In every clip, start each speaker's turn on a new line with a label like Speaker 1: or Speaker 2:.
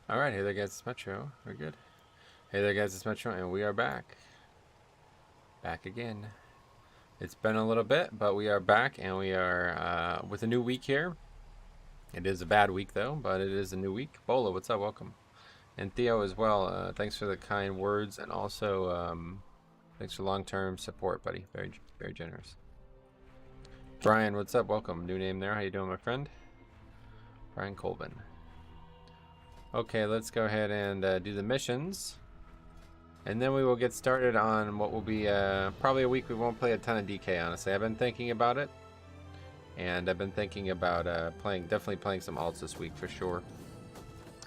Speaker 1: All right, hey there guys, it's Metro. We're good. Hey there guys, it's Metro, and we are back. Back again. It's been a little bit, but we are back, and we are with a new week here. It is a bad week though, but it is a new week. Bola, what's up? Welcome. And Theo as well. Thanks for the kind words, and also thanks for long-term support, buddy. Very, very generous. Brian, what's up? Welcome. New name there. How you doing, my friend? Brian Colvin. Okay, let's go ahead and do the missions. And then we will get started on what will be probably a week we won't play a ton of DK, honestly. I've been thinking about it. And I've been thinking about definitely playing some alts this week for sure.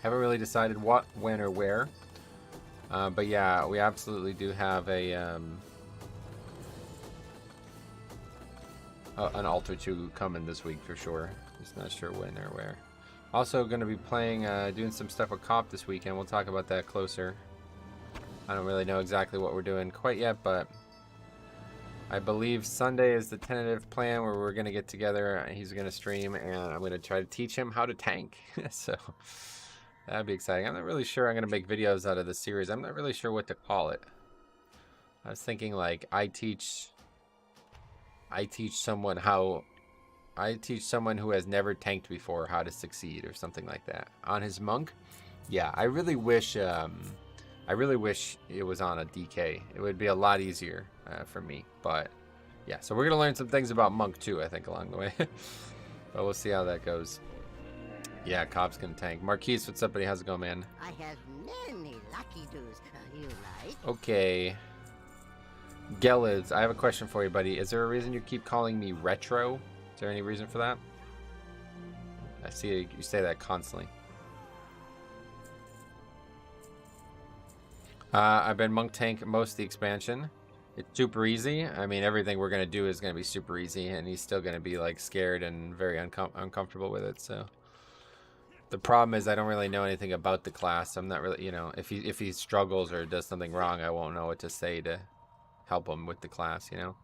Speaker 1: Haven't really decided what, when, or where. But yeah, we absolutely do have an alt or two coming this week for sure. Just not sure when or where. Also going to be playing, doing some stuff with Cop this weekend. We'll talk about that closer. I don't really know exactly what we're doing quite yet, but I believe Sunday is the tentative plan where we're going to get together. He's going to stream, and I'm going to try to teach him how to tank. So that'd be exciting. I'm not really sure I'm going to make videos out of this series. I'm not really sure what to call it. I was thinking like I teach someone who has never tanked before how to succeed or something like that. On his monk? Yeah, I really wish it was on a DK. It would be a lot easier for me. But yeah, so we're going to learn some things about monk too, I think, along the way. But we'll see how that goes. Yeah, Cop's going to tank. Marquise, what's up, buddy? How's it going, man?
Speaker 2: I have many lucky do's. You like?
Speaker 1: Okay. Gellids, I have a question for you, buddy. Is there a reason you keep calling me retro? Is there any reason for that? I see you say that constantly. I've been monk tank most of the expansion. It's super easy. I mean, everything we're going to do is going to be super easy, and he's still going to be like scared and very uncomfortable with it. So the problem is I don't really know anything about the class. I'm not really, you know, if he struggles or does something wrong, I won't know what to say to help him with the class, you know.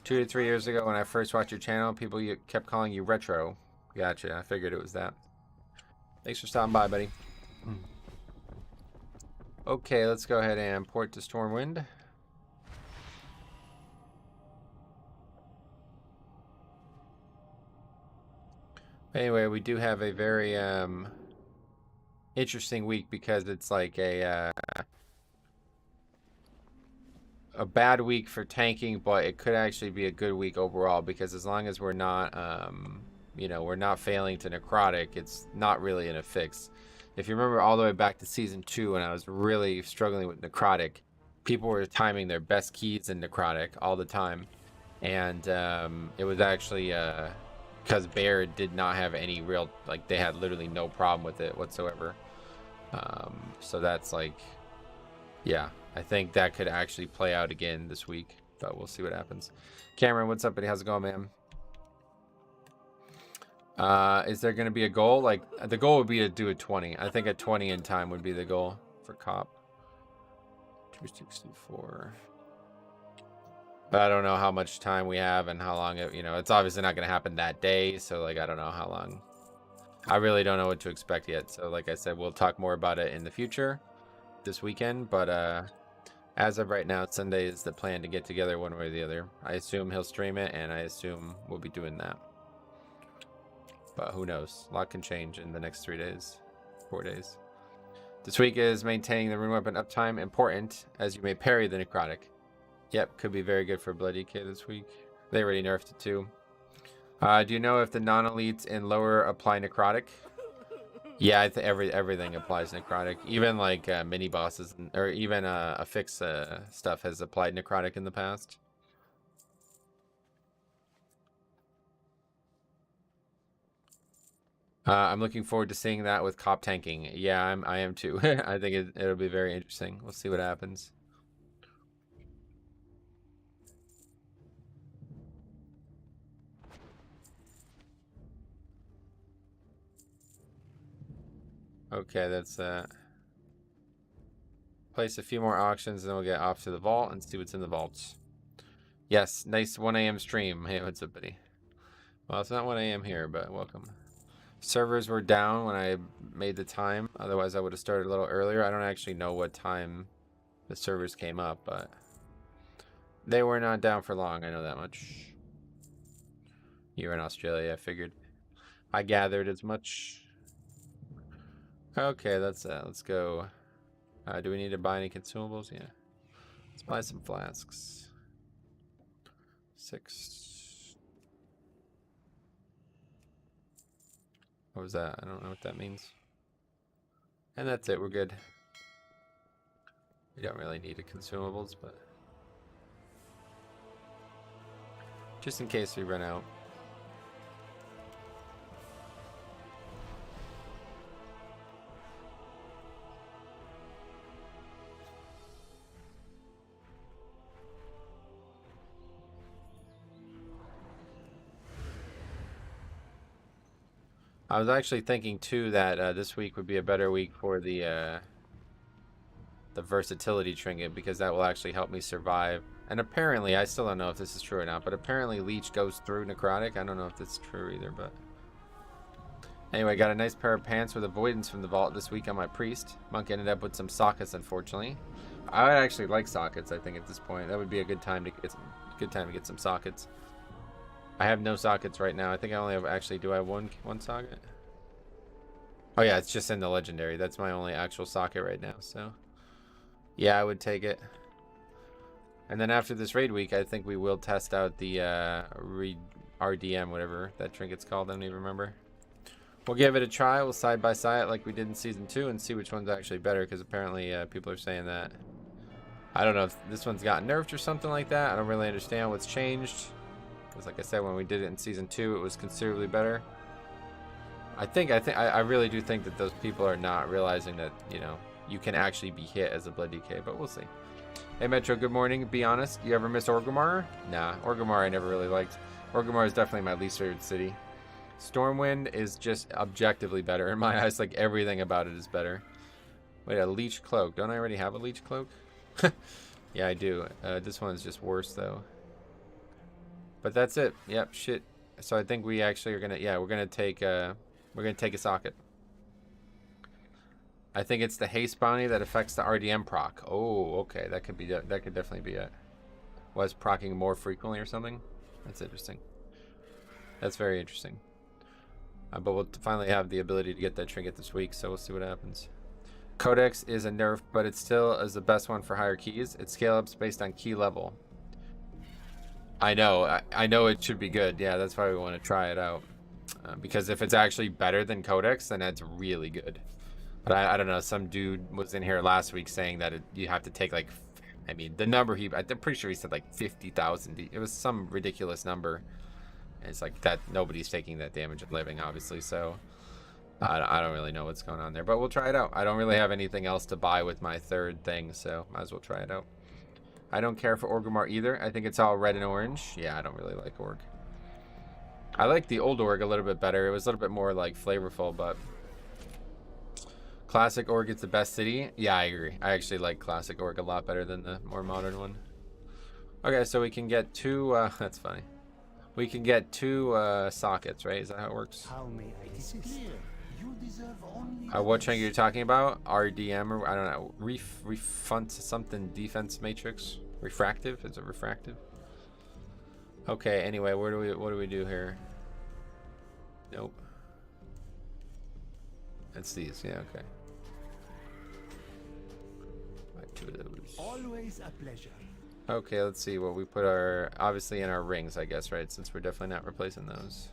Speaker 1: 2 to 3 years ago when I first watched your channel, people kept calling you retro. Gotcha. I figured it was that. Thanks for stopping by, buddy. Okay, let's go ahead and port to Stormwind. Anyway, we do have a very interesting week because it's like a bad week for tanking, but it could actually be a good week overall because as long as we're not, you know, we're not failing to Necrotic, it's not really an affix. If you remember all the way back to Season 2 when I was really struggling with Necrotic, people were timing their best keys in Necrotic all the time. And it was actually because Bear did not have any real, like they had literally no problem with it whatsoever. So that's like, yeah, I think that could actually play out again this week, but we'll see what happens. Cameron, what's up, buddy? How's it going, man? Is there going to be a goal? Like, the goal would be to do a 20. I think a 20 in time would be the goal for Cop. 264. But I don't know how much time we have and how long it, you know, it's obviously not going to happen that day. So, like, I don't know how long. I really don't know what to expect yet. So, like I said, we'll talk more about it in the future this weekend. But as of right now, Sunday is the plan to get together one way or the other. I assume he'll stream it, and I assume we'll be doing that. But who knows? A lot can change in the next 3 days, 4 days. This week is maintaining the rune weapon uptime important as you may parry the Necrotic. Yep, could be very good for Blood EK this week. They already nerfed it too. Do you know if the non-elites in lower apply Necrotic? Yeah, I think everything applies Necrotic. Even like mini bosses or even affix stuff has applied Necrotic in the past. I'm looking forward to seeing that with Cop tanking. Yeah, I am too. I think it'll be very interesting. We'll see what happens. Okay, that's place a few more auctions and then we'll get off to the vault and see what's in the vaults. Yes, nice 1 a.m. stream. Hey, what's up, buddy? Well, it's not 1 a.m. here, but welcome. Servers were down when I made the time. Otherwise, I would have started a little earlier. I don't actually know what time the servers came up, but they were not down for long. I know that much. You're in Australia, I figured. I gathered as much. Okay, that's that. Let's go. Do we need to buy any consumables? Yeah. Let's buy some flasks. 6. What was that? I don't know what that means. And that's it. We're good. We don't really need the consumables, but just in case we run out. I was actually thinking too that this week would be a better week for the versatility trinket, because that will actually help me survive. And apparently, I still don't know if this is true or not, but apparently leech goes through necrotic. I don't know if that's true either, but anyway, got a nice pair of pants with avoidance from the vault this week on my priest. Monk ended up with some sockets, unfortunately. I would actually like sockets. I think at this point that would be a good time to get some sockets. I have no sockets right now. I think I only have, actually, do I have one socket? Oh yeah, it's just in the legendary. That's my only actual socket right now, so yeah, I would take it. And then after this raid week, I think we will test out the RDM, whatever that trinket's called. I don't even remember. We'll give it a try. We'll side by side it like we did in season 2 and see which one's actually better, because apparently people are saying that. I don't know if this one's gotten nerfed or something like that. I don't really understand what's changed. Because like I said, when we did it in season 2, it was considerably better. I really do think that those people are not realizing that, you know, you can actually be hit as a blood DK, but we'll see. Hey Metro, good morning. Be honest, you ever miss Orgrimmar? Nah, Orgrimmar I never really liked. Orgrimmar is definitely my least favorite city. Stormwind is just objectively better in my eyes. Like, everything about it is better. Wait, a leech cloak. Don't I already have a leech cloak? Yeah, I do. This one is just worse though. But that's it. Yep, shit. So I think we actually are gonna, yeah, we're gonna take a socket. I think it's the haste bounty that affects the RDM proc. Oh, okay, that could definitely be it. Was proccing more frequently or something? That's interesting. That's very interesting. But we'll finally have the ability to get that trinket this week, so we'll see what happens. Codex is a nerf, but it still is the best one for higher keys. It scale ups based on key level. I know it should be good. Yeah, that's why we want to try it out. Because if it's actually better than Codex, then that's really good. But I don't know. Some dude was in here last week saying that you have to take like, I mean, the number I'm pretty sure he said like 50,000. It was some ridiculous number. And it's like that. Nobody's taking that damage of living, obviously. So I don't really know what's going on there. But we'll try it out. I don't really have anything else to buy with my third thing, so might as well try it out. I don't care for Orgrimmar either. I think it's all red and orange. Yeah, I don't really like Org. I like the old Org a little bit better. It was a little bit more like flavorful, but Classic Org is the best city. Yeah, I agree. I actually like Classic Org a lot better than the more modern one. Okay, so we can get 2, that's funny. We can get 2 sockets, right? Is that how it works?
Speaker 3: How may I assist? You deserve only
Speaker 1: What trinket you're talking about? RDM, or I don't know. Refund something defense matrix? Refractive? Is it refractive? Okay, anyway, what do we do here? Nope. It's these, yeah, okay. Right, 2 of those.
Speaker 3: always a pleasure.
Speaker 1: Okay, let's see what we put obviously in our rings, I guess, right? Since we're definitely not replacing those.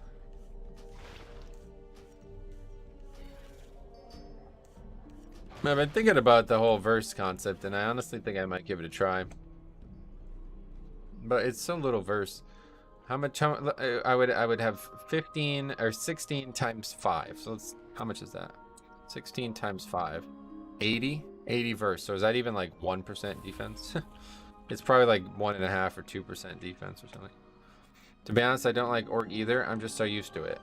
Speaker 1: I've been thinking about the whole verse concept, and I honestly think I might give it a try. But it's so little verse. How much? I would have 15 or 16 times 5. So let's. How much is that? 16 times 5. 80 verse. So is that even like 1% defense? It's probably like 1.5 or 2% defense or something. To be honest, I don't like Orc either. I'm just so used to it.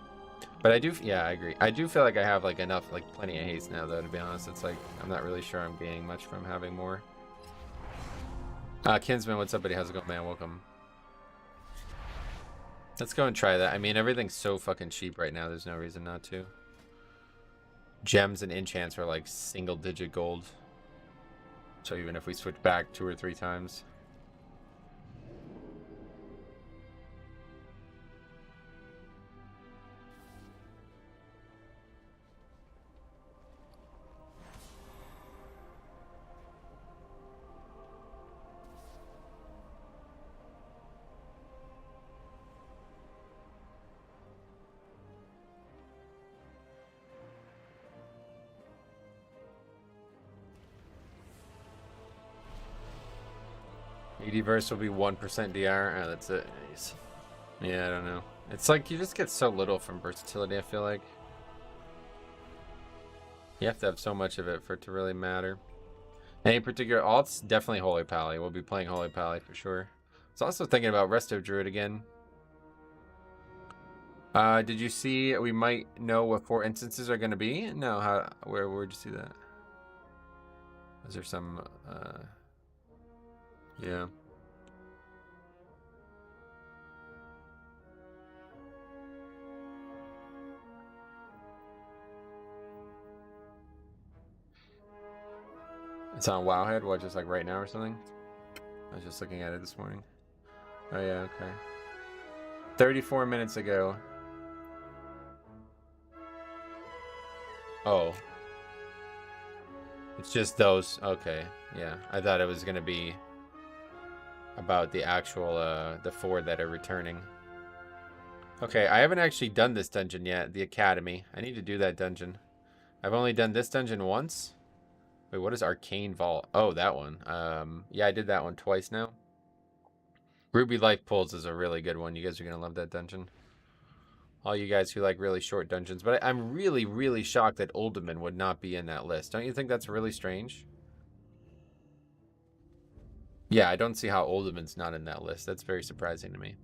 Speaker 1: But I do, yeah, I agree. I do feel like I have like enough, like plenty of haste now, though, to be honest. It's like, I'm not really sure I'm gaining much from having more. Kinsman, what's up, buddy? How's it going, man? Welcome. Let's go and try that. I mean, everything's so fucking cheap right now. There's no reason not to. gems and enchants are like single-digit gold. So even if we switch back 2 or 3 times. ED verse will be 1% DR. Oh, that's it. Nice. Yeah, I don't know. It's like you just get so little from versatility, I feel like. You have to have so much of it for it to really matter. Any particular alts? Definitely Holy Pally. We'll be playing Holy Pally for sure. I was also thinking about Resto Druid again. Did you see we might know what 4 instances are going to be? No, where'd you see that? Is there some, yeah. It's on Wowhead, what, just like right now or something? I was just looking at it this morning. Oh yeah, okay. 34 minutes ago. Oh. It's just those, okay, yeah. I thought it was gonna be about the actual, the 4 that are returning. Okay, I haven't actually done this dungeon yet, the Academy. I need to do that dungeon. I've only done this dungeon once. Wait, what is Arcane Vault? Oh, that one. Yeah, I did that one twice now. Ruby Life Pulls is a really good one. You guys are going to love that dungeon. All you guys who like really short dungeons. But I'm really, really shocked that Uldaman would not be in that list. Don't you think that's really strange? Yeah, I don't see how Uldaman's not in that list. That's very surprising to me.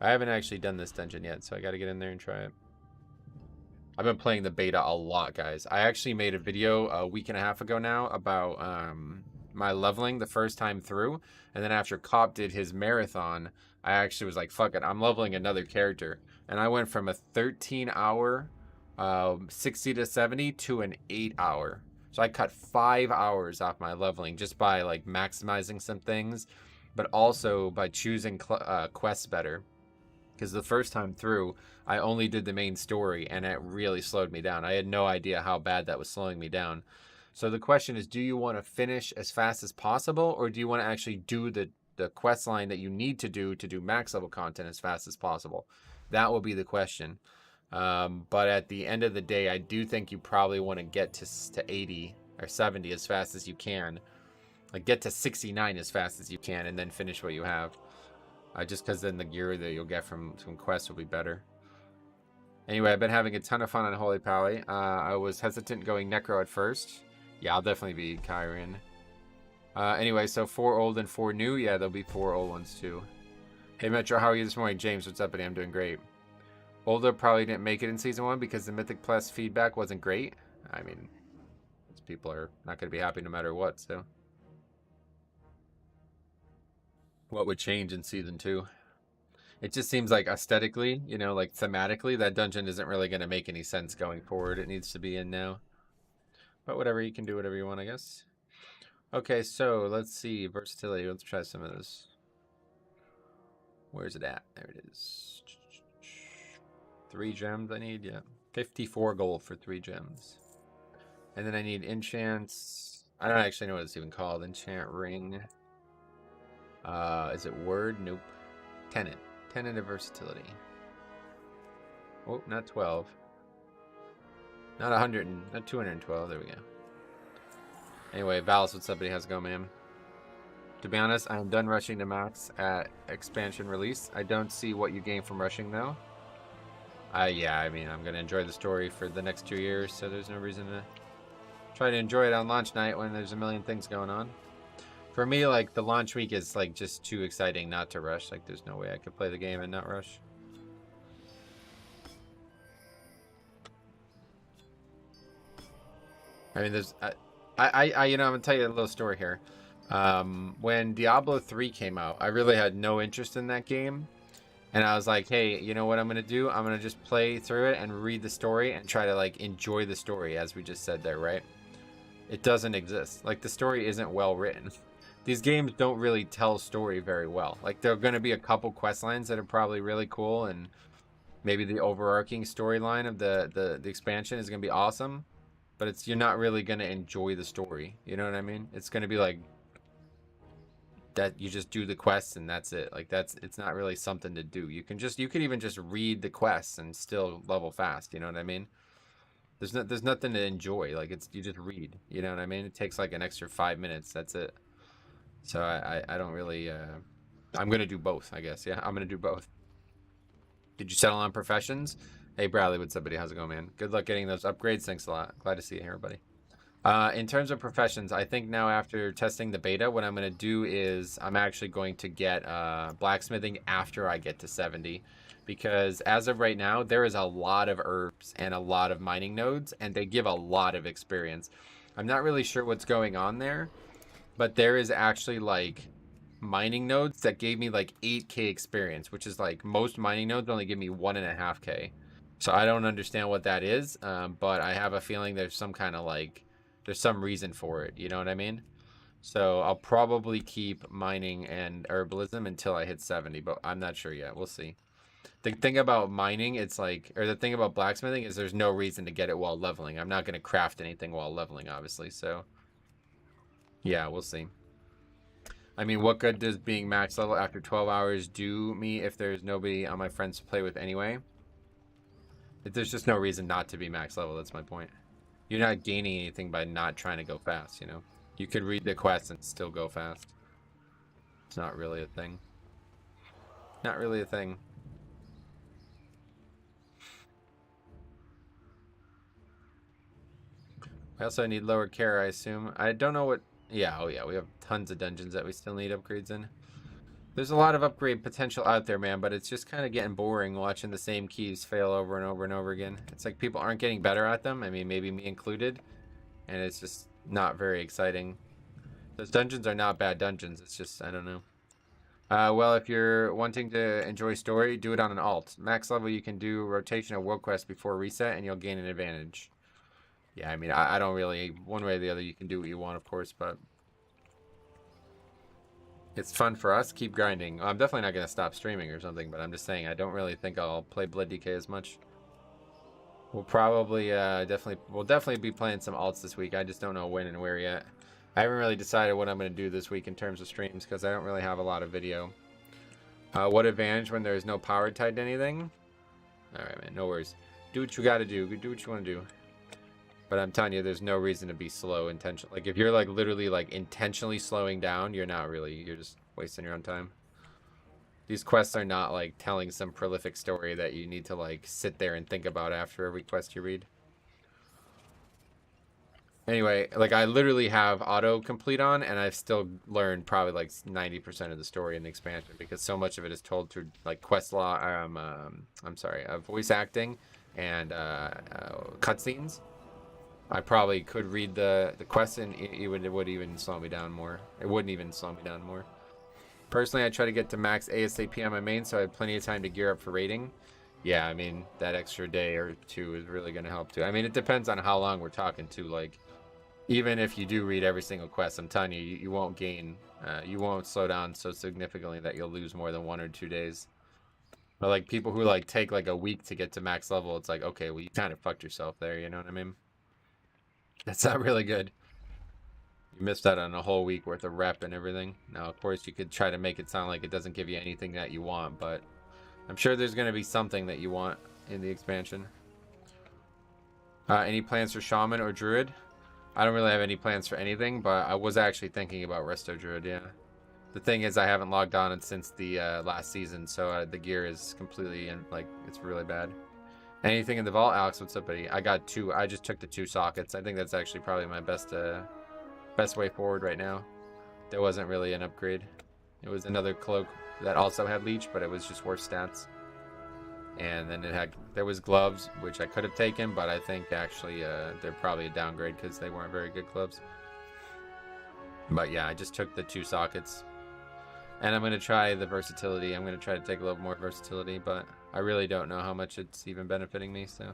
Speaker 1: I haven't actually done this dungeon yet, so I got to get in there and try it. I've been playing the beta a lot, guys. I actually made a video a week and a half ago now about my leveling the first time through. And then after Cop did his marathon, I actually was like, fuck it, I'm leveling another character. And I went from a 13-hour 60 to 70 to an 8-hour. So I cut 5 hours off my leveling just by like maximizing some things, but also by choosing quests better. Because the first time through, I only did the main story, and it really slowed me down. I had no idea how bad that was slowing me down. So the question is, do you want to finish as fast as possible, or do you want to actually do the quest line that you need to do max level content as fast as possible? That will be the question. But at the end of the day, I do think you probably want to get to 80 or 70 as fast as you can. Like, get to 69 as fast as you can, and then finish what you have. Just because then the gear that you'll get from quests will be better. Anyway, I've been having a ton of fun on Holy Pally. I was hesitant going Necro at first. Yeah, I'll definitely be Kyrian. Anyway, so 4 old and 4 new. Yeah, there'll be 4 old ones too. Hey Metro, how are you this morning? James, what's up, buddy? I'm doing great. Older probably didn't make it in Season 1 because the Mythic Plus feedback wasn't great. I mean, people are not going to be happy no matter what, so... What would change in Season 2? It just seems like aesthetically, you know, like thematically, that dungeon isn't really going to make any sense going forward. It needs to be in now. But whatever, you can do whatever you want, I guess. Okay, so let's see. Versatility. Let's try some of this. Where's it at? There it is. 3 gems I need, yeah. 54 gold for 3 gems. And then I need enchants. I don't actually know what it's even called. Enchant ring. Is it word? Nope. Tenant. Tenant of versatility. Oh, not 12. Not 100, not 212. There we go. Anyway, Valis, what's up, buddy? How's it going, man? To be honest, I'm done rushing to max at expansion release. I don't see what you gain from rushing, though. Yeah, I mean, I'm going to enjoy the story for the next 2 years, so there's no reason to try to enjoy it on launch night when there's a million things going on. For me, like, the launch week is, like, just too exciting not to rush. Like, there's no way I could play the game and not rush. I mean, there's... you know, I'm going to tell you a little story here. When Diablo 3 came out, I really had no interest in that game. And I was like, hey, you know what I'm gonna do? I'm gonna just play through it and read the story and try to like enjoy the story, as we just said there, right? It doesn't exist. Like, the story isn't well written. These games don't really tell story very well. Like, there are gonna be a couple quest lines that are probably really cool, and maybe the overarching storyline of the expansion is gonna be awesome, but it's, you're not really gonna enjoy the story. You know what I mean? It's gonna be like that you just do the quests and that's it. Like, it's not really something to do. You could even just read the quests and still level fast. You know what I mean? There's nothing to enjoy. Like, you just read. You know what I mean? It takes like an extra 5 minutes. That's it. So I don't really. I'm gonna do both, I guess. Yeah, I'm gonna do both. Did you settle on professions? Hey Bradley, what's up, buddy? How's it going, man? Good luck getting those upgrades. Thanks a lot. Glad to see you here, buddy. In terms of professions, I think now after testing the beta, what I'm going to do is I'm actually going to get blacksmithing after I get to 70. Because as of right now, there is a lot of herbs and a lot of mining nodes, and they give a lot of experience. I'm not really sure what's going on there, but there is actually like mining nodes that gave me like 8k experience, which is like most mining nodes only give me 1.5k. So I don't understand what that is, but I have a feeling there's some kind of like, there's some reason for it, you know what I mean? So I'll probably keep mining and herbalism until I hit 70, but I'm not sure yet. We'll see. The thing about mining, it's like, or the thing about blacksmithing is there's no reason to get it while leveling. I'm not going to craft anything while leveling, obviously. So yeah, we'll see. I mean, what good does being max level after 12 hours do me if there's nobody on my friends to play with anyway? There's just no reason not to be max level. That's my point. You're not gaining anything by not trying to go fast, you know? You could read the quests and still go fast. It's not really a thing. Not really a thing. I also need lower care, I assume. I don't know what... Yeah, oh yeah, we have tons of dungeons that we still need upgrades in. There's a lot of upgrade potential out there, man, but it's just kind of getting boring watching the same keys fail over and over and over again. It's like people aren't getting better at them. I mean, maybe me included. And it's just not very exciting. Those dungeons are not bad dungeons. It's just, I don't know. Well, if you're wanting to enjoy story, do it on an alt. Max level, you can do rotation of world quest before reset, and you'll gain an advantage. Yeah, I mean, I don't really... One way or the other, you can do what you want, of course, but... It's fun for us. Keep grinding. I'm definitely not going to stop streaming or something, but I'm just saying I don't really think I'll play Blood DK as much. We'll probably definitely be playing some alts this week. I just don't know when and where yet. I haven't really decided what I'm going to do this week in terms of streams because I don't really have a lot of video. What advantage when there's no power tied to anything? Alright, man. No worries. Do what you got to do. Do what you want to do. But I'm telling you, there's no reason to be slow intentionally. Like, if you're, like, literally, like, intentionally slowing down, you're not really. You're just wasting your own time. These quests are not, like, telling some prolific story that you need to, like, sit there and think about after every quest you read. Anyway, like, I literally have auto-complete on, and I've still learned probably, like, 90% of the story in the expansion, because so much of it is told through, like, quest law, voice acting and cutscenes. I probably could read the quest and it would even slow me down more. It wouldn't even slow me down more. Personally, I try to get to max ASAP on my main, so I have plenty of time to gear up for raiding. Yeah, I mean, that extra day or two is really going to help too. I mean, it depends on how long we're talking too. Like, even if you do read every single quest, I'm telling you, you won't gain, you won't slow down so significantly that you'll lose more than 1 or 2 days. But like people who like take like a week to get to max level, it's like, okay, well, you kind of fucked yourself there. You know what I mean? That's not really good. You missed out on a whole week worth of rep and everything. Now, of course, you could try to make it sound like it doesn't give you anything that you want, but I'm sure there's going to be something that you want in the expansion. Any plans for Shaman or Druid? I don't really have any plans for anything, but I was actually thinking about Resto Druid, yeah. The thing is, I haven't logged on since the last season, so the gear is completely, like, it's really bad. Anything in the vault? Alex, what's up, buddy? I got 2. I just took the 2 sockets. I think that's actually probably my best way forward right now. There wasn't really an upgrade. It was another cloak that also had leech, but it was just worse stats. And then there was gloves, which I could have taken, but I think actually they're probably a downgrade because they weren't very good gloves. But yeah, I just took the 2 sockets. And I'm going to try the versatility. I'm going to try to take a little more versatility, but I really don't know how much it's even benefiting me, so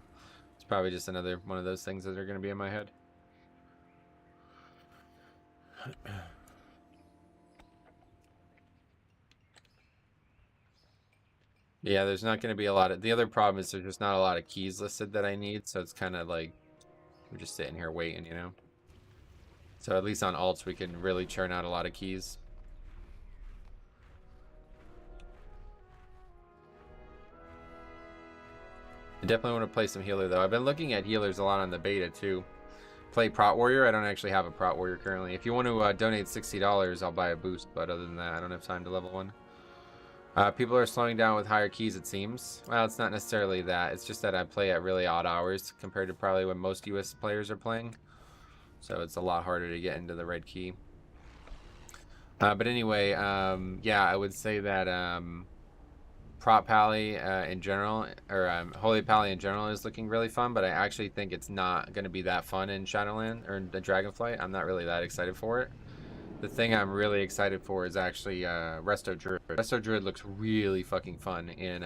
Speaker 1: it's probably just another one of those things that are going to be in my head. Yeah, there's not going to be a lot of... The other problem is there's just not a lot of keys listed that I need, so it's kind of like we're just sitting here waiting, you know? So at least on alts, we can really churn out a lot of keys. I definitely want to play some healer, though. I've been looking at healers a lot on the beta, too. Play Prot Warrior. I don't actually have a Prot Warrior currently. If you want to donate $60, I'll buy a boost, but other than that, I don't have time to level one. People are slowing down with higher keys, it seems. Well, it's not necessarily that. It's just that I play at really odd hours compared to probably when most US players are playing. So it's a lot harder to get into the red key. But anyway, yeah, I would say that Prot Pally in general, or Holy Pally in general is looking really fun, but I actually think it's not going to be that fun in Shadowland or in the Dragonflight. I'm not really that excited for it. The thing I'm really excited for is actually Resto Druid. Resto Druid looks really fucking fun in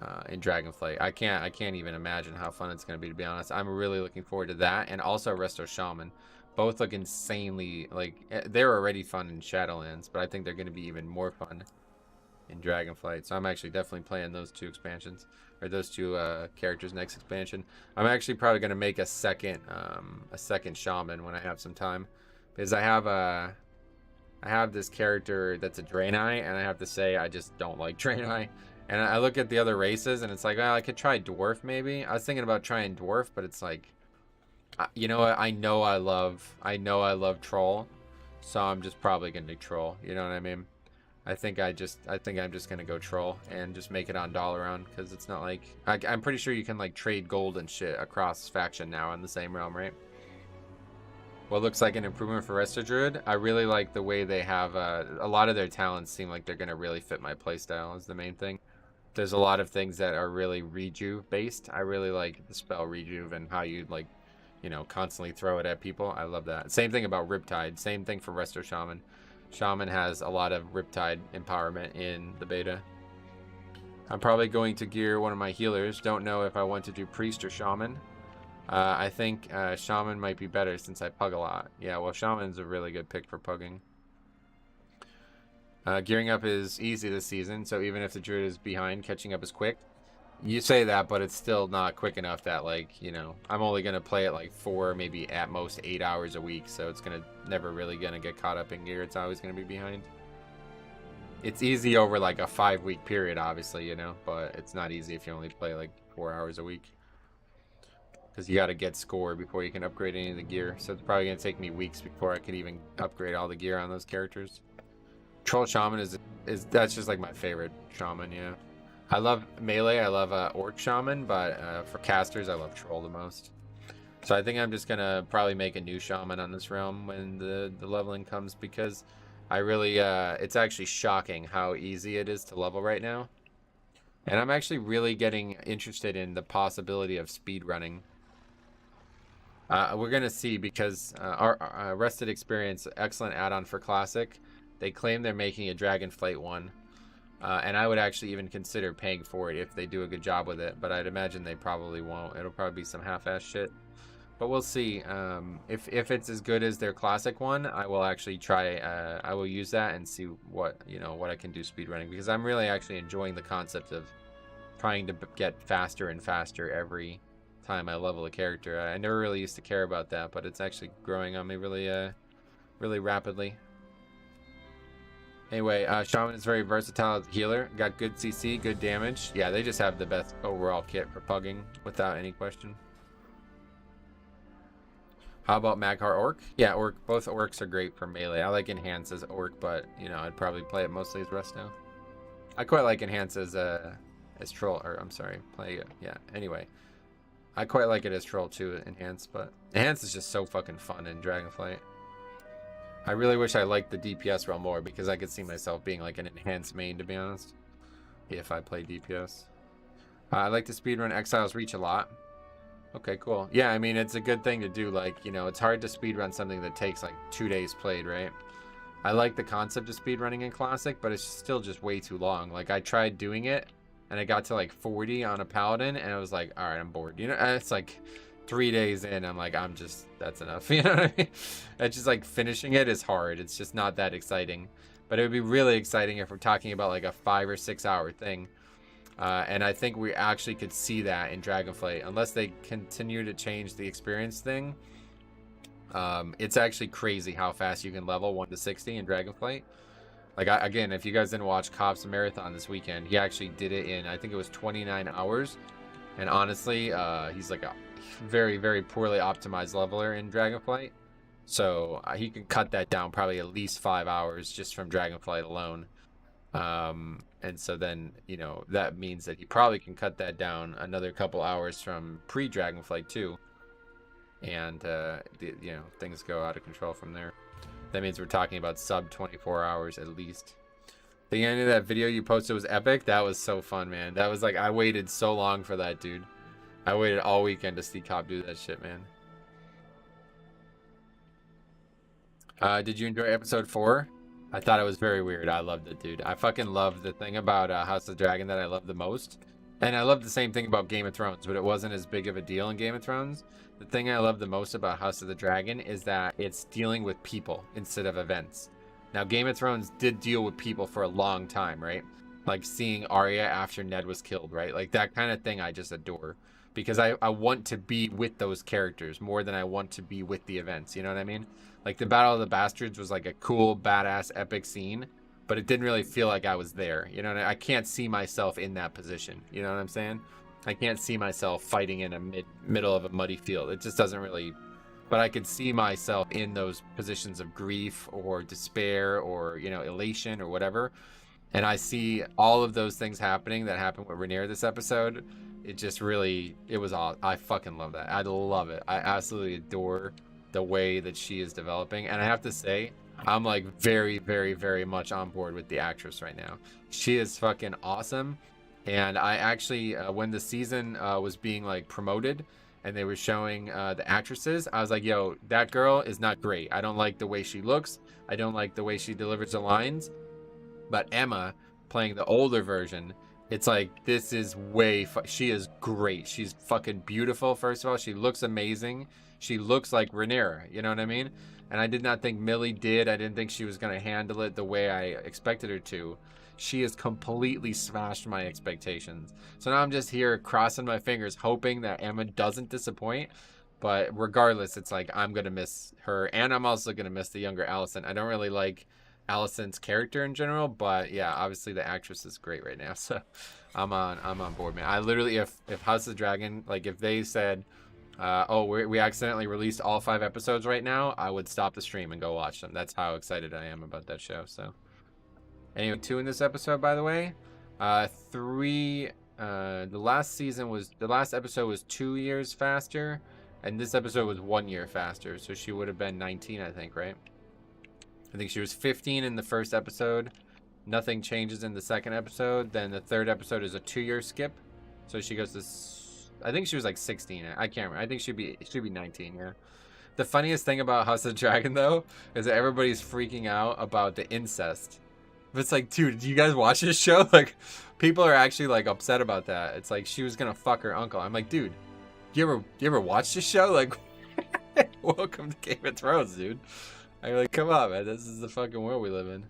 Speaker 1: Dragonflight. I can't even imagine how fun it's going to be honest. I'm really looking forward to that, and also Resto Shaman. Both look insanely, like, they're already fun in Shadowlands, but I think they're going to be even more fun in Dragonflight. So I'm actually definitely playing those two expansions, or those two characters next expansion. I'm actually probably going to make a second Shaman when I have some time. Because I have this character that's a Draenei, and I have to say I just don't like Draenei. And I look at the other races, and it's like, well, I could try Dwarf maybe. I was thinking about trying Dwarf, but it's like, you know what? I know I love Troll, so I'm just probably gonna do Troll. You know what I mean? I think I'm just gonna go Troll and just make it on Dalaran, because it's not like I'm pretty sure you can like trade gold and shit across faction now in the same realm, right? What looks like an improvement for Resto Druid. I really like the way they have a lot of their talents seem like they're gonna really fit my playstyle is the main thing. There's a lot of things that are really rejuve based. I really like the spell rejuve and how you like, you know, constantly throw it at people. I love that. Same thing about Riptide. Same thing for Resto Shaman. Shaman has a lot of Riptide empowerment in the beta. I'm probably going to gear one of my healers. Don't know if I want to do Priest or Shaman. I think Shaman might be better since I pug a lot. Yeah, well, Shaman's a really good pick for pugging. Gearing up is easy this season, so even if the Druid is behind, catching up is quick. You say that, but it's still not quick enough that, like, you know, I'm only going to play it like 4, maybe at most 8 hours a week, so it's never really going to get caught up in gear. It's always going to be behind. It's easy over like a 5-week period, obviously, you know, but it's not easy if you only play like 4 hours a week. Because you got to get score before you can upgrade any of the gear. So it's probably going to take me weeks before I could even upgrade all the gear on those characters. Troll Shaman that's just like my favorite Shaman, yeah. I love melee, I love Orc Shaman, but for casters, I love Troll the most. So I think I'm just going to probably make a new Shaman on this realm when the leveling comes, because I really, it's actually shocking how easy it is to level right now. And I'm actually really getting interested in the possibility of speedrunning. We're going to see, because our Rested Experience, excellent add-on for Classic. They claim they're making a Dragonflight one. And I would actually even consider paying for it if they do a good job with it. But I'd imagine they probably won't. It'll probably be some half-ass shit. But we'll see. If it's as good as their Classic one, I will actually try. I will use that and see what I can do speedrunning. Because I'm really actually enjoying the concept of trying to get faster and faster every time I level a character. I never really used to care about that, but it's actually growing on me really rapidly. Anyway, Shaman is very versatile as a healer. Got good CC, good damage. Yeah, they just have the best overall kit for pugging, without any question. How about Maghar Orc? Yeah, Orc. Both Orcs are great for melee. I like Enhance as Orc, but, you know, I'd probably play it mostly as Resto. I quite like Enhance as Troll, or I'm sorry, yeah, anyway. I quite like it as Troll too, Enhance, but Enhance is just so fucking fun in Dragonflight. I really wish I liked the DPS realm more, because I could see myself being like an Enhanced main, to be honest, if I play DPS. I like to speedrun Exile's Reach a lot. Okay, cool. Yeah, I mean, it's a good thing to do. Like, you know, it's hard to speedrun something that takes like 2 days played, right? I like the concept of speedrunning in Classic, but it's still just way too long. Like, I tried doing it, and I got to like 40 on a Paladin, and I was like, all right, I'm bored. You know, and it's like 3 days in, I'm like, that's enough. You know what I mean? It's just like finishing it is hard. It's just not that exciting. But it would be really exciting if we're talking about like a 5 or 6 hour thing. And I think we actually could see that in Dragonflight, unless they continue to change the experience thing. It's actually crazy how fast you can level 1 to 60 in Dragonflight. Like, again, if you guys didn't watch Cobb's Marathon this weekend, he actually did it in, I think it was 29 hours. And honestly, he's like a very, very poorly optimized leveler in Dragonflight. So he can cut that down probably at least 5 hours just from Dragonflight alone. And so then, you know, that means that he probably can cut that down another couple hours from pre-Dragonflight too. And, you know, things go out of control from there. That means we're talking about sub 24 hours at least. The end of that video you posted was epic. That was so fun, man. That was like, I waited so long for that, dude. I waited all weekend to see Cobb do that shit, man. Did you enjoy episode 4? I thought it was very weird. I loved it, dude. I fucking loved the thing about House of the Dragon that I love the most. And I love the same thing about Game of Thrones, but it wasn't as big of a deal in Game of Thrones. The thing I love the most about House of the Dragon is that it's dealing with people instead of events. Now, Game of Thrones did deal with people for a long time, right? Like seeing Arya after Ned was killed, right? Like that kind of thing I just adore. Because I want to be with those characters more than I want to be with the events. You know what I mean? Like the Battle of the Bastards was like a cool, badass, epic scene. But it didn't really feel like I was there. You know what I can't see myself in that position. You know what I'm saying? I can't see myself fighting in a middle of a muddy field. It just doesn't really... But I could see myself in those positions of grief or despair or, you know, elation or whatever. And I see all of those things happening that happened with Rhaenyra this episode. It just really... It was all... I fucking love that. I love it. I absolutely adore the way that she is developing. And I have to say... I'm like very, very, very much on board with the actress right now. She is fucking awesome. And I actually, when the season was being like promoted and they were showing the actresses, I was like, yo, that girl is not great. I don't like the way she looks. I don't like the way she delivers the lines. But Emma playing the older version, it's like, this is she is great. She's fucking beautiful. First of all, she looks amazing. She looks like Rhaenyra, you know what I mean? And I did not think Millie did. I didn't think she was going to handle it the way I expected her to. She has completely smashed my expectations. So now I'm just here crossing my fingers, hoping that Emma doesn't disappoint. But regardless, it's like I'm going to miss her. And I'm also going to miss the younger Allison. I don't really like Allison's character in general. But yeah, obviously the actress is great right now. So I'm on board, man. I literally, if House of the Dragon, like if they said... oh, we accidentally released all 5 episodes right now, I would stop the stream and go watch them. That's how excited I am about that show. So anyway, 2 in this episode, by the way. 3 the last episode was 2 years faster, and this episode was 1 year faster. So she would have been 19, I think, right? I think she was 15 in the first episode. Nothing changes in the second episode. Then the third episode is a 2-year skip. So she goes to I think she was like 16. I can't remember. I think she'd be 19, yeah. The funniest thing about House of the Dragon, though, is that everybody's freaking out about the incest. But it's like, dude, do you guys watch this show? Like, people are actually, like, upset about that. It's like, she was gonna fuck her uncle. I'm like, dude, you ever watch this show? Like, welcome to Game of Thrones, dude. I'm like, come on, man. This is the fucking world we live in.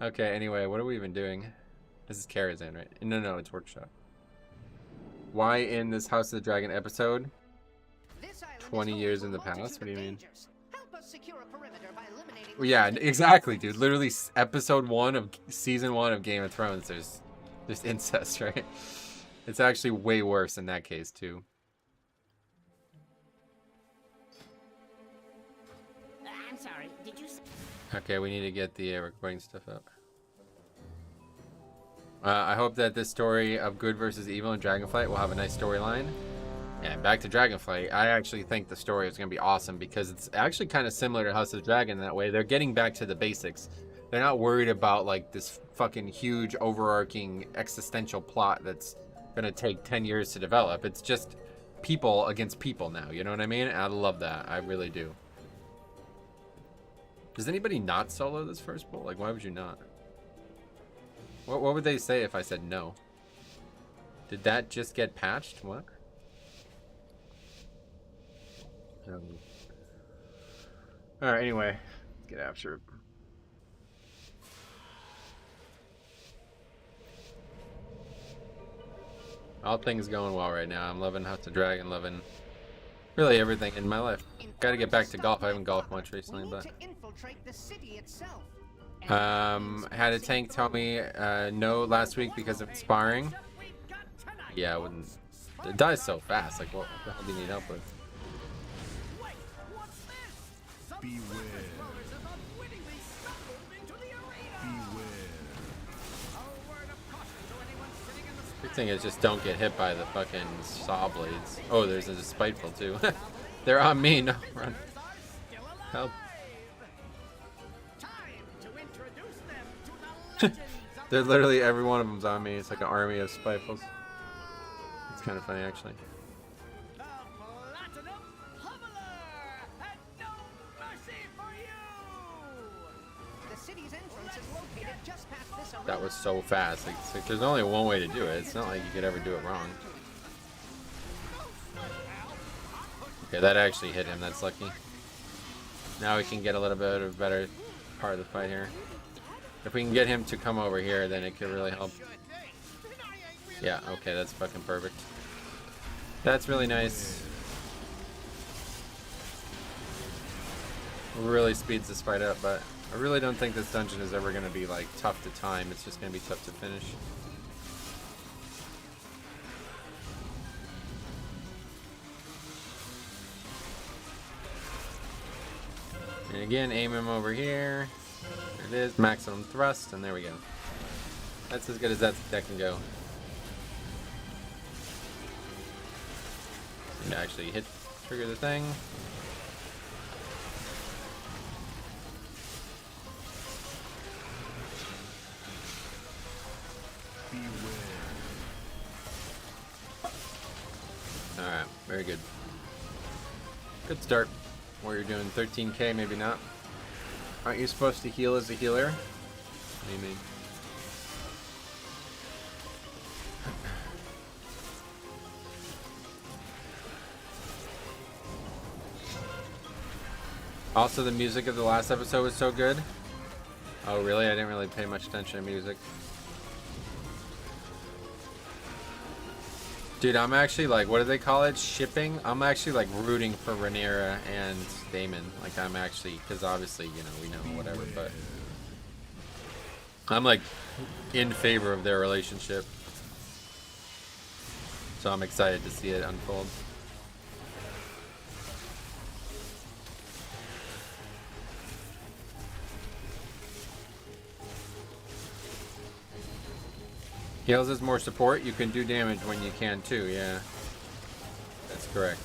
Speaker 1: Okay, anyway, what are we even doing? This is Karazhan, right? No, it's Workshop. Why in this House of the Dragon episode? 20 years in the past? What do you mean? Well, yeah, exactly, dude. Literally, episode 1 of season 1 of Game of Thrones. There's incest, right? It's actually way worse in that case too.
Speaker 2: I'm sorry. Did you?
Speaker 1: Okay, we need to get the recording stuff up. I hope that this story of good versus evil in Dragonflight will have a nice storyline. And back to Dragonflight, I actually think the story is going to be awesome because it's actually kind of similar to House of the Dragon in that way. They're getting back to the basics. They're not worried about like this fucking huge overarching existential plot that's going to take 10 years to develop. It's just people against people now, you know what I mean? And I love that. I really do. Does anybody not solo this first bowl? Like, why would you not? What would they say if I said no? Did that just get patched? What? Alright, anyway. Let's get after it. All things going well right now. I'm loving House of Dragon, loving really everything in my life. Gotta get back to golf. I haven't golfed much recently, but had a tank tell me no last week because of sparring. Yeah, it wouldn't. It dies so fast. Like, what the hell do you need help with? Big thing is just don't get hit by the fucking saw blades. Oh, there's a spiteful too. They're on me. No, run. Help. They're literally, every one of them's on me. It's like an army of spitefuls. It's kind of funny, actually. That was so fast. Like, there's only one way to do it. It's not like you could ever do it wrong. Okay, that actually hit him. That's lucky. Now we can get a little bit of a better part of the fight here. If we can get him to come over here, then it could really help. Yeah, okay, that's fucking perfect. That's really nice. Really speeds this fight up, but I really don't think this dungeon is ever going to be like tough to time. It's just going to be tough to finish. And again, aim him over here. There it is, maximum thrust, and there we go. That's as good as that can go. And actually trigger the thing. Alright, very good. Good start. What you're doing, 13k, maybe not. Aren't you supposed to heal as a healer? What do you mean? Also, the music of the last episode was so good. Oh, really? I didn't really pay much attention to music. Dude, I'm actually like, what do they call it? Shipping? I'm actually like rooting for Rhaenyra and Daemon. Like, I'm actually, because obviously, you know, we know whatever, but I'm like in favor of their relationship. So I'm excited to see it unfold. Heals is more support. You can do damage when you can too, yeah. That's correct.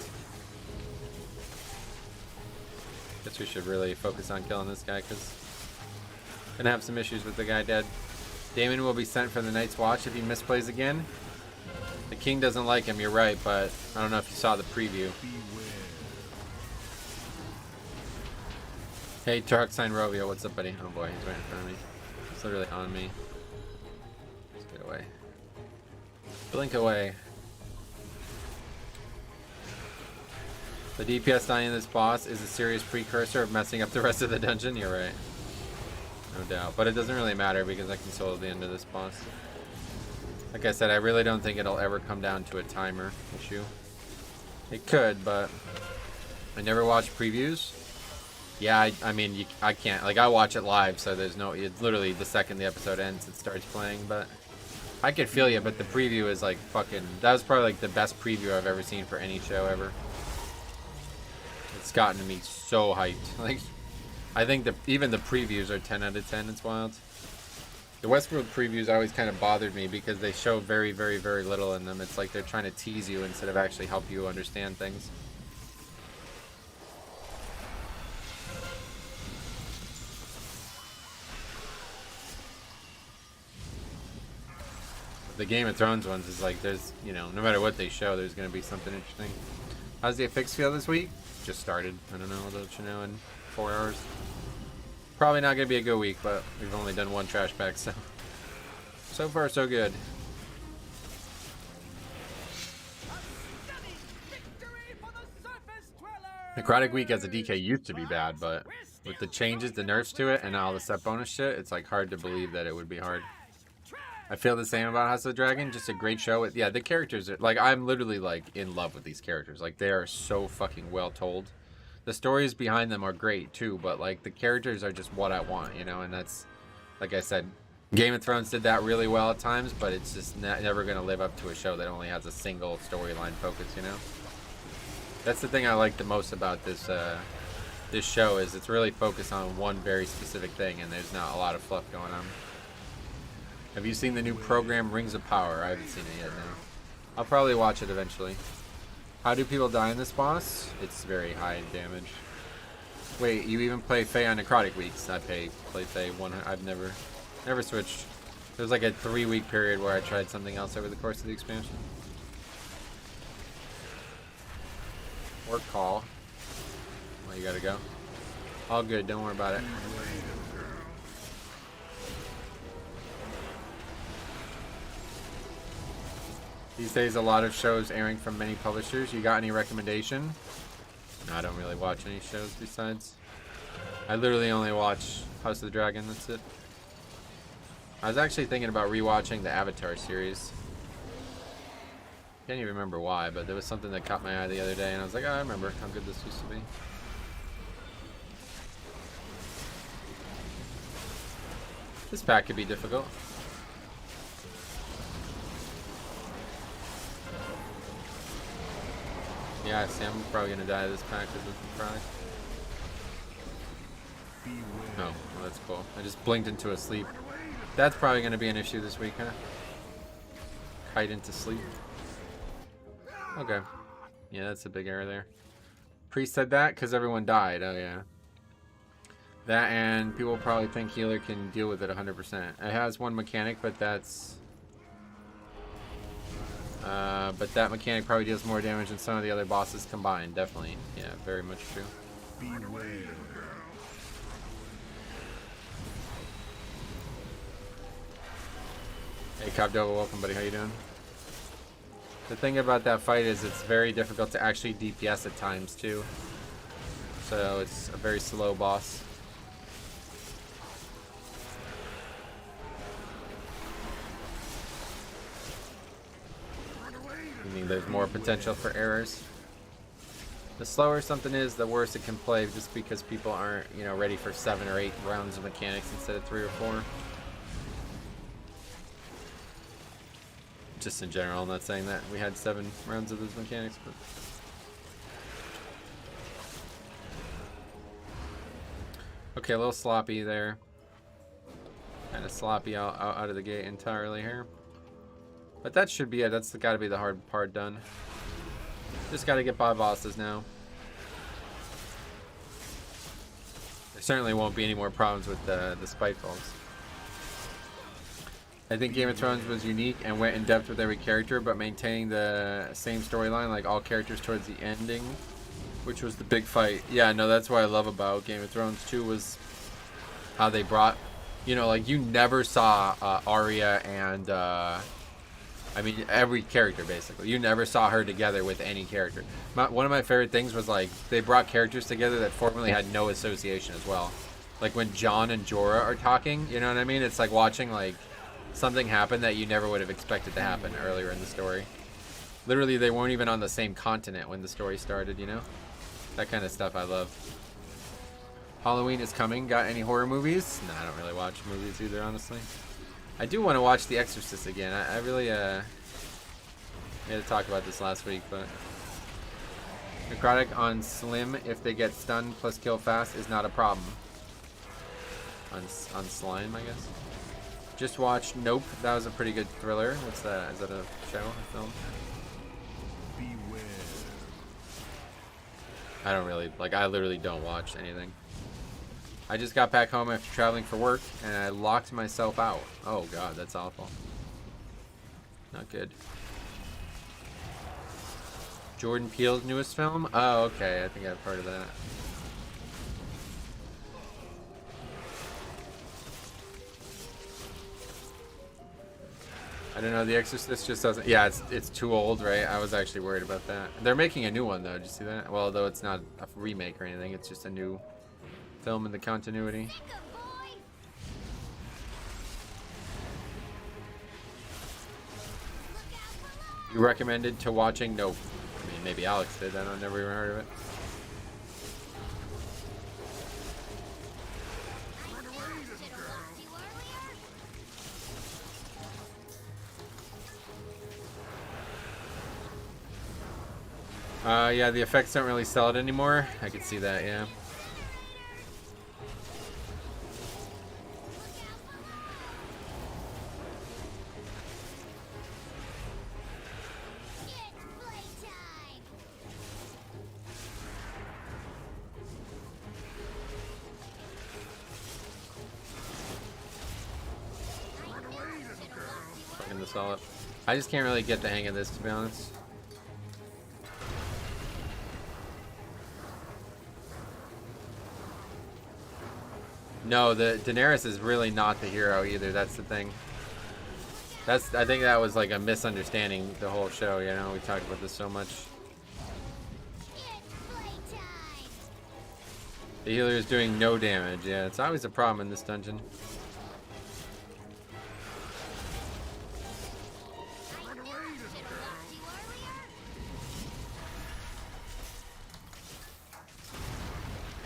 Speaker 1: Guess we should really focus on killing this guy because gonna have some issues with the guy dead. Daemon will be sent for the Night's Watch if he misplays again. The king doesn't like him, you're right, but I don't know if you saw the preview. Hey, Tarksign Rovio, what's up, buddy? Oh boy, he's right in front of me. He's literally on me. Get away. Blink away. The DPS dying in this boss is a serious precursor of messing up the rest of the dungeon. You're right. No doubt. But it doesn't really matter because I can solo the end of this boss. Like I said, I really don't think it'll ever come down to a timer issue. It could, but I never watch previews. Yeah, I mean, I can't. Like, I watch it live, so there's no... It's literally the second the episode ends, it starts playing, but... I could feel you, but the preview is like fucking... That was probably like the best preview I've ever seen for any show ever. It's gotten me so hyped. Like, I think even the previews are 10 out of 10. It's wild. The Westworld previews always kind of bothered me because they show very, very, very little in them. It's like they're trying to tease you instead of actually help you understand things. The Game of Thrones ones is like, there's, you know, no matter what they show, there's going to be something interesting. How's the affix feel this week? Just started. I don't know. I'll let you know in 4 hours. Probably not gonna be a good week, but we've only done one trash pack, so far so good. Necrotic week as a DK used to be bad, but with the changes, the nerfs to it, and all the set bonus shit, it's like hard to believe that it would be hard. I feel the same about House of the Dragon. Just a great show. Yeah, the characters are like, I'm literally like in love with these characters. Like, they are so fucking well told. The stories behind them are great too, but like the characters are just what I want, you know. And that's, like I said, Game of Thrones did that really well at times, but it's just never gonna live up to a show that only has a single storyline focus, you know. That's the thing I like the most about this this show, is it's really focused on one very specific thing, and there's not a lot of fluff going on. Have you seen the new program Rings of Power? I haven't seen it yet, no. I'll probably watch it eventually. How do people die in this boss? It's very high damage. Wait, you even play Fae on Necrotic weeks? I play Fae 100. I've never switched. There was like a 3-week period where I tried something else over the course of the expansion. Or call. Well, you gotta go. All good, don't worry about it. These days, a lot of shows airing from many publishers. You got any recommendation? No, I don't really watch any shows besides. I literally only watch House of the Dragon, that's it. I was actually thinking about rewatching the Avatar series. Can't even remember why, but there was something that caught my eye the other day, and I was like, oh, I remember how good this used to be. This pack could be difficult. Yeah, see, I'm probably gonna die this pack because of the frog. No, well, that's cool. I just blinked into a sleep. That's probably gonna be an issue this week, huh? Kite into sleep. Okay. Yeah, that's a big error there. Priest said that because everyone died. Oh, yeah. That, and people probably think healer can deal with it 100%. It has one mechanic, but that's... but that mechanic probably deals more damage than some of the other bosses combined. Definitely. Yeah, very much true. Hey, Cobdova, welcome, buddy. How you doing? The thing about that fight is it's very difficult to actually DPS at times, too. So it's a very slow boss. Meaning there's more potential for errors. The slower something is, the worse it can play, just because people aren't, you know, ready for 7 or 8 rounds of mechanics instead of 3 or 4. Just in general, I'm not saying that we had 7 rounds of those mechanics, but... Okay, a little sloppy there. Kind of sloppy out of the gate entirely here. But that should be it. That's got to be the hard part done. Just got to get by bosses now. There certainly won't be any more problems with the spitefuls. I think Game of Thrones was unique and went in depth with every character, but maintaining the same storyline, like all characters towards the ending, which was the big fight. Yeah, no, that's what I love about Game of Thrones too, was how they brought, you know, like you never saw Arya and, I mean, every character basically. You never saw her together with any character. One of my favorite things was like they brought characters together that formerly had no association as well. Like when Jon and Jorah are talking, you know what I mean? It's like watching like something happen that you never would have expected to happen earlier in the story. Literally, they weren't even on the same continent when the story started, you know? That kind of stuff I love. Halloween is coming. Got any horror movies? No, I don't really watch movies either, honestly. I do want to watch The Exorcist again. I really, we had to talk about this last week, but... Necrotic on Slim, if they get stunned plus kill fast, is not a problem. On Slime, I guess. Just watched Nope. That was a pretty good thriller. What's that? Is that a show? A film?
Speaker 3: Beware.
Speaker 1: I don't really, like, I literally don't watch anything. I just got back home after traveling for work, and I locked myself out. Oh, God, that's awful. Not good. Jordan Peele's newest film? Oh, okay. I think I've heard of that. I don't know. The Exorcist just doesn't. Yeah, it's too old, right? I was actually worried about that. They're making a new one though. Did you see that? Well, though it's not a remake or anything. It's just a new film in the continuity. You recommended to watching? Nope. I mean, maybe Alex did. I don't never even heard of it. Yeah, the effects don't really sell it anymore. I could see that, yeah. Fucking this all up. I just can't really get the hang of this, to be honest. No, the Daenerys is really not the hero either. That's the thing. I think that was like a misunderstanding the whole show, you know? We talked about this so much. The healer is doing no damage. Yeah, it's always a problem in this dungeon.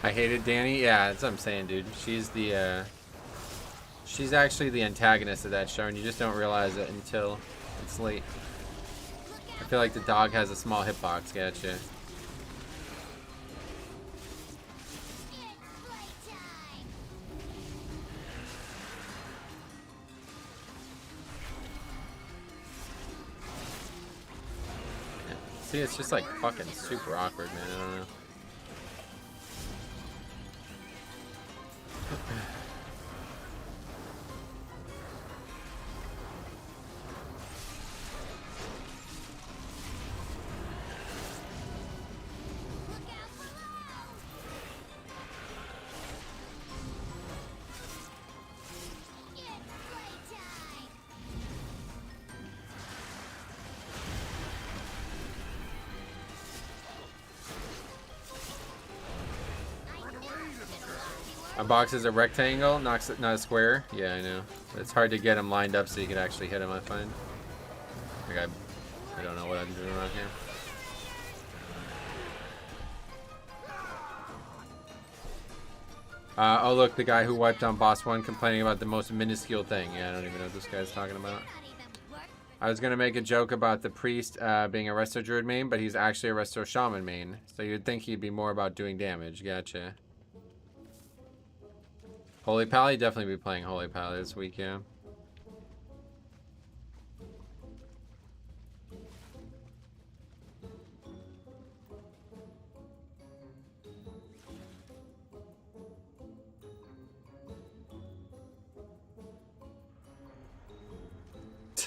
Speaker 1: I hated Dany. Yeah, that's what I'm saying, dude. She's the she's actually the antagonist of that show, and you just don't realize it until it's late. I feel like the dog has a small hitbox. Gotcha. See, it's just like fucking super awkward, man. I don't know. A box is a rectangle, not a square. Yeah, I know. It's hard to get them lined up so you can actually hit them, I find. Like I don't know what I'm doing around here. Oh look, the guy who wiped on boss 1 complaining about the most minuscule thing. Yeah, I don't even know what this guy's talking about. I was gonna make a joke about the priest being a resto druid main, but he's actually a resto shaman main. So you'd think he'd be more about doing damage. Gotcha. Holy Pally, definitely be playing Holy Pally this week, yeah.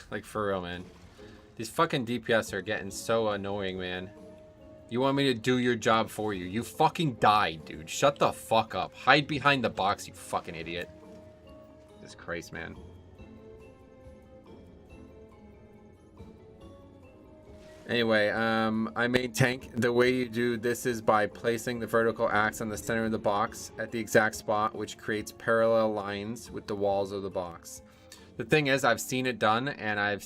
Speaker 1: Like, for real, man. These fucking DPS are getting so annoying, man. You want me to do your job for you. You fucking died, dude. Shut the fuck up. Hide behind the box, you fucking idiot. Jesus Christ, man. Anyway, I made tank. The way you do this is by placing the vertical axe on the center of the box at the exact spot, which creates parallel lines with the walls of the box. The thing is, I've seen it done, and I've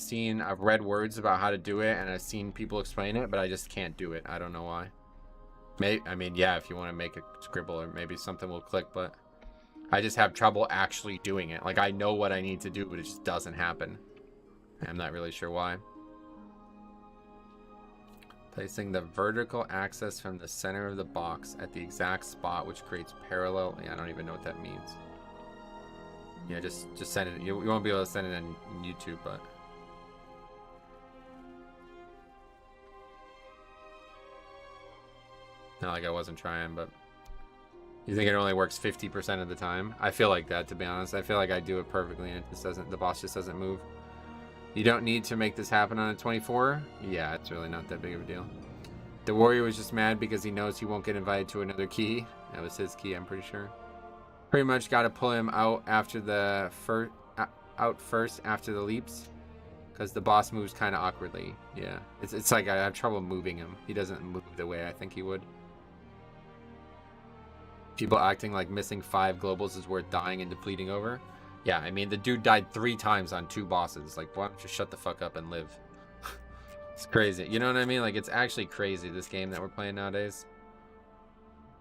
Speaker 1: read words about how to do it, and I've seen people explain it, but I just can't do it. I don't know why. I mean, yeah, if you want to make a scribble or maybe something will click, but I just have trouble actually doing it. Like, I know what I need to do, but it just doesn't happen. I'm not really sure why. Placing the vertical axis from the center of the box at the exact spot, which creates parallel. Yeah, I don't even know what that means. Yeah, just send it. You won't be able to send it on YouTube, but not like I wasn't trying. But you think it only works 50% of the time? I feel like that, to be honest. I feel like I do it perfectly, and it just doesn't. The boss just doesn't move. You don't need to make this happen on a 24. Yeah, it's really not that big of a deal. The warrior was just mad because he knows he won't get invited to another key. That was his key, I'm pretty sure. Pretty much got to pull him out after the first after the leaps, Because the boss moves kind of awkwardly. Yeah. It's like I have trouble moving him. He doesn't move the way I think he would. People acting like missing 5 globals is worth dying and depleting over. Yeah, I mean, the dude died 3 times on 2 bosses. Like, why don't you shut the fuck up and live? It's crazy. You know what I mean? Like, it's actually crazy, this game that we're playing nowadays.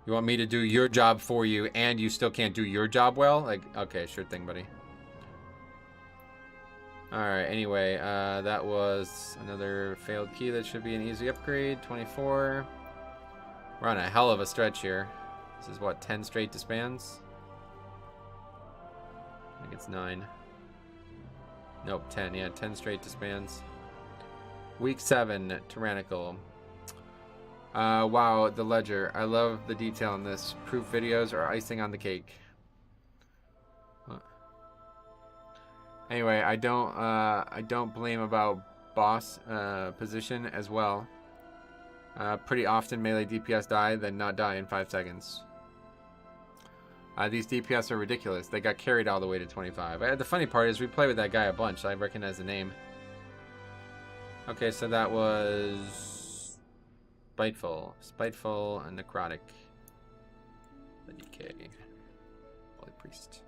Speaker 1: You want me to do your job for you and you still can't do your job well? Like, okay, sure thing, buddy. Alright, anyway, that was another failed key. That should be an easy upgrade. 24. We're on a hell of a stretch here. This is what, 10 straight disbands? I think it's 9. Nope, 10. Yeah, 10 straight disbands. Week 7, Tyrannical. Wow, the ledger. I love the detail in this. Proof videos are icing on the cake. Anyway, I don't blame about boss position as well. Pretty often melee DPS die, then not die in 5 seconds. These DPS are ridiculous. They got carried all the way to 25. The funny part is we play with that guy a bunch. I recognize the name. Okay, so that was Spiteful and Necrotic. DK. Holy Priest.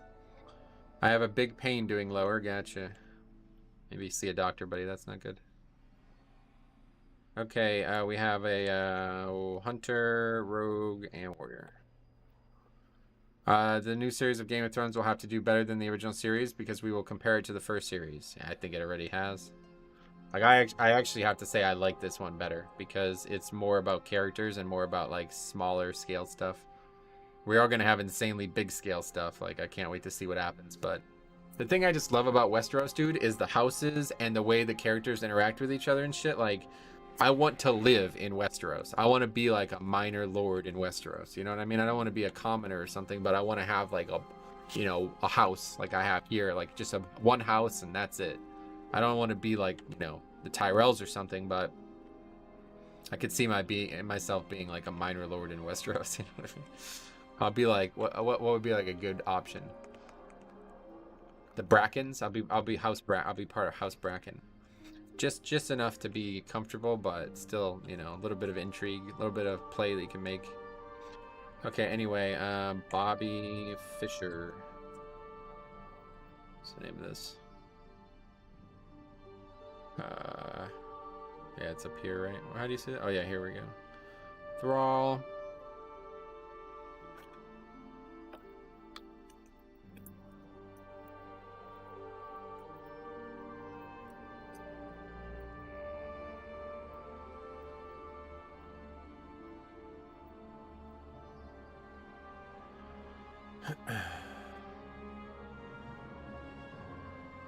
Speaker 1: I have a big pain doing lower. Gotcha. Maybe see a doctor, buddy. That's not good. Okay, we have a Hunter, Rogue, and Warrior. The new series of Game of Thrones will have to do better than the original series because we will compare it to the first series. I think it already has. Like, I actually have to say I like this one better because it's more about characters and more about, like, smaller scale stuff. We are going to have insanely big scale stuff. Like, I can't wait to see what happens. But the thing I just love about Westeros, dude, is the houses and the way the characters interact with each other and shit. Like, I want to live in Westeros. I want to be like a minor lord in Westeros. You know what I mean? I don't want to be a commoner or something, but I want to have like a, you know, a house like I have here, like just one house and that's it. I don't want to be like, you know, the Tyrells or something, but I could see myself being like a minor lord in Westeros. You know what I mean? I'll be like, what would be like a good option? The Brackens. I'll be part of House Bracken. Just enough to be comfortable, but still, you know, a little bit of intrigue, a little bit of play that you can make. Okay, anyway, Bobby Fisher. What's the name of this? Yeah, it's up here, right? How do you say it? Oh yeah, here we go. Thrall.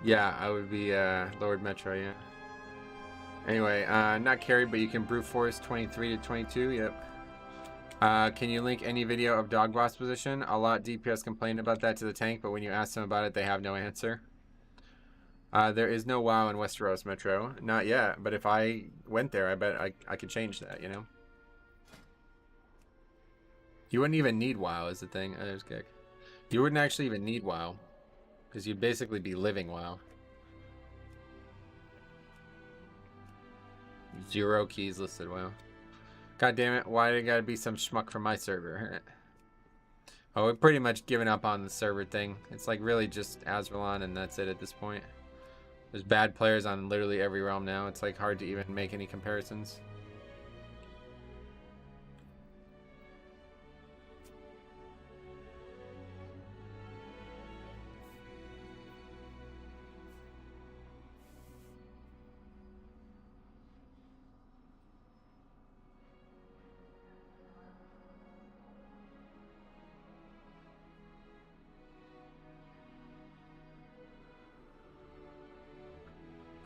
Speaker 1: Yeah, I would be Lord Metro, yeah. Anyway, not carried, but you can brute force 23 to 22, yep. Can you link any video of dog boss position? A lot DPS complained about that to the tank, but when you ask them about it, they have no answer. There is no WoW in Westeros, Metro. Not yet, but if I went there, I bet I could change that, you know? You wouldn't even need WoW is the thing. Oh, there's Gek. You wouldn't actually even need WoW. Because you'd basically be living WoW. 0 keys listed, wow. God damn it, why did it gotta be some schmuck from my server? Oh, we've pretty much given up on the server thing. It's like really just Azralon and that's it at this point. There's bad players on literally every realm now. It's like hard to even make any comparisons.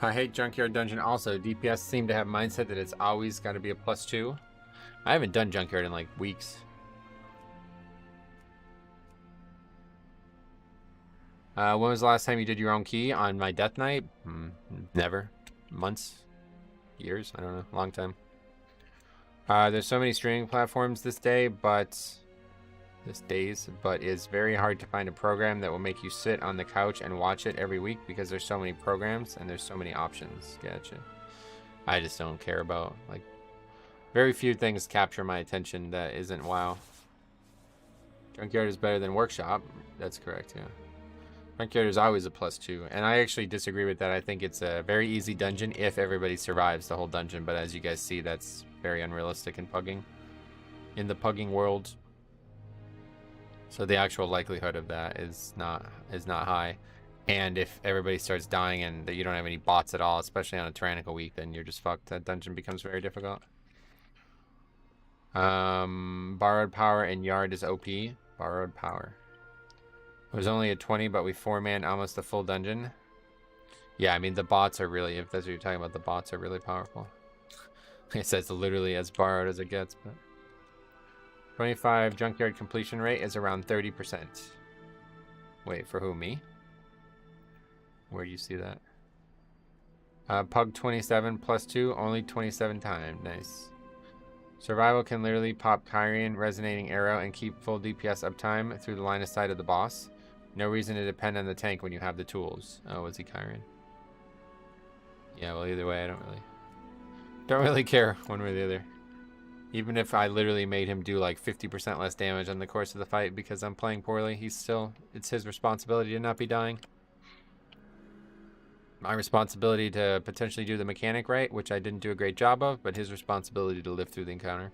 Speaker 1: I hate Junkyard Dungeon also. DPS seem to have mindset that it's always got to be a +2. I haven't done Junkyard in like weeks. When was the last time you did your own key? On my death knight? Never. Months? Years? I don't know. Long time. There's so many streaming platforms this day, but this days, but is very hard to find a program that will make you sit on the couch and watch it every week because there's so many programs and there's so many options. Gotcha. I just don't care about, like, very few things capture my attention that isn't WoW. Junkyard is better than Workshop. That's correct, yeah. Junkyard is always a +2, and I actually disagree with that. I think it's a very easy dungeon if everybody survives the whole dungeon, but as you guys see, that's very unrealistic in Pugging. In the Pugging world. So the actual likelihood of that is not high. And if everybody starts dying and that you don't have any bots at all, especially on a tyrannical week, then you're just fucked. That dungeon becomes very difficult. Borrowed power and yard is OP. Borrowed power. It was only a 20, but we 4-man almost the full dungeon. Yeah, I mean the bots are really, if that's what you're talking about, the bots are really powerful. It says literally as borrowed as it gets, but 25 junkyard completion rate is around 30%. Wait, for who, me? Where do you see that? Pug 27 +2, only 27 times. Nice. Survival can literally pop Kyrian, resonating arrow, and keep full DPS uptime through the line of sight of the boss. No reason to depend on the tank when you have the tools. Oh, was he Kyrian? Yeah, well, either way, I don't really care one way or the other. Even if I literally made him do like 50% less damage on the course of the fight because I'm playing poorly, it's his responsibility to not be dying. My responsibility to potentially do the mechanic right, which I didn't do a great job of, but his responsibility to live through the encounter.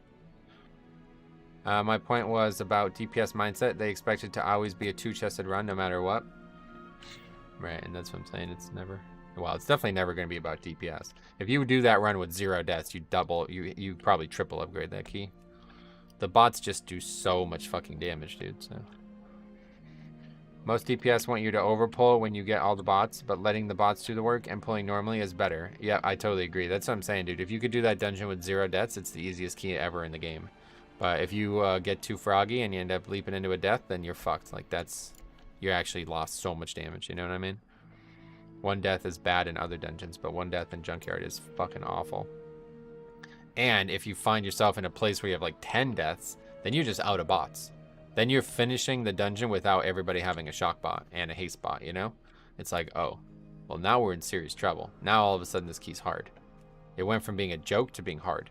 Speaker 1: My point was about DPS mindset. They expect it to always be a 2-chested run no matter what. Right, and that's what I'm saying. It's never... Well, it's definitely never going to be about DPS. If you do that run with 0 deaths, you probably triple upgrade that key. The bots just do so much fucking damage, dude, so... Most DPS want you to overpull when you get all the bots, but letting the bots do the work and pulling normally is better. Yeah, I totally agree. That's what I'm saying, dude. If you could do that dungeon with 0 deaths, it's the easiest key ever in the game. But if you get too froggy and you end up leaping into a death, then you're fucked. Like, you actually lost so much damage, you know what I mean? 1 death is bad in other dungeons, but 1 death in Junkyard is fucking awful. And if you find yourself in a place where you have like 10 deaths, then you're just out of bots. Then you're finishing the dungeon without everybody having a shock bot and a haste bot, you know? It's like, oh, well, now we're in serious trouble. Now all of a sudden this key's hard. It went from being a joke to being hard.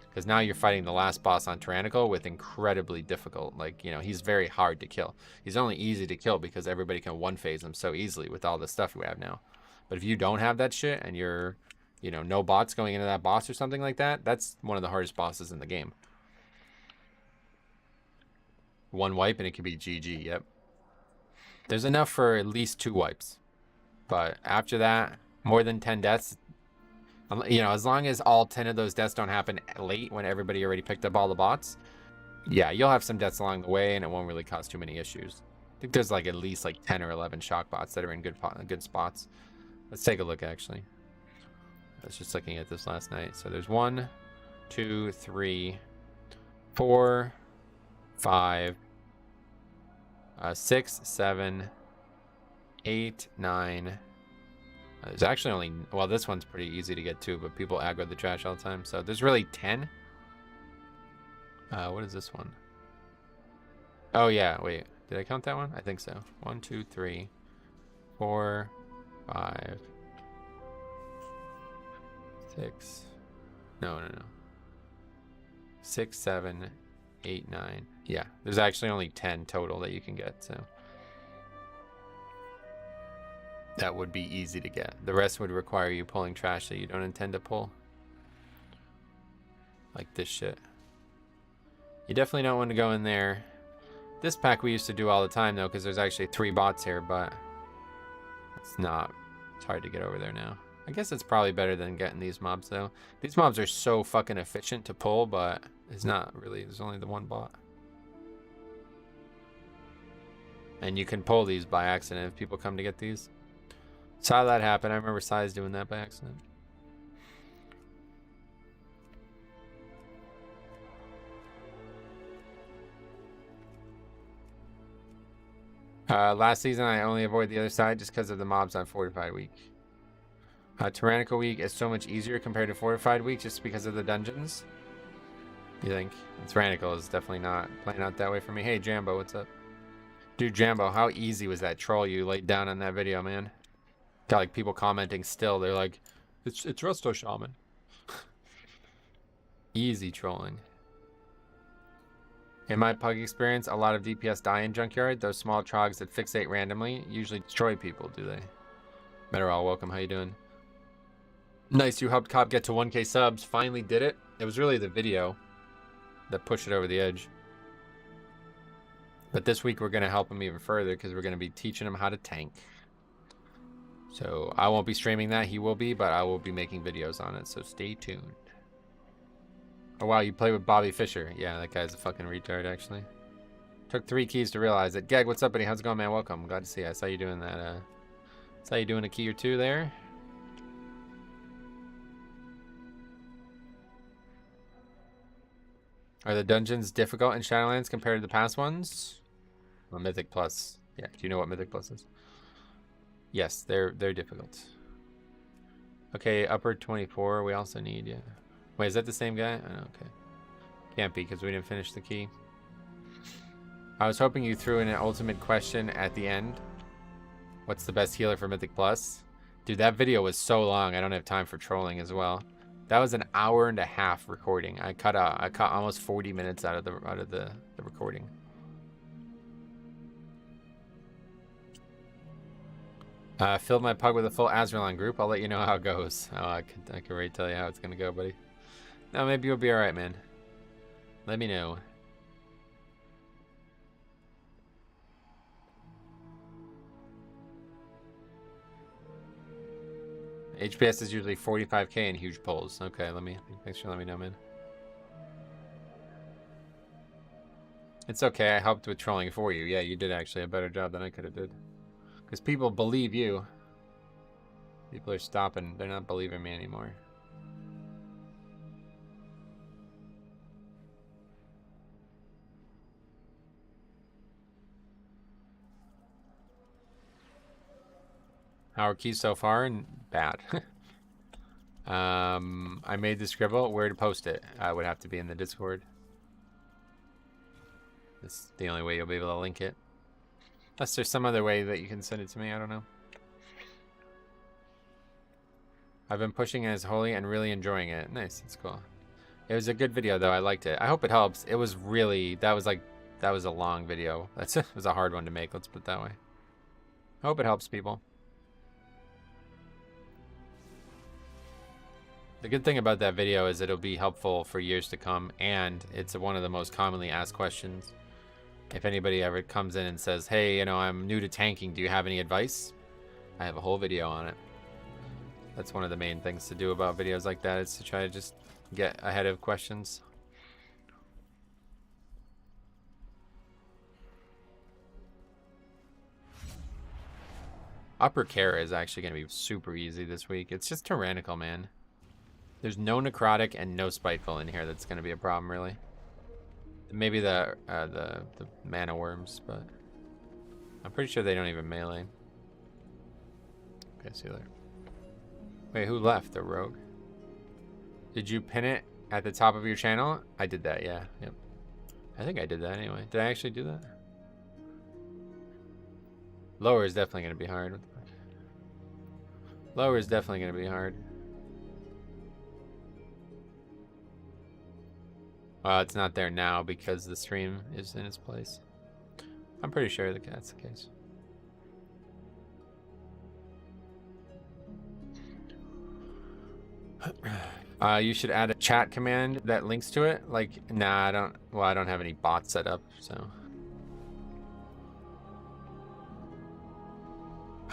Speaker 1: Because now you're fighting the last boss on Tyrannical with incredibly difficult, like, you know, he's very hard to kill. He's only easy to kill because everybody can one-phase him so easily with all the stuff we have now. But if you don't have that shit and you're, you know, no bots going into that boss or something like that, that's one of the hardest bosses in the game. 1 wipe and it could be GG, yep. There's enough for at least 2 wipes. But after that, more than 10 deaths, you know, as long as all 10 of those deaths don't happen late when everybody already picked up all the bots, yeah, you'll have some deaths along the way and it won't really cause too many issues. I think there's like at least like 10 or 11 shock bots that are in good spots. Let's take a look, actually. I was just looking at this last night. So there's 1, 2, 3, 4, 5, 6, 7, 8, 9. There's actually only, well, this one's pretty easy to get to, but people aggro the trash all the time. So there's really 10. What is this one? Oh yeah, wait, did I count that one? I think so. 1, 2, 3, 4, 5, 6. No. 6, 7, 8, 9. Yeah, there's actually only 10 total that you can get, so that would be easy to get. The rest would require you pulling trash that you don't intend to pull. Like this shit. You definitely don't want to go in there. This pack we used to do all the time though, because there's actually 3 bots here, but it's hard to get over there now. I guess it's probably better than getting these mobs though. These mobs are so fucking efficient to pull, but it's not really. There's only the 1 bot. And you can pull these by accident if people come to get these. Saw that happen. I remember Size doing that by accident. Last season I only avoid the other side just because of the mobs on Fortified Week. Tyrannical Week is so much easier compared to Fortified Week just because of the dungeons. You think? Tyrannical is definitely not playing out that way for me. Hey, Jambo, what's up? Dude, Jambo, how easy was that troll you laid down on that video, man? Got like people commenting still. They're like, it's Resto Shaman. Easy trolling. In my pug experience, a lot of DPS die in junkyard. Those small trogs that fixate randomly usually destroy people, do they? Meteorol, welcome. How you doing? Nice, you helped Cobb get to 1K subs. Finally did it. It was really the video that pushed it over the edge. But this week we're going to help him even further because we're going to be teaching him how to tank. So I won't be streaming that. He will be, but I will be making videos on it. So stay tuned. Oh, wow, you play with Bobby Fischer. Yeah, that guy's a fucking retard, actually. Took 3 keys to realize it. Gag, what's up, buddy? How's it going, man? Welcome. Glad to see you. I saw you doing that. Saw you doing a key or two there. Are the dungeons difficult in Shadowlands compared to the past ones? Well, Mythic Plus. Yeah, do you know what Mythic Plus is? Yes, they're difficult. Okay, upper 24 we also need, yeah. Wait, is that the same guy? Oh, okay. Can't be because we didn't finish the key. I was hoping you threw in an ultimate question at the end. What's the best healer for Mythic Plus? Dude, that video was so long. I don't have time for trolling as well. That was an hour and a half recording. I cut almost 40 minutes out of the recording. Filled my pug with a full Azralan group. I'll let you know how it goes. Oh, I can already tell you how it's gonna go, buddy. No, maybe you'll be all right, man. Let me know. HPS is usually 45k in huge polls. Okay, thanks for letting me know, man. It's okay, I helped with trolling for you. Yeah, you did actually a better job than I could have did. Because people believe you. People are stopping. They're not believing me anymore. How are keys so far? And bad. I made the scribble. Where to post it? I would have to be in the Discord. That's the only way you'll be able to link it. Unless there's some other way that you can send it to me. I don't know. I've been pushing as holy and really enjoying it. Nice. That's cool. It was a good video, though. I liked it. I hope it helps. It was really... That was a long video. It was a hard one to make. Let's put it that way. I hope it helps people. The good thing about that video is it'll be helpful for years to come, and it's one of the most commonly asked questions. If anybody ever comes in and says, hey, you know, I'm new to tanking, do you have any advice? I have a whole video on it. That's one of the main things to do about videos like that, is to try to just get ahead of questions. Upper Kara is actually going to be super easy this week. It's just tyrannical, man. There's no necrotic and no spiteful in here. That's going to be a problem, really. Maybe the mana worms, but I'm pretty sure they don't even melee. Okay, see you later. Wait, who left? The rogue? Did you pin it at the top of your channel? I did that, yeah. Yep. I think I did that anyway. Did I actually do that? Lower is definitely going to be hard. Lower is definitely going to be hard. Well, it's not there now because the stream is in its place. I'm pretty sure that that's the case. You should add a chat command that links to it. Like, nah, I don't. Well, I don't have any bots set up, so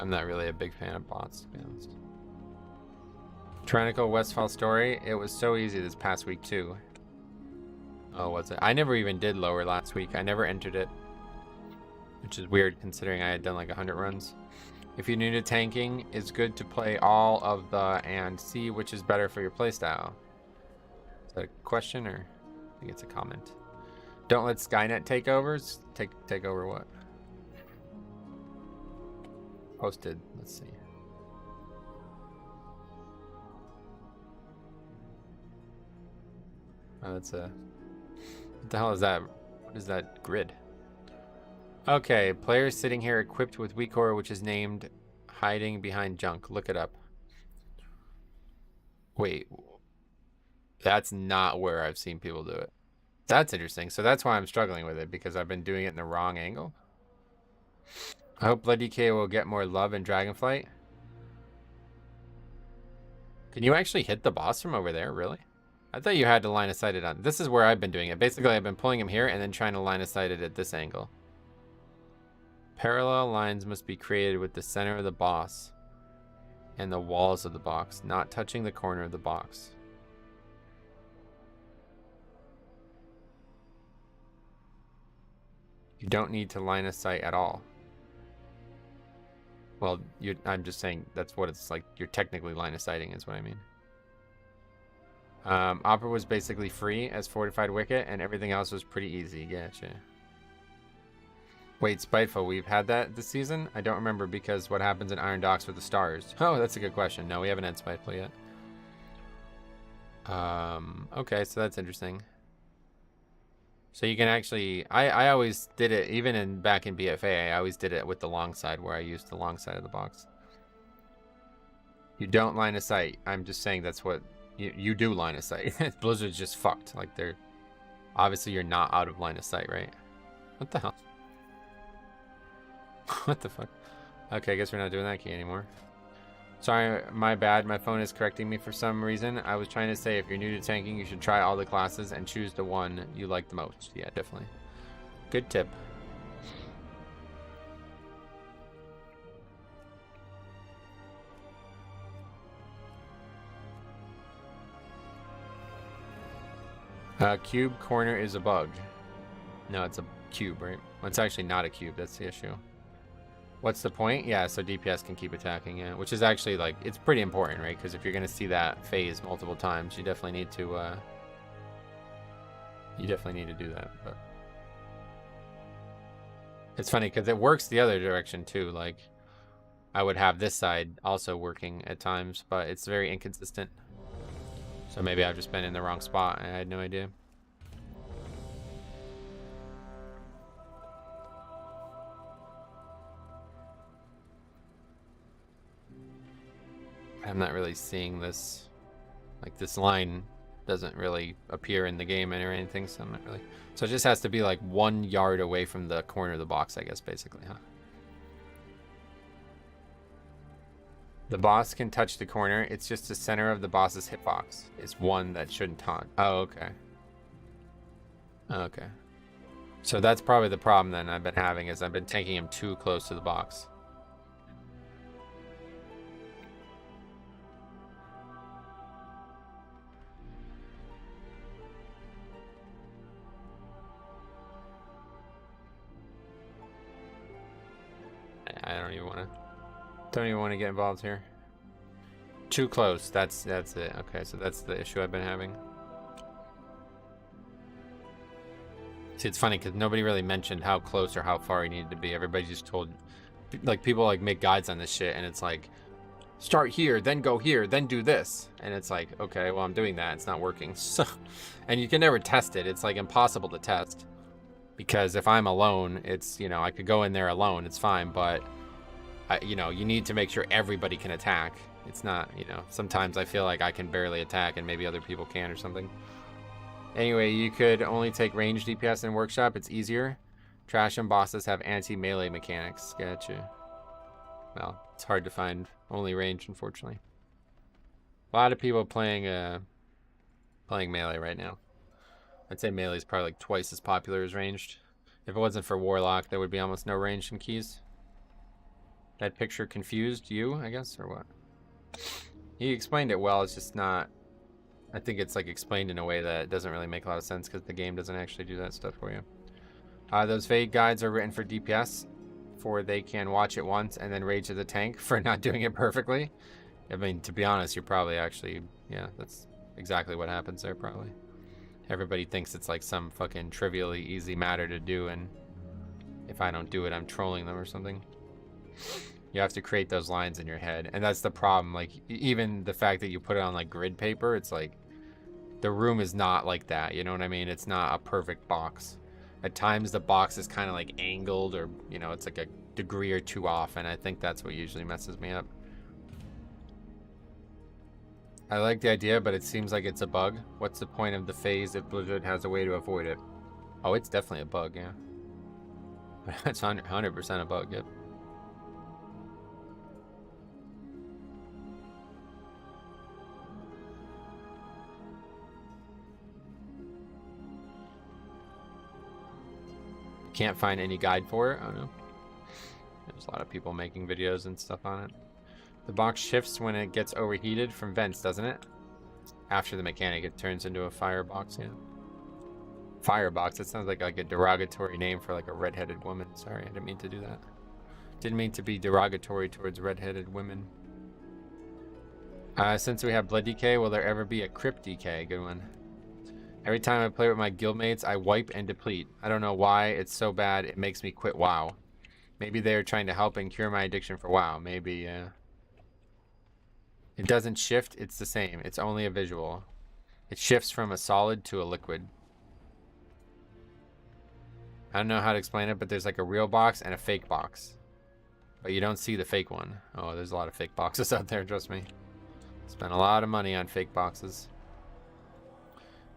Speaker 1: I'm not really a big fan of bots, to be honest. Tyrannical Westfall story. It was so easy this past week too. Oh, was it? I never even did lower last week. I never entered it, which is weird considering I had done like 100 runs. If you're new to tanking, it's good to play all of the and see which is better for your playstyle. Is that a question or I think it's a comment? Don't let Skynet take over. Take over what? Posted. Let's see. Oh, that's a What the hell is that? What is that grid? Okay, players sitting here equipped with weak core, which is named hiding behind junk. Look it up. Wait, that's not where I've seen people do it. That's interesting. So that's why I'm struggling with it, because I've been doing it in the wrong angle. I hope Blood DK will get more love in Dragonflight. Can you actually hit the boss from over there, really? I thought you had to line of sight it on. This is where I've been doing it. Basically, I've been pulling him here and then trying to line of sight it at this angle. Parallel lines must be created with the center of the boss and the walls of the box, not touching the corner of the box. You don't need to line of sight at all. Well, I'm just saying that's what it's like. You're technically line of sighting is what I mean. Opera was basically free as Fortified Wicket, and everything else was pretty easy. Gotcha. Wait, Spiteful, we've had that this season? I don't remember, because what happens in Iron Docks with the stars? Oh, that's a good question. No, we haven't had Spiteful yet. Okay, so that's interesting. So you can actually, I always did it, even back in BFA, I always did it with the long side, where I used the long side of the box. You don't line of sight. I'm just saying that's what, you do line of sight. Blizzard's just fucked. Like, they're, obviously you're not out of line of sight, right? What the hell? What the fuck? Okay, I guess we're not doing that key anymore. Sorry, my bad. My phone is correcting me for some reason. I was trying to say if you're new to tanking, you should try all the classes and choose the one you like the most. Yeah, definitely. Good tip. Cube corner is a bug. No, it's a cube, right? Well, it's actually not a cube. That's the issue. What's the point? Yeah, so DPS can keep attacking, yeah. Which is actually, like, it's pretty important, right? Because if you're going to see that phase multiple times, you definitely need to, do that. But it's funny, because it works the other direction, too. Like, I would have this side also working at times, but it's very inconsistent. So maybe I've just been in the wrong spot, and I had no idea. I'm not really seeing this, like this line doesn't really appear in the game or anything, so I'm not really, so it just has to be like 1 yard away from the corner of the box, I guess, basically, huh? The boss can touch the corner, it's just the center of the boss's hitbox is one that shouldn't taunt. Oh, okay. Okay. So that's probably the problem then I've been having, is I've been taking him too close to the box. I don't even want to get involved here. Too close. That's it. Okay, so that's the issue I've been having. See, it's funny because nobody really mentioned how close or how far he needed to be. Everybody just told, like, people like make guides on this shit, and it's like, start here, then go here, then do this, and it's like, okay, well, I'm doing that. It's not working. So, and you can never test it. It's like impossible to test. Because if I'm alone, it's, you know, I could go in there alone, it's fine, but, you know, you need to make sure everybody can attack. It's not, you know, sometimes I feel like I can barely attack and maybe other people can or something. Anyway, you could only take ranged DPS in Workshop, it's easier. Trash and bosses have anti-melee mechanics. Gotcha. Well, it's hard to find only ranged, unfortunately. A lot of people playing melee right now. I'd say melee is probably like twice as popular as ranged. If it wasn't for Warlock, there would be almost no ranged in keys. That picture confused you, I guess, or what? He explained it well, it's just not... I think it's like explained in a way that doesn't really make a lot of sense because the game doesn't actually do that stuff for you. Those vague guides are written for DPS, for they can watch it once and then rage at the tank for not doing it perfectly. I mean, to be honest, you're probably actually... Yeah, that's exactly what happens there, probably. Everybody thinks it's like some fucking trivially easy matter to do, and if I don't do it, I'm trolling them or something. You have to create those lines in your head, and that's the problem. Like, even the fact that you put it on like grid paper, it's like The room is not like that, you know what I mean? It's not a perfect box. At times the box is kind of like angled, or, you know, it's like a degree or two off, and I think that's what usually messes me up. I like the idea, but it seems like it's a bug. What's the point of the phase if Blizzard has a way to avoid it? Oh, it's definitely a bug, yeah. It's 100% a bug, yep. Can't find any guide for it. I don't know. There's a lot of people making videos and stuff on it. The box shifts when it gets overheated from vents, doesn't it? After the mechanic, it turns into a firebox, yeah. Firebox, that sounds like a derogatory name for like a redheaded woman. Sorry, I didn't mean to do that. Didn't mean to be derogatory towards redheaded women. Since we have blood decay, will there ever be a crypt decay? Good one. Every time I play with my guildmates, I wipe and deplete. I don't know why it's so bad it makes me quit WoW. Maybe they're trying to help and cure my addiction for WoW. Maybe, yeah. It doesn't shift, it's the same. It's only a visual. It shifts from a solid to a liquid. I don't know how to explain it, but there's like a real box and a fake box. But you don't see the fake one. Oh, there's a lot of fake boxes out there, trust me. Spent a lot of money on fake boxes.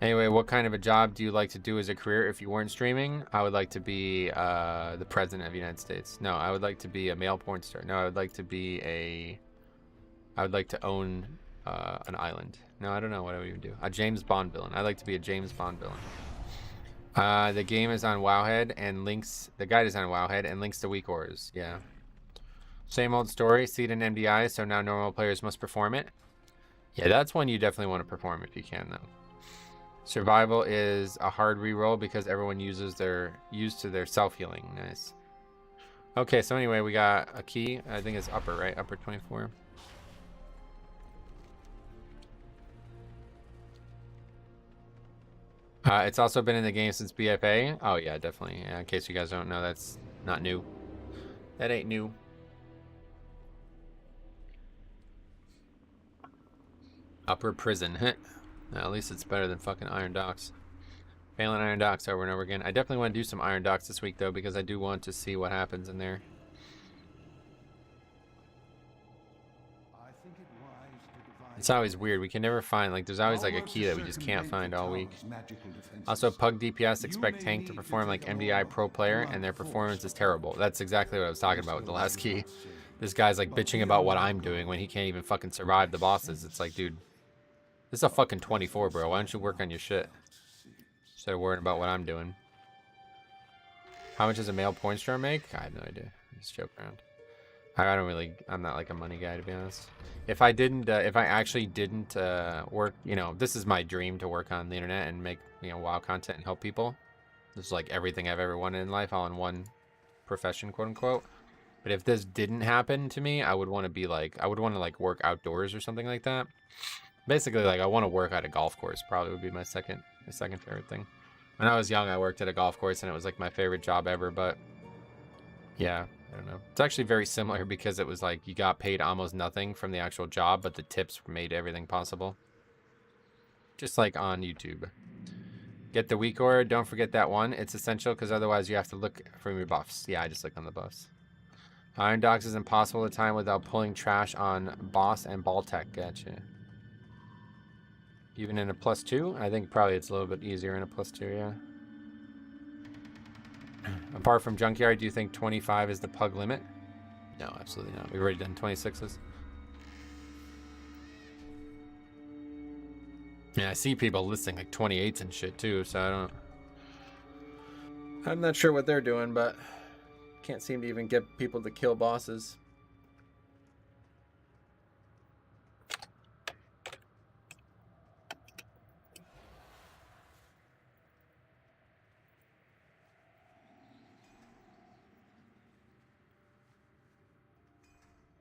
Speaker 1: Anyway, what kind of a job do you like to do as a career if you weren't streaming? I would like to be the president of the United States. No, I would like to be a male porn star. No, I would like to be a... I would like to own an island. No, I don't know what I would even do. A James Bond villain. I'd like to be a James Bond villain. The game is on Wowhead and links... The guide is on Wowhead and links to weak ores. Yeah. Same old story. Seed and MDI, so now normal players must perform it. Yeah, that's one you definitely want to perform if you can, though. Survival is a hard reroll because everyone used to their self-healing. Nice. Okay, so anyway, we got a key. I think it's upper, right? Upper 24. It's also been in the game since BFA. Oh yeah, definitely. Yeah, in case you guys don't know, that's not new. That ain't new. Upper prison. At least it's better than fucking Iron Docks. Failing Iron Docks over and over again. I definitely want to do some Iron Docks this week, though, because I do want to see what happens in there. It's always weird. We can never find, like, there's always, like, a key that we just can't find all week. Also, Pug DPS expect tank to perform like MDI pro player, and their performance is terrible. That's exactly what I was talking about with the last key. This guy's, like, bitching about what I'm doing when he can't even fucking survive the bosses. It's like, dude... This is a fucking 24, bro. Why don't you work on your shit? Instead of worrying about what I'm doing. How much does a male porn star make? I have no idea. Just joke around. I don't really... I'm not like a money guy, to be honest. If I didn't... if I actually didn't work... You know, this is my dream, to work on the internet and make, you know, WoW content and help people. This is like everything I've ever wanted in life, all in one profession, quote unquote. But if this didn't happen to me, I would want to be like... I would want to, like, work outdoors or something like that. Basically, like, I want to work at a golf course. Probably would be my second favorite thing. When I was young, I worked at a golf course, and it was like my favorite job ever. But yeah, I don't know. It's actually very similar because it was like you got paid almost nothing from the actual job, but the tips made everything possible. Just like on YouTube. Get the weak aura. Don't forget that one. It's essential because otherwise you have to look for your buffs. Yeah, I just clicked on the buffs. Iron Docks is impossible to time without pulling trash on boss and ball tech. Gotcha. Even in a +2? I think probably it's a little bit easier in a +2, yeah. Apart from junkyard, do you think 25 is the pug limit? No, absolutely not. We've already done 26s. Yeah, I see people listing like 28s and shit too, so I'm not sure what they're doing, but can't seem to even get people to kill bosses.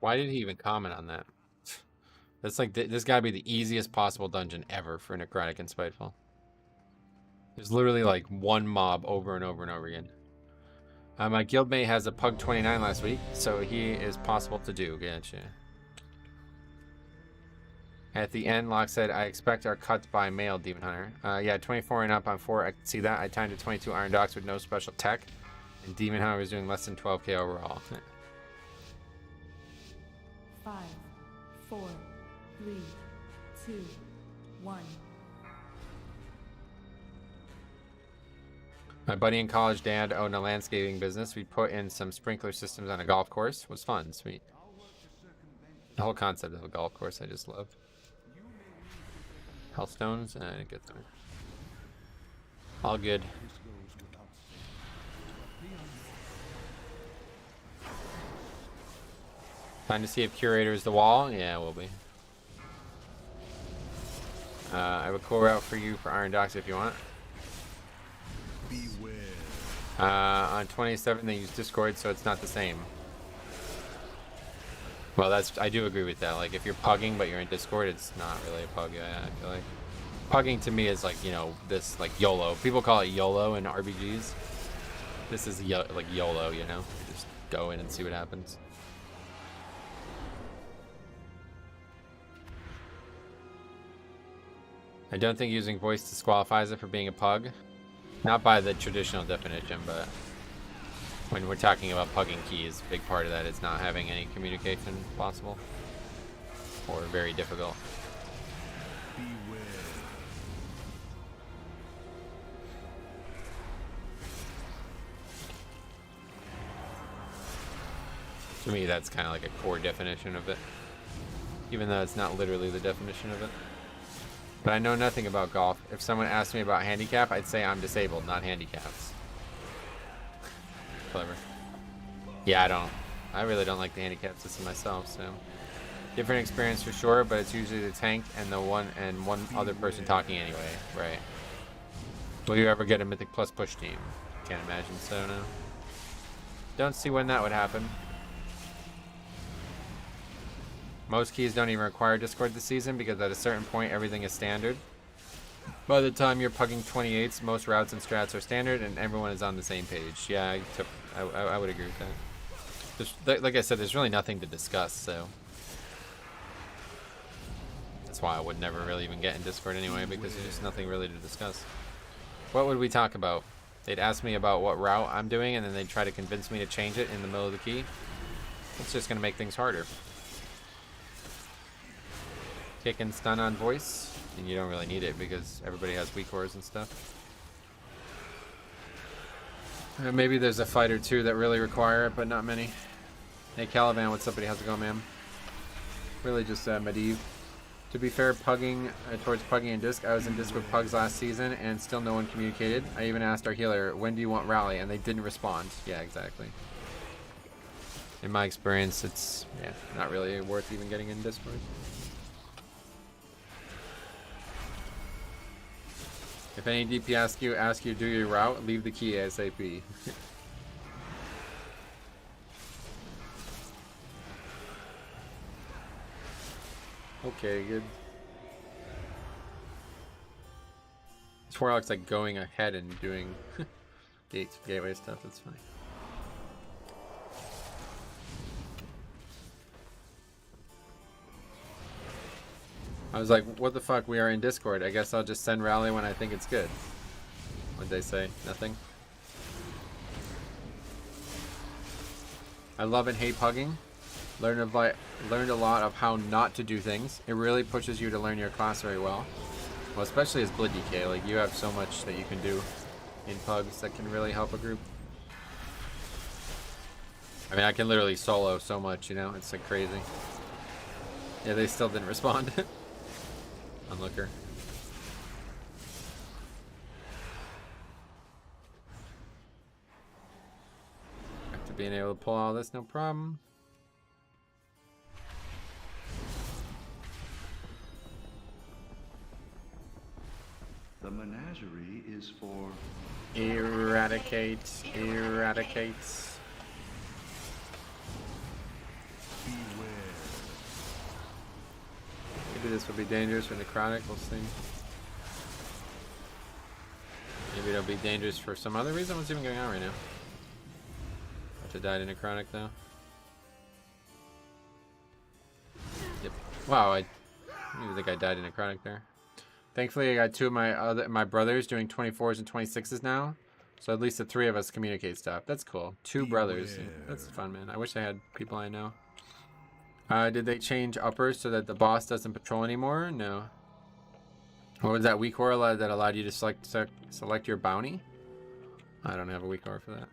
Speaker 1: Why did he even comment on that? That's like, this gotta be the easiest possible dungeon ever for Necrotic and Spiteful. There's literally like one mob over and over and over again. My guildmate has a Pug 29 last week, so he is possible to do. Gotcha. At the end, Locke said, I expect our cuts by mail, Demon Hunter. Yeah, 24 and up on 4. I can see that. I timed to 22 Iron Docks with no special tech. And Demon Hunter was doing less than 12k overall.
Speaker 4: 5, 4, 3, 2, 1.
Speaker 1: My buddy in college, Dad, owned a landscaping business. We put in some sprinkler systems on a golf course. It was fun, sweet. The whole concept of a golf course I just loved. Hellstones, I didn't get them. All good. Time to see if Curator is the wall. Yeah, it will be. I have a cool route for you for Iron Docks if you want.
Speaker 3: Beware.
Speaker 1: On 27 they use Discord, so it's not the same. Well, I do agree with that. Like, if you're pugging but you're in Discord, it's not really a pug. I feel like pugging to me is like, you know, this like YOLO. People call it YOLO in RPGs. This is like YOLO, you know. Just go in and see what happens. I don't think using voice disqualifies it for being a pug. Not by the traditional definition, but when we're talking about pugging keys, a big part of that is not having any communication possible. Or very difficult.
Speaker 3: Beware.
Speaker 1: To me, that's kind of like a core definition of it. Even though it's not literally the definition of it. But I know nothing about golf. If someone asked me about handicap, I'd say I'm disabled, not handicaps. Clever. Yeah, I really don't like the handicap system myself, so. Different experience for sure, but it's usually the tank and one other person talking anyway, right? Will you ever get a Mythic Plus push team? Can't imagine so, no. Don't see when that would happen. Most keys don't even require Discord this season because at a certain point everything is standard. By the time you're pugging 28s, most routes and strats are standard and everyone is on the same page. Yeah, I would agree with that. Like I said, there's really nothing to discuss, so. That's why I would never really even get in Discord anyway, because there's just nothing really to discuss. What would we talk about? They'd ask me about what route I'm doing and then they'd try to convince me to change it in the middle of the key. It's just going to make things harder. Kick and stun on voice, and you don't really need it because everybody has weak cores and stuff. Maybe there's a fight or two that really require it, but not many. Hey Caliban, what's up buddy? How's it going, man? Really just Medivh. To be fair, pugging towards pugging and disc, I was in disc with pugs last season and still no one communicated. I even asked our healer, when do you want rally? And they didn't respond. Yeah, exactly. In my experience, it's not really worth even getting in Discord. If any DP ask you do your route, leave the key ASAP. Okay, good. This Warlock's like going ahead and doing gateway stuff. That's funny. I was like, what the fuck, we are in Discord. I guess I'll just send rally when I think it's good. What'd they say? Nothing? I love and hate pugging. Learned a lot of how not to do things. It really pushes you to learn your class very well. Well, especially as Blood DK, like you have so much that you can do in pugs that can really help a group. I mean, I can literally solo so much, you know? It's like crazy. Yeah, they still didn't respond. Onlooker. Back to being able to pull all this, no problem.
Speaker 3: The menagerie is for
Speaker 1: Eradicate.
Speaker 3: beware.
Speaker 1: Maybe this will be dangerous for Necrotic, we'll see. Maybe it'll be dangerous for some other reason. What's even going on right now? About to die to Necrotic though. Yep. Wow, Maybe the guy died in Necrotic there. Thankfully, I got two of my brothers doing 24s and 26s now. So at least the three of us communicate stuff. That's cool. Two brothers. That's fun, man. I wish I had people I know. Did they change uppers so that the boss doesn't patrol anymore? No. What was that weak aura that allowed you to select your bounty? I don't have a weak aura for that.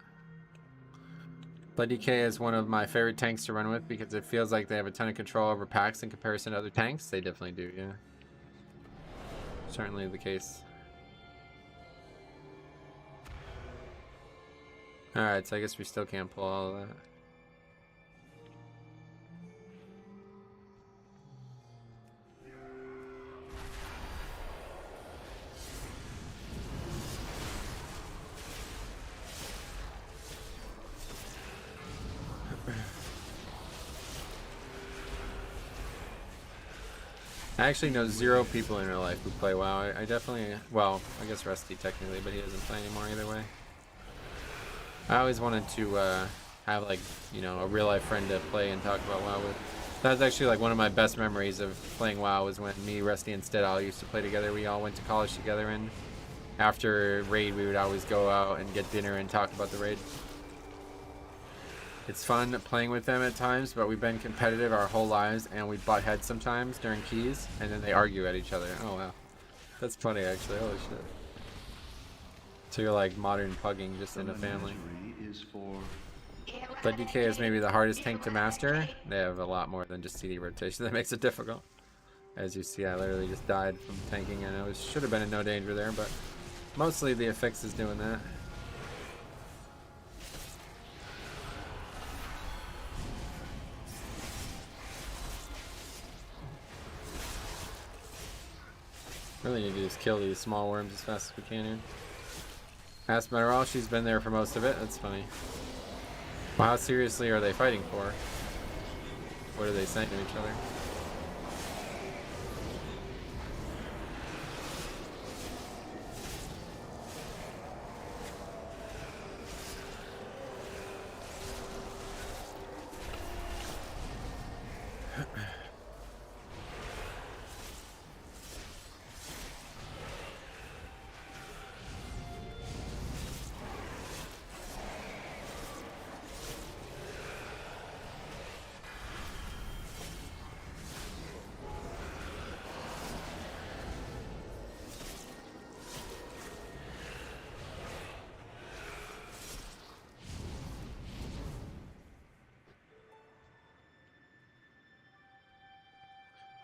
Speaker 1: Blood DK is one of my favorite tanks to run with because it feels like they have a ton of control over packs in comparison to other tanks. They definitely do, yeah. Certainly the case. Alright, so I guess we still can't pull all of that. I actually know 0 people in real life who play WoW. I definitely, well, I guess Rusty technically, but he doesn't play anymore either way. I always wanted to have, like, you know, a real life friend to play and talk about WoW with. That was actually like one of my best memories of playing WoW was when me, Rusty, and Stead all used to play together. We all went to college together, and after raid we would always go out and get dinner and talk about the raid. It's fun playing with them at times, but we've been competitive our whole lives, and we butt heads sometimes during keys, and then they argue at each other. Oh wow, that's funny actually. Holy shit! So you're like modern pugging, just in a family. But DK is maybe the hardest tank to master. They have a lot more than just CD rotation that makes it difficult. As you see, I literally just died from tanking, and I should have been in no danger there, but mostly the affix is doing that. Really need to just kill these small worms as fast as we can here. Ask Meteorol, she's been there for most of it. That's funny. Well, how seriously are they fighting for? What are they saying to each other?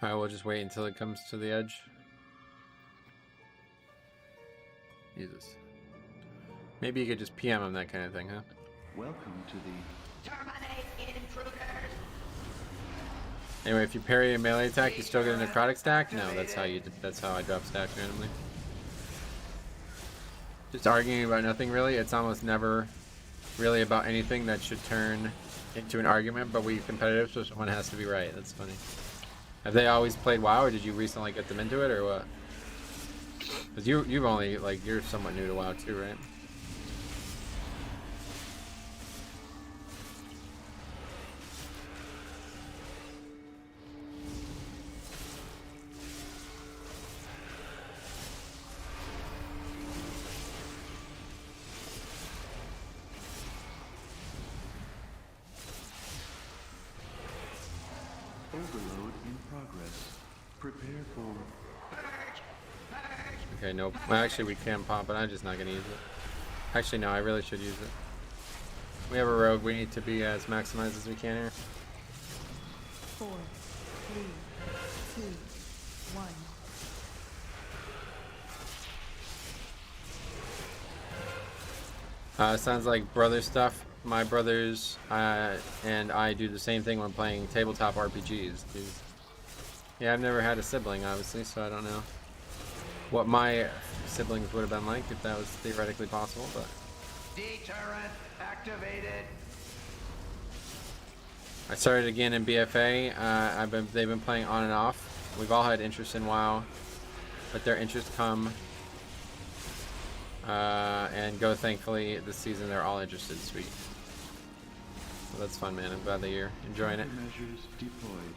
Speaker 1: Alright, we'll just wait until it comes to the edge. Jesus. Maybe you could just PM him, that kind of thing, huh?
Speaker 3: Welcome to the
Speaker 2: Terminate intruders!
Speaker 1: Anyway, if you parry a melee attack, you still get a necrotic stack? No, that's how I drop stacks randomly. Just arguing about nothing really. It's almost never really about anything that should turn into an argument, but we're competitive, so someone has to be right. That's funny. Have they always played WoW, or did you recently get them into it, or what? Because you've only, like, you're somewhat new to WoW too, right?
Speaker 3: overload in progress. Prepare for...
Speaker 1: Okay, nope. Well, actually, we can pop it. I'm just not going to use it. Actually, no, I really should use it. We have a rogue. We need to be as maximized as we can here.
Speaker 4: 4, 3, 2, 1.
Speaker 1: Sounds like brother stuff. My brothers and I do the same thing when playing tabletop RPGs. Yeah, I've never had a sibling, obviously, so I don't know what my siblings would have been like if that was theoretically possible, but...
Speaker 5: Deterrent activated.
Speaker 1: I started again in BFA. They've been playing on and off. We've all had interest in WoW, but their interest come and go. Thankfully, this season they're all interested. Sweet. So that's fun, man. I'm glad that you're enjoying it.
Speaker 3: Measures deployed.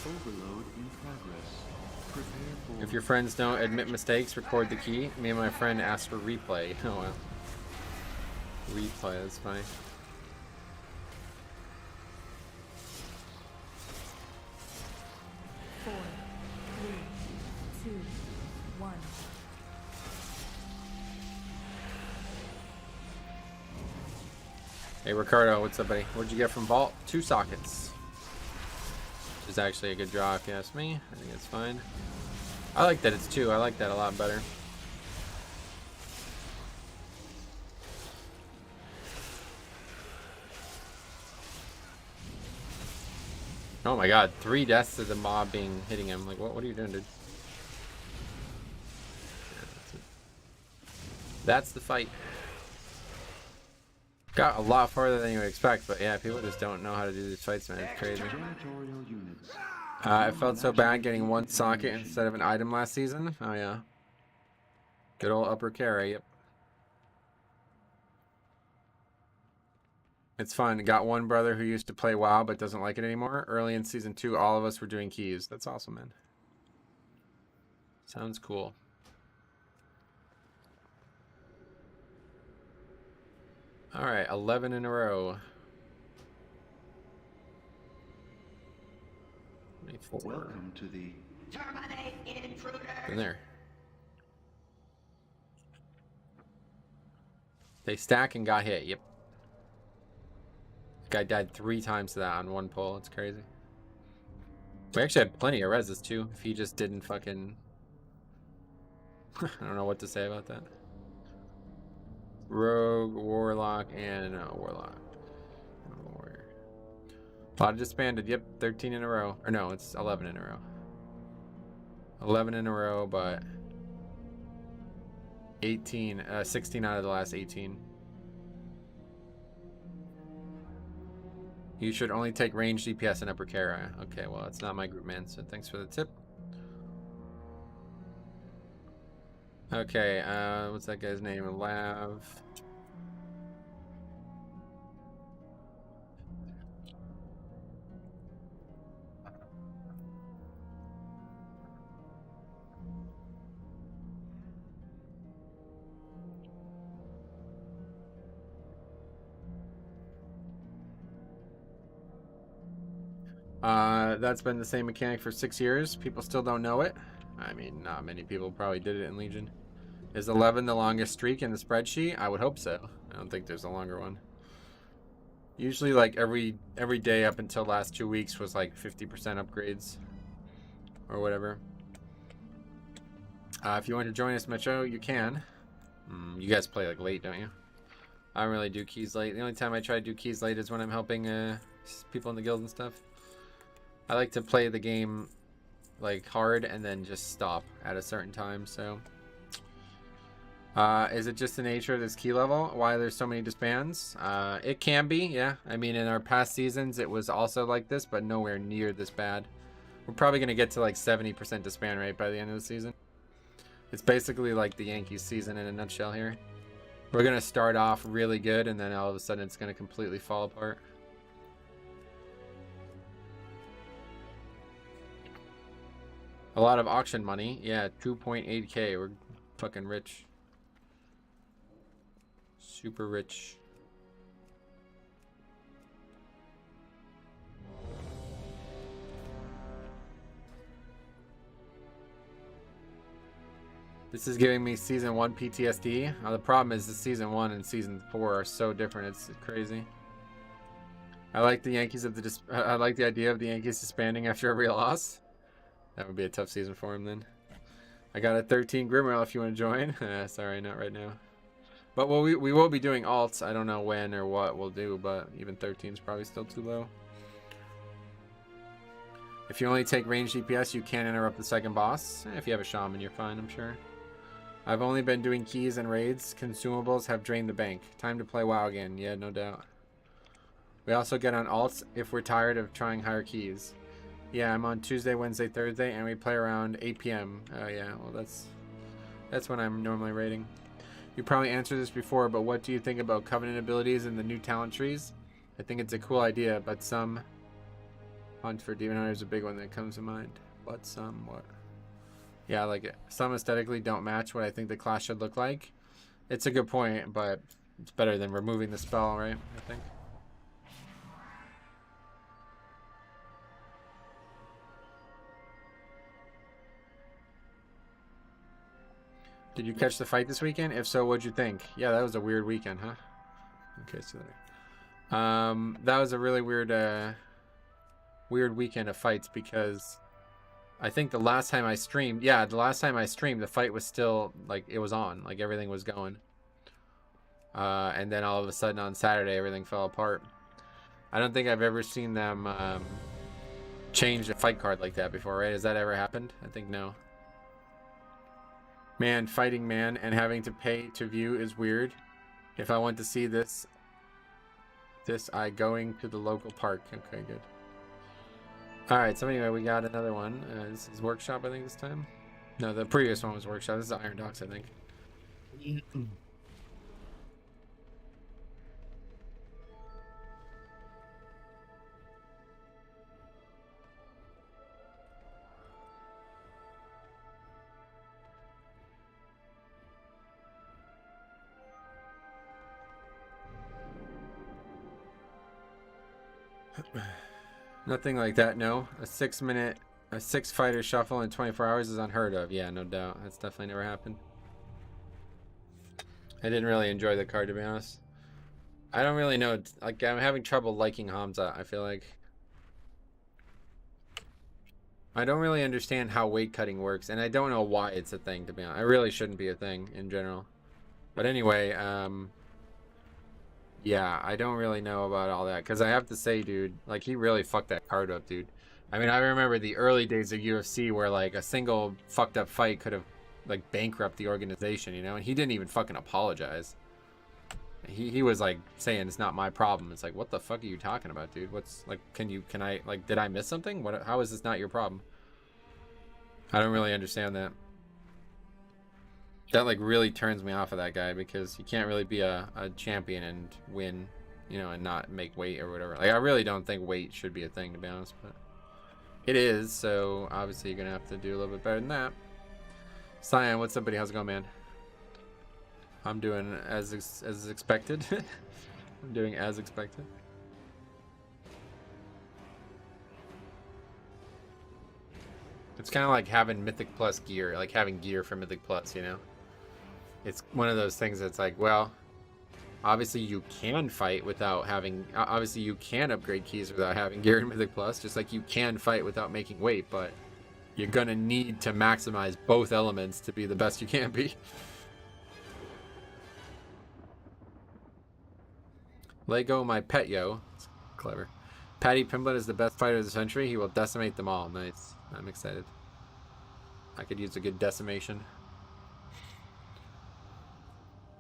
Speaker 3: Overload in progress. Prepare for
Speaker 1: If your friends don't admit mistakes, record the key. Me and my friend asked for replay. Oh well. Replay, that's funny.
Speaker 4: Four, three, two, one.
Speaker 1: Hey Ricardo, what's up, buddy? What'd you get from Vault? 2 sockets. Which is actually a good draw if you ask me. I think it's fine. I like that it's 2. I like that a lot better. Oh my god, 3 deaths to the mob hitting him. Like, what are you doing, dude? Yeah, that's the fight. Got a lot farther than you would expect, but yeah, people just don't know how to do these fights, man. It's crazy.
Speaker 3: janitorial units.
Speaker 1: I felt so bad getting 1 socket instead of an item last season. Oh yeah. Good old upper carry, yep. It's fun. Got one brother who used to play WoW but doesn't like it anymore. Early in season 2, all of us were doing keys. That's awesome, man. Sounds cool. All right, 11 in a row. 24.
Speaker 3: Welcome to the
Speaker 5: Terminate intruder.
Speaker 1: In there. They stack and got hit. Yep. Guy died 3 times to that on 1 pull. It's crazy. We actually had plenty of reses too. If he just didn't fucking... I don't know what to say about that. Rogue, Warlock, and Warlock. Warrior. A lot of disbanded. Yep, 13 in a row. Or no, it's 11 in a row. 11 in a row, but 16 out of the last 18. You should only take range DPS and upper Kara. Okay, well, it's not my group, man, so thanks for the tip. Okay, what's that guy's name? Lav. That's been the same mechanic for 6 years. People still don't know it. I mean, not many people probably did it in Legion. Is 11 the longest streak in the spreadsheet? I would hope so. I don't think there's a longer one. Usually, like, every day up until last 2 weeks was like 50% upgrades or whatever. If you want to join us, Metro, you can. You guys play like late, don't you? I don't really do keys late. The only time I try to do keys late is when I'm helping people in the guild and stuff. I like to play the game like hard and then just stop at a certain time. So is it just the nature of this key level why there's so many disbands? It can be, yeah. I mean, in our past seasons it was also like this, but nowhere near this bad. We're probably going to get to like 70% disband rate by the end of the season. It's basically like the Yankees season in a nutshell here. We're going to start off really good and then all of a sudden it's going to completely fall apart. A lot of auction money. Yeah, 2.8k. We're fucking rich. Super rich. This is giving me season 1 PTSD. The problem is that season 1 and season 4 are so different. It's crazy. I like the Yankees I like the idea of the Yankees disbanding after every loss. That would be a tough season for him then. I got a 13 Grimrail if you want to join. Sorry, not right now. But we will be doing alts. I don't know when or what we'll do, but even 13 is probably still too low. If you only take range DPS, you can't interrupt the second boss. If you have a shaman, you're fine, I'm sure. I've only been doing keys and raids. Consumables have drained the bank. Time to play WoW again. Yeah, no doubt. We also get on alts if we're tired of trying higher keys. Yeah, I'm on Tuesday, Wednesday, Thursday, and we play around 8 p.m. Oh yeah, well that's when I'm normally raiding. You probably answered this before, but what do you think about Covenant abilities and the new talent trees? I think it's a cool idea, but some Hunt for Demon Hunter is a big one that comes to mind. But somewhat. Yeah, like some aesthetically don't match what I think the class should look like. It's a good point, but it's better than removing the spell, right? I think. Did you catch the fight this weekend? If so, what'd you think? Yeah, that was a weird weekend, huh? Okay, so that was a really weird weekend of fights because I think the last time I streamed, the fight was still like it was on, like everything was going. And then all of a sudden on Saturday everything fell apart. I don't think I've ever seen them change a fight card like that before, right? Has that ever happened? I think no. Man, fighting man and having to pay to view is weird. If I want to see this I going to the local park. Okay, good. Alright, so anyway, we got another one. This is Workshop, I think, this time. No, the previous one was Workshop. This is Iron Docks, I think. Nothing like that, no. A 6 fighter shuffle in 24 hours is unheard of. Yeah, no doubt. That's definitely never happened. I didn't really enjoy the card, to be honest. I don't really know. Like, I'm having trouble liking Hamza, I feel like. I don't really understand how weight cutting works, and I don't know why it's a thing, to be honest. It really shouldn't be a thing in general. But anyway, yeah, I don't really know about all that, because I have to say, dude, like, he really fucked that card up, dude. I mean, I remember the early days of UFC where, like, a single fucked up fight could have, like, bankrupted the organization, you know? And he didn't even fucking apologize. He was, like, saying it's not my problem. It's like, what the fuck are you talking about, dude? What's, like, can I, like, did I miss something? How is this not your problem? I don't really understand that. That, like, really turns me off of that guy, because you can't really be a champion and win, you know, and not make weight or whatever. Like, I really don't think weight should be a thing, to be honest, but it is, so obviously you're gonna have to do a little bit better than that. Cyan, what's up, buddy? How's it going, man? I'm doing as expected. I'm doing as expected. It's kind of like having Mythic Plus gear, like having gear for Mythic Plus, you know? It's one of those things that's like, well, obviously you can fight without having, obviously you can upgrade keys without having gear in Mythic Plus, just like you can fight without making weight, but you're gonna need to maximize both elements to be the best you can be. Lego my pet, yo. It's clever. Paddy Pimblett is the best fighter of the century. He will decimate them all. Nice. I'm excited. I could use a good decimation.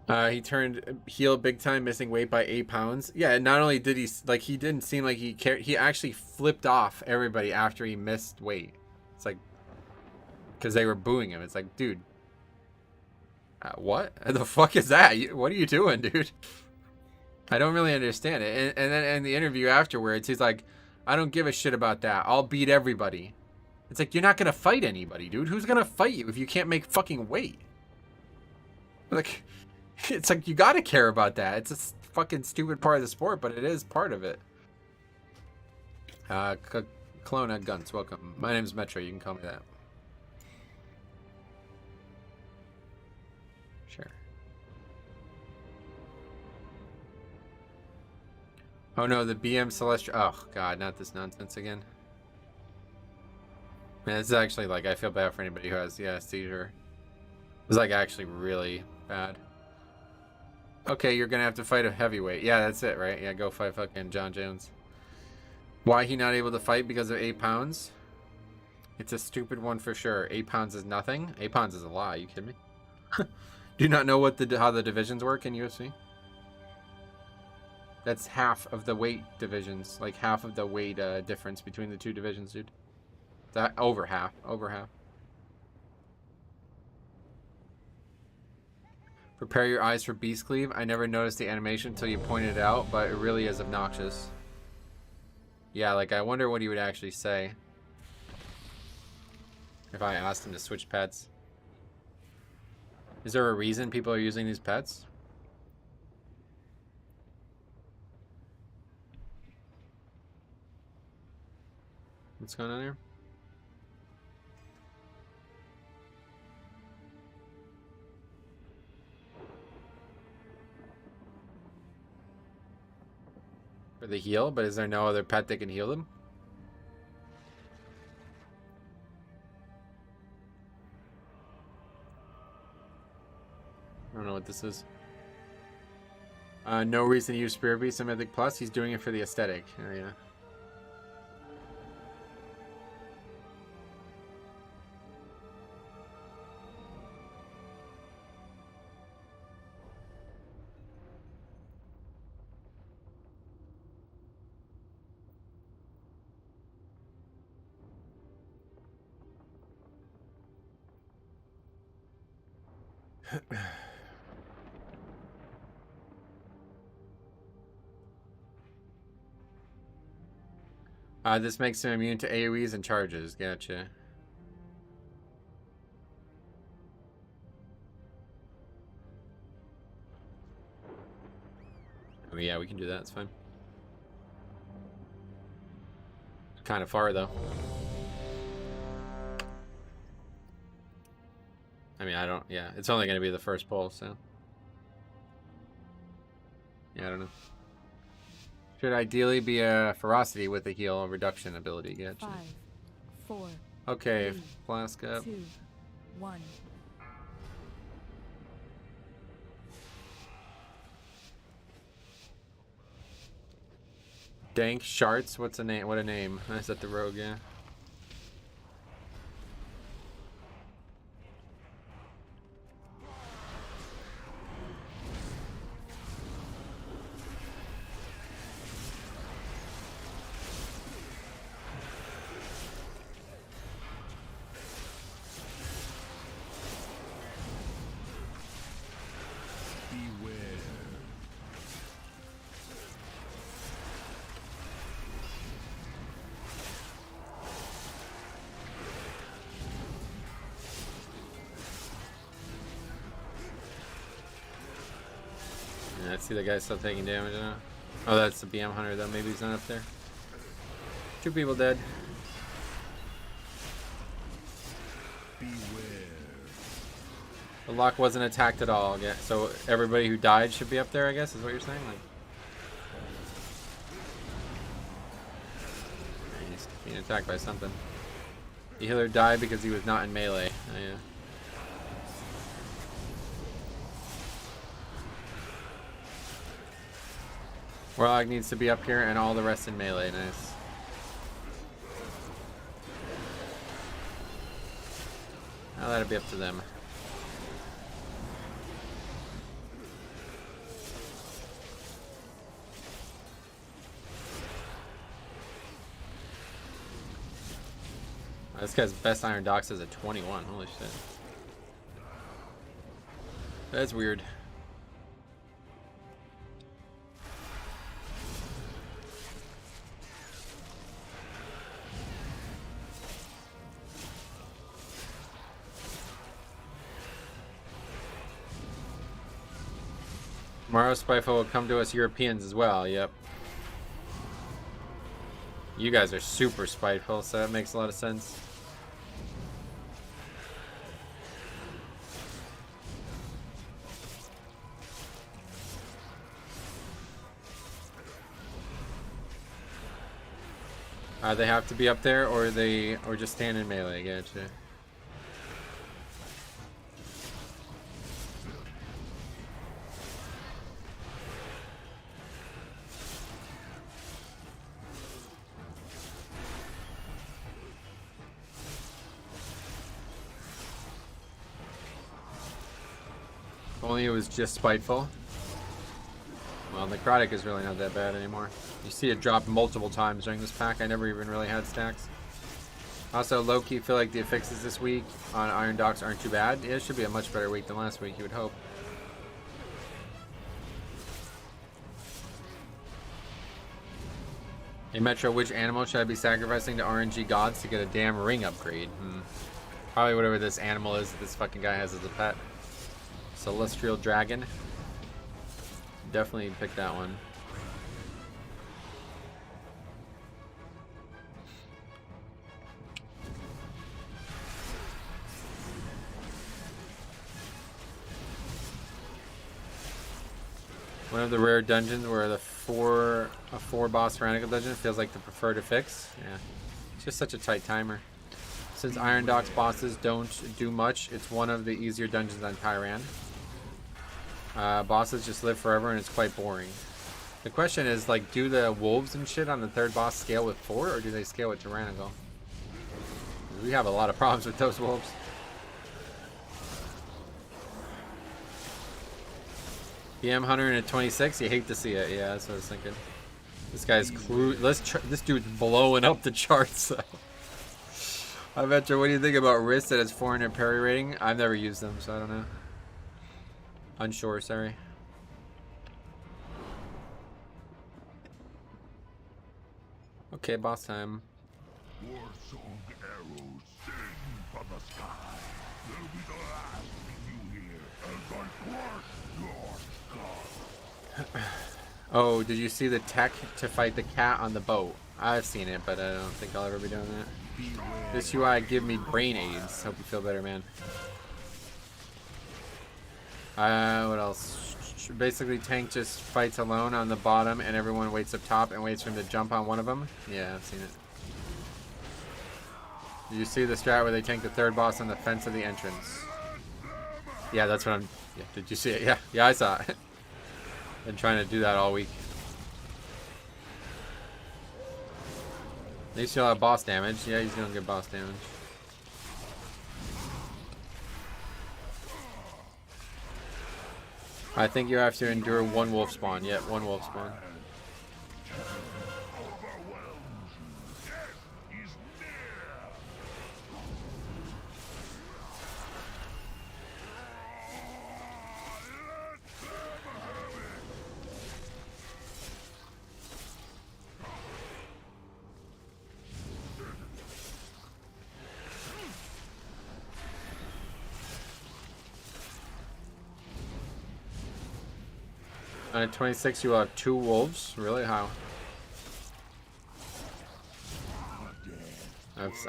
Speaker 1: He turned heel big time, missing weight by 8 pounds. Yeah, not only did he, like, he didn't seem like he cared. He actually flipped off everybody after he missed weight. It's like, because they were booing him. It's like, dude, what the fuck is that? What are you doing, dude? I don't really understand it. And then in the interview afterwards, he's like, I don't give a shit about that. I'll beat everybody. It's like, you're not going to fight anybody, dude. Who's going to fight you if you can't make fucking weight? Like, it's like, you got to care about that. It's a fucking stupid part of the sport, but it is part of it. Clone at Guns, welcome. My name's Metro. You can call me that. Sure. Oh no, the BM Celestial. Oh god, not this nonsense again. Man, this is actually, like, I feel bad for anybody who has, yeah, seizure. It's like actually really bad. Okay, you're gonna have to fight a heavyweight. Yeah, that's it, right? Yeah, go fight fucking John Jones. Why he not able to fight? Because of 8 pounds? It's a stupid one for sure. 8 pounds is nothing? 8 pounds is a lie. You kidding me? Do you not know what how the divisions work in UFC? That's half of the weight divisions. Like half of the weight difference between the two divisions, dude. That over half. Over half. Prepare your eyes for Beast Cleave. I never noticed the animation until you pointed it out, but it really is obnoxious. Yeah, like I wonder what he would actually say if I asked him to switch pets. Is there a reason people are using these pets? What's going on here? For the heal, but is there no other pet that can heal them? I don't know what this is. No reason to use Spirit Beast in Mythic Plus. He's doing it for the aesthetic. Oh, yeah. This makes him immune to AoEs and charges. Gotcha. Oh yeah, we can do that. It's fine. Kind of far though. I mean, I don't. Yeah, it's only going to be the first pull, so. Yeah, I don't know. Should ideally be a ferocity with a heal reduction ability. Gotcha.
Speaker 4: 5, 4.
Speaker 1: Okay,
Speaker 4: 3,
Speaker 1: flask up.
Speaker 4: 2, 1.
Speaker 1: Dank Sharts. What's a name? What a name. Is that the rogue? Yeah. Yeah, I see the guy's still taking damage now. Oh, that's the BM Hunter though. Maybe he's not up there. 2 people dead. The lock wasn't attacked at all. Yeah, so everybody who died should be up there, I guess, is what you're saying? Like, he's being attacked by something. The healer died because he was not in melee. Oh, yeah. Warlock needs to be up here and all the rest in melee. Nice. Now that'll be up to them. This guy's best Iron Dox is a 21. Holy shit. That's weird. Tomorrow Spiteful will come to us Europeans as well. Yep. You guys are super spiteful, so that makes a lot of sense. They have to be up there, or just stand in melee. Gotcha. If only it was just spiteful. Well, Necrotic is really not that bad anymore. You see it drop multiple times during this pack. I never even really had stacks. Also, low-key feel like the affixes this week on Iron Dox aren't too bad. It should be a much better week than last week, you would hope. Hey Metro, which animal should I be sacrificing to RNG gods to get a damn ring upgrade? Probably whatever this animal is that this fucking guy has as a pet. Celestial dragon. Definitely pick that one. One of the rare dungeons where a four boss tyrannical dungeon feels like the preferred affix. Yeah, it's just such a tight timer. Since Iron Doc's bosses don't do much, it's one of the easier dungeons on Tyran. Bosses just live forever and it's quite boring. The question is, like, do the wolves and shit on the third boss scale with 4 or do they scale with tyrannical? We have a lot of problems with those wolves. PM 126, you hate to see it. Yeah, that's what I was thinking. This guy's this dude's blowing up the charts though. I bet you, what do you think about wrist that has 400 parry rating? I've never used them, so I don't know. Unsure, sorry. Okay, boss time.
Speaker 6: War song arrows sing from the sky. They'll be the last you hear as I crush your skull.
Speaker 1: Oh, did you see the tech to fight the cat on the boat? I've seen it, but I don't think I'll ever be doing that. This UI give me brain aids. Hope you feel better, man. What else? Basically, tank just fights alone on the bottom, and everyone waits up top and waits for him to jump on one of them. Yeah, I've seen it. Did you see the strat where they tank the third boss on the fence of the entrance? Yeah, that's what I'm... Yeah, did you see it? Yeah, yeah, I saw it. Been trying to do that all week. At least you'll have boss damage. Yeah, he's gonna get boss damage. I think you have to endure one wolf spawn. Yeah, one wolf spawn. On 26, you will have 2 wolves. Really? How?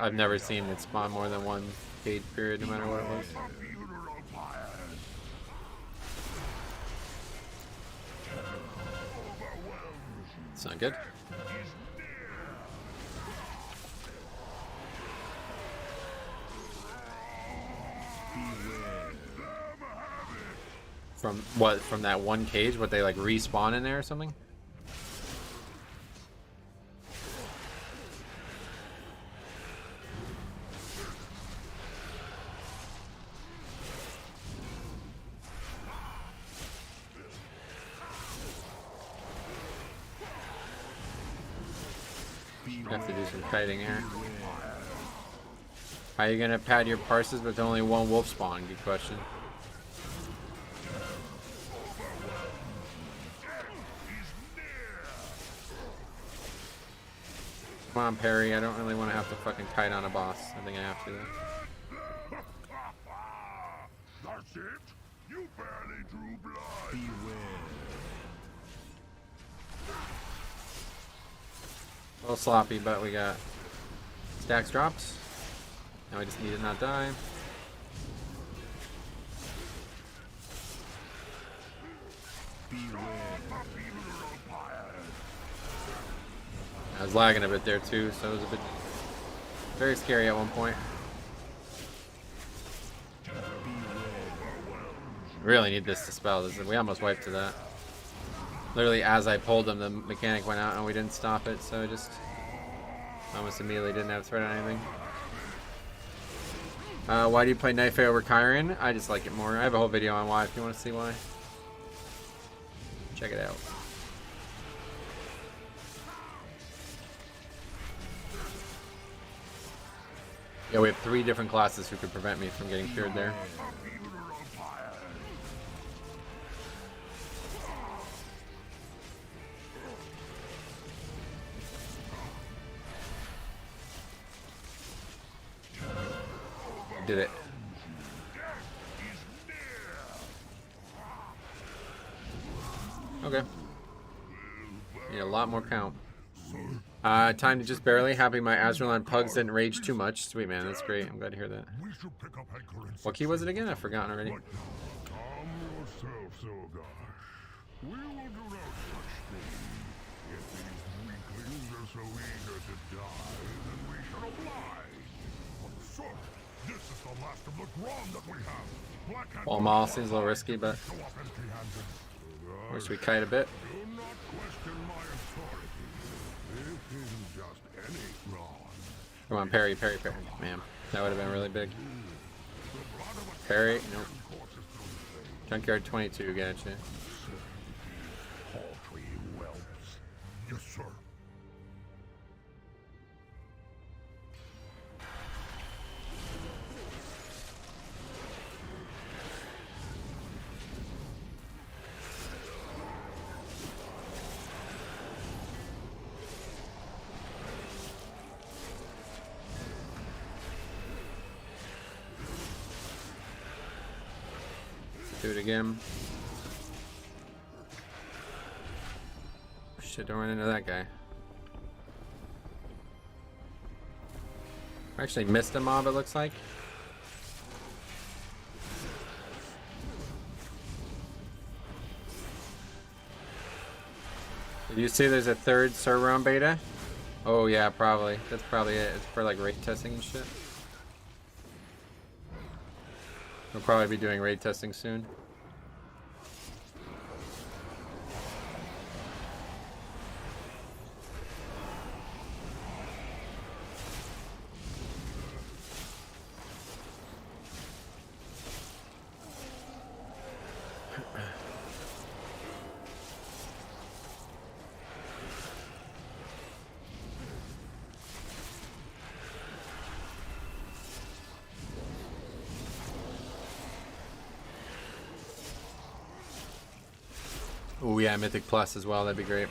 Speaker 1: I've never seen it spawn more than one cage period, no matter what it was. It's not good. From what? From that one cage? What, they like respawn in there or something? Have to do some kiting here. How are you gonna pad your parses with only one wolf spawn? Good question. Come on, Perry. I don't really want to have to fucking kite on a boss. I think I have to, though.
Speaker 6: That's it? You barely drew blood. Beware.
Speaker 1: A little sloppy, but we got stacks drops. Now we just need to not die. I was lagging a bit there too, so it was a bit very scary at one point. Really need this to spell. We almost wiped to that. Literally, as I pulled him, the mechanic went out and we didn't stop it, so I just almost immediately didn't have threat on anything. Why do you play Knife over Kyron? I just like it more. I have a whole video on why if you want to see why. Check it out. Yeah, we have 3 different classes who could prevent me from getting cured there. Did it. Okay. Need a lot more count. Time to just barely. Happy my Azralan pugs didn't rage too much. Sweet, man. That's great. I'm glad to hear that. What key was it again? I've forgotten already.
Speaker 6: Calm yourself, Silgash. We will do no such thing. If these weaklings are so eager to die, then we shall oblige. But sir, this is the last of the Grom that we have. Black Hand
Speaker 1: Well, Maul seems a little risky, but
Speaker 6: show up empty-handed.
Speaker 1: wish we kite a bit.
Speaker 6: Do not question my authority. This isn't just any Grom.
Speaker 1: Come on, parry, parry, parry. Man, that would have been really big. Parry, nope. Junkyard 22, gotcha.
Speaker 6: Paltry whelps. Yes, sir.
Speaker 1: Do it again. Shit, don't run into that guy. I actually missed a mob, it looks like. Did you see there's a third server on beta? Oh yeah, probably. That's probably it. It's for like raid testing and shit. We'll probably be doing raid testing soon. Oh yeah, Mythic Plus as well, that'd be great.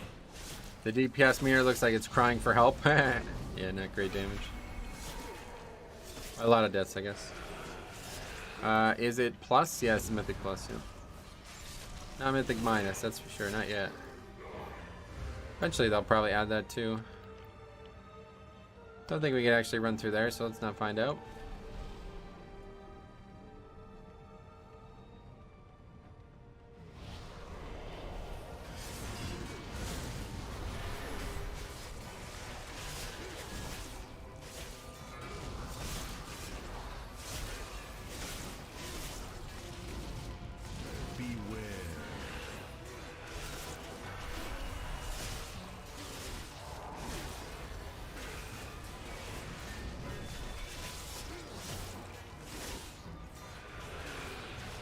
Speaker 1: The DPS meter looks like it's crying for help. Yeah, not great damage. A lot of deaths, I guess. Is it plus? Yes, Mythic Plus, yeah. Not Mythic Minus, that's for sure, not yet. Eventually they'll probably add that too. Don't think we can actually run through there, so let's not find out.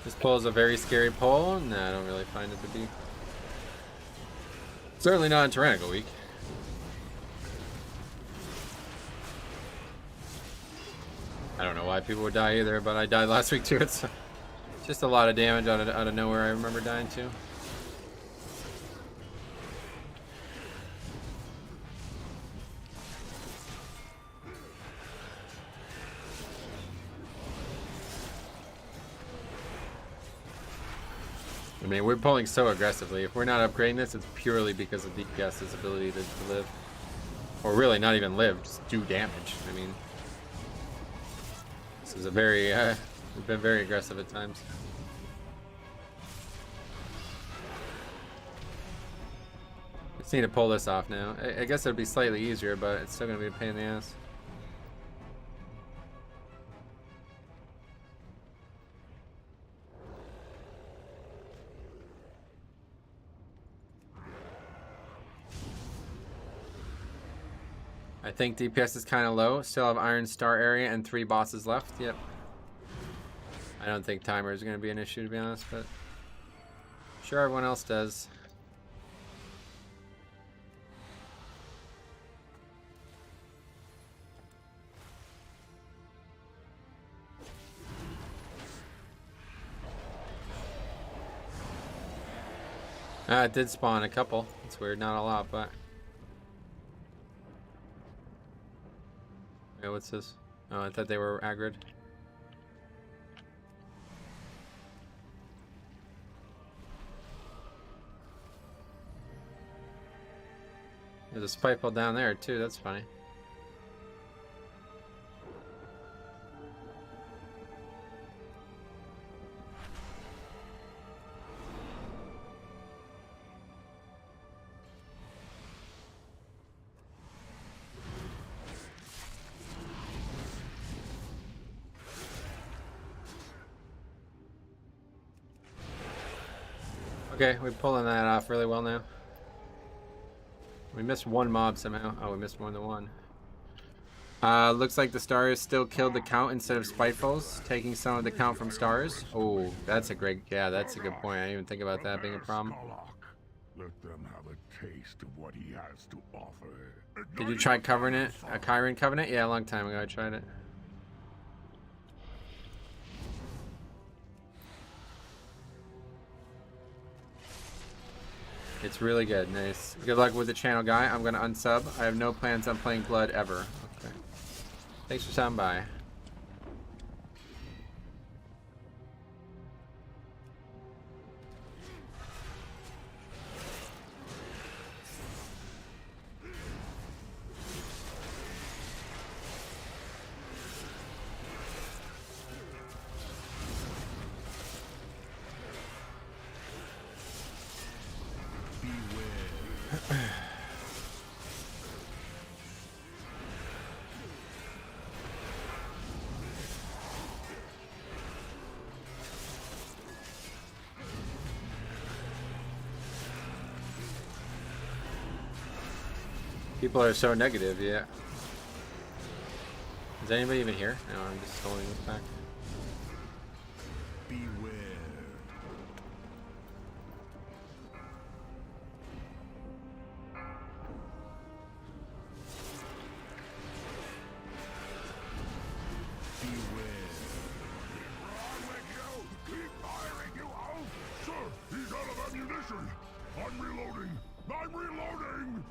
Speaker 1: This pull is a very scary pull. Nah, I don't really find it to be. Certainly not in Tyrannical Week. I don't know why people would die either, but I died last week too. It's just a lot of damage out of nowhere. I remember dying too. I mean, we're pulling so aggressively. If we're not upgrading this, it's purely because of DPS's ability to live. Or really not even live, just do damage. I mean, this is a very, we've been very aggressive at times. Just need to pull this off now. I guess it'd be slightly easier, but it's still gonna be a pain in the ass. I think DPS is kind of low. Still have Iron Star area and 3 bosses left. Yep. I don't think timer is going to be an issue, to be honest, but sure everyone else does. It did spawn a couple. It's weird, not a lot, but. Yeah, what's this? Oh, I thought they were aggroed. There's a spiteful down there too. That's funny. Okay, we're pulling that off really well now. We missed one mob somehow. Oh, we missed more than one. Looks like the stars still killed the count instead of spitefuls, taking some of the count from stars. Oh, that's a great, yeah, that's a good point. I didn't even think about that being a problem.
Speaker 6: Let them have a taste of what he has to offer.
Speaker 1: Did you try covering it? A Chiron Covenant? Yeah, a long time ago I tried it. It's really good. Nice. Good luck with the channel, guy. I'm gonna unsub. I have no plans on playing Blood ever. Okay. Thanks for stopping by. People are so negative, yeah. Is anybody even here? No, I'm just holding this back.
Speaker 3: Beware.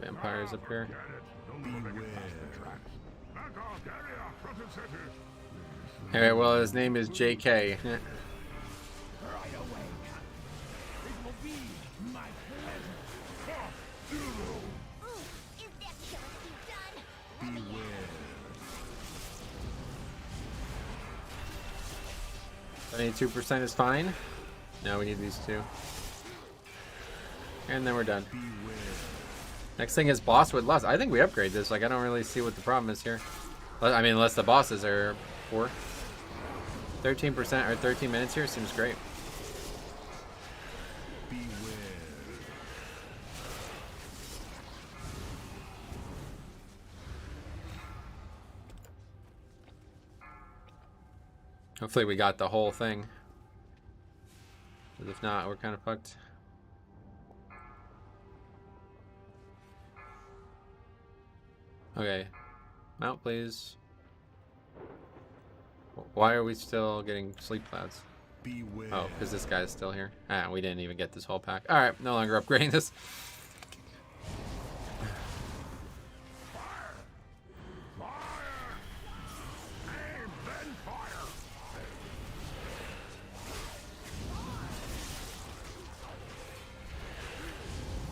Speaker 1: Vampires up here. Alright, well, his name is JK.
Speaker 3: Beware.
Speaker 1: 72% is fine. Now we need these two. And then we're done. Next thing is boss with lust. I think we upgrade this. Like, I don't really see what the problem is here. I mean, unless the bosses are poor. 13% or 13 minutes here seems great. Hopefully we got the whole thing. 'Cause if not, we're kind of fucked. Okay. Mount, please. Why are we still getting sleep clouds?
Speaker 3: Beware.
Speaker 1: Oh, because this guy's still here. Ah, we didn't even get this whole pack. Alright, no longer upgrading this.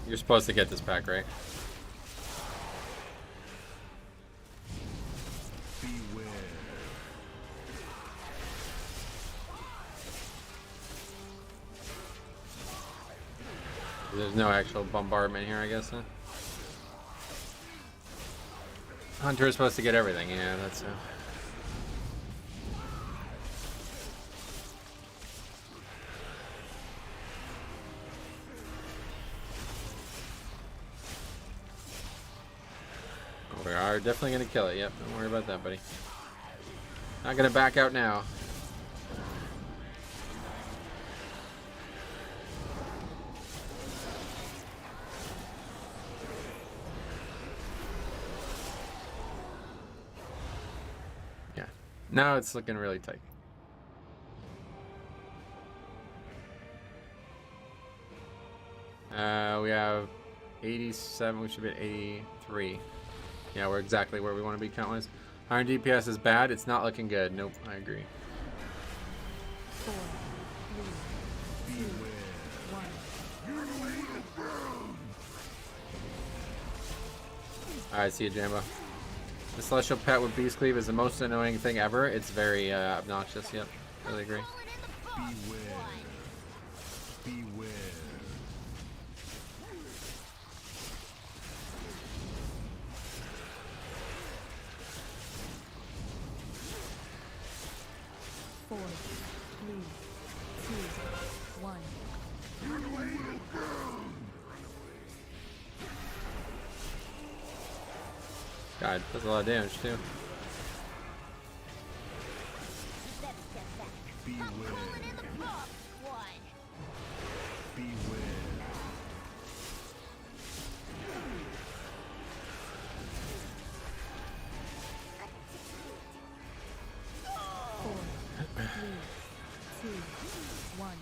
Speaker 1: You're supposed to get this pack, right? There's no actual bombardment here, I guess, huh? Hunter is supposed to get everything, yeah, that's We are definitely gonna kill it, yep, don't worry about that, buddy. Not gonna back out now. Now it's looking really tight. We have 87, we should be at 83. Yeah, we're exactly where we want to be count-wise. Iron DPS is bad, it's not looking good. Nope, I agree.
Speaker 4: 4, 3, 2, 1.
Speaker 1: Alright, see you, Jambo. The Celestial Pet with Beast Cleave is the most annoying thing ever. It's very obnoxious. Yep, really agree.
Speaker 3: Beware. Beware.
Speaker 4: Four, three, two, one.
Speaker 1: God, does a lot of damage too.
Speaker 3: Beware. Beware.
Speaker 4: Four, three, two, one.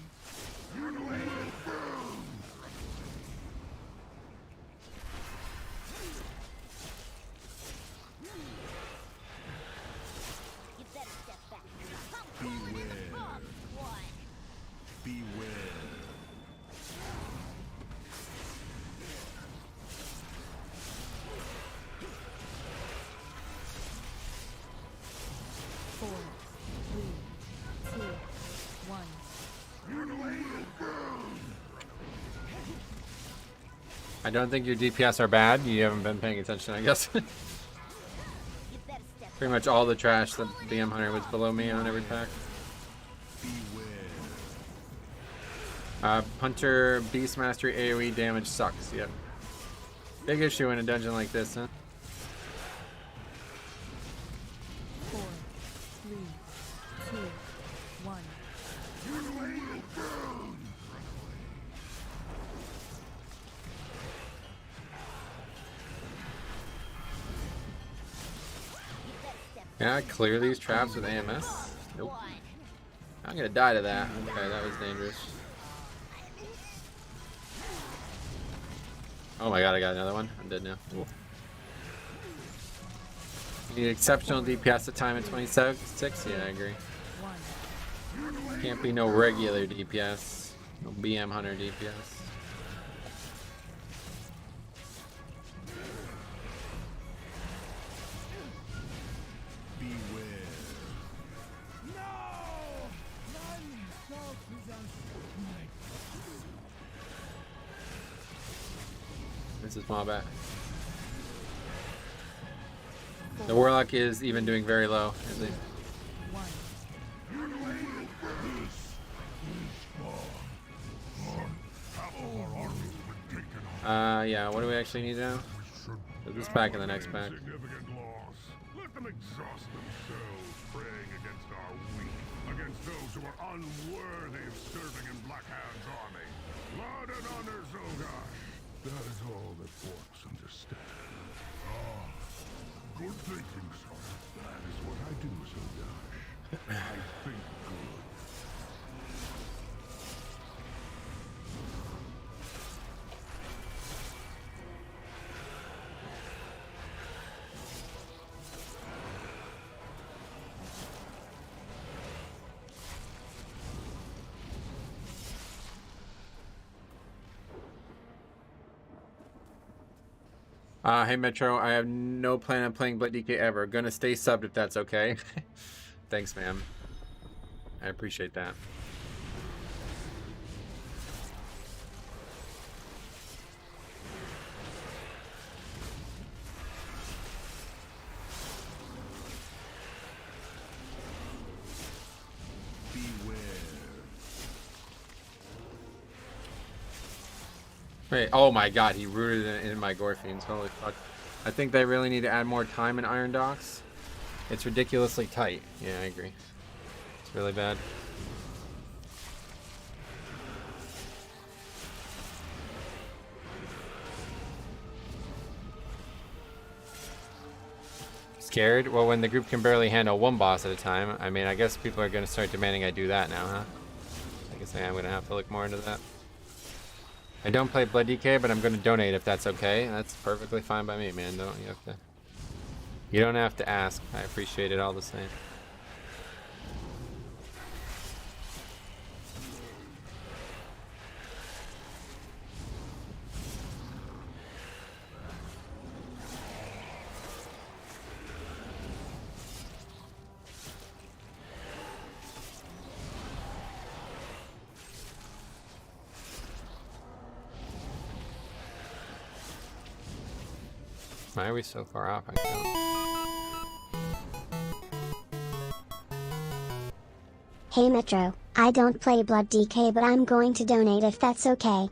Speaker 3: Beware.
Speaker 4: Four, three, two, one.
Speaker 1: I don't think your DPS are bad. You haven't been paying attention, I guess. Pretty much all the trash that BM Hunter was below me on every pack. Hunter Beast Mastery AoE damage sucks. Yep. Big issue in a dungeon like this, huh?
Speaker 4: Four, three, two, one.
Speaker 1: Can I clear these traps with AMS? Nope. I'm gonna die to that. Okay, that was dangerous. Oh my god, I got another one. I'm dead now. Cool. You need exceptional DPS at time at 26? Yeah, I agree. Can't be no regular DPS. No BM Hunter DPS. This is my bad. The Warlock is even doing very low, at least. Yeah, what do we actually need now? Put this pack in the next pack.
Speaker 6: Significant loss. Let them exhaust themselves praying against our weak, against those who are unworthy of serving in Blackhand's army. Blood and honor, Zogash. That is all that orcs understand. Ah, good thinking, son. That is what I do, Zogash. I think good.
Speaker 1: Hey Metro, I have no plan on playing Blood DK ever. Gonna stay subbed if that's okay. Thanks, man. I appreciate that. Wait, oh my god, he rooted in my Gorfiends. Holy fuck. I think they really need to add more time in Iron Docks. It's ridiculously tight. Yeah, I agree. It's really bad. Scared? Well, when the group can barely handle one boss at a time, I mean, I guess people are going to start demanding I do that now, huh? I guess I am going to have to look more into that. I don't play Blood DK, but I'm going to donate if that's okay. That's perfectly fine by me, man. You don't have to ask. I appreciate it all the same. Why are we so far off? I don't.
Speaker 7: Hey Metro, I don't play Blood DK but I'm going to donate if that's okay.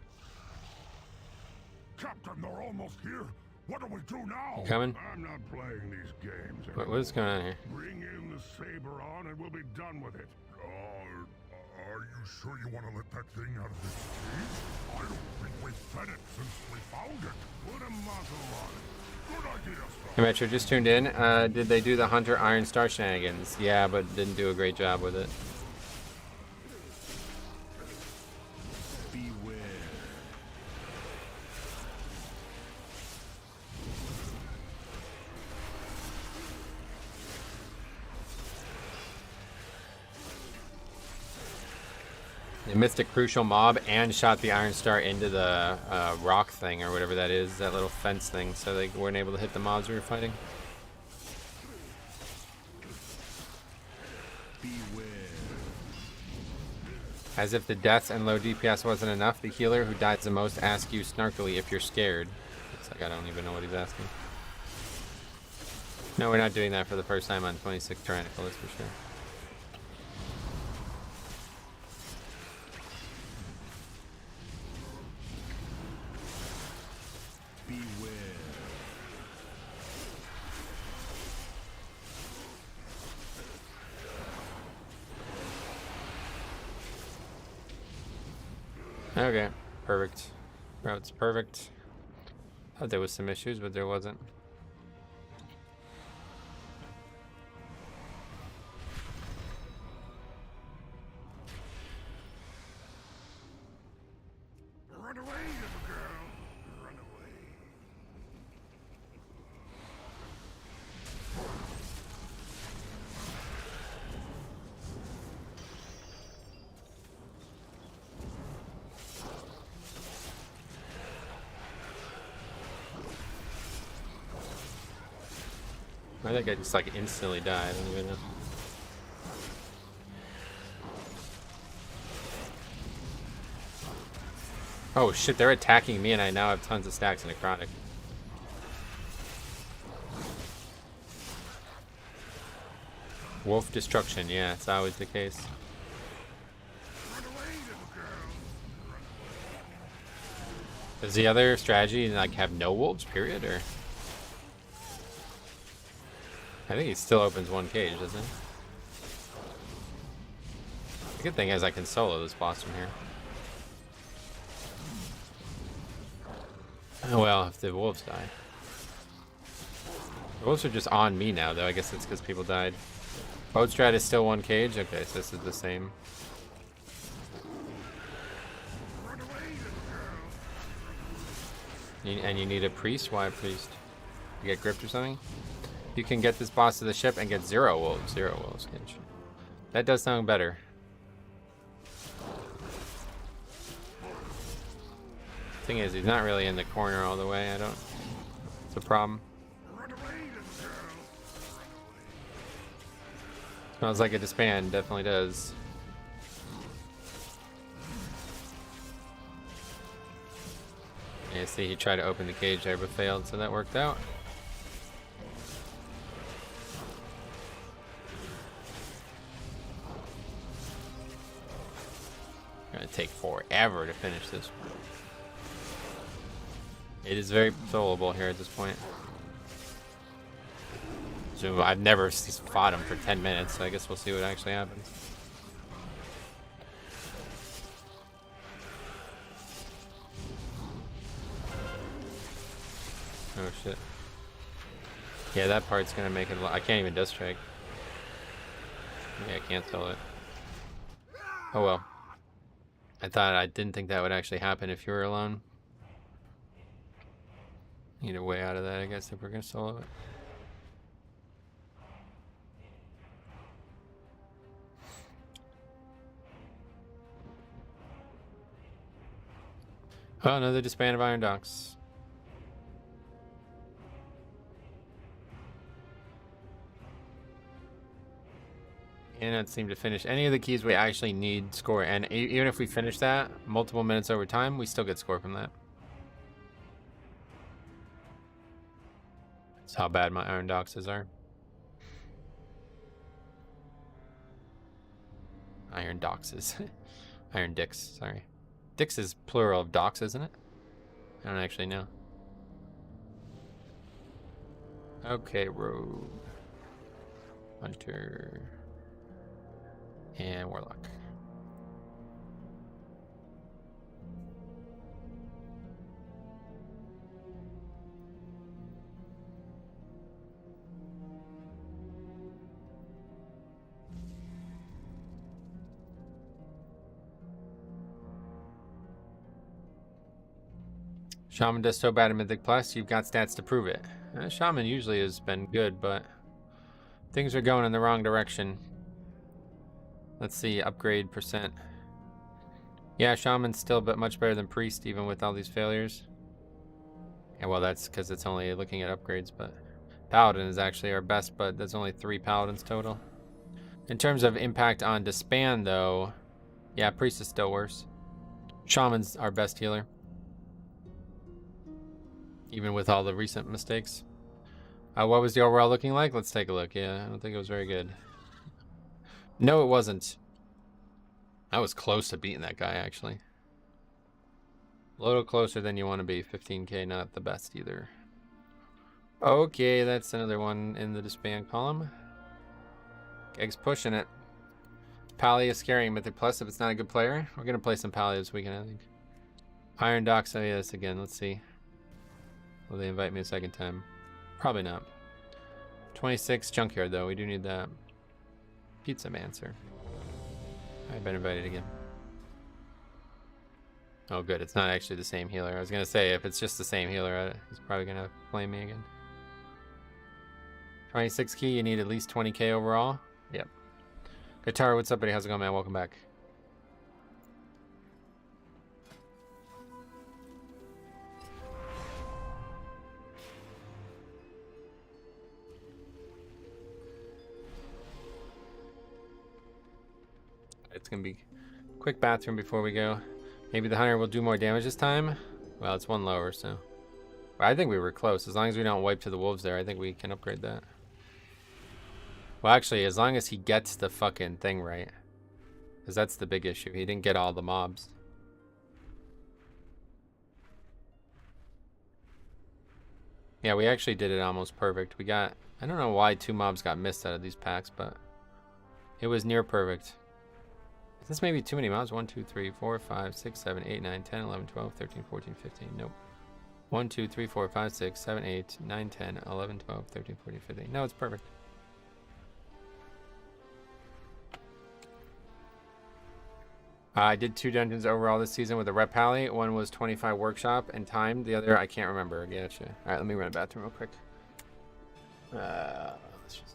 Speaker 6: Captain, they're almost here. What do we do now?
Speaker 1: You coming?
Speaker 6: I'm not playing these games
Speaker 1: What is going on here?
Speaker 6: Bring in the saber on and we'll be done with it. Are you sure you want to let that thing out of this cage? I don't think we've fed it since we found it. Put a muzzle on it. Good idea, sir.
Speaker 1: Hey Metro, just tuned in. Did they do the Hunter Iron Star shenanigans? Yeah, but didn't do a great job with it.
Speaker 3: Beware.
Speaker 1: They missed a crucial mob and shot the Iron Star into the rock thing or whatever that is, that little fence thing, so they weren't able to hit the mobs we were fighting.
Speaker 3: Beware.
Speaker 1: As if the deaths and low DPS wasn't enough, the healer who dies the most asks you snarkily if you're scared. It's like I don't even know what he's asking. No, we're not doing that for the first time on 26 Tyrannical, that's for sure.
Speaker 3: Beware.
Speaker 1: Okay, perfect. Route's perfect. Thought there was some issues, but there wasn't.
Speaker 6: Run away, little girl. Run away.
Speaker 1: I think I just like instantly died. I don't even know. Oh shit, they're attacking me and I now have tons of stacks of Necrotic. Wolf destruction, yeah, it's always the case.
Speaker 6: Run away, little girl.
Speaker 1: Does the other strategy like have no wolves, period, or? I think he still opens one cage, doesn't he? The good thing is I can solo this boss from here. Oh well, if the wolves die. The wolves are just on me now, though. I guess it's because people died. Boat strat is still one cage? Okay, so this is the same.
Speaker 6: Run away, little girl.
Speaker 1: And you need a priest? Why a priest? You get gripped or something? You can get this boss to the ship and get 0 wolves. 0 wolves cage. That does sound better. Thing is, he's not really in the corner all the way. It's a problem.
Speaker 6: Run away, little girl.
Speaker 1: Smells like a disband. Definitely does. Yeah, see, he tried to open the cage there but failed, so that worked out. Gonna take forever to finish this. It is very soloable here at this point. So I've never fought him for 10 minutes, so I guess we'll see what actually happens. Oh shit. Yeah, that part's gonna make it. I can't even dust strike. Yeah, I can't sell it. Oh well. I didn't think that would actually happen if you were alone. Need a way out of that, I guess, if we're gonna solo it. Oh, another disband of Iron Docks. And it seemed to finish any of the keys we actually need score. And even if we finish that multiple minutes over time, we still get score from that. how bad my iron doxes are. Iron doxes. Iron dicks, sorry. Dicks is plural of dox, isn't it? I don't actually know. Okay, rogue. Hunter. And warlock. Shaman does so bad in Mythic Plus, you've got stats to prove it. Shaman usually has been good, but things are going in the wrong direction. Let's see, upgrade percent. Yeah, Shaman's still much better than Priest, even with all these failures. Yeah, well, that's because it's only looking at upgrades, but Paladin is actually our best, but there's only 3 Paladins total. In terms of impact on Disband, though, yeah, Priest is still worse. Shaman's our best healer. Even with all the recent mistakes. What was the overall looking like? Let's take a look. Yeah, I don't think it was very good. No, it wasn't. I was close to beating that guy, actually. A little closer than you want to be. 15k, not the best either. Okay, that's another one in the disband column. Geg's pushing it. Pally is carrying Mythic Plus if it's not a good player. We're going to play some Pally this weekend, I think. Iron Dox, oh yeah, this again. Let's see. Will they invite me a second time? Probably not. 26 junkyard though, we do need that. Pizza Mancer. I've been invited again. Oh good, it's not actually the same healer. I was gonna say, if it's just the same healer, he's probably gonna flame me again. 26 key, you need at least 20k overall. Yep. Guitar, what's up buddy? How's it going, man? Welcome back. It's gonna be quick bathroom before we go. Maybe the hunter will do more damage this time. Well, it's 1 lower, so I think we were close. As long as we don't wipe to the wolves there, I think we can upgrade that. Well, actually, as long as he gets the fucking thing right, because that's the big issue. He didn't get all the mobs. Yeah, we actually did it almost perfect. We got, I don't know why 2 mobs got missed out of these packs, but it was near perfect. This may be too many mobs. 1, 2, 3, 4, 5, 6, 7, 8, 9, 10, 11, 12, 13, 14, 15. Nope. 1, 2, 3, 4, 5, 6, 7, 8, 9, 10, 11, 12, 13, 14, 15. No, it's perfect. I did 2 dungeons overall this season with a rep pally. One was 25 workshop and timed. The other, I can't remember. Gotcha. All right, let me run a bathroom real quick. Let's just...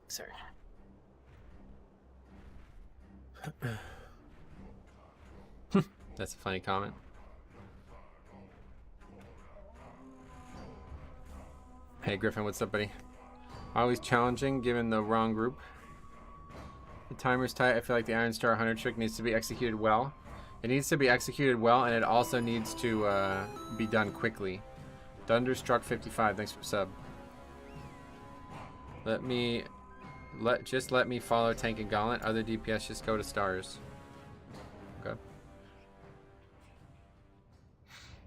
Speaker 1: Sorry. That's a funny comment. Hey Griffin, what's up, buddy? Always challenging given the wrong group. The timer's tight. I feel like the Iron Star Hunter trick needs to be executed well. It needs to be executed well, and it also needs to be done quickly. Thunderstruck 55, thanks for sub. Just let me follow Tank and Gauntlet. Other DPS just go to stars. Okay.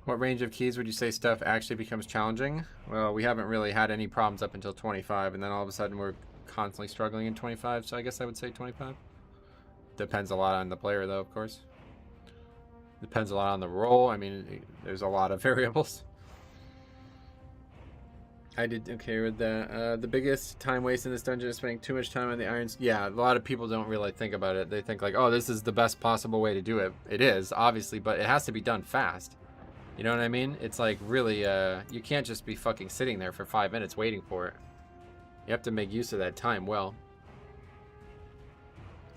Speaker 1: What range of keys would you say stuff actually becomes challenging? Well, we haven't really had any problems up until 25, and then all of a sudden we're constantly struggling in 25, so I guess I would say 25. Depends a lot on the player, though, of course. Depends a lot on the role. I mean, there's a lot of variables. I did okay with that. The biggest time waste in this dungeon is spending too much time on the irons. Yeah, a lot of people don't really think about it. They think like, oh, this is the best possible way to do it. It is, obviously, but it has to be done fast. You know what I mean? It's like really, you can't just be fucking sitting there for 5 minutes waiting for it. You have to make use of that time well.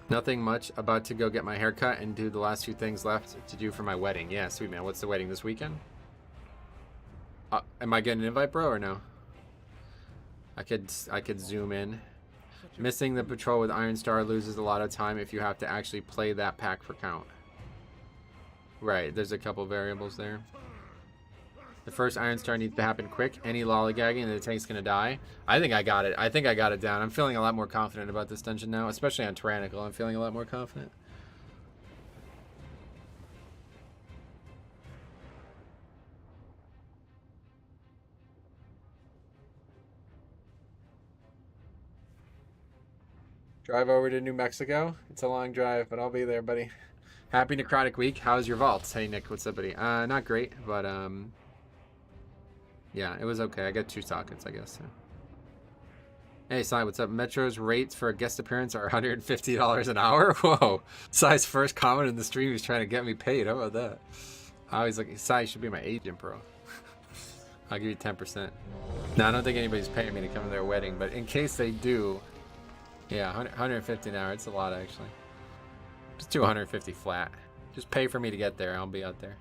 Speaker 1: Nothing much. About to go get my hair cut and do the last few things left to do for my wedding. Yeah, sweet man. What's the wedding this weekend? Am I getting an invite, bro, or no? I could zoom in. Missing the patrol with Iron Star loses a lot of time if you have to actually play that pack for count. Right, there's a couple variables there. The first Iron Star needs to happen quick. Any lollygagging and the tank's gonna die. I think I got it. I think I got it down. I'm feeling a lot more confident about this dungeon now, especially on Tyrannical. I'm feeling a lot more confident. Drive over to New Mexico. It's a long drive, but I'll be there, buddy. Happy Necrotic Week. How's your vaults? Hey, Nick. What's up, buddy? Not great, but, yeah, it was okay. I got 2 sockets, I guess. So. Hey, Sai, what's up? Metro's rates for a guest appearance are $150 an hour? Whoa. Sai's first comment in the stream is trying to get me paid. How about that? I always like, Sai should be my agent, bro. I'll give you 10%. No, I don't think anybody's paying me to come to their wedding, but in case they do, yeah, 150 an hour. It's a lot, actually. Just do 150 flat. Just pay for me to get there. I'll be out there.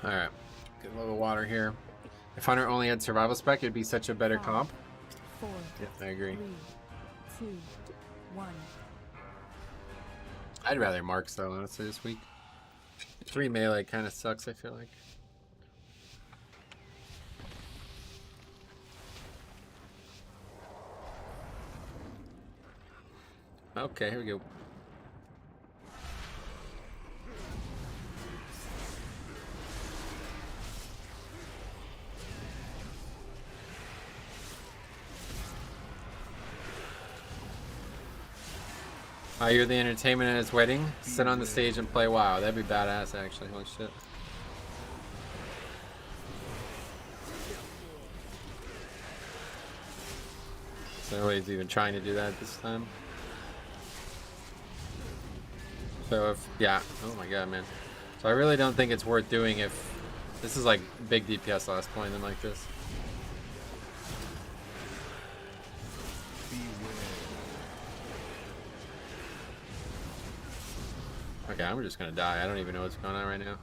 Speaker 1: Alright. Get a little water here. If Hunter only had survival spec, it'd be such a better comp.
Speaker 4: 4,
Speaker 1: Yep, I agree.
Speaker 4: 3, 2, 1.
Speaker 1: I'd rather Marks, though, honestly, this week. 3 melee kind of sucks, I feel like. Okay, here we go. You're the entertainment at his wedding? Sit on the stage and play WoW. That'd be badass, actually. Holy shit. So nobody's even trying to do that this time. So if, yeah, oh my god, man. So I really don't think it's worth doing if, this is like big DPS last point than like this. Okay, I'm just gonna die. I don't even know what's going on right now.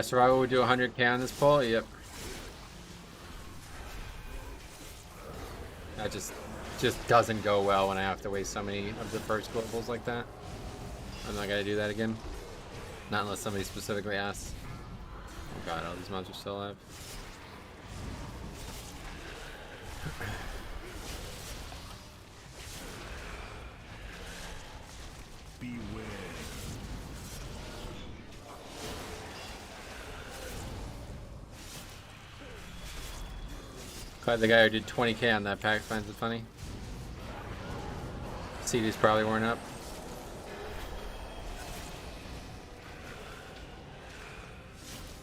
Speaker 1: Survival would do 100k on this pull? Yep. That just doesn't go well when I have to waste so many of the first globals like that. I'm not gonna do that again. Not unless somebody specifically asks. Oh god, all these monsters still alive.
Speaker 3: Beware.
Speaker 1: Glad the guy who did 20k on that pack finds it funny. CD's probably worn up.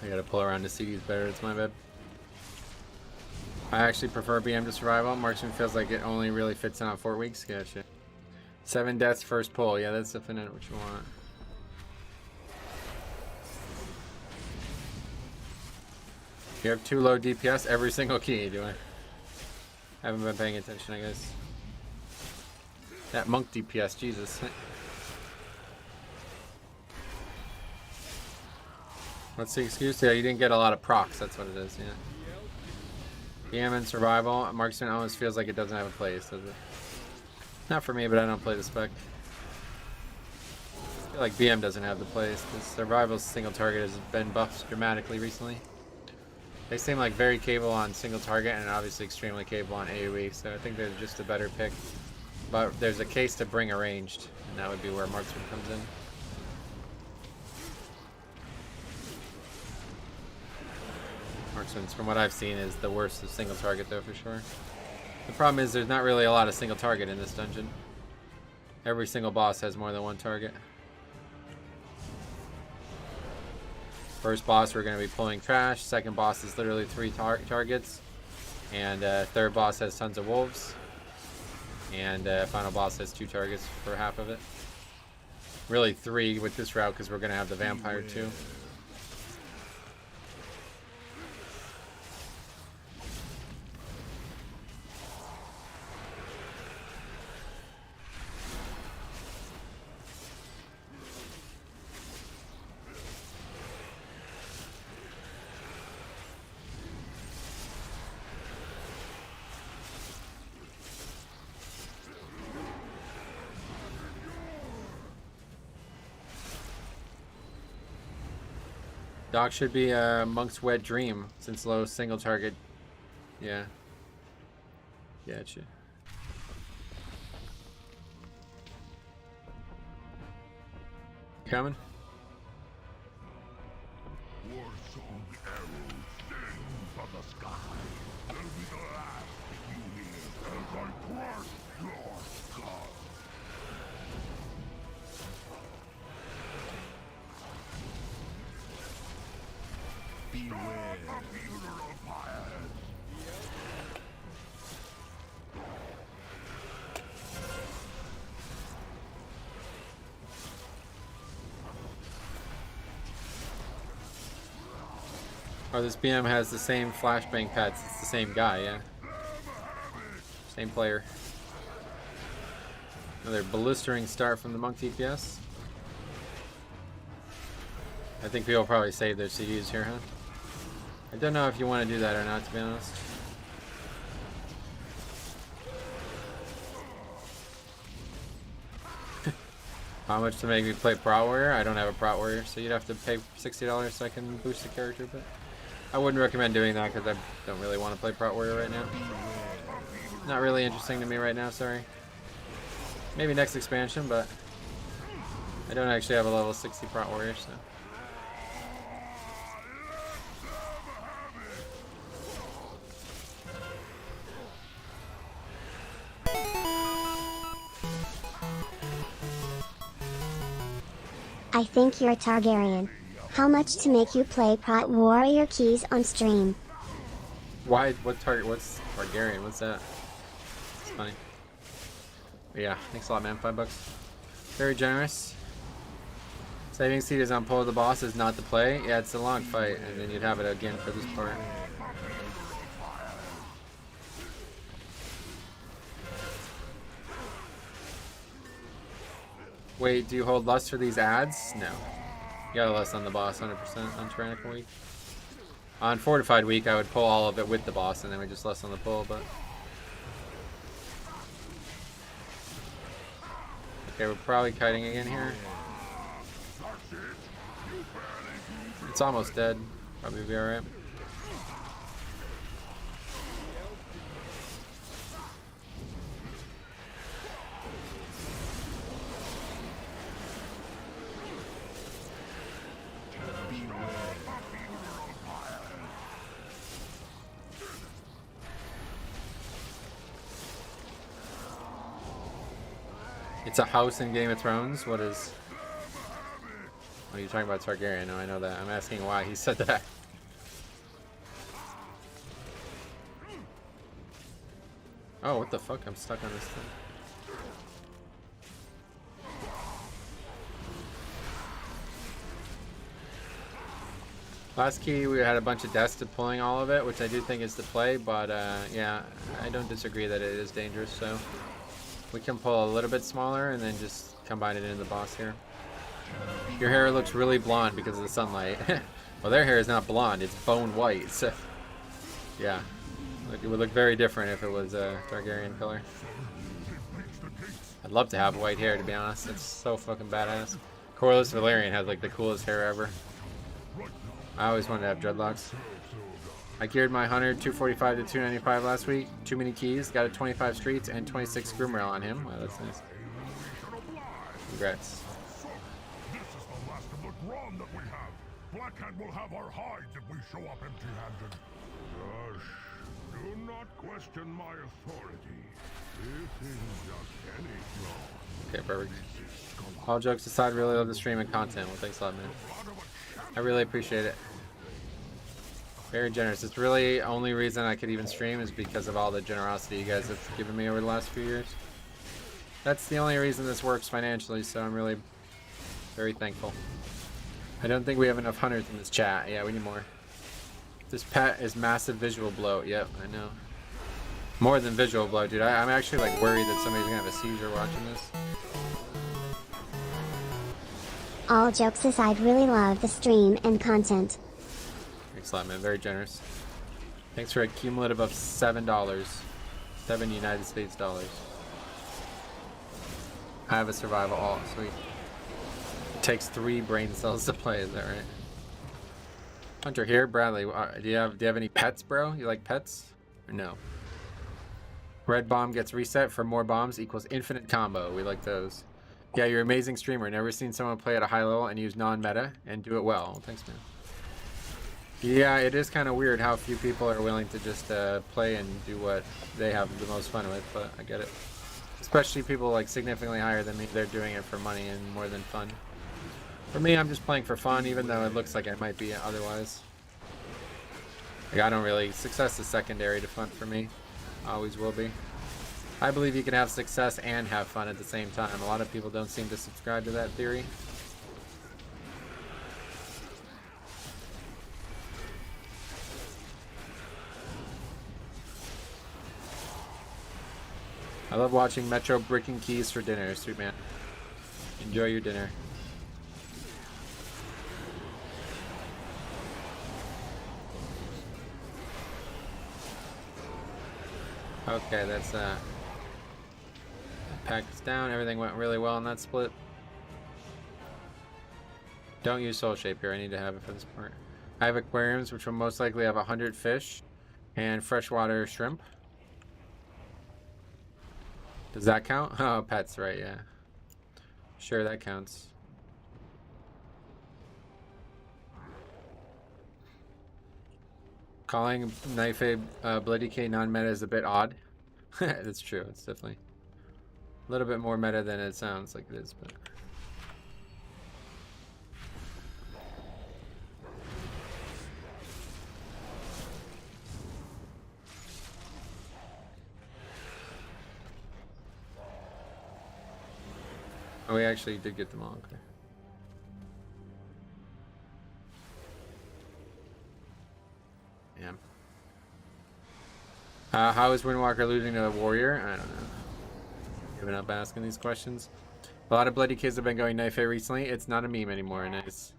Speaker 1: I gotta pull around to CD's better, it's my bad. I actually prefer BM to survival. Marksman feels like it only really fits in on 4 weeks. Gotcha. 7 deaths first pull. Yeah, that's definitely what you want. You have 2 low DPS every single key, do I? Haven't been paying attention, I guess. That monk DPS, Jesus. What's the excuse? Yeah, you didn't get a lot of procs, that's what it is, yeah. PM and survival, Marksman almost feels like it doesn't have a place, does it? Not for me, but I don't play the spec. I feel like BM doesn't have the place because Survival's single target has been buffed dramatically recently. They seem like very capable on single target and obviously extremely capable on AoE, so I think they're just a better pick. But there's a case to bring a ranged, and that would be where Marksman comes in. Marksman's, from what I've seen, is the worst of single target though, for sure. The problem is there's not really a lot of single target in this dungeon. Every single boss has more than one target. First boss we're going to be pulling trash. Second boss is literally 3 targets. And third boss has tons of wolves. And final boss has 2 targets for half of it. Really 3 with this route because we're going to have the vampire too. Doc should be Monk's Wet Dream, since low single target. Yeah. Yeah, it should. Coming?
Speaker 6: War song arrows sing from the sky. Will be the last you hear as I crush your skull.
Speaker 3: Beware.
Speaker 6: A funeral pyre.
Speaker 1: Oh, this BM has the same flashbang pets. It's the same guy, yeah. Same player. Another blistering start from the Monk DPS. I think people probably save their CDs here, huh? I don't know if you want to do that or not, to be honest. How much to make me play Prot Warrior? I don't have a Prot Warrior, so you'd have to pay $60 so I can boost the character, but I wouldn't recommend doing that because I don't really want to play Prot Warrior right now. Not really interesting to me right now, sorry. Maybe next expansion, but I don't actually have a level 60 Prot Warrior, so.
Speaker 7: I think you're a Targaryen. How much to make you play Prot Warrior keys on stream?
Speaker 1: Why? What target? What's Targaryen? What's that? It's funny. But yeah, thanks a lot, man. $5. Very generous. Saving seed is on pull of the boss is not the play. Yeah, it's a long fight, and then you'd have it again for this part. Wait, do you hold lust for these ads? No. You gotta lust on the boss 100% on Tyrannical Week. On Fortified Week, I would pull all of it with the boss, and then we just lust on the pull, but... Okay, we're probably kiting again here. It's almost dead. Probably be alright. It's a house in Game of Thrones? What is... Oh, you're talking about Targaryen. No, I know that. I'm asking why he said that. Oh, what the fuck? I'm stuck on this thing. Last key, we had a bunch of deaths to pulling all of it, which I do think is the play, but yeah, I don't disagree that it is dangerous, so... We can pull a little bit smaller and then just combine it into the boss here. Your hair looks really blonde because of the sunlight. Well, their hair is not blonde, it's bone white. So, yeah, it would look very different if it was a Targaryen color.
Speaker 6: It makes the gates
Speaker 1: I'd love to have white hair, to be honest. It's so fucking badass. Corliss Valerian has like the coolest hair ever. I always wanted to have dreadlocks. I geared my hunter 245 to 295 last week. Too many keys. Got a 25 streets and 26 scream rail on him. Wow, that's nice. Congrats.
Speaker 6: This is the last of the Grom that we have. Blackhand will have our hides if we show up empty-handed. Hush. Do not question my authority. It isn't just any Grom.
Speaker 1: Okay, perfect. All jokes aside, really love the stream and content. Well, thanks a lot, man. I really appreciate it. Very generous. It's really only reason I could even stream is because of all the generosity you guys have given me over the last few years. That's the only reason this works financially, so I'm really very thankful. I don't think we have enough hunters in this chat. Yeah, we need more. This pet is massive visual bloat. Yep, I know. More than visual bloat, dude. I'm actually like worried that somebody's gonna have a seizure watching this.
Speaker 7: All jokes aside, really love the stream and content.
Speaker 1: Thanks a lot, man. Very generous. Thanks for a cumulative of $7. 7 United States dollars. I have a survival. Oh, sweet. It takes 3 brain cells to play, is that right? Hunter here, Bradley. Do you have any pets, bro? You like pets? Or no? Red bomb gets reset for more bombs equals infinite combo. We like those. Yeah, you're an amazing streamer. Never seen someone play at a high level and use non-meta and do it well. Well, thanks, man. Yeah, it is kind of weird how few people are willing to just play and do what they have the most fun with, but I get it. Especially people like significantly higher than me, they're doing it for money and more than fun. For me, I'm just playing for fun, even though it looks like I might be otherwise. Like, I don't really... Success is secondary to fun for me. Always will be. I believe you can have success and have fun at the same time. A lot of people don't seem to subscribe to that theory. I love watching Metro bricking keys for dinner. Sweet man. Enjoy your dinner. Okay, that's packed us down. Everything went really well on that split. Don't use soul shape here. I need to have it for this part. I have aquariums which will most likely have 100 fish and freshwater shrimp. Does that count? Oh, pets, right, yeah. Sure, that counts. Calling Knife Bloody K non-meta is a bit odd. That's true, it's definitely a little bit more meta than it sounds like it is, but... Oh, we actually did get them all, okay. Yeah. How is Windwalker losing to a warrior? I don't know. Giving up asking these questions. A lot of bloody kids have been going knife recently. It's not a meme anymore, nice.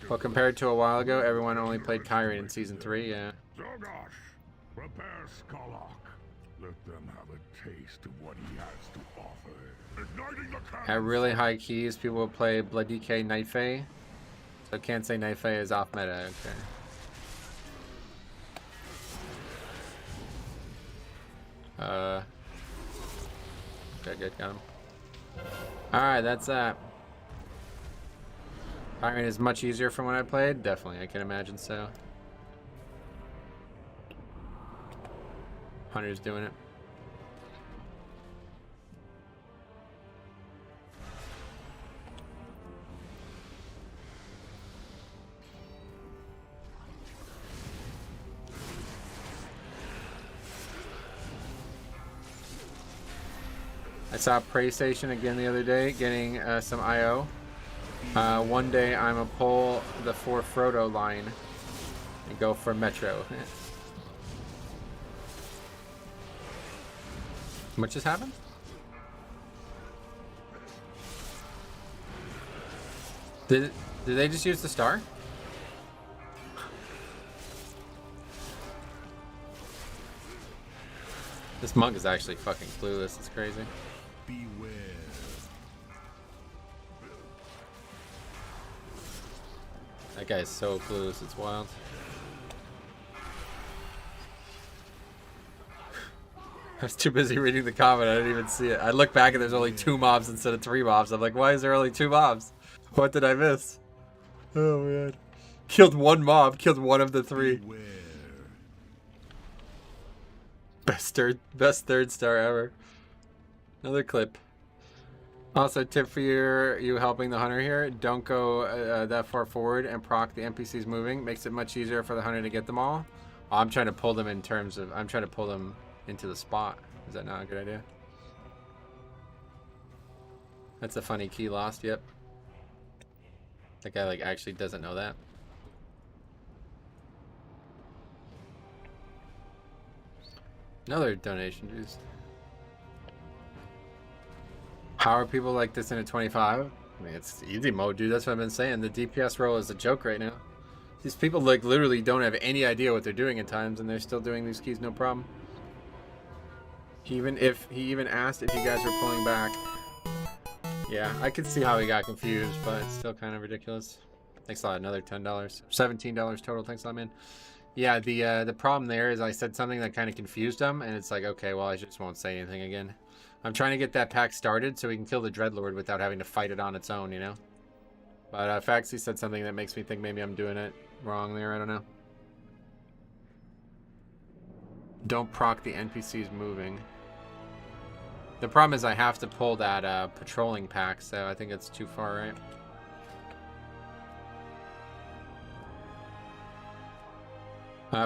Speaker 1: Well, compared to a while ago, everyone only played Kyrie in Season 3, yeah.
Speaker 6: Zogosh, prepare Skalok. Let them have a taste of what he has to offer. Igniting the cannon.
Speaker 1: At really high keys, people will play Bloody K Knife. So can't say Knife is off meta, okay. Okay, good, got him. Alright, that's that. Firing is much easier from when I played? Definitely, I can imagine so. Hunter's doing it. I saw Prey Station again the other day, getting some IO. One day I'm gonna pull the 4 Frodo line and go for Metro. What just happened? Did they just use the star? This monk is actually fucking clueless. It's crazy.
Speaker 3: Beware.
Speaker 1: That guy's so clueless, it's wild. I was too busy reading the comment, I didn't even see it. I look back and there's only 2 mobs instead of 3 mobs. I'm like, why is there only 2 mobs? What did I miss? Oh man. Killed 1 mob, killed 1 of the 3.
Speaker 3: Beware.
Speaker 1: Best third star ever. Another clip. Also, tip for you helping the hunter here: don't go that far forward and proc the NPCs moving. Makes it much easier for the hunter to get them all. Oh, I'm trying to pull them in terms of I'm trying to pull them into the spot. Is that not a good idea? That's a funny key lost. Yep. That guy like actually doesn't know that. Another donation juice. How are people like this in a 25? I mean, it's easy mode, dude. That's what I've been saying. The DPS roll is a joke right now. These people like literally don't have any idea what they're doing at times, and they're still doing these keys no problem. He even asked if you guys were pulling back. Yeah, I could see how he got confused, but it's still kind of ridiculous. Thanks a lot. Another $10, $17 total. Thanks a lot, man. Yeah, the problem there is I said something that kind of confused him, and it's like, okay, well, I just won't say anything again. I'm trying to get that pack started so we can kill the Dreadlord without having to fight it on its own, you know? But Faxi said something that makes me think maybe I'm doing it wrong there. I don't know. Don't proc the NPCs moving. The problem is I have to pull that patrolling pack, so I think it's too far, right?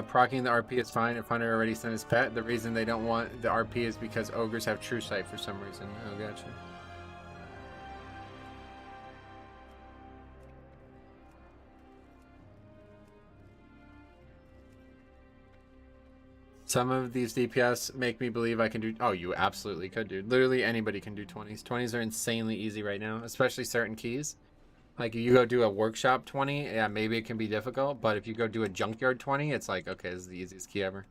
Speaker 1: Proccing the RP is fine if Hunter already sent his pet. The reason they don't want the RP is because ogres have true sight for some reason. Oh, gotcha. Some of these DPS make me believe I can do... Oh, you absolutely could, dude. Literally anybody can do 20s. 20s are insanely easy right now, especially certain keys. Like, if you go do a workshop 20, yeah, maybe it can be difficult. But if you go do a junkyard 20, it's like, okay, this is the easiest key ever.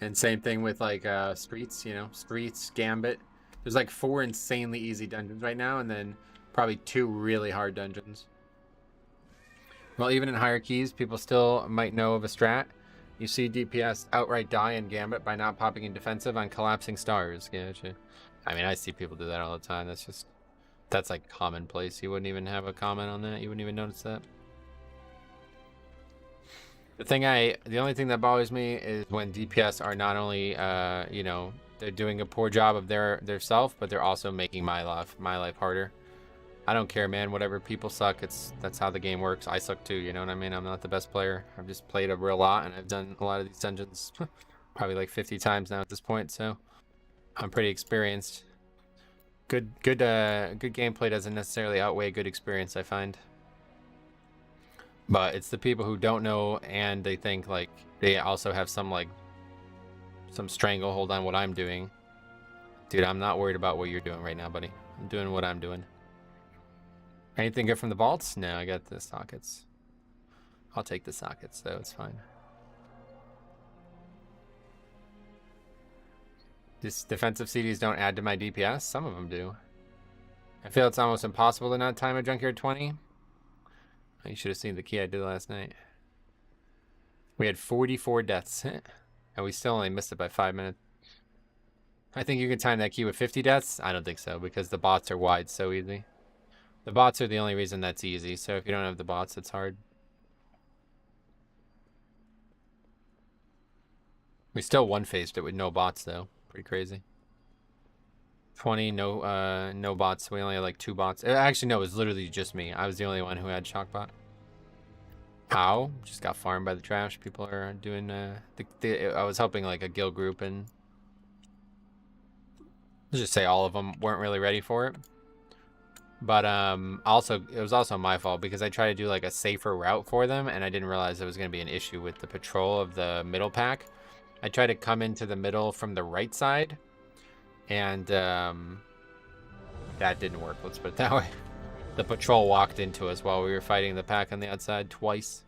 Speaker 1: And same thing with, like, streets, you know. Streets, Gambit. There's, like, 4 insanely easy dungeons right now, and then probably 2 really hard dungeons. Well, even in higher keys, people still might know of a strat. You see DPS outright die in Gambit by not popping in defensive on collapsing stars. Gotcha. I mean, I see people do that all the time. That's just... That's like commonplace. You wouldn't even have a comment on that. You wouldn't even notice that. The only thing that bothers me is when DPS are not only, you know, they're doing a poor job of their self, but they're also making my life harder. I don't care, man. Whatever, people suck. That's how the game works. I suck too. You know what I mean? I'm not the best player. I've just played a real lot, and I've done a lot of these dungeons, probably like 50 times now at this point. So I'm pretty experienced. Good gameplay doesn't necessarily outweigh good experience, I find. But it's the people who don't know and they think like they also have some stranglehold on what I'm doing. Dude, I'm not worried about what you're doing right now, buddy. I'm doing what I'm doing. Anything good from the vaults? No, I got the sockets. I'll take the sockets, though. It's fine. These defensive CDs don't add to my DPS. Some of them do. I feel it's almost impossible to not time a junkyard 20. Oh, you should have seen the key I did last night. We had 44 deaths, and we still only missed it by 5 minutes. I think you can time that key with 50 deaths. I don't think so, because the bots are wide so easy. The bots are the only reason that's easy, so if you don't have the bots, it's hard. We still one-phased it with no bots, though. Pretty crazy. 20, no bots. We only had like 2 bots. Actually, no, it was literally just me. I was the only one who had shockbot. How? Just got farmed by the trash. People are doing, I was helping like a guild group, and let's just say all of them weren't really ready for it. But also, it was also my fault because I tried to do like a safer route for them, and I didn't realize there was going to be an issue with the patrol of the middle pack. I tried to come into the middle from the right side, and that didn't work, let's put it that way. The patrol walked into us while we were fighting the pack on the outside twice.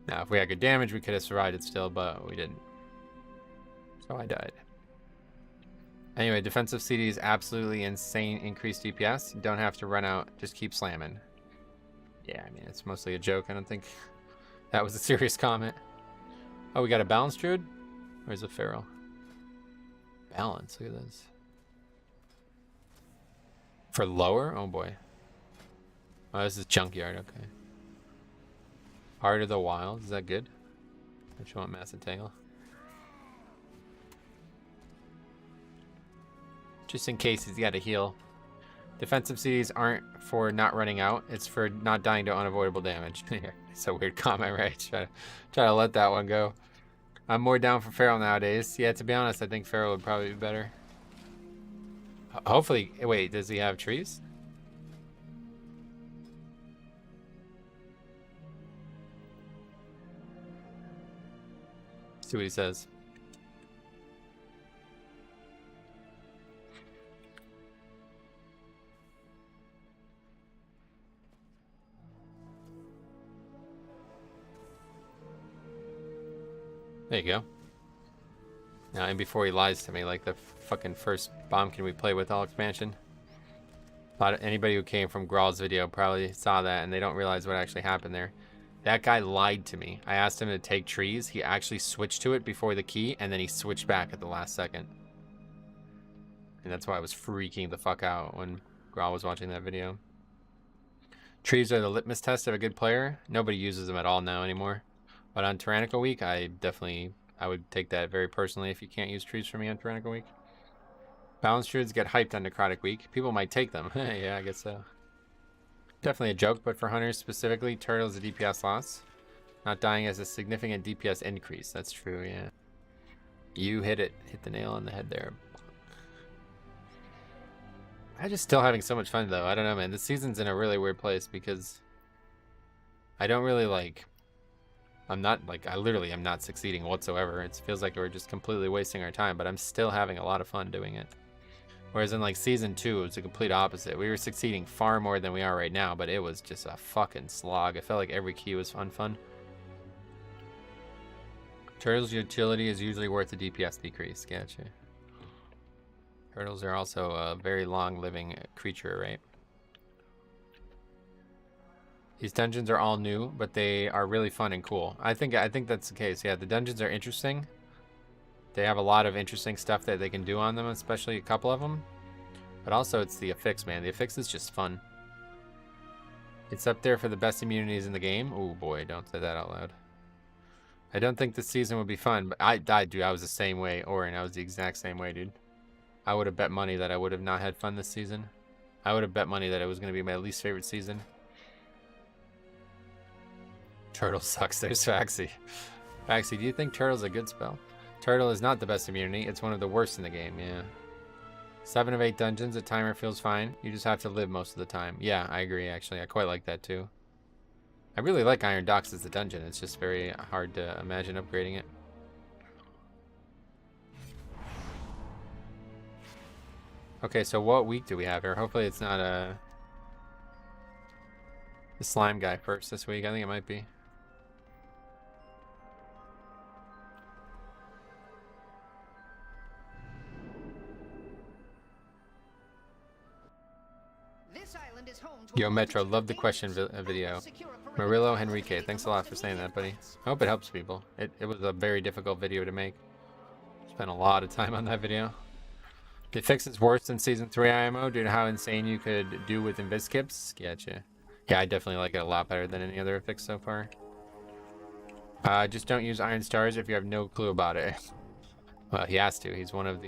Speaker 1: Now, if we had good damage, we could have survived it still, but we didn't. So I died. Anyway, defensive CDs absolutely insane increased DPS. You don't have to run out, just keep slamming. Yeah, I mean, it's mostly a joke. I don't think that was a serious comment. Oh, we got a balanced druid? Where's the feral? Balance, look at this. For lower? Oh boy. Oh, this is junkyard, okay. Heart of the Wild, is that good? Don't you want Mass Entangle? Just in case he's got to heal. Defensive CDs aren't for not running out, it's for not dying to unavoidable damage. It's a weird comment, right? Try to let that one go. I'm more down for feral nowadays. Yeah, to be honest, I think feral would probably be better. Hopefully, wait, does he have trees? See what he says. There you go. Now, and before he lies to me, like the fucking first bomb can we play with all expansion. Anybody who came from Graal's video probably saw that and they don't realize what actually happened there. That guy lied to me. I asked him to take trees. He actually switched to it before the key and then he switched back at the last second. And that's why I was freaking the fuck out when Graal was watching that video. Trees are the litmus test of a good player. Nobody uses them at all now anymore. But on Tyrannical Week, I would take that very personally if you can't use trees for me on Tyrannical Week. Balanced druids get hyped on Necrotic Week. People might take them. Yeah, I guess so. Definitely a joke, but for hunters specifically, turtle is a DPS loss. Not dying has a significant DPS increase. That's true, yeah. You hit it. Hit the nail on the head there. I'm just still having so much fun, though. I don't know, man. This season's in a really weird place because I don't really like... I'm not succeeding whatsoever. It feels like we're just completely wasting our time, but I'm still having a lot of fun doing it. Whereas in like season 2, it was the complete opposite. We were succeeding far more than we are right now, but it was just a fucking slog. I felt like every key was fun. Turtle's utility is usually worth a DPS decrease. Gotcha. Turtles are also a very long-living creature, right? These dungeons are all new, but they are really fun and cool. I think that's the case. Yeah, the dungeons are interesting. They have a lot of interesting stuff that they can do on them, especially a couple of them. But also, it's the affix, man. The affix is just fun. It's up there for the best immunities in the game. Oh boy, don't say that out loud. I don't think this season would be fun, but I was the same way, Orin. I was the exact same way, dude. I would have bet money that I would have not had fun this season. I would have bet money that it was going to be my least favorite season. Turtle sucks. There's Faxi. Faxi, do you think Turtle's a good spell? Turtle is not the best immunity. It's one of the worst in the game, yeah. 7 of 8 dungeons, a timer feels fine. You just have to live most of the time. Yeah, I agree, actually. I quite like that, too. I really like Iron Docks as a dungeon. It's just very hard to imagine upgrading it. Okay, so what week do we have here? Hopefully it's not the slime guy first this week. I think it might be.
Speaker 2: This island is home to
Speaker 1: Yo, Metro, love the question video. Murillo Henrique, thanks a lot for saying that, buddy. I hope it helps people. It was a very difficult video to make. Spent a lot of time on that video. The fix is worse than Season 3 IMO due to how insane you could do with Invis-skips. Gotcha. Yeah, I definitely like it a lot better than any other fix so far. Just don't use Iron Stars if you have no clue about it. Well, he has to. He's one of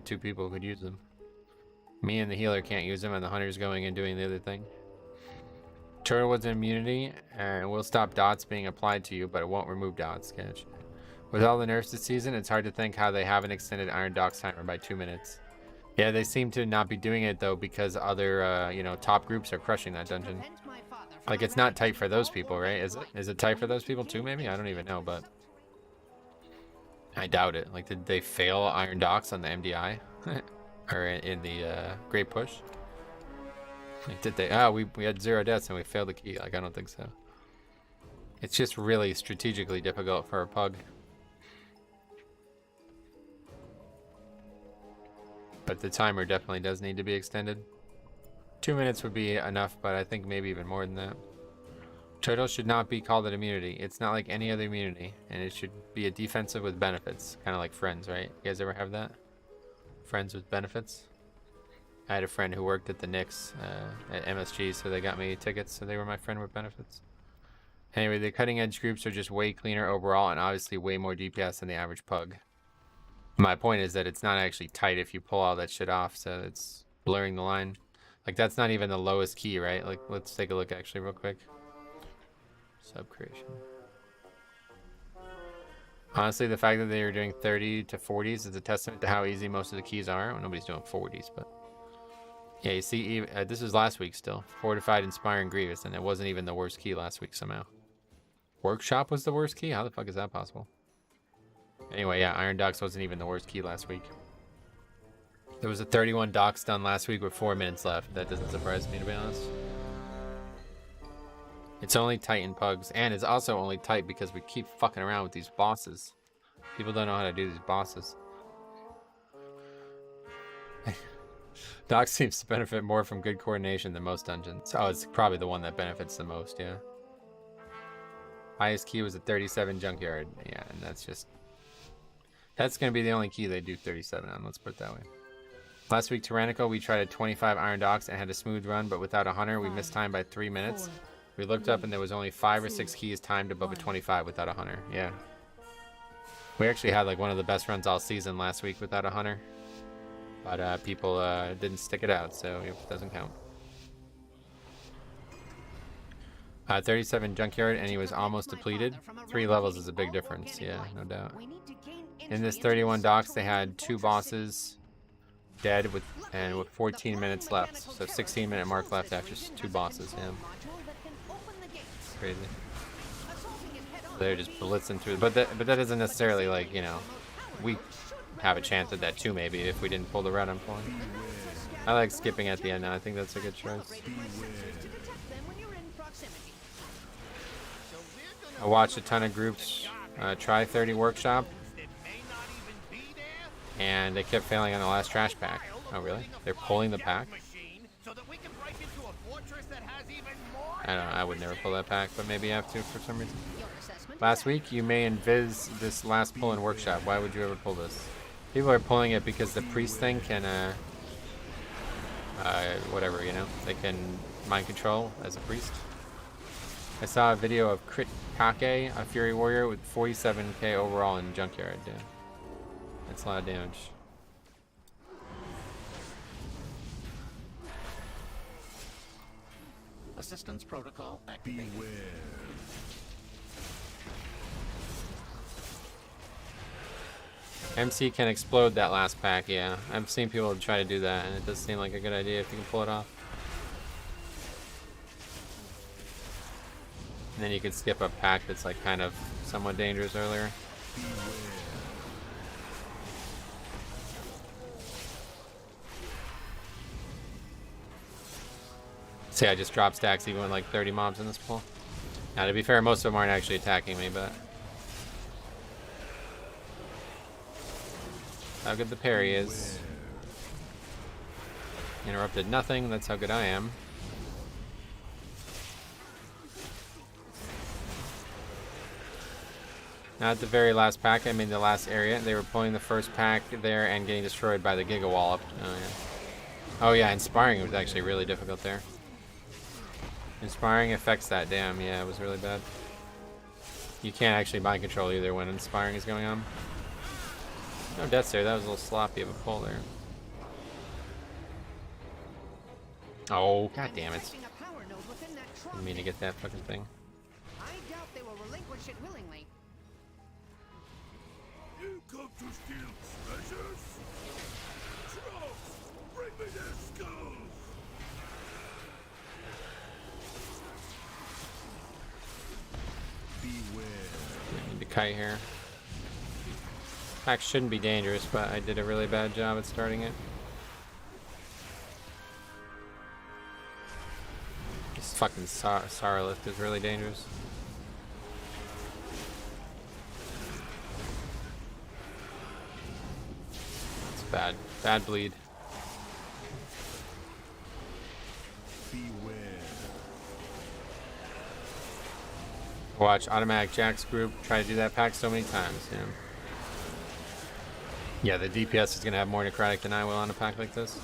Speaker 1: 2 people who could use them. Me and the healer can't use them, and the hunter's going and doing the other thing. Turtlewood's immunity, and will stop dots being applied to you, but it won't remove dots. Catch. With all the nerfs this season, it's hard to think how they haven't extended Iron Docks timer by 2 minutes. Yeah, they seem to not be doing it though because other, top groups are crushing that dungeon. Like, it's not tight for those people, right? Is it? Is it tight for those people too? Maybe, I don't even know, but I doubt it. Like, did they fail Iron Docks on the MDI? Or in the Great Push? Like, did they? Oh, we had 0 deaths and we failed the key. Like, I don't think so. It's just really strategically difficult for a pug. But the timer definitely does need to be extended. 2 minutes would be enough, but I think maybe even more than that. Turtle should not be called an immunity. It's not like any other immunity, and it should be a defensive with benefits, kind of like Friends, right? You guys ever have that? Friends with benefits? I had a friend who worked at the Knicks at MSG, so they got me tickets, so they were my friend with benefits. Anyway, the cutting edge groups are just way cleaner overall, and obviously way more DPS than the average pug. My point is that it's not actually tight if you pull all that shit off, so it's blurring the line. Like, that's not even the lowest key, right? Like, let's take a look actually real quick. Sub creation. Honestly, the fact that they were doing 30 to 40s is a testament to how easy most of the keys are. Well, nobody's doing 40s, but yeah, you see, this was last week still. Fortified, Inspiring, Grievous, and it wasn't even the worst key last week somehow. Workshop was the worst key? How the fuck is that possible? Anyway, yeah, Iron Docks wasn't even the worst key last week. There was a 31 docks done last week with 4 minutes left. That doesn't surprise me, to be honest. It's only tight in pugs, and it's also only tight because we keep fucking around with these bosses. People don't know how to do these bosses. Doc seems to benefit more from good coordination than most dungeons. Oh, it's probably the one that benefits the most, yeah. Highest key was a 37 junkyard. Yeah, and that's just... That's going to be the only key they do 37 on, let's put it that way. Last week, Tyrannical, we tried a 25 Iron Docks and had a smooth run, but without a hunter, we missed time by 3 minutes. We looked up and there was only 5 or 6 keys timed above a 25 without a hunter. Yeah. We actually had like one of the best runs all season last week without a hunter. But people didn't stick it out, so it doesn't count. 37 junkyard and he was almost depleted. 3 levels is a big difference, yeah, no doubt. In this 31 docks, they had 2 bosses dead with 14 minutes left. So 16-minute mark left after 2 bosses, yeah. Crazy. They're just blitzing through, but that isn't necessarily like, you know, we have a chance at that too maybe if we didn't pull the route I'm pulling. I like skipping at the end now. I think that's a good choice. I watched a ton of groups try 30 workshop, and they kept failing on the last trash pack. Oh really? They're pulling the pack? I don't know, I would never pull that pack, but maybe you have to for some reason. Last week, you may invis this last pull in workshop. Why would you ever pull this? People are pulling it because the priest thing can, whatever, you know, they can mind control as a priest. I saw a video of Crit Kake, a Fury Warrior with 47k overall in Junkyard. Yeah. That's a lot of damage.
Speaker 5: Assistance protocol activated.
Speaker 3: Beware.
Speaker 1: MC can explode that last pack, yeah. I've seen people try to do that, and it does seem like a good idea if you can pull it off. And then you could skip a pack that's like kind of somewhat dangerous earlier. See, I just dropped stacks even with like 30 mobs in this pull. Now, to be fair, most of them aren't actually attacking me, but... how good the parry is. Interrupted nothing, that's how good I am. Now at the very last pack, I mean the last area, they were pulling the first pack there and getting destroyed by the Giga Wallop. Oh yeah. Oh yeah, Inspiring was actually really difficult there. Inspiring affects that, damn, yeah, it was really bad. You can't actually mind control either when Inspiring is going on. No deaths there, that was a little sloppy of a pull there. Oh, god damn it. Didn't mean to get that fucking thing.
Speaker 2: I doubt they will relinquish it willingly.
Speaker 6: You come to steal treasures? Trolls, bring me their skulls!
Speaker 3: Beware.
Speaker 1: I need to kite here. Pack shouldn't be dangerous, but I did a really bad job at starting it. This fucking Sarlift is really dangerous. It's bad. Bad bleed.
Speaker 3: Beware.
Speaker 1: Watch Automatic Jack's group try to do that pack so many times. Yeah, the DPS is going to have more necrotic than I will on a pack like this.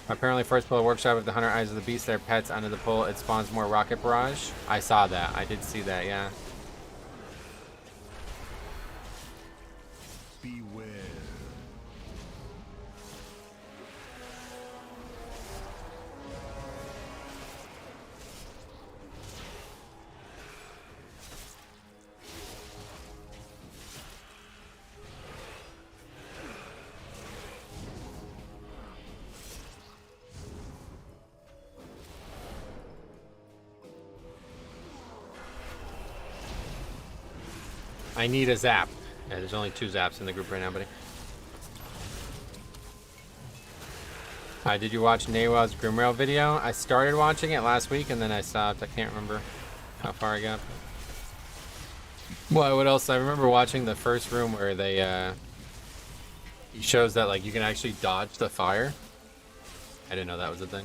Speaker 1: Apparently, first pull a workshop with the Hunter Eyes of the Beast, their pets under the pull, it spawns more rocket barrage. I saw that. I did see that, yeah.
Speaker 3: Beware.
Speaker 1: I need a zap. Yeah, there's only 2 zaps in the group right now, buddy. Did you watch Nawal's Grimrail video? I started watching it last week and then I stopped. I can't remember how far I got. Well, what else? I remember watching the first room where they he shows that like you can actually dodge the fire. I didn't know that was a thing.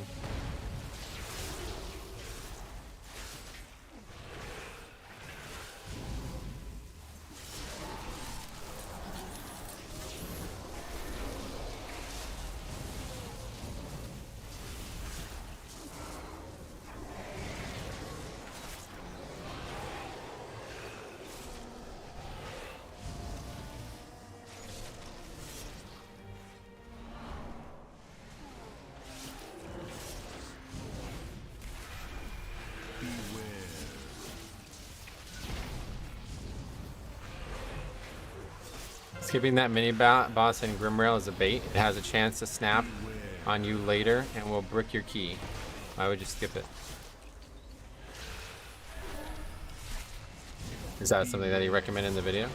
Speaker 1: Skipping that mini boss in Grimrail is a bait. It has a chance to snap on you later and will brick your key. Why would you skip it? Is that something that he recommended in the video?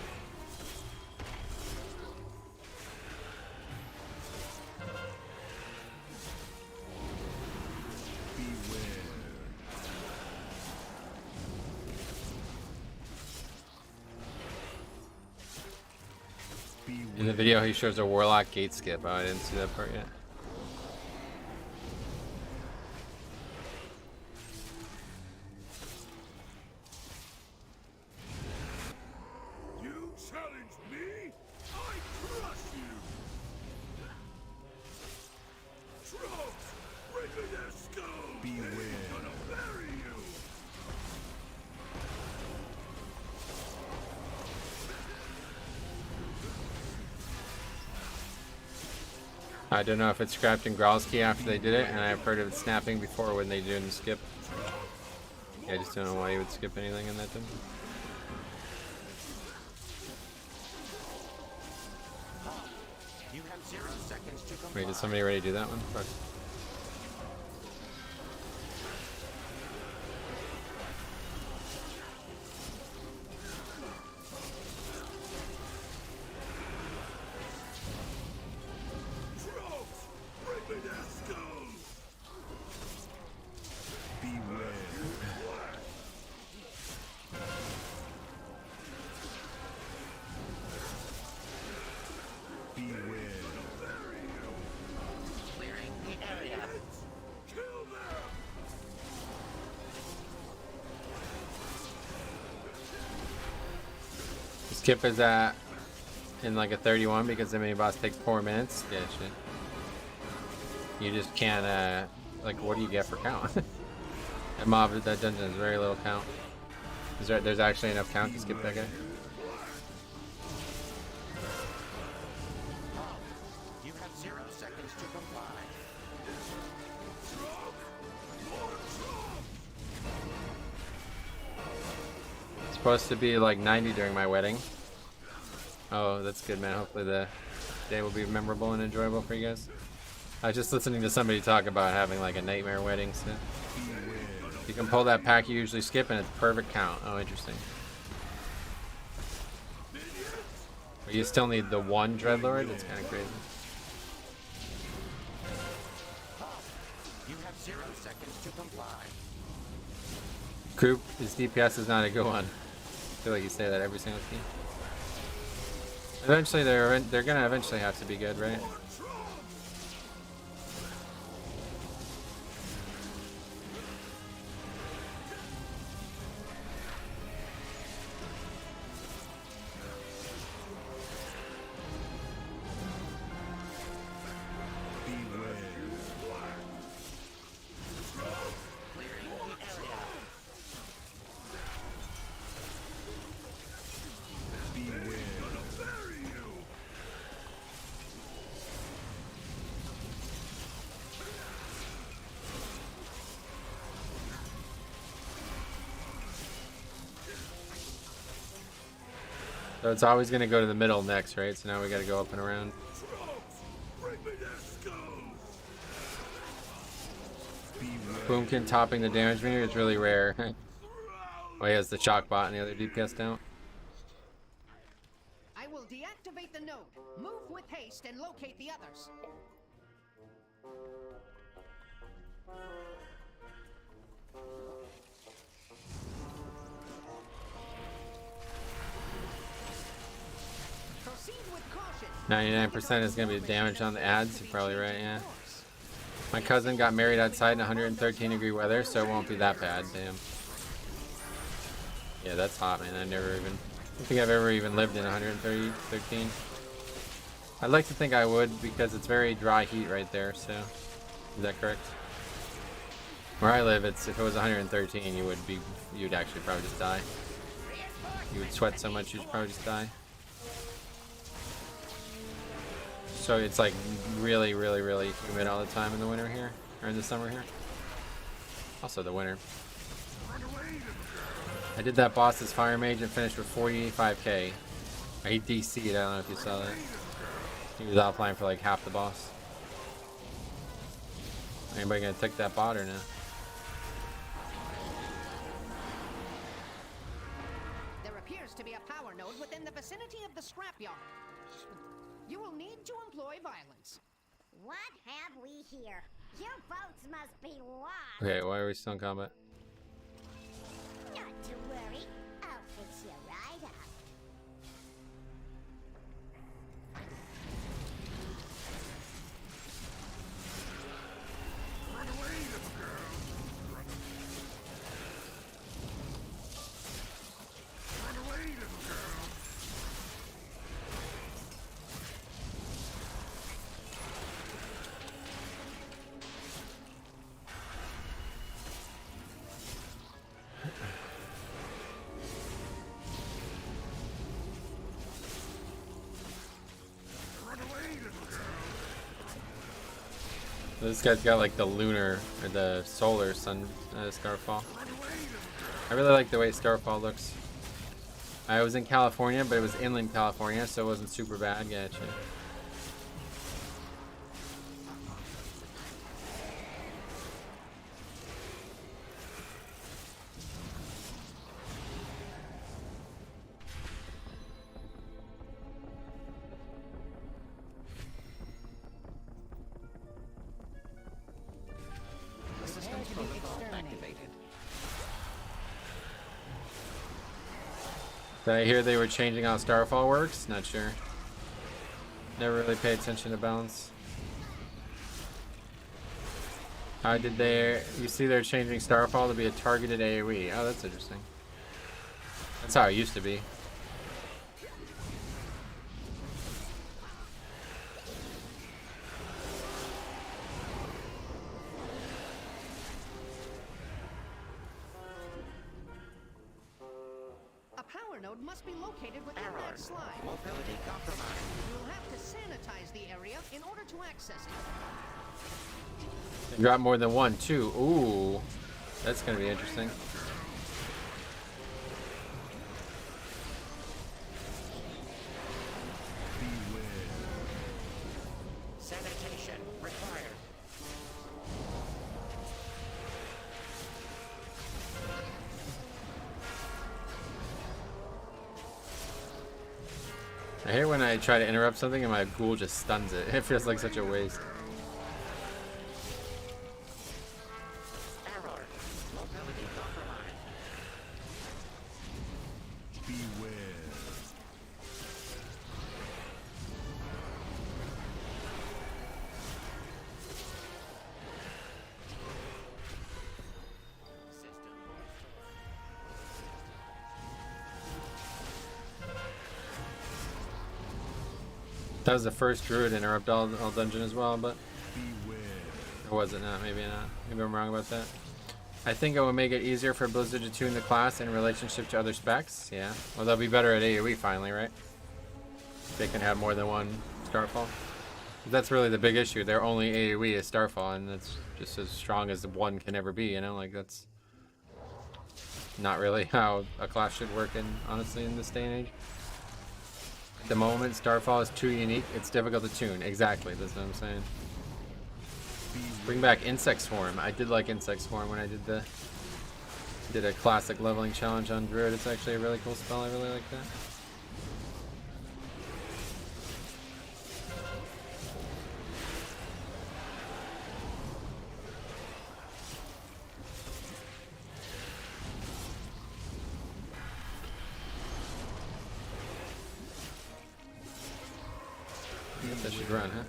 Speaker 1: In the video, he shows a Warlock gate skip. Oh, I didn't see that part yet.
Speaker 6: You challenge me? I crush you! Trolls, bring me their skulls! Beware! They're gonna bury you!
Speaker 1: I don't know if it's scrapped in Growlski after they did it, and I've heard of it snapping before when they do the skip. Yeah, I just don't know why you would skip anything in that dungeon.
Speaker 5: You have 0 seconds to comply.
Speaker 1: Wait, did somebody already do that one? Fuck.
Speaker 5: Clearing the area.
Speaker 1: Skip is at in like a 31 because the mini boss takes 4 minutes. Yeah, shit. You just can't like what do you get for count? That mob, that dungeon has very little count. There's actually enough count to skip that guy?
Speaker 5: You have 0 seconds to comply.
Speaker 1: It's supposed to be like 90 during my wedding. Oh, that's good, man. Hopefully the day will be memorable and enjoyable for you guys. I was just listening to somebody talk about having like a nightmare wedding. So you can pull that pack you usually skip and it's perfect count. Oh, interesting. But you still need the 1 Dreadlord? That's kind of crazy.
Speaker 5: You have 0 seconds to comply.
Speaker 1: Coop, his DPS is not a good one. I feel like you say that every single team. Eventually, they're gonna eventually have to be good, right? So it's always going to go to the middle next, right? So now we got to go up and around. Boomkin topping the damage meter is really rare. Oh, he has the shock bot and the other DPS down.
Speaker 2: I will deactivate the node. Move with haste and locate the others. Proceed with caution.
Speaker 1: 99% is going to be the damage on the ads. You're probably right, yeah. My cousin got married outside in 113-degree weather, so it won't be that bad. Damn. Yeah, that's hot, man. I don't think I've ever even lived in 113. I'd like to think I would because it's very dry heat right there. So, is that correct? Where I live, if it was 113, you'd actually probably just die. You would sweat so much, you'd probably just die. So it's like really, really, really humid all the time in the winter here, or in the summer here. Also the winter. I did that boss as Fire Mage and finished with 45k. He DC'd, I don't know if you saw that. He was offline for like half the boss. Anybody gonna take that bot or no?
Speaker 2: There appears to be a power node within the vicinity of the scrapyard. You will need to employ violence.
Speaker 7: What have we here? You folks must be lost.
Speaker 1: Okay, why are we still in combat?
Speaker 7: Not to worry. I'll fix you right up.
Speaker 6: Run away, little girl. Run away, little girl.
Speaker 1: This guy's got like the lunar or the solar sun Starfall. I really like the way Starfall looks. I was in California, but it was inland California, so it wasn't super bad. Gotcha.
Speaker 5: Systems protocol activated.
Speaker 1: Did I hear they were changing how Starfall works? Not sure. Never really paid attention to balance. How did they... You see they're changing Starfall to be a targeted AoE. Oh, that's interesting. That's how it used to be.
Speaker 2: A power node must be located within
Speaker 5: Error.
Speaker 2: that slide.
Speaker 5: Mobility compromised.
Speaker 2: You'll have to sanitize the area in order to access it.
Speaker 1: They got more than one, too. Ooh. That's going to be interesting.
Speaker 5: Sanitation required.
Speaker 1: I hate when I try to interrupt something and my ghoul just stuns it. It feels like such a waste.
Speaker 5: Error. Mobility compromised.
Speaker 3: Beware.
Speaker 1: That was the first druid interrupt all dungeon as well, but
Speaker 3: Beware.
Speaker 1: or was it not? Maybe not. Maybe I'm wrong about that. I think it will make it easier for Blizzard to tune the class in relationship to other specs. Yeah. Well, they'll be better at AoE finally, right? They can have more than one Starfall. That's really the big issue. Their only AoE is Starfall, and that's just as strong as one can ever be, you know? Like, that's not really how a class should work, honestly, in this day and age. the moment Starfall is too unique, it's difficult to tune. Exactly, that's what I'm saying. Bring back Insect Swarm. I did like Insect Swarm when I did a classic leveling challenge on Druid. It's actually a really cool spell. I really like that. I guess I should run, huh?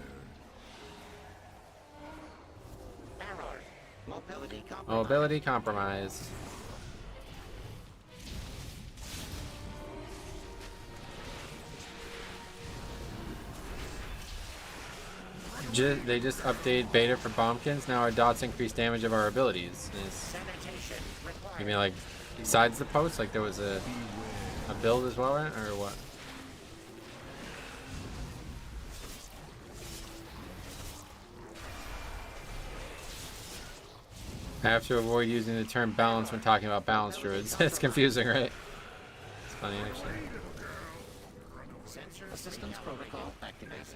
Speaker 5: Error. Mobility compromised.
Speaker 1: Mobility compromise. They just update beta for bombkins. Now our dots increase damage of our abilities.
Speaker 5: Sanitation required.
Speaker 1: You mean like besides the post, like there was a build as well, right? Or what? I have to avoid using the term balance when talking about balance druids. It's confusing, right? It's funny actually.
Speaker 5: Sensor assistance protocol activated.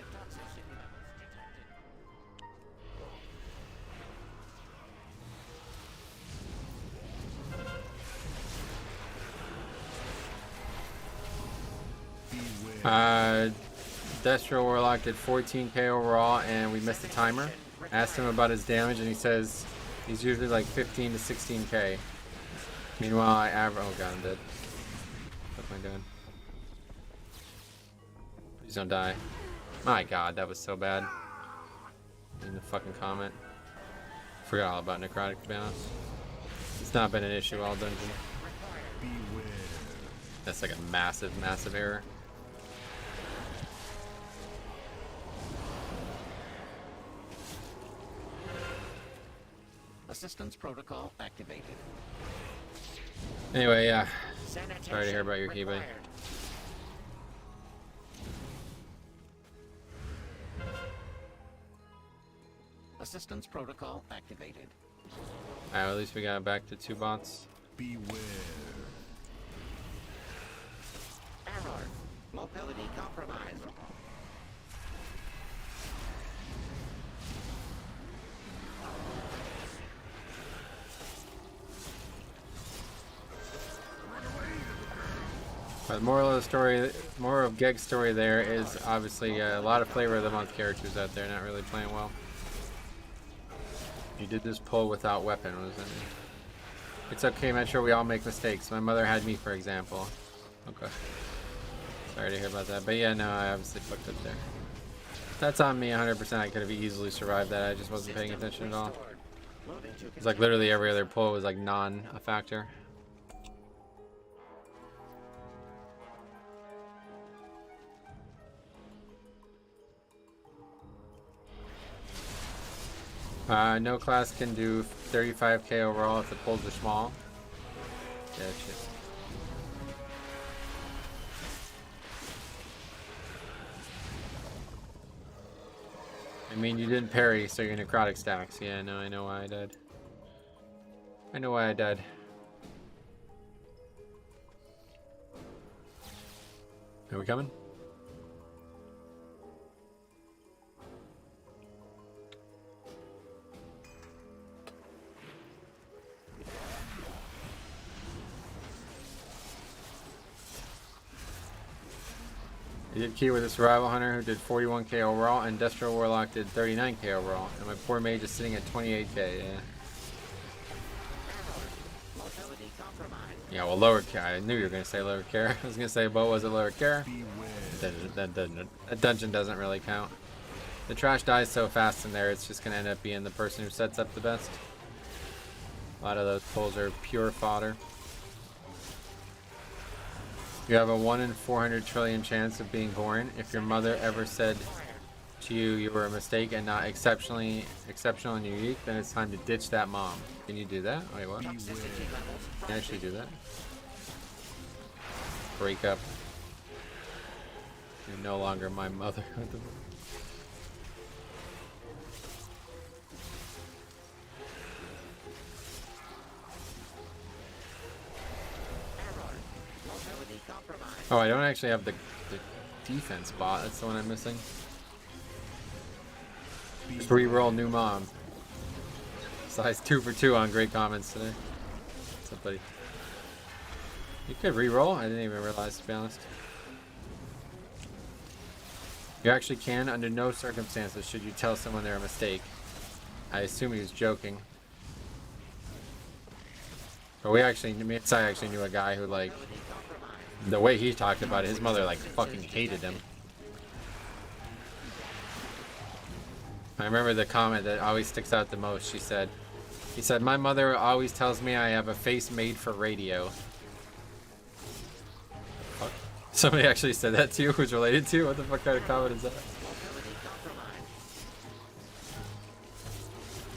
Speaker 1: Destro Warlock did 14k overall and we missed the timer. Asked him about his damage and he says he's usually like 15 to 16k. Meanwhile I average, oh god, I'm dead. What am I doing? Please don't die. My god, that was so bad. In the fucking comment. Forgot all about Necrotic, to be honest. It's not been an issue all dungeon. That's like a massive, massive error.
Speaker 5: Assistance protocol activated.
Speaker 1: Anyway, yeah.
Speaker 5: Sanitation
Speaker 1: Sorry to hear about your key, buddy.
Speaker 5: required. Assistance protocol activated.
Speaker 1: Alright, at least we got back to 2 bots.
Speaker 3: Beware.
Speaker 5: Error. Mobility compromised.
Speaker 1: But the moral of the story, moral of Geg's story there is obviously a lot of flavor of the month characters out there not really playing well. You did this pull without weapon, wasn't it? It's okay, Metro, we all make mistakes. My mother had me, for example. Okay. Sorry to hear about that. But yeah, no, I obviously fucked up there. That's on me 100%. I could have easily survived that. I just wasn't paying attention at all. It's like literally every other pull was like a factor. No class can do 35k overall if the pulls are small. Yeah, shit. I mean, you didn't parry, so your necrotic stacks. Yeah, no, I know why I died. I know why I died. Are we coming? I did key with a survival hunter who did 41k overall, and Destro Warlock did 39k overall, and my poor mage is sitting at 28k. Yeah. Yeah, well, lower care. I knew you were gonna say lower care. I was gonna say, but was it lower care? That dungeon doesn't really count. The trash dies so fast in there, it's just gonna end up being the person who sets up the best. A lot of those pulls are pure fodder. You have a 1 in 400 trillion chance of being born. If your mother ever said to you you were a mistake and not exceptional and unique, then it's time to ditch that mom. Can you do that? Wait, what? Can you actually do that? Break up. You're no longer my mother. Oh, I don't actually have the defense bot. That's the one I'm missing. Just re-roll new mom. Size 2 for 2 on great comments today. What's up, buddy? You could re-roll. I didn't even realize, to be honest. You actually can, under no circumstances, should you tell someone they're a mistake. I assume he was joking. But me and Sai actually knew a guy who, like, the way he talked about it, his mother, like, fucking hated him. I remember the comment that always sticks out the most. He said, my mother always tells me I have a face made for radio. Fuck. Somebody actually said that to you who's related to you? What the fuck kind of comment is that?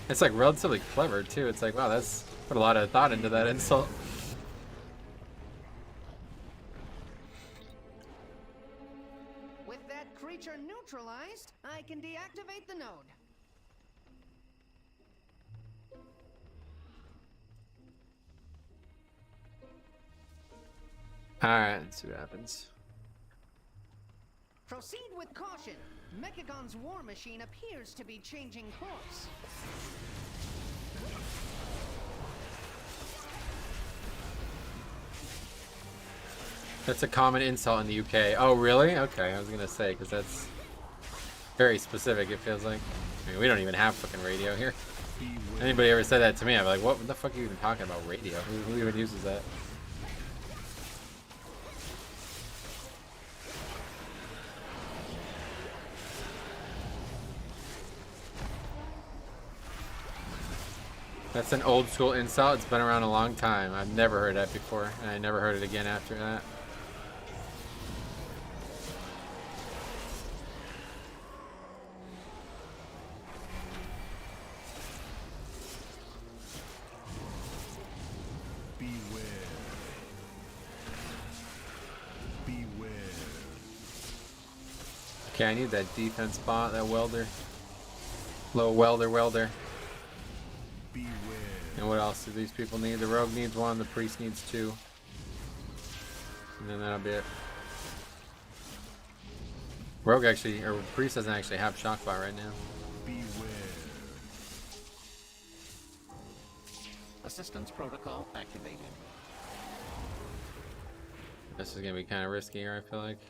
Speaker 1: It's like relatively clever too. It's like, wow, that's put a lot of thought into that insult.
Speaker 2: With that creature neutralized, I can deactivate the node.
Speaker 1: Alright, let's see what happens.
Speaker 2: Proceed with caution. Mechagon's war machine appears to be changing course.
Speaker 1: That's a common insult in the UK. Oh, really? Okay, I was gonna say, because that's very specific, it feels like. I mean, we don't even have fucking radio here. Anybody ever said that to me, I'm like, what the fuck are you even talking about, radio? Who even uses that? That's an old school insult. It's been around a long time. I've never heard that before, and I never heard it again after that.
Speaker 3: Beware. Beware.
Speaker 1: Okay, I need that defense bot, that welder. Low welder.
Speaker 3: Beware.
Speaker 1: And what else do these people need? The rogue needs 1, the priest needs 2. And then that'll be it. Rogue actually, or priest doesn't actually have shockbot right now.
Speaker 3: Beware.
Speaker 5: Assistance protocol activated.
Speaker 1: This is gonna be kind of risky here, I feel like.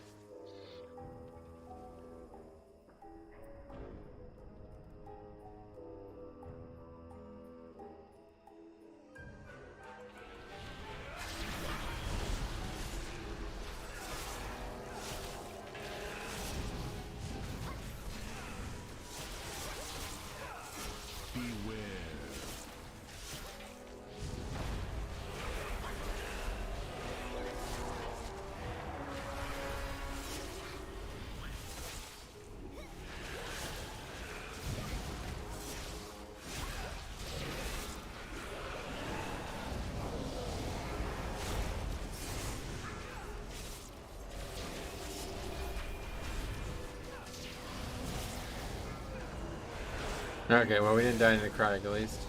Speaker 1: Okay, well we didn't die in Necrotic at least.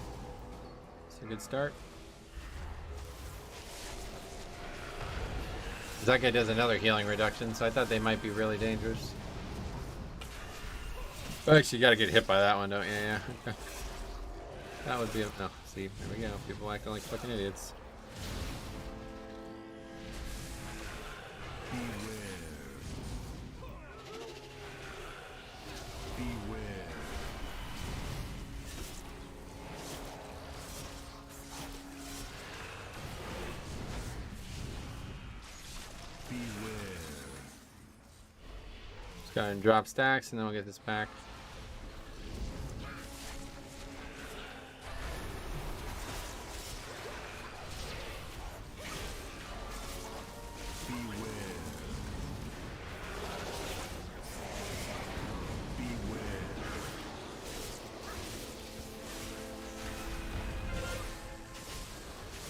Speaker 1: It's a good start. That guy does another healing reduction, so I thought they might be really dangerous. Oh, actually, you gotta get hit by that one, don't you? Yeah. Okay. That would be a... No, see, there we go. People acting like fucking idiots. Just go ahead and drop stacks, and then we'll get this back.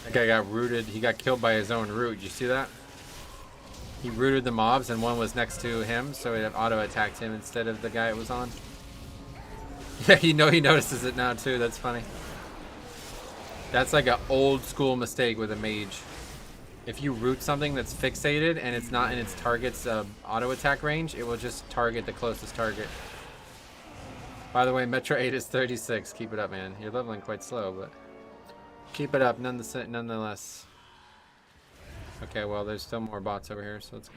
Speaker 1: That guy got rooted. He got killed by his own root. Did you see that? He rooted the mobs, and one was next to him, so it auto-attacked him instead of the guy it was on. Yeah, he notices it now too. That's funny. That's like an old school mistake with a mage. if you root something that's fixated and it's not in its target's auto attack range, it will just target the closest target. By the way, Metro 8 is 36. Keep it up, man. You're leveling quite slow, but keep it up nonetheless. Okay, well, there's still more bots over here, so let's go.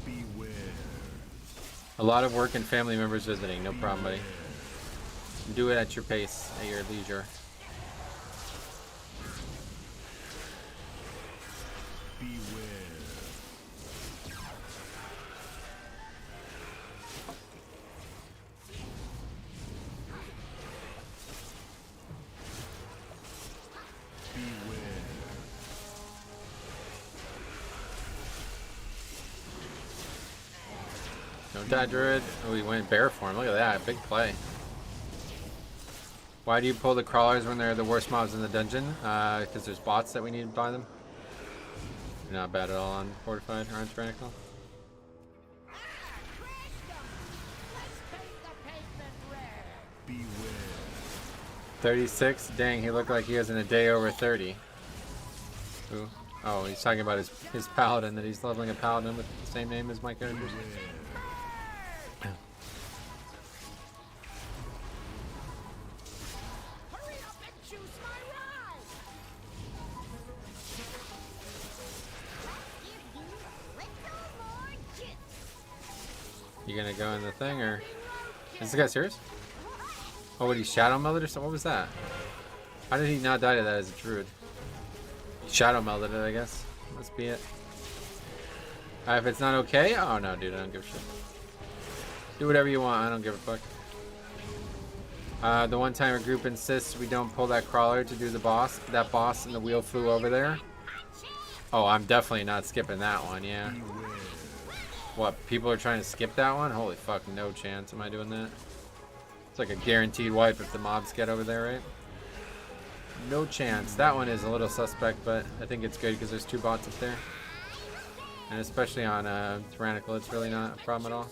Speaker 3: Beware.
Speaker 1: A lot of work and family members visiting. No problem, buddy. Do it at your pace, at your leisure.
Speaker 3: Beware.
Speaker 1: Don't die, Druid. Oh, he went bear form. Look at that. Big play. Why do you pull the crawlers when they're the worst mobs in the dungeon? Because there's bots that we need to buy them. You're not bad at all on Fortified or on Tyrannical. 36? Dang, he looked like he was in a day over 30. Ooh. Oh, he's talking about his paladin, that he's leveling a paladin with the same name as my characters. You gonna go in the thing, or is this guy serious? Oh, what, he shadow melded or something? What was that? How did he not die to that as a druid? He shadow melded it, I guess. Must be it. If it's not okay, oh no, dude, I don't give a shit. Do whatever you want. I don't give a fuck. The one time a group insists we don't pull that crawler to do the boss. That boss and the wheel flew over there. Oh, I'm definitely not skipping that one. Yeah. What, people are trying to skip that one? Holy fuck, no chance am I doing that. It's like a guaranteed wipe if the mobs get over there, right? No chance. That one is a little suspect, but I think it's good because there's 2 bots up there. And especially on Tyrannical, it's really not a problem at all.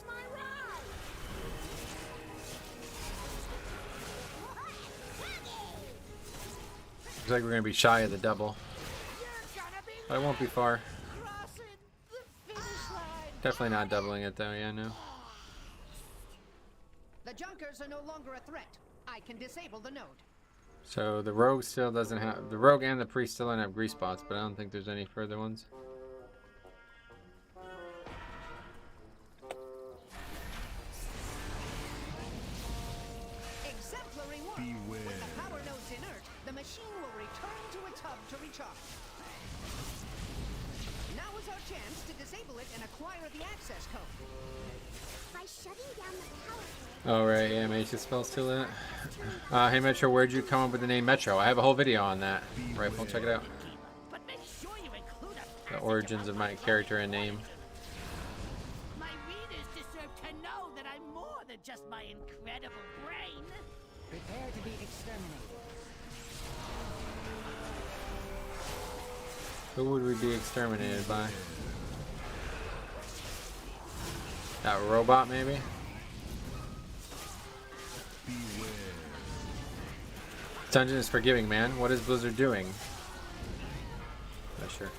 Speaker 1: Looks like we're going to be shy of the double. But I won't be far. Definitely not doubling it though, yeah, no.
Speaker 2: The junkers are no longer a threat. I can disable the node.
Speaker 1: So the rogue still doesn't have, the rogue and the priest still don't have grease spots, but I don't think there's any further ones.
Speaker 2: Exemplary work.
Speaker 3: Beware.
Speaker 2: With the power nodes inert, the machine will return to its hub to recharge. Now is our chance to disable it and acquire the access code.
Speaker 7: By shutting down the power.
Speaker 1: Oh right, yeah, mage spells to that. Hey Metro, where'd you come up with the name Metro? I have a whole video on that rifle, check it out.
Speaker 5: But make sure you include a
Speaker 1: The origins of my character and name.
Speaker 5: My readers deserve to know that I'm more than just my incredible brain.
Speaker 2: Prepare to be exterminated.
Speaker 1: Who would we be exterminated by? That robot, maybe? Dungeon is forgiving, man. What is Blizzard doing? Not sure.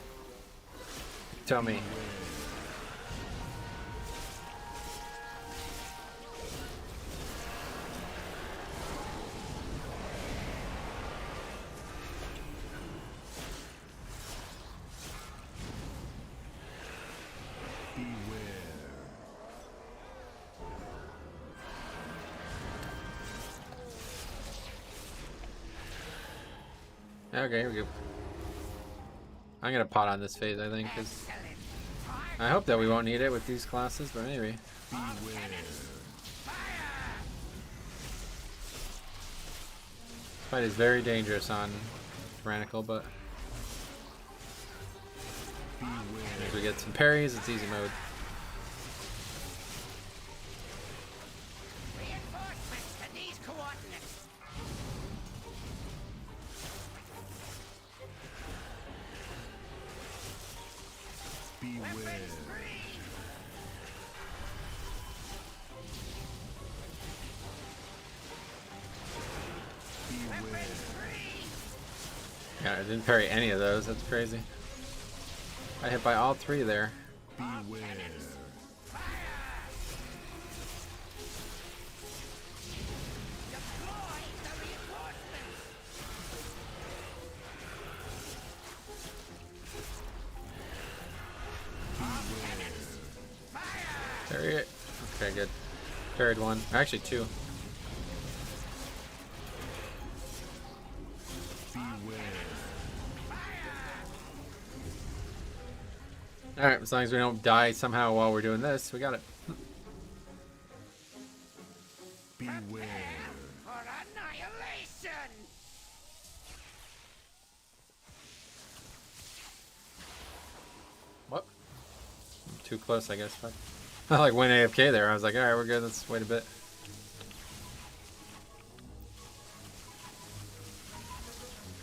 Speaker 1: Tell me. Okay, here we go. I'm gonna pot on this phase, I think, because I hope that we won't need it with these classes, but maybe. Fight is very dangerous on Tyrannical, but as we get some parries, it's easy mode.
Speaker 5: Reinforcements to these coordinates.
Speaker 3: Beware.
Speaker 1: Yeah, I didn't parry any of those. That's crazy. I hit by all three there.
Speaker 3: Beware.
Speaker 1: Parry it. Okay, good. Parried one. Actually, two. Alright, as long as we don't die somehow while we're doing this, we got it.
Speaker 3: Beware.
Speaker 5: For annihilation!
Speaker 1: What? I'm too close, I guess. I like went AFK there. I was like, alright, we're good. Let's wait a bit.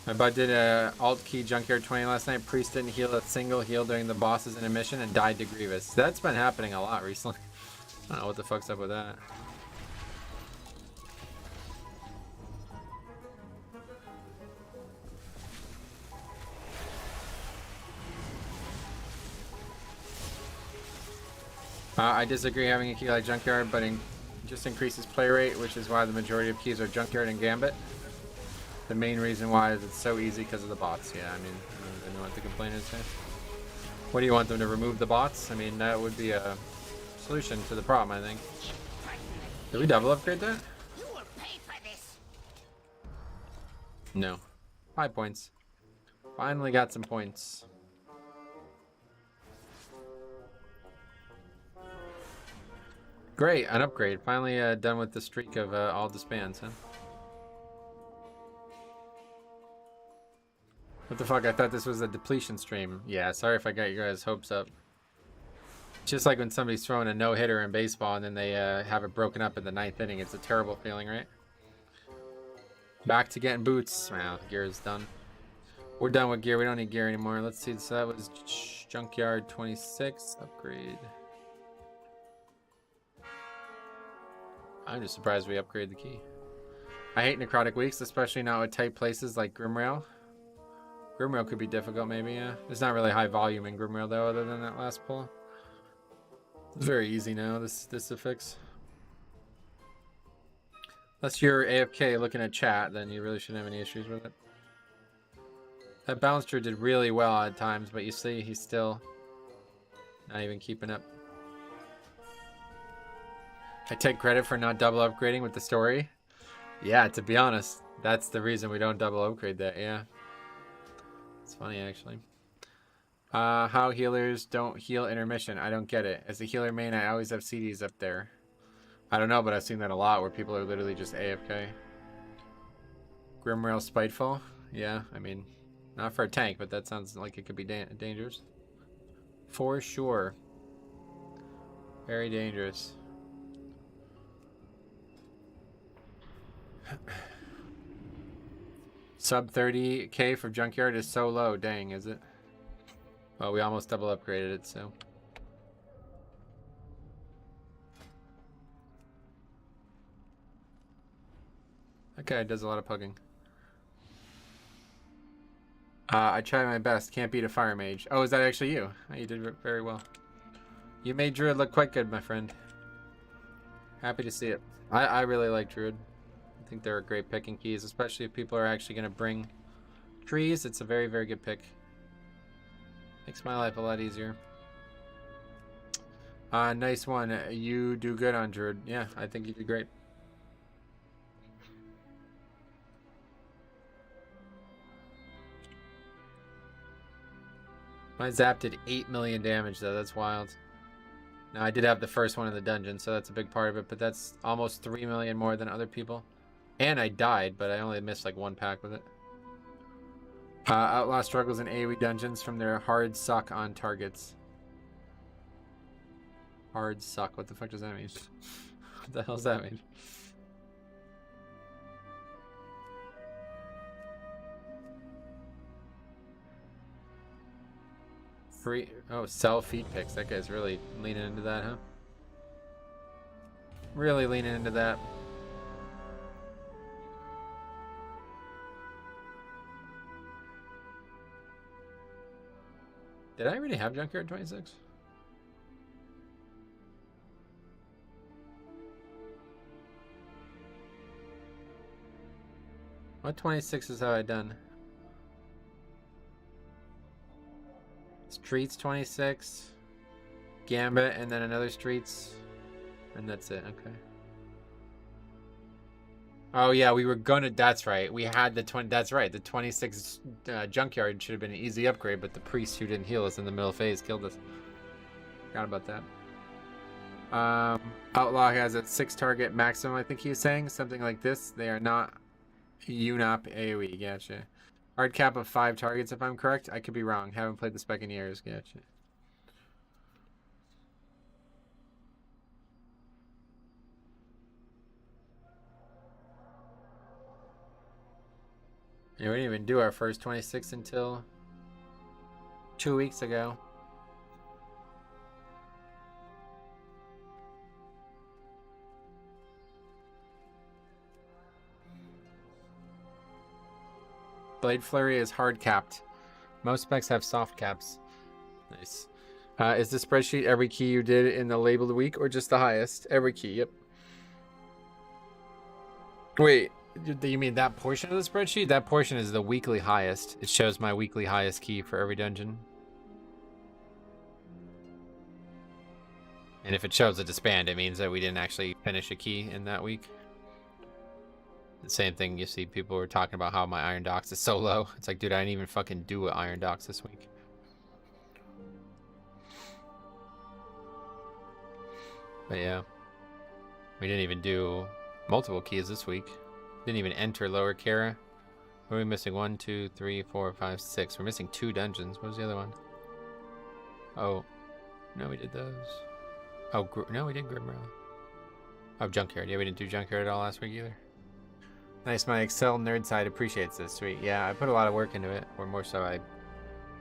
Speaker 1: My bud did a alt key junkyard 20 last night. Priest didn't heal a single heal during the boss's intermission and died to Grievous. That's been happening a lot recently. I don't know what the fuck's up with that. I disagree having a key like junkyard, but just increases play rate, which is why the majority of keys are junkyard and gambit. The main reason why is it's so easy because of the bots. Yeah, I mean, I don't know what the complaint is here. What do you want them to remove the bots? I mean, that would be a solution to the problem, I think. Did we double upgrade that?
Speaker 5: You will pay for this.
Speaker 1: No. 5 points. Finally got some points. Great, an upgrade. Finally done with the streak of all disbands, huh? What the fuck? I thought this was a depletion stream. Yeah, sorry if I got you guys' hopes up. Just like when somebody's throwing a no-hitter in baseball and then they have it broken up in the 9th inning. It's a terrible feeling, right? Back to getting boots. Wow, gear is done. We're done with gear. We don't need gear anymore. Let's see. So that was junkyard 26 upgrade. I'm just surprised we upgraded the key. I hate necrotic weeks, especially not with tight places like Grimrail. Grimrail could be difficult, maybe, yeah. There's not really high volume in Grimrail, though, other than that last pull. It's very easy now, this affix. Unless you're AFK looking at chat, then you really shouldn't have any issues with it. That Balancer did really well at times, but you see, he's still not even keeping up. I take credit for not double upgrading with the story. Yeah, to be honest, that's the reason we don't double upgrade that, yeah. It's funny, actually. How healers don't heal intermission. I don't get it. As a healer main, I always have CDs up there. I don't know, but I've seen that a lot where people are literally just AFK. Grimrail Spiteful. Yeah, I mean, not for a tank, but that sounds like it could be dangerous. For sure. Very dangerous. Sub 30k for junkyard is so low. Dang, is it? Well, we almost double upgraded it, so. Okay, it does a lot of pugging. I tried my best. Can't beat a fire mage. Oh, is that actually you? Oh, you did very well. You made Druid look quite good, my friend. Happy to see it. I really like Druid. I think they're a great picking keys, especially if people are actually going to bring trees. It's a very, very good pick. Makes my life a lot easier. Nice one. You do good on Druid. Yeah, I think you did great. My Zap did 8 million damage, though. That's wild. Now, I did have the first one in the dungeon, so that's a big part of it, but that's almost 3 million more than other people. And I died, but I only missed like 1 pack with it. Outlaw struggles in AoE dungeons from their hard suck on targets. Hard suck. What the fuck does that mean? What the hell does that mean? Free. Oh, sell feet picks. That guy's really leaning into that, huh? Really leaning into that. Did I already have junkyard 26? What 26 is how I done? Streets 26, Gambit, and then another Streets, and that's it. Okay. Oh yeah, we were gonna. That's right. We had the 20. That's right. The 26 junkyard should have been an easy upgrade, but the priest who didn't heal us in the middle phase killed us. Forgot about that. Outlaw has a 6 target maximum. I think he was saying something like this. They are not UNOP AOE. Gotcha. Hard cap of 5 targets, if I'm correct. I could be wrong. Haven't played the spec in years. Gotcha. Yeah, we didn't even do our first 26 until 2 weeks ago. Blade Flurry is hard capped. Most specs have soft caps. Nice. Is the spreadsheet every key you did in the labeled week or just the highest? Every key, yep. Wait, you mean that portion of the spreadsheet? That portion is the weekly highest. It shows my weekly highest key for every dungeon. And if it shows a disband, it means that we didn't actually finish a key in that week. The same thing you see people were talking about how my Iron Docks is so low. It's like, dude, I didn't even fucking do an Iron Docks this week. But yeah. We didn't even do multiple keys this week. Didn't even enter Lower Kara. What are we missing? 1, 2, 3, 4, 5, 6. We're missing 2 dungeons. What was the other one? Oh. No, we did those. Oh, no, we did Grimrow. Oh, Junkyard. Yeah, we didn't do Junkyard at all last week either. Nice, my Excel nerd side appreciates this. Sweet. Yeah, I put a lot of work into it. Or more so, I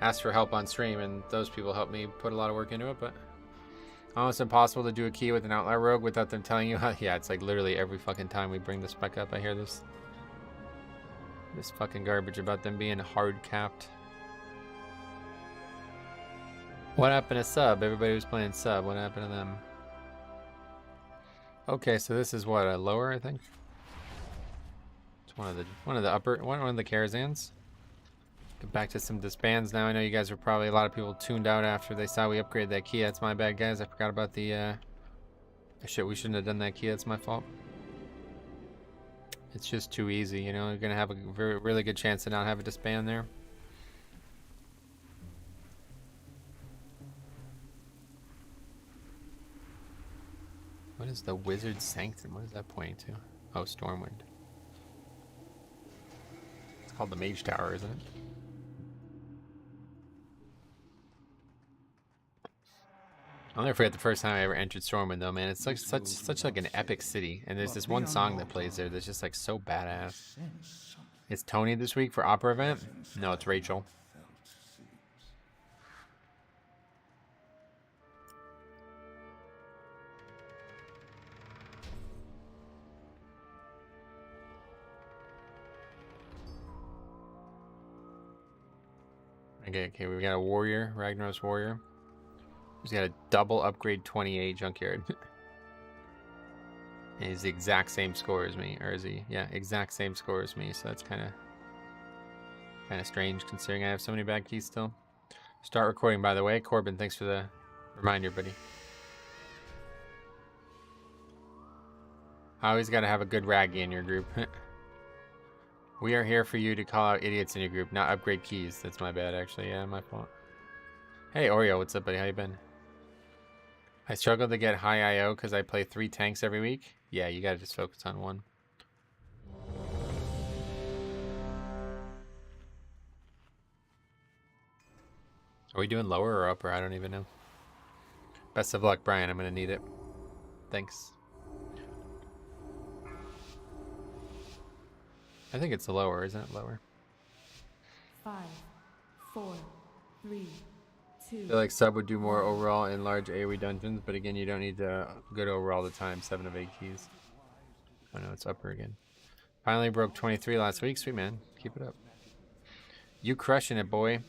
Speaker 1: asked for help on stream, and those people helped me put a lot of work into it, but almost impossible to do a key with an Outlaw Rogue without them telling you how. Yeah, it's like literally every fucking time we bring the spec up, I hear this fucking garbage about them being hard capped. What happened to sub? Everybody was playing sub. What happened to them? Okay, so this is what, a lower, I think? One of the upper, one of the Karazans. Get back to some disbands now. I know you guys were probably, a lot of people tuned out after they saw we upgraded that key. That's my bad, guys. I forgot about the shit. We shouldn't have done that key. That's my fault. It's just too easy, you know. You're gonna have a really good chance to not have a disband there. What is the Wizard Sanctum? What is that pointing to? Oh, Stormwind. It's called the Mage Tower, isn't it? I'll never forget the first time I ever entered Stormwind, though, man. It's like such like an epic city, and there's this one song that plays there that's just like so badass. It's Tony this week for Opera event? No, it's Rachel. Okay, we got a warrior, Ragnar's warrior. He's got a double upgrade 28 junkyard. And he's the exact same score as me, or is he? Yeah, exact same score as me. So that's kind of strange considering I have so many bad keys still. Start recording, by the way. Corbin, thanks for the reminder, buddy. I always got to have a good raggy in your group. We are here for you to call out idiots in your group, not upgrade keys. That's my bad, actually. Yeah, my fault. Hey, Oreo, what's up, buddy? How you been? I struggle to get high IO because I play 3 tanks every week. Yeah, you gotta just focus on one. Are we doing lower or upper? I don't even know. Best of luck, Brian. I'm gonna need it. Thanks. I think it's lower, isn't it? Lower.
Speaker 4: 5, 4, 3, 2.
Speaker 1: I feel like sub would do more overall in large AoE dungeons, but again, you don't need to good overall the time. 7 of 8 keys. Oh no, it's upper again. Finally broke 23 last week. Sweet, man. Keep it up. You crushing it, boy.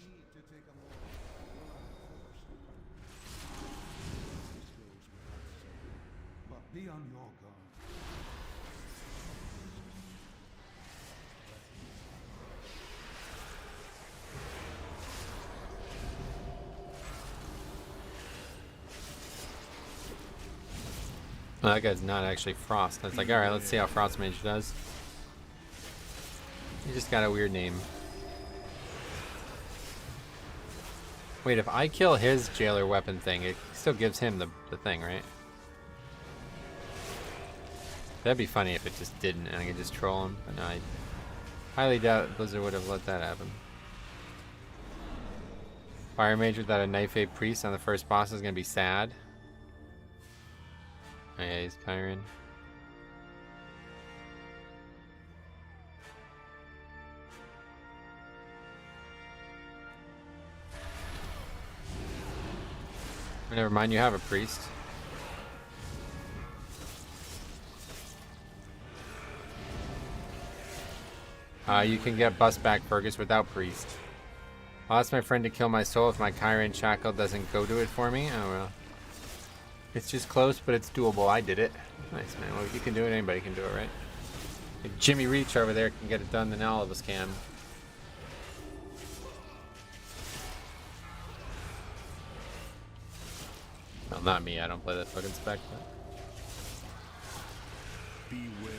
Speaker 3: Be on your guard.
Speaker 1: Well, that guy's not actually Frost. It's like, alright, let's see how Frost Mage does. He just got a weird name. Wait, if I kill his jailer weapon thing, it still gives him the thing, right? That'd be funny if it just didn't and I could just troll him. But no, I highly doubt Blizzard would have let that happen. Fire Mage without a Knife Ape Priest on the first boss is gonna be sad. Oh yeah, he's Kyron. Never mind, you have a priest. You can get bust back Fergus without priest. I'll ask my friend to kill my soul if my Kyron shackle doesn't go to it for me. Oh well. It's just close, but it's doable. I did it. Nice, man. Well, if you can do it, anybody can do it, right? If Jimmy Reach over there can get it done, then all of us can. Well, not me. I don't play that fucking spec. But...
Speaker 3: Beware.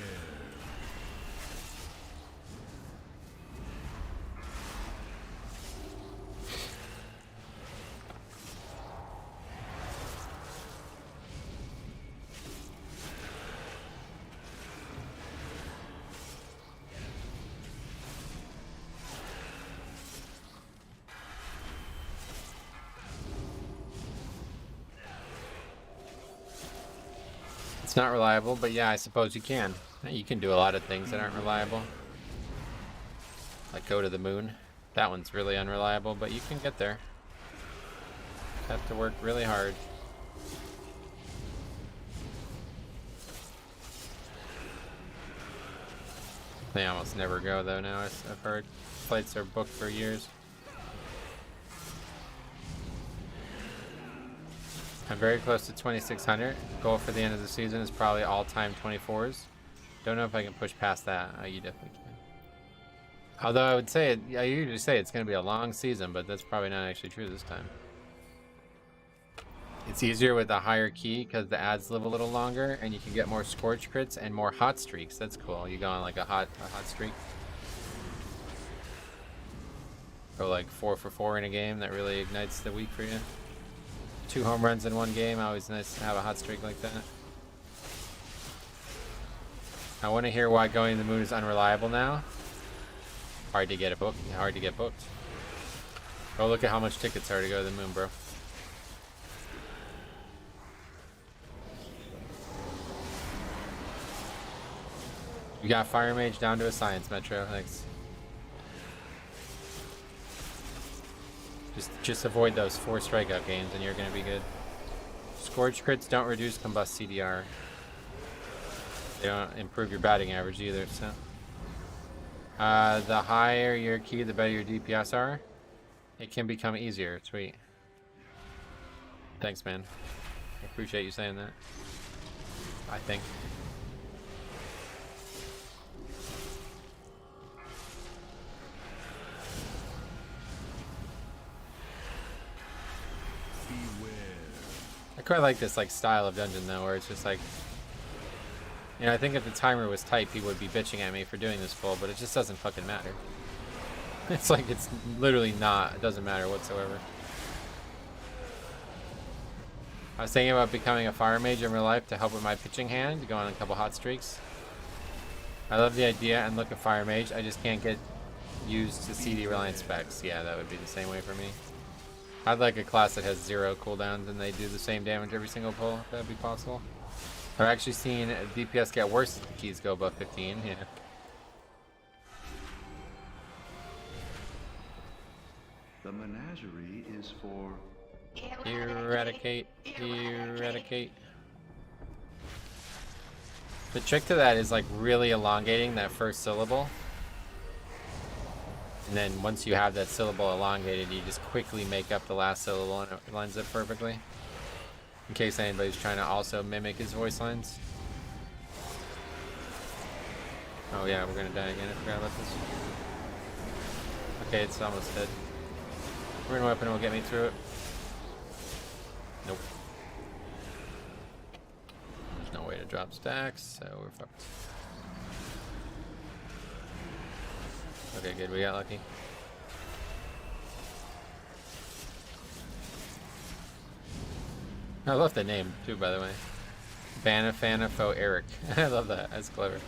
Speaker 1: It's not reliable, but yeah, I suppose you can. You can do a lot of things that aren't reliable. Like go to the moon. That one's really unreliable, but you can get there. You have to work really hard. They almost never go though now, I've heard. Flights are booked for years. I'm very close to 2600. Goal for the end of the season is probably all-time 24s. Don't know if I can push past that. Oh, you definitely can. Although I would say, I usually say it's going to be a long season, but that's probably not actually true this time. It's easier with a higher key because the ads live a little longer, and you can get more scorch crits and more hot streaks. That's cool. You go on like a hot streak. Go like 4 for 4 in a game. That really ignites the week for you. 2 home runs in one game. Always nice to have a hot streak like that. I want to hear why going to the moon is unreliable now. Hard to get booked. Hard to get booked. Go look at how much tickets are to go to the moon, bro. You got Fire Mage down to a science, Metro. Thanks. Just avoid those 4 strikeout games and you're gonna be good. Scorch crits don't reduce combust CDR. They don't improve your batting average either, so. The higher your key, the better your DPS are. It can become easier. Sweet. Thanks, man. I appreciate you saying that. I think. I quite like this like style of dungeon though, where it's just like, you know, I think if the timer was tight, people would be bitching at me for doing this full, but it just doesn't fucking matter. It's like it's literally not. It doesn't matter whatsoever. I was thinking about becoming a fire mage in real life to help with my pitching hand, to go on a couple hot streaks. I love the idea and look of fire mage. I just can't get used to CD reliant specs. Yeah, that would be the same way for me. I'd like a class that has 0 cooldowns and they do the same damage every single pull, if that'd be possible. I've actually seen DPS get worse if the keys go above 15, yeah.
Speaker 3: The menagerie is for...
Speaker 1: Eradicate. Eradicate. The trick to that is like really elongating that first syllable. And then once you have that syllable elongated, you just quickly make up the last syllable and it lines up perfectly. In case anybody's trying to also mimic his voice lines. Oh yeah, we're gonna die again. I forgot about this. Okay, it's almost dead. Rune weapon will get me through it. Nope. There's no way to drop stacks, so we're fucked. Okay, good. We got lucky. I love the name too, by the way. Banafanafo Eric. I love that. That's clever.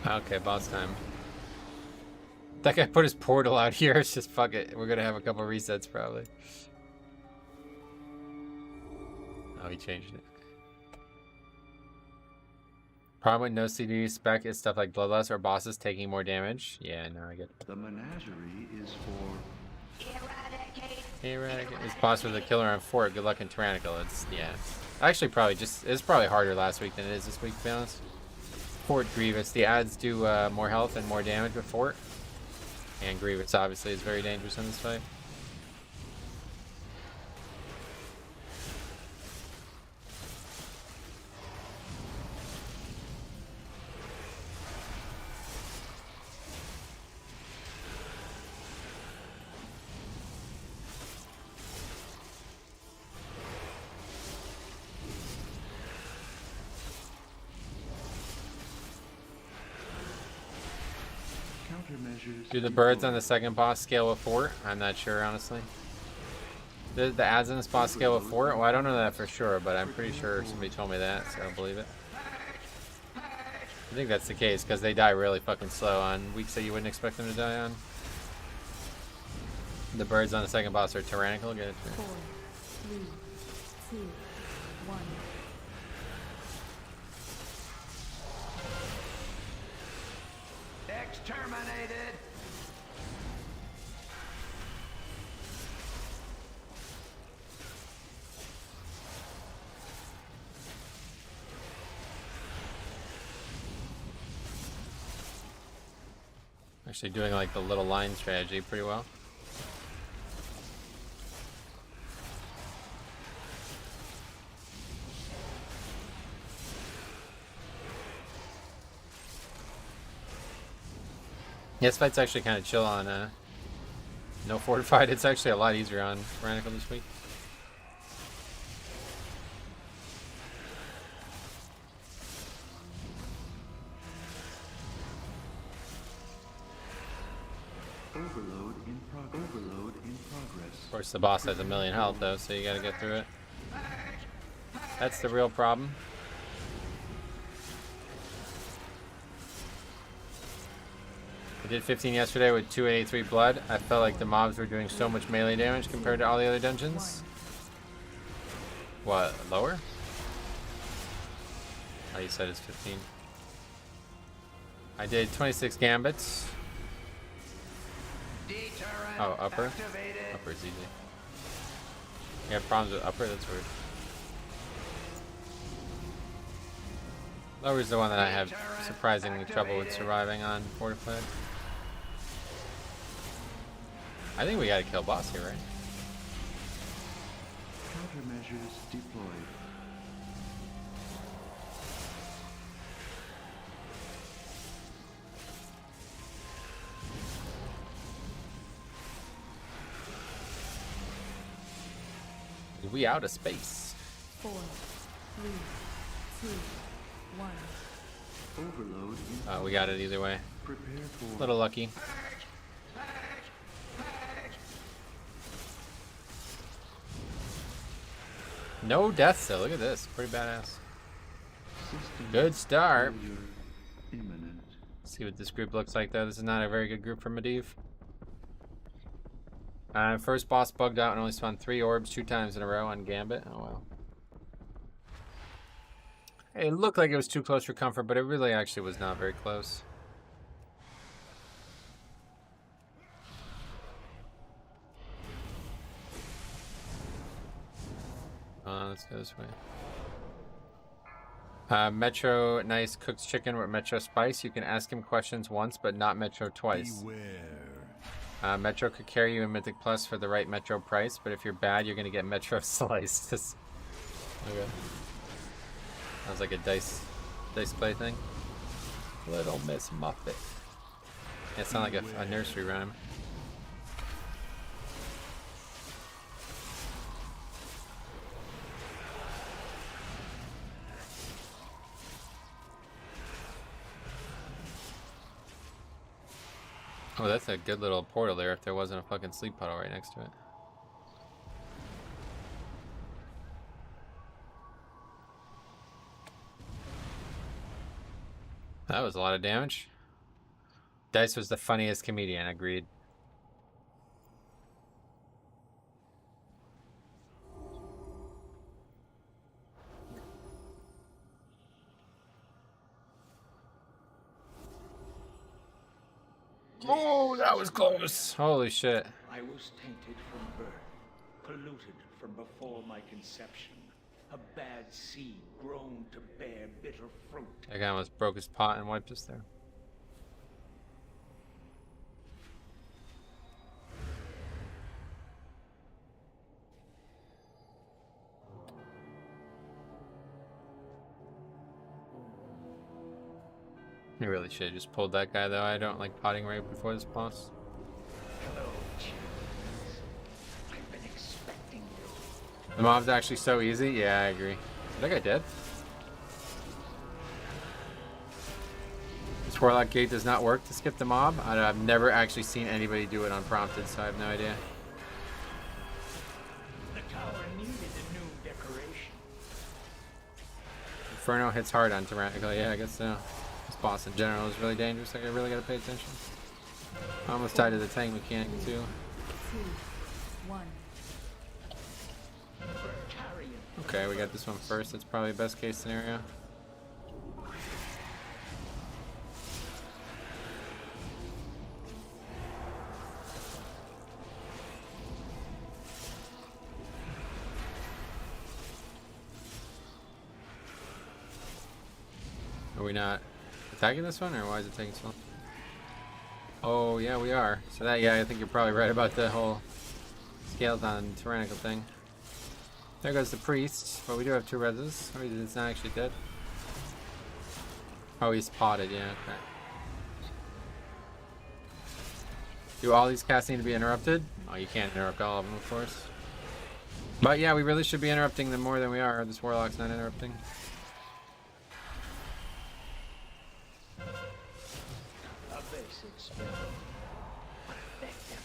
Speaker 1: Okay, boss time. That guy put his portal out here. It's just fuck it. We're gonna have a couple resets probably. Oh, he changed it. Problem with no CD spec is stuff like Bloodlust or bosses taking more damage. Yeah, no, I get it.
Speaker 3: The menagerie is for
Speaker 1: Eradicate. This boss was a killer on Fort. Good luck in Tyrannical. It's, yeah. Actually, probably just, it's probably harder last week than it is this week, to be honest. Fort Grievous. The adds do more health and more damage with Fort. And Grievous, obviously, is very dangerous in this fight.
Speaker 3: countermeasures.
Speaker 1: Do the birds on the second boss scale with Fort? I'm not sure, honestly. The ads on this boss scale with Fort? Well, I don't know that for sure, but I'm pretty sure somebody told me that, so I believe it. I think that's the case, because they die really fucking slow on weeks that you wouldn't expect them to die on. The birds on the second boss are tyrannical. Get it?
Speaker 4: 4, 3, 2, 1.
Speaker 3: Exterminated!
Speaker 1: Actually doing like the little line strategy pretty well. Yeah, this fight's actually kind of chill on no fortified. It's actually a lot easier on Tyrannical this week.
Speaker 3: Overload in progress.
Speaker 1: Of course, the boss has 1,000,000 health though, so you gotta get through it. That's the real problem. I did 15 yesterday with 283 blood. I felt like the mobs were doing so much melee damage compared to all the other dungeons. What, lower? Oh, you said it's 15. I did 26 gambits. Oh, upper? Upper's easy. You have problems with upper? That's weird. Lower's the one that I have surprisingly trouble with surviving on fortified. I think we gotta kill boss here, right?
Speaker 3: Countermeasures deployed.
Speaker 1: We out of space.
Speaker 4: 4, 3, 2, 1.
Speaker 3: Overload in
Speaker 1: We got it either way.
Speaker 3: prepare for
Speaker 1: Little lucky. No deaths though. Look at this. Pretty badass.
Speaker 3: system
Speaker 1: Good start.
Speaker 3: failure imminent.
Speaker 1: See what this group looks like though. This is not a very good group for Medivh. First boss bugged out and only spawned 3 orbs 2 times in a row on Gambit. Oh well. It looked like it was too close for comfort, but it really actually was not very close. Let's go this way. Metro Nice cooks chicken with Metro Spice. You can ask him questions once, but not Metro twice. Metro could carry you in Mythic Plus for the right Metro price, but if you're bad, you're gonna get Metro sliced. Okay. That was like a dice play thing. Little Miss Muffet. Yeah, it sounds like a nursery rhyme. Oh, that's a good little portal there if there wasn't a fucking sleep puddle right next to it. That was a lot of damage. Dice was the funniest comedian, agreed. Oh, that was close. Holy shit.
Speaker 8: I was tainted from birth, polluted from before my conception. A bad seed grown to bear bitter fruit.
Speaker 1: That guy almost broke his pot and wiped us there. You really should have just pulled that guy though. I don't like potting right before this boss.
Speaker 8: Hello, James. I've been expecting you.
Speaker 1: The mob's actually so easy. Yeah, I agree. Is that guy dead? This Warlock gate does not work to skip the mob. I've never actually seen anybody do it unprompted, so I have no idea.
Speaker 8: The tower needed a new decoration.
Speaker 1: Inferno hits hard on Tyrannical. Yeah, I guess so. This boss in general is really dangerous. Like, I really gotta pay attention. I almost died to the tank mechanic too.
Speaker 4: 2, 1.
Speaker 1: Okay, we got this one first. That's probably best case scenario. Are we not attacking this one, or why is it taking so long? Oh, yeah, we are. So that, yeah, I think you're probably right about the whole skeleton tyrannical thing. There goes the priest, but we do have 2 reses. Oh, he's not actually dead. Oh, he's potted, yeah, okay. Do all these casts need to be interrupted? Oh, you can't interrupt all of them, of course. But yeah, we really should be interrupting them more than we are. This Warlock's not interrupting.
Speaker 8: A basic spell. Effective.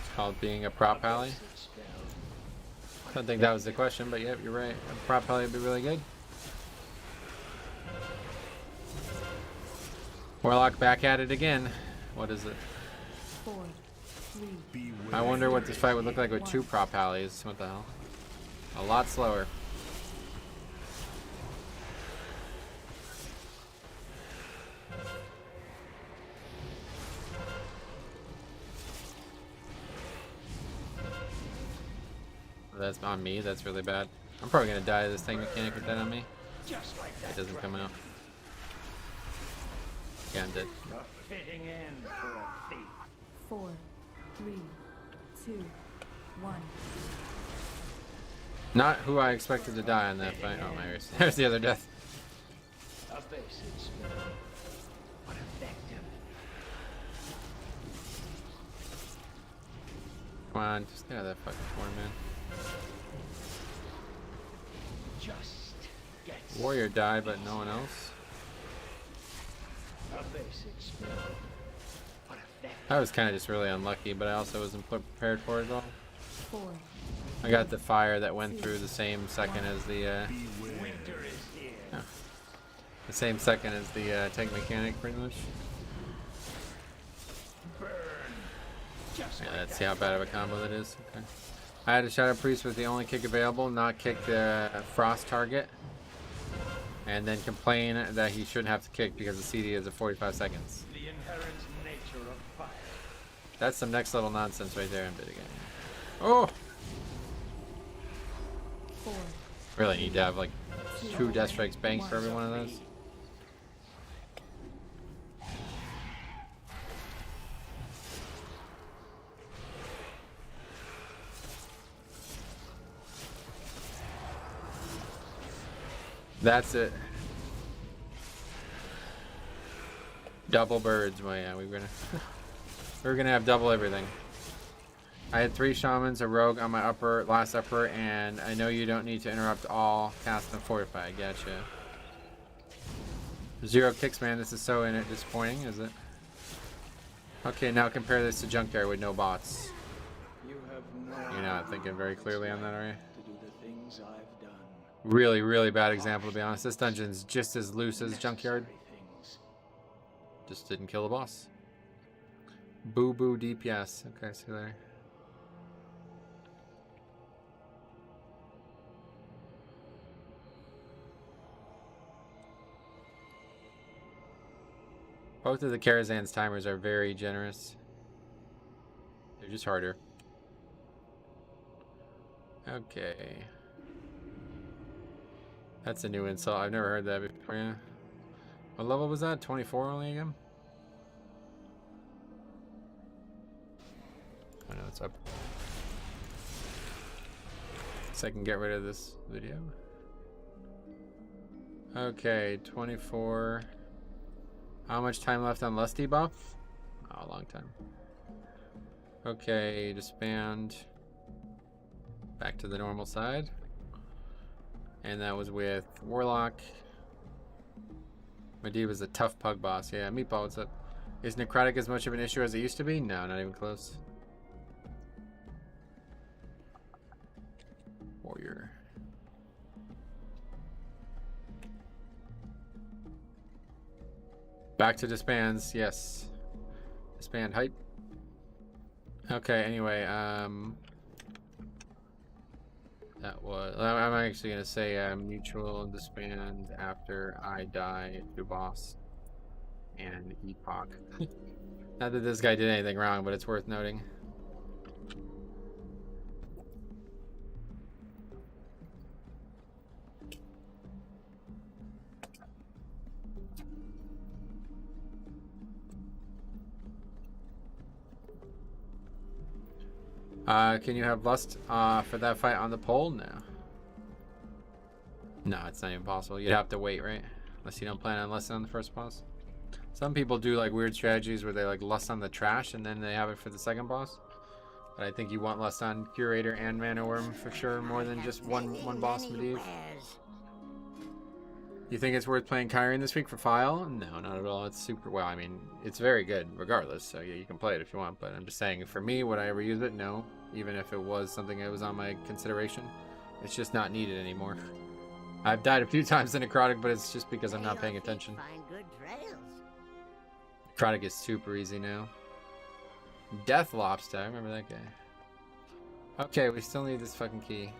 Speaker 1: It's called being a prop ally.
Speaker 8: Basic spell.
Speaker 1: I don't think that was the question, but yep, you're right. A prop ally would be really good. Warlock back at it again. What is it?
Speaker 4: 4, 3.
Speaker 1: I wonder what this fight would look like with 2 prop allies. What the hell? A lot slower. That's on me. That's really bad. I'm probably gonna die to this tank mechanic with that on me.
Speaker 8: Just like that.
Speaker 1: It doesn't come out. Yeah, I'm dead.
Speaker 8: A fitting end for a thief.
Speaker 4: 4, 3, 2, 1.
Speaker 1: Not who I expected to die on that fight. Oh my gosh. There's the other death.
Speaker 8: A basic spell. But effective.
Speaker 1: Come on, just get out of that fucking corner, man.
Speaker 8: Just gets
Speaker 1: Warrior died, but no one else.
Speaker 8: a basic spell. But effective.
Speaker 1: I was kind of just really unlucky, but I also wasn't prepared for it at all.
Speaker 4: 4,
Speaker 1: I got the fire that went through the same second as the
Speaker 8: Winter is here.
Speaker 1: the same second as the tank mechanic, pretty much.
Speaker 8: Burn. Just
Speaker 1: Yeah,
Speaker 8: like
Speaker 1: let's
Speaker 8: that.
Speaker 1: see how bad of a combo that is. Okay. I had a Shadow Priest with the only kick available, not kick the frost target, and then complain that he shouldn't have to kick because the CD is at 45 seconds.
Speaker 8: The inherent nature of fire.
Speaker 1: That's some next level nonsense right there. I'm bidding again. Oh!
Speaker 4: 4,
Speaker 1: Really need to have like 2 Death Strikes banked for every one of those. That's it. Double birds. Well, yeah, we're gonna have double everything. I had 3 shamans, a rogue on my last upper, and I know you don't need to interrupt all cast and fortify. I gotcha. 0 kicks, man. This is so disappointing, is it? Okay, now compare this to junkyard with no bots. You're not thinking very clearly on that, are you?
Speaker 8: To do the things I've done.
Speaker 1: Really, really bad example, to be honest. This dungeon's just as loose as junkyard.
Speaker 8: Things.
Speaker 1: Just didn't kill the boss. Boo boo DPS. Okay, see you later. Both of the Karazhan's timers are very generous. They're just harder. Okay. That's a new insult. I've never heard that before. Yeah. What level was that? 24 only again? I know it's up. So I can get rid of this video. Okay, 24. How much time left on Lusty buff? Oh, a long time. Okay, disband. Back to the normal side. And that was with Warlock. Medivh was a tough pug boss. Yeah, Meatball, what's up? Is Necrotic as much of an issue as it used to be? No, not even close. Warrior. Back to disbands, yes. Disband hype. Okay, anyway, that was, I'm actually gonna say mutual disband after I die to boss and epoch. Not that this guy did anything wrong, but it's worth noting. Can you have lust for that fight on the pole? No. No, it's not even possible. You'd have to wait, right? Unless you don't plan on lusting on the first boss. Some people do like weird strategies where they like lust on the trash and then they have it for the second boss. But I think you want lust on Curator and Mana Worm for sure, more than just one boss, Medivh. You think it's worth playing Kyrian this week for File? No, not at all. It's super, well, I mean, it's very good regardless, so yeah, you can play it if you want, but I'm just saying, for me, would I ever use it? No. Even if it was something that was on my consideration. It's just not needed anymore. I've died a few times in Necrotic, but it's just because I'm not paying attention. Necrotic is super easy now. Death Lobster, I remember that guy. Okay, we still need this fucking key.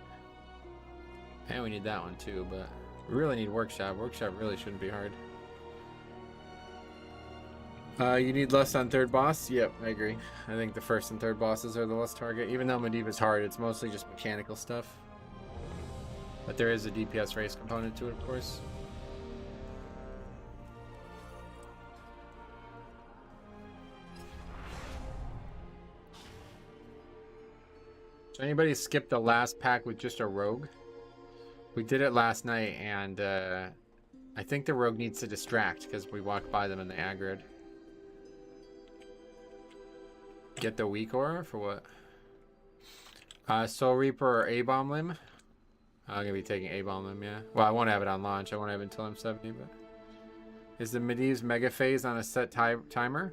Speaker 1: And we need that one too, but we really need Workshop. Workshop really shouldn't be hard. You need lust on third boss? Yep, I agree. I think the first and third bosses are the lust target. Even though Medivh is hard, it's mostly just mechanical stuff. But there is a DPS race component to it, of course. So anybody skip the last pack with just a rogue? We did it last night, and I think the rogue needs to distract because we walked by them and they aggroed. Get the weak aura for what? Soul Reaper or A-Bomb Limb? I'm gonna be taking A-Bomb Limb, yeah. Well, I won't have it on launch. I won't have it until I'm 70, but... Is the Medivh's Mega Phase on a set timer?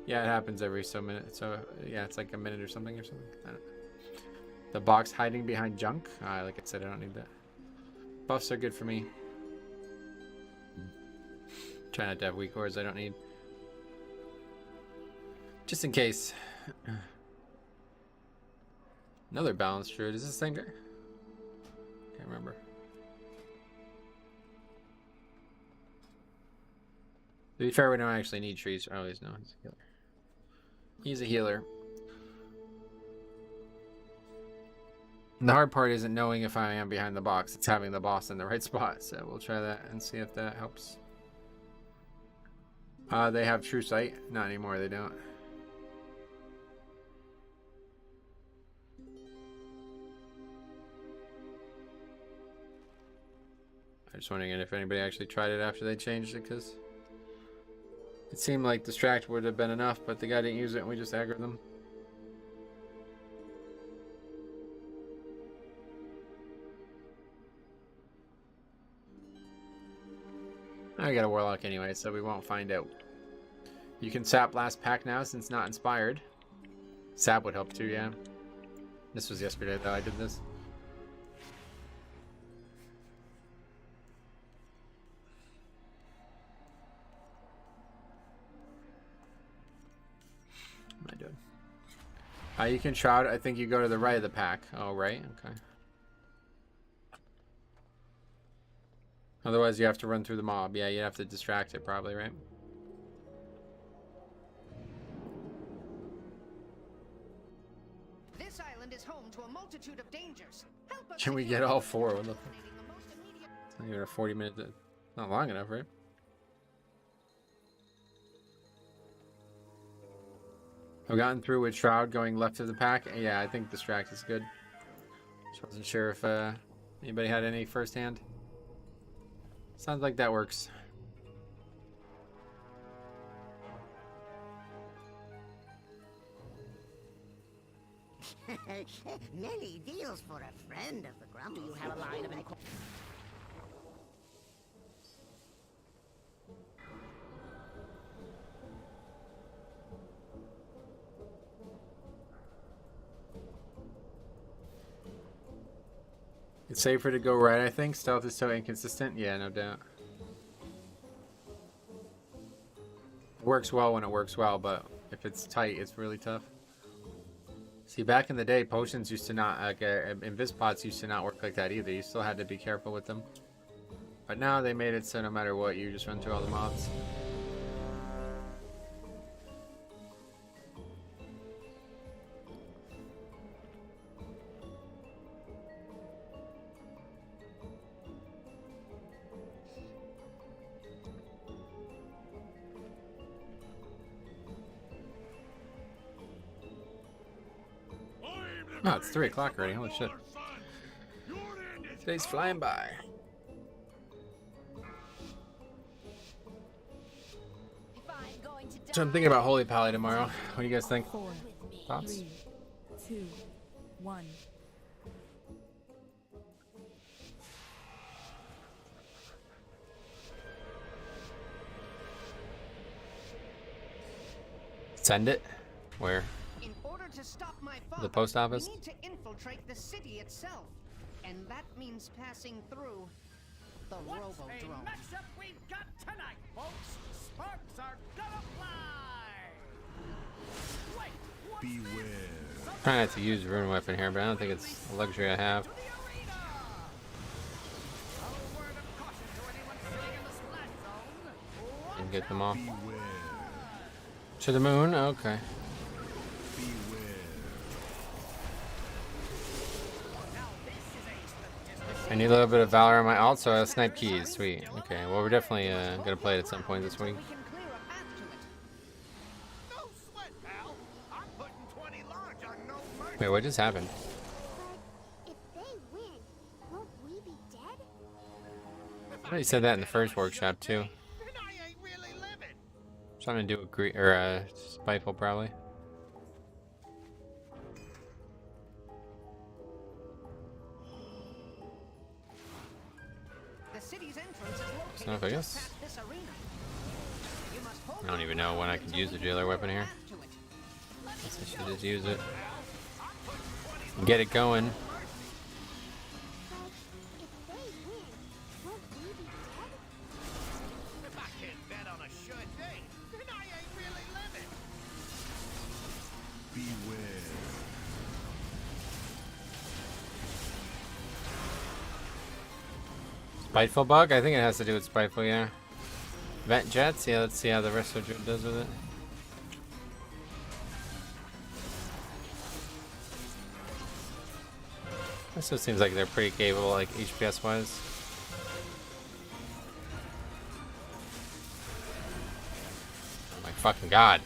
Speaker 1: Yeah, it happens every so minute. So, yeah, it's like a minute or something. I don't know. The box hiding behind junk? Like I said, I don't need that. Buffs are good for me. Try not to have weak auras I don't need. Just in case. Another balanced druid. Is this thing good? Can't remember. To be fair, we don't actually need trees. Oh, he's no, he's a healer. He's a healer. And the hard part isn't knowing if I am behind the box, it's having the boss in the right spot. So we'll try that and see if that helps. They have true sight. Not anymore, they don't. I'm just wondering if anybody actually tried it after they changed it, because it seemed like distract would have been enough, but the guy didn't use it and we just aggroed them. I got a warlock anyway, so we won't find out. You can sap last pack now since not inspired. Sap would help too, yeah. This was yesterday though I did this. What am I doing? You can shroud. I think you go to the right of the pack. Oh, right? Okay. Otherwise, you have to run through the mob. Yeah, you have to distract it probably, right?
Speaker 2: This island is home to a multitude of dangers. Help us
Speaker 1: Can we
Speaker 2: secure
Speaker 1: get all
Speaker 2: the
Speaker 1: four?
Speaker 2: eliminating
Speaker 1: What the
Speaker 2: the most immediate-
Speaker 1: It's not even a 40-minute. Not long enough, right? I've gotten through with Shroud going left of the pack. Yeah, I think distract is good. Just wasn't sure if anybody had any firsthand. Sounds like that works.
Speaker 5: Many deals for a friend of the grumpy. Do you have a line of inquiry?
Speaker 1: It's safer to go right, I think. Stealth is so inconsistent. Yeah, no doubt. It works well when it works well, but if it's tight, it's really tough. See, back in the day, potions used to not, like, invis pots used to not work like that either. You still had to be careful with them. But now they made it so no matter what, you just run through all the mobs. Oh, it's 3 o'clock already. Holy shit. Today's flying by. So I'm thinking about Holy Pally tomorrow. What do you guys think?
Speaker 4: 4,
Speaker 1: Thoughts?
Speaker 4: 3, 2, 1.
Speaker 1: Send it? Where?
Speaker 2: In order to stop my father,
Speaker 1: The post office?
Speaker 2: we need to infiltrate the city itself. And that means passing through the
Speaker 5: What a
Speaker 2: Robo-Drome.
Speaker 5: mess-up we've got tonight, folks! Sparks are gonna fly! Wait, what's
Speaker 3: Beware.
Speaker 1: Trying not to use rune weapon here, but I don't think it's a luxury I have.
Speaker 5: the arena? A word of caution to anyone sitting in the splash zone.
Speaker 1: And get them all.
Speaker 3: Beware.
Speaker 1: To the moon? Okay.
Speaker 3: Beware.
Speaker 5: Now this is a statistic.
Speaker 1: I need a little bit of Valor on my alt, so I have Snipe Keys. Sweet. Okay, well, we're definitely going to play it at some point this week.
Speaker 2: We can clear a path to it.
Speaker 5: No sweat, pal. I'm putting 20 large on no mercy.
Speaker 1: Wait, what just happened?
Speaker 7: But if they win, won't we be dead?
Speaker 1: I thought you said that in the first workshop, too.
Speaker 5: Then I ain't really living.
Speaker 1: Trying to do a spiteful, probably.
Speaker 2: The city's entrance is located
Speaker 1: Enough, I
Speaker 2: just
Speaker 1: guess.
Speaker 2: past this arena. You must hold
Speaker 1: I don't
Speaker 2: on
Speaker 1: even
Speaker 2: to
Speaker 1: know
Speaker 2: it
Speaker 1: when I
Speaker 2: until
Speaker 1: can use the
Speaker 2: you
Speaker 1: jailer
Speaker 2: clear a
Speaker 1: weapon here.
Speaker 2: path to it.
Speaker 1: Guess I should just use it. Get it going.
Speaker 7: But if they win, won't we be dead?
Speaker 5: If I can't bet on a sure thing, then I ain't really living.
Speaker 3: Beware.
Speaker 1: Spiteful bug? I think it has to do with spiteful, yeah. Vent jets? Yeah, let's see how the rest of it does with it. This just seems like they're pretty capable, like HPS wise. Oh my fucking god.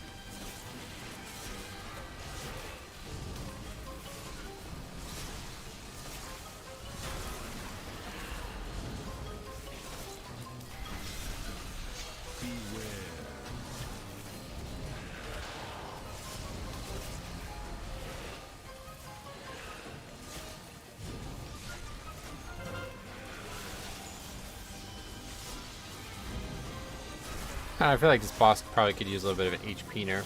Speaker 1: I feel like this boss probably could use a little bit of an HP nerf.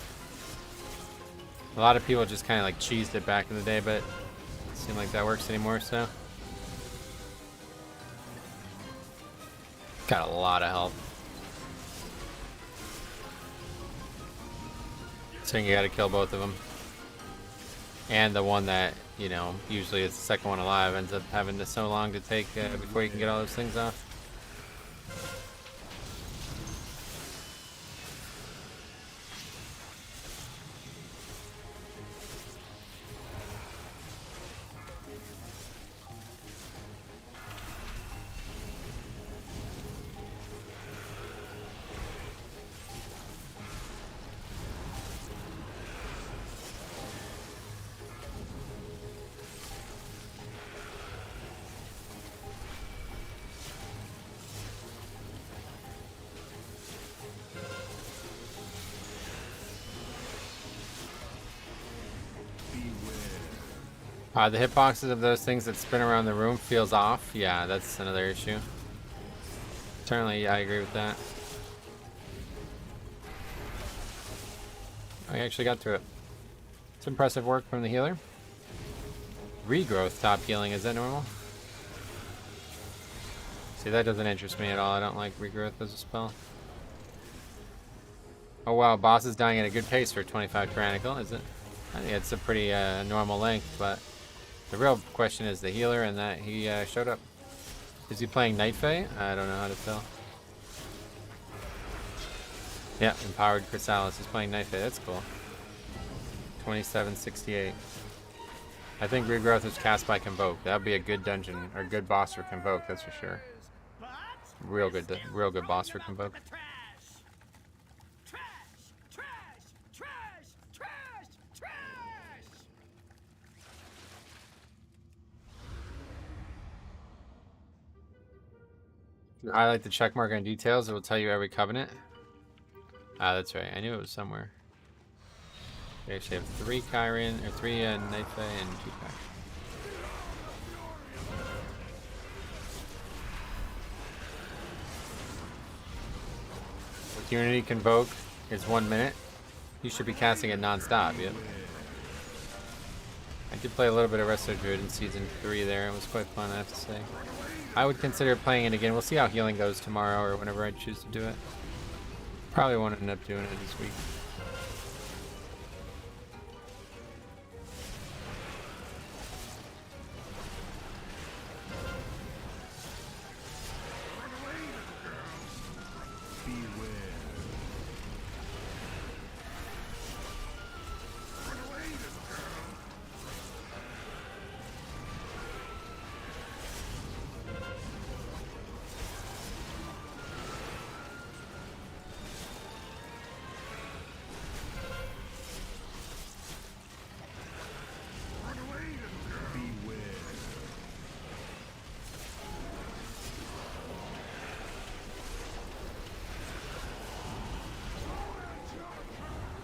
Speaker 1: A lot of people just kind of like cheesed it back in the day, but it doesn't seem like that works anymore, so. Got a lot of health. So you gotta kill both of them. And the one that, you know, usually is the second one alive ends up having so long to take before you can get all those things off. The hitboxes of those things that spin around the room feels off. Yeah, that's another issue. Certainly, I agree with that. I actually got through it. It's impressive work from the healer. Regrowth top healing, is that normal? See, that doesn't interest me at all. I don't like regrowth as a spell. Oh wow, boss is dying at a good pace for 25 tyrannical, is it? I think it's a pretty normal length, but the real question is the healer and that he showed up. Is he playing Night Fae? I don't know how to tell. Yeah, Empowered Chrysalis is playing Night Fae. That's cool. 2768. I think Regrowth is cast by Convoke. That would be a good dungeon or good boss for Convoke. That's for sure. Real good boss for Convoke. If you highlight the checkmark on details, it will tell you every covenant. Ah, that's right. I knew it was somewhere. We actually have 3 Kyrian, or 3 Night Fae and 2 Pack. With Unity Convoke is 1 minute. You should be casting it non-stop, yep. I did play a little bit of Resto Druid in Season 3 there. It was quite fun, I have to say. I would consider playing it again. We'll see how healing goes tomorrow or whenever I choose to do it. Probably won't end up doing it this week.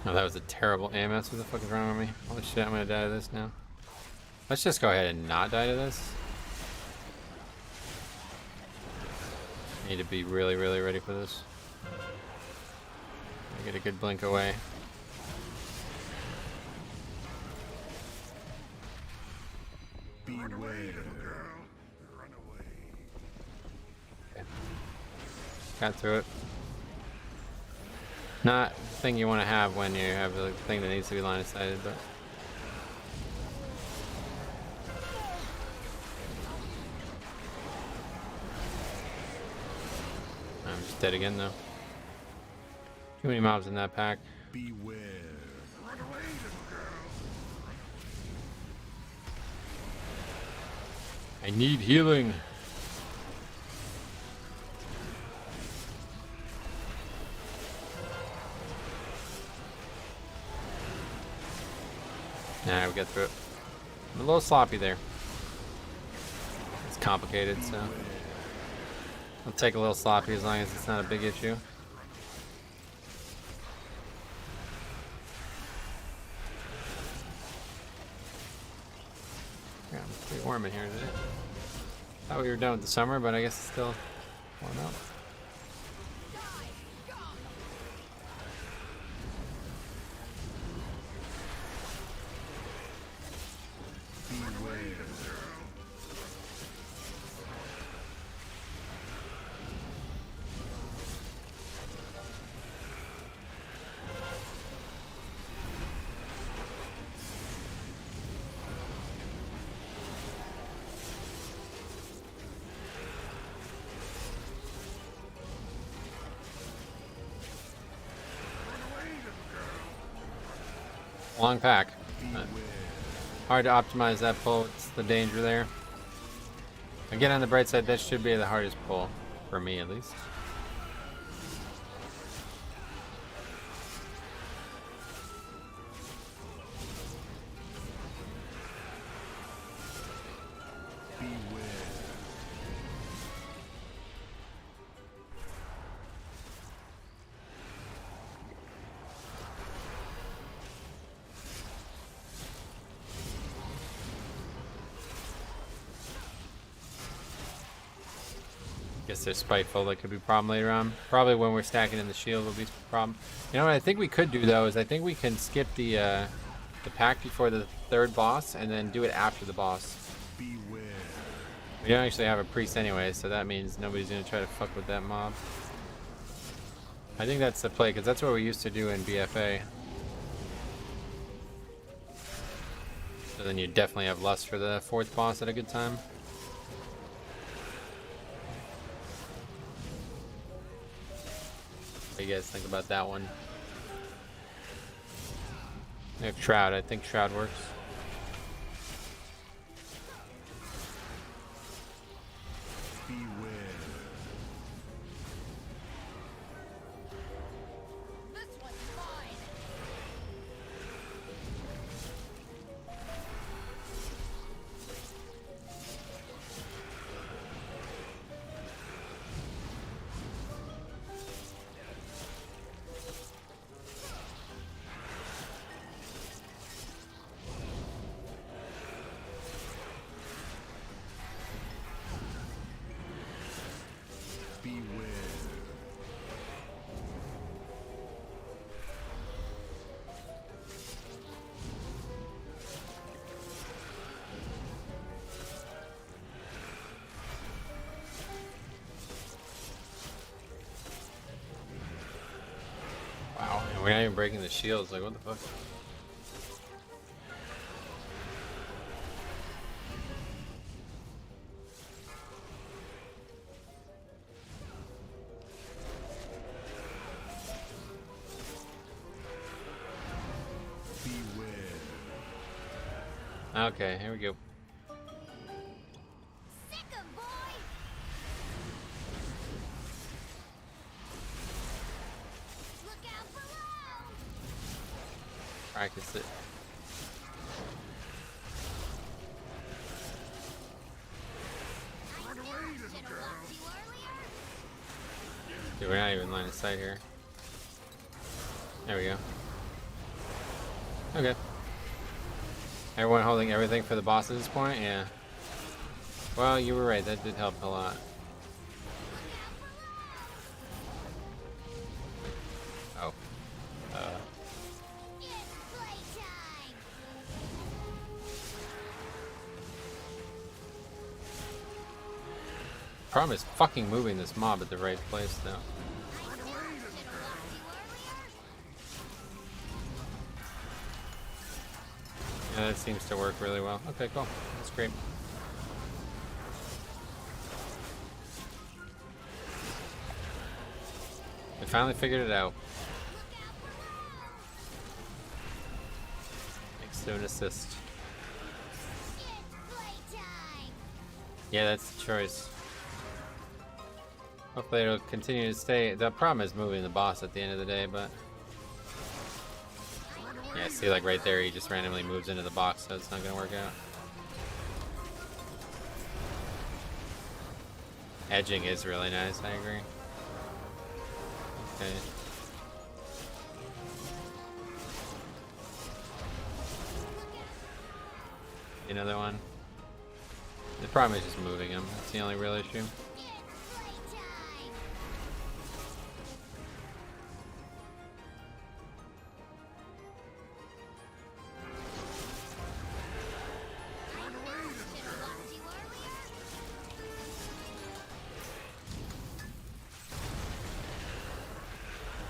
Speaker 1: Oh, that was a terrible AMS. What the fuck is wrong with me? Holy shit, I'm gonna die to this now. Let's just go ahead and not die to this. Need to be really, really ready for this. I get a good blink away.
Speaker 3: Beware.
Speaker 1: Okay. Got through it. Not the thing you want to have when you have the thing that needs to be line of sighted, but I'm just dead again though. Too many mobs in that pack.
Speaker 3: Beware.
Speaker 1: I need healing. Nah, we got through it. I'm a little sloppy there. It's complicated, so I'll take a little sloppy as long as it's not a big issue. Yeah, it's pretty warm in here today. Thought we were done with the summer, but I guess it's still warm out. Long pack. Hard to optimize that pull. It's the danger there. Again, on the bright side, that should be the hardest pull, for me at least. Guess there's spiteful that could be a problem later on. Probably when we're stacking in the shield will be a problem. You know what I think we could do though is I think we can skip the pack before the third boss and then do it after the boss.
Speaker 3: Beware.
Speaker 1: We don't actually have a priest anyway, so that means nobody's gonna try to fuck with that mob. I think that's the play because that's what we used to do in BFA. So then you definitely have lust for the fourth boss at a good time. What do you guys think about that one? I have Shroud. I think Shroud works.
Speaker 3: Beware.
Speaker 5: This one's mine.
Speaker 3: Beware.
Speaker 1: Wow, and we're not even breaking the shields. Like, what the fuck? Okay, here we go.
Speaker 5: Sick 'em, boy. Look out below.
Speaker 1: Practice it.
Speaker 5: I knew I should have blocked you earlier.
Speaker 1: Dude, we're not even line of sight here. There we go. Okay. Everyone holding everything for the boss at this point? Yeah. Well, you were right. That did help a lot. Oh.
Speaker 5: It's playtime.
Speaker 1: Problem is fucking moving this mob at the right place, though.
Speaker 5: I knew I should have blocked you earlier.
Speaker 1: Yeah, that seems to work really well. Okay, cool. That's great. We finally figured it out. Thanks to an assist.
Speaker 5: It's playtime.
Speaker 1: Yeah, that's the choice. Hopefully it'll continue to stay. The problem is moving the boss at the end of the day, but... Yeah, see, like right there, he just randomly moves into the box, so it's not gonna work out. Edging is really nice, I agree. Okay. Another one. The problem is just moving him. That's the only real issue.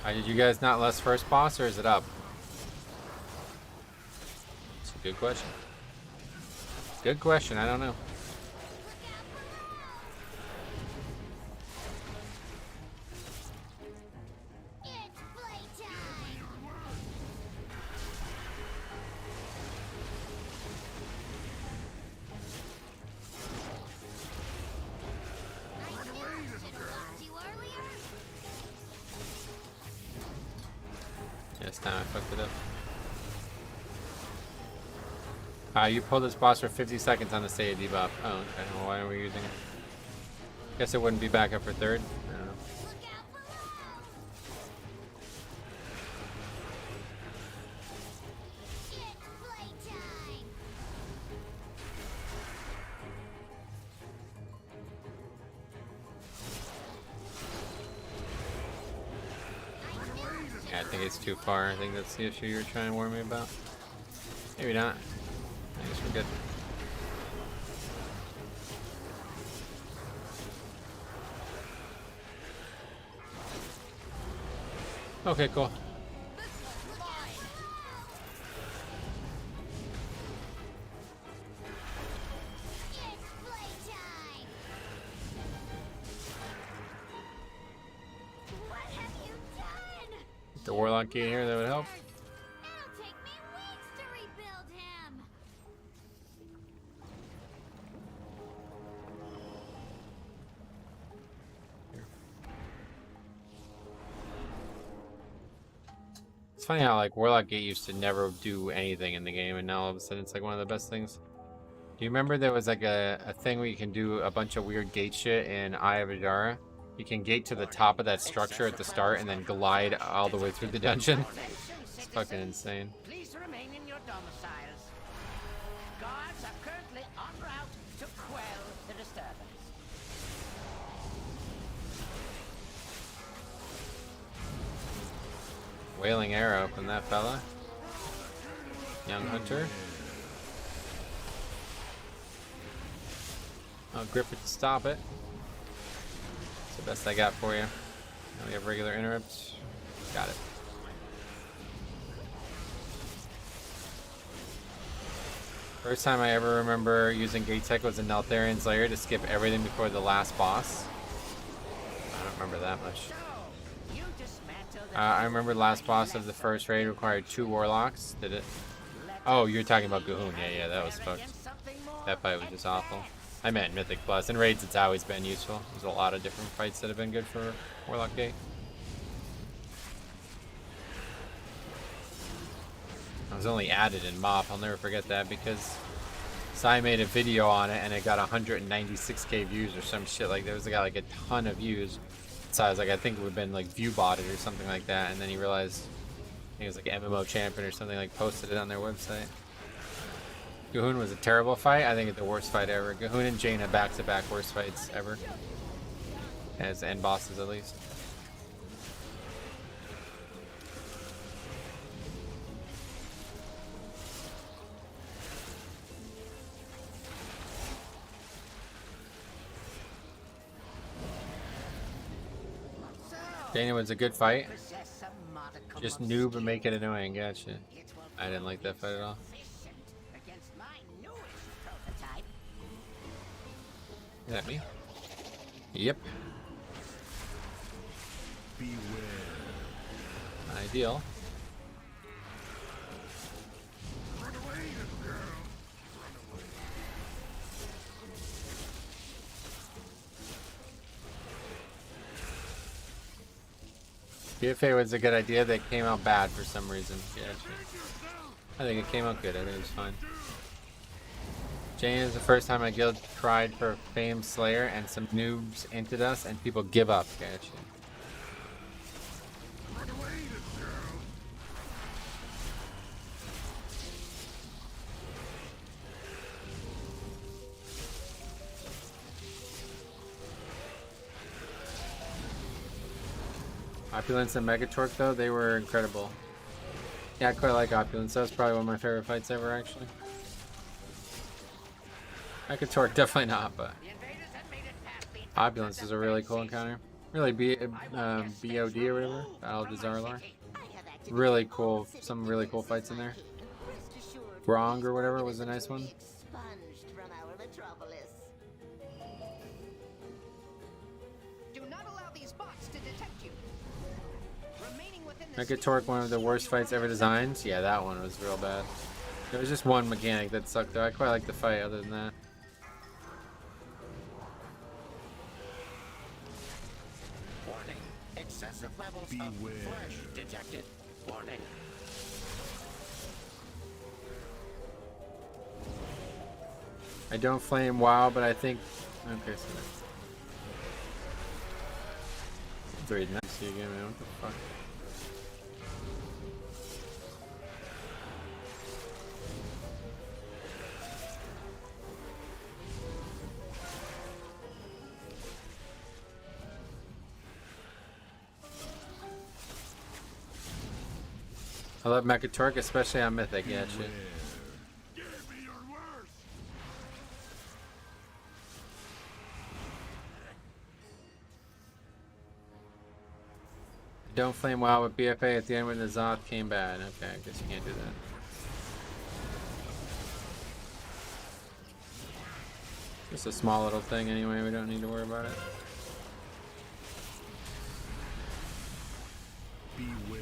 Speaker 1: Did you guys not last first boss, or is it up? It's a good question. Good question, I don't know. This time I fucked it up. You pull this boss for 50 seconds on the save debuff. Oh, okay. Well, why are we using it? Guess it wouldn't be back up for third. I don't know. Yeah, I think it's too far. I think that's the issue you were trying to warn me about. Maybe not. I guess we're good. Okay, cool. The warlock gate here, that would help.
Speaker 5: It'll take me weeks to rebuild him.
Speaker 1: It's funny how like Warlock Gate used to never do anything in the game, and now all of a sudden it's like one of the best things. Do you remember there was like a thing where you can do a bunch of weird gate shit in Eye of Ajara? You can gate to the top of that structure at the start and then glide all the way through the dungeon. It's fucking insane.
Speaker 2: Please remain in your domiciles. Guards are currently en route to quell the disturbance.
Speaker 1: Wailing arrow from that fella. Young hunter. I'll grip it to stop it. That's the best I got for you. Now we have regular interrupts. Got it. First time I ever remember using gate tech was in Neltharian's Lair to skip everything before the last boss. I don't remember that much. I remember the last boss of the first raid required 2 warlocks. Did it? Oh, you're talking about Gahoon. Yeah, that was fucked. That fight was just awful. I meant Mythic Plus. In raids, it's always been useful. There's a lot of different fights that have been good for Warlock Gate. I was only added in MOP. I'll never forget that because Sai made a video on it and it got 196k views or some shit like that. It got like a ton of views. So I was like, I think it would have been like view botted or something like that. And then he realized, I think it was like MMO Champion or something, like posted it on their website. Gahoon was a terrible fight. I think it's the worst fight ever. Gahoon and Jaina back-to-back worst fights ever. As end bosses at least. Jaina was a good fight. Just noob and make it annoying. Gotcha. I didn't like that fight at all. Is that me? Yep.
Speaker 3: Beware.
Speaker 1: Ideal. BFA was a good idea that came out bad for some reason. Yeah, I think it came out good. I think it was fine. Jane is the first time my guild tried for Fame Slayer and some noobs entered us and people give up. Gotcha. Opulence and Megatorque though, they were incredible. Yeah, I quite like Opulence. That was probably one of my favorite fights ever, actually. Megatorque, definitely not, but Opulence is a really cool encounter. Really, BOD or whatever, Battle of the Zarlor. Really cool, some really cool fights in there. Grong or whatever was a nice one.
Speaker 2: Do not allow these bots to detect you. Remaining within the
Speaker 1: Megatorque, one of the worst fights ever designed. Yeah, that one was real bad. There was just one mechanic that sucked though. I quite like the fight other than that.
Speaker 5: Warning. Excessive levels of flesh detected. Warning.
Speaker 1: I don't flame WoW, but I think... Okay, so that's... Reading that. See again, man. What the fuck? I love Mechatorque, especially on Mythic. Yeah, shit. Don't flame WoW with BFA at the end when the Zoth came bad. Okay, I guess you can't do that. Just a small little thing anyway, we don't need to worry about it.
Speaker 3: Beware.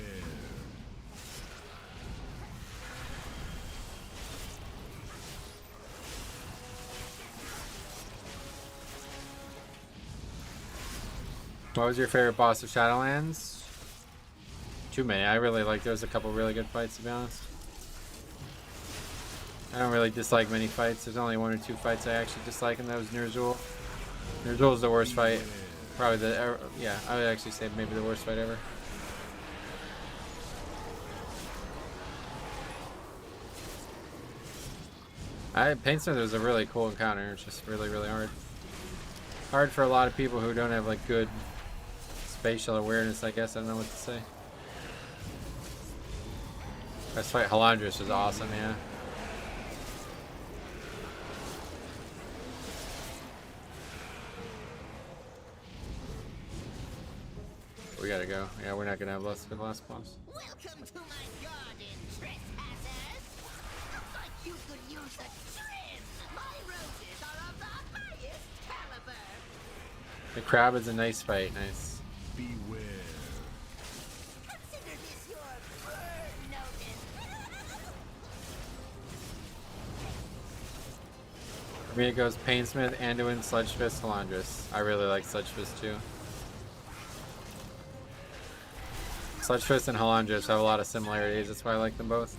Speaker 1: What was your favorite boss of Shadowlands? Too many. I really like. There was a couple really good fights, to be honest. I don't really dislike many fights. There's only one or two fights I actually dislike, and that was Ner'zhul. Ner'zhul is the worst fight. Probably the... yeah, I would actually say maybe the worst fight ever. Paintsmith was a really cool encounter. It's just really, really hard. Hard for a lot of people who don't have like good spatial awareness, I guess. I don't know what to say. Best fight Halandris was awesome, yeah. We gotta go. Yeah, we're not gonna have less for the last boss.
Speaker 5: Welcome to my garden, trespassers. Looks like you could use a trim. My roses are of the highest caliber.
Speaker 1: The crab is a nice fight. Nice.
Speaker 3: Beware.
Speaker 5: Consider this your burn notice.
Speaker 1: For me, it goes Painsmith, Anduin, Sludgefist, Halandris. I really like Sludgefist too. Sludgefist and Halandris have a lot of similarities. That's why I like them both.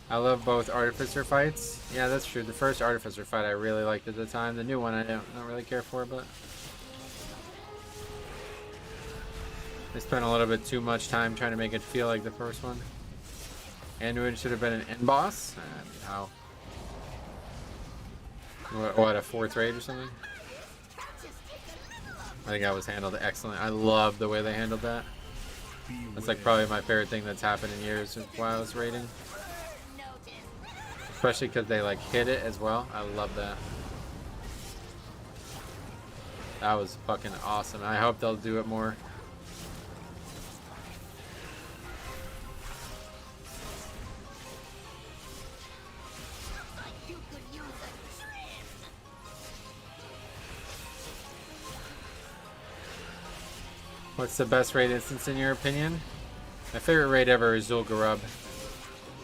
Speaker 1: I love both Artificer fights. Yeah, that's true. The first Artificer fight I really liked at the time. The new one I don't really care for, but they spent a little bit too much time trying to make it feel like the first one. Anduin should have been an end boss. I mean, how? What, a 4th raid or something? I think that was handled excellent. I love the way they handled that. That's like probably my favorite thing that's happened in years while I was raiding. Especially because they like hit it as well. I love that. That was fucking awesome. I hope they'll do it more. What's the best raid instance in your opinion? My favorite raid ever is Zul'Gurub.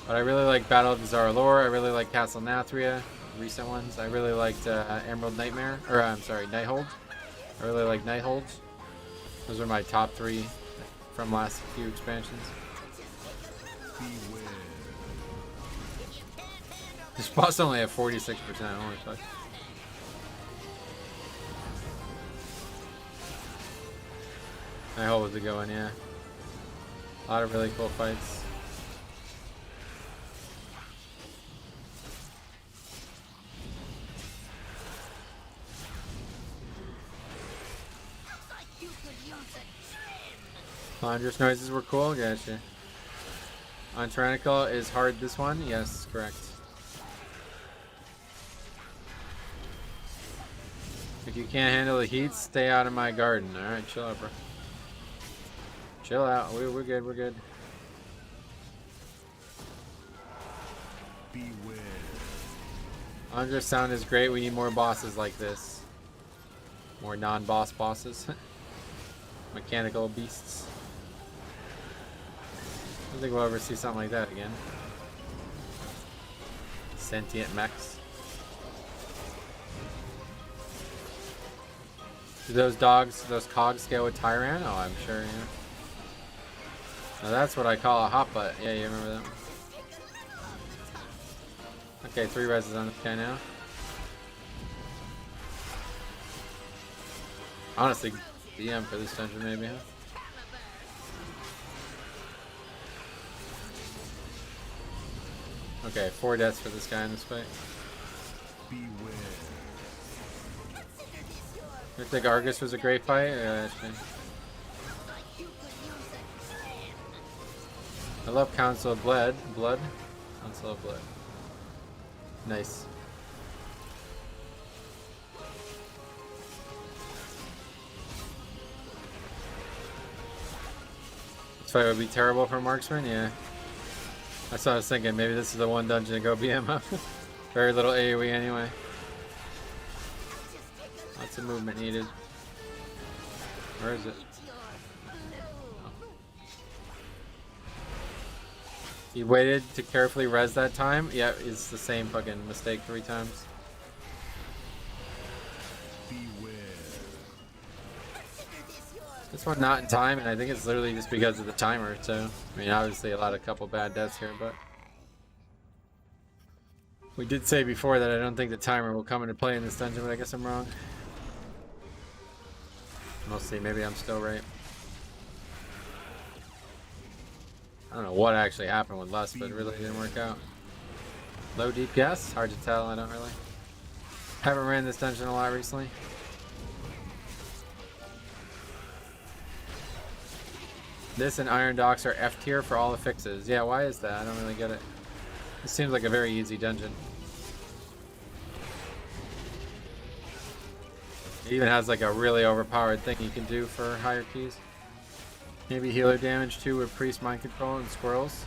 Speaker 1: But I really like Battle of the Zarlor. I really like Castle Nathria, recent ones. I really liked Emerald Nightmare, or I'm sorry, Nighthold. I really like Nighthold. Those are my top 3 from last few expansions. This boss only at 46%. Holy fuck. I hope it's a good one, yeah. A lot of really cool fights. Laundress noises were cool, gotcha. On Tyrannical is hard this one? Yes, correct. If you can't handle the heat, stay out of my garden. Alright, chill out, bro. Chill out. We're good, we're good.
Speaker 3: Beware.
Speaker 1: Laundress sound is great. We need more bosses like this. More non-boss bosses. Mechanical beasts. I don't think we'll ever see something like that again. Sentient mechs. Do those dogs, those cogs scale with Tyran? Oh, I'm sure, yeah. Now that's what I call a hot butt. Yeah, you remember that one? Okay, 3 reses on this guy now. Honestly, DM for this dungeon maybe, huh? Okay, 4 deaths for this guy in this fight.
Speaker 3: Beware.
Speaker 1: You think Argus was a great fight? Yeah, actually. I love Council of Blood. Council of Blood. Nice. This fight would be terrible for marksman, yeah. That's what I was thinking. Maybe this is the one dungeon to go BM up. Very little AoE anyway. Lots of movement needed. Where is it? He waited to carefully res that time? Yeah, it's the same fucking mistake 3 times.
Speaker 3: Beware.
Speaker 1: This one not in time, and I think it's literally just because of the timer, so... I mean, obviously a couple bad deaths here, but... We did say before that I don't think the timer will come into play in this dungeon, but I guess I'm wrong. We'll see, maybe I'm still right. I don't know what actually happened with Lust, but it really didn't work out. Low deep guess? Hard to tell, I don't really. Haven't ran this dungeon a lot recently. This and Iron Docks are F tier for all affixes. Yeah, why is that? I don't really get it. This seems like a very easy dungeon. It even has like a really overpowered thing you can do for higher keys. Maybe healer damage too with priest mind control and squirrels.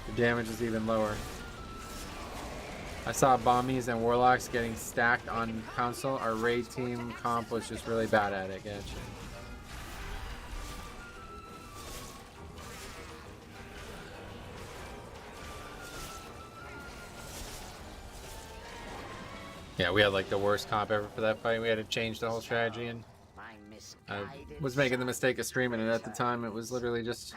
Speaker 1: The damage is even lower. I saw bombies and warlocks getting stacked on council. Our raid team comp was just really bad at it. Gotcha. Yeah, we had like the worst comp ever for that fight. We had to change the whole strategy, and I was making the mistake of streaming it at the time. It was literally just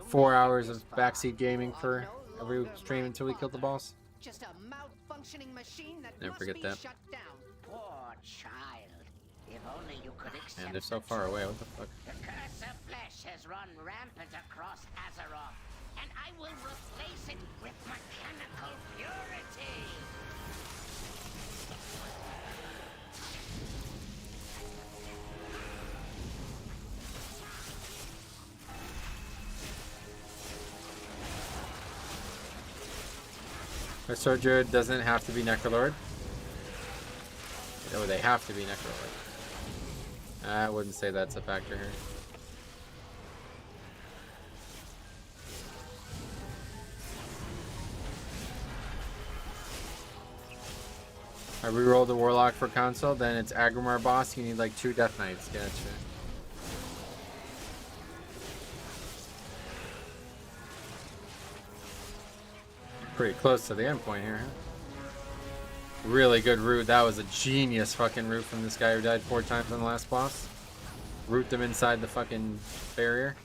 Speaker 1: 4 hours of backseat gaming for every stream until we killed the boss.
Speaker 2: Just a malfunctioning machine that
Speaker 1: Never
Speaker 2: must
Speaker 1: forget
Speaker 2: be
Speaker 1: that.
Speaker 2: shut down.
Speaker 5: Poor child. If only you could accept
Speaker 1: And they're so far away. What the fuck?
Speaker 5: The curse of flesh has run rampant across Azeroth, and I will replace it with mechanical purity.
Speaker 1: Our Sword Druid doesn't have to be Necrolord. No, they have to be Necrolord. I wouldn't say that's a factor here. I rerolled the Warlock for console, then it's Agrimar boss, you need like 2 Death Knights. Gotcha. Pretty close to the end point here, huh? Really good route. That was a genius fucking route from this guy who died 4 times on the last boss. root them inside the fucking barrier.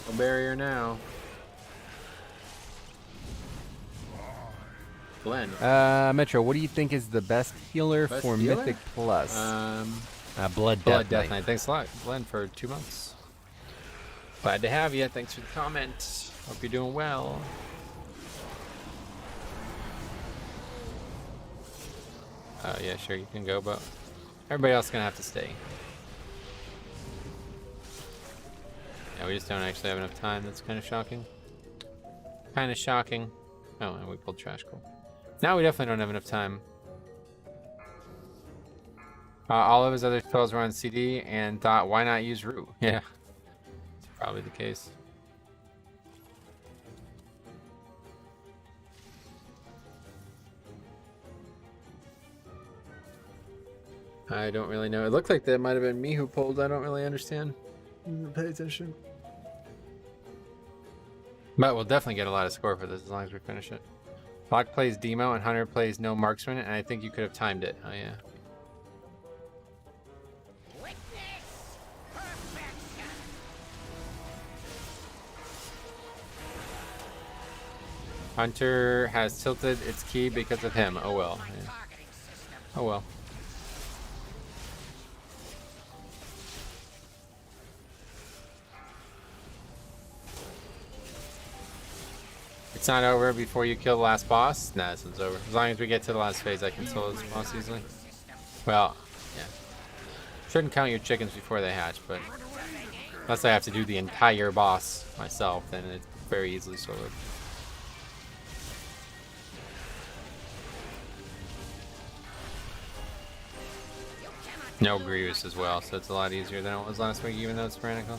Speaker 1: No barrier now. Glenn.
Speaker 9: Metro, what do you think is the best healer
Speaker 1: Best
Speaker 9: for
Speaker 1: healer?
Speaker 9: Mythic Plus? Blood
Speaker 1: Blood
Speaker 9: Death
Speaker 1: Death
Speaker 9: Knight.
Speaker 1: Knight. Thanks a lot, Glenn, for 2 months. Glad to have you. Thanks for the comment. Hope you're doing well. Yeah, sure, you can go, but everybody else is gonna have to stay. Yeah, we just don't actually have enough time. That's kind of shocking. Kind of shocking. Oh, and we pulled trash. Cool. Now we definitely don't have enough time. All of his other spells were on CD and thought, why not use root? Yeah, it's probably the case. I don't really know. It looked like that might have been me who pulled. I don't really understand. Pay attention. But we'll definitely get a lot of score for this as long as we finish it. Block plays Demo and Hunter plays No Marksman, and I think you could have timed it. Oh, yeah.
Speaker 5: Witness perfection.
Speaker 1: Hunter has tilted its key because of him. Oh, well. Yeah.
Speaker 5: Targeting system.
Speaker 1: Oh, well. It's not over before you kill the last boss? Nah, this one's over. As long as we get to the last phase, I can solo this boss easily. Well, yeah. Shouldn't count your chickens before they hatch, but unless I have to do the entire boss myself, then it's very easily soloed. No Grievous as well, so it's a lot easier than it was last week, even though it's tyrannical.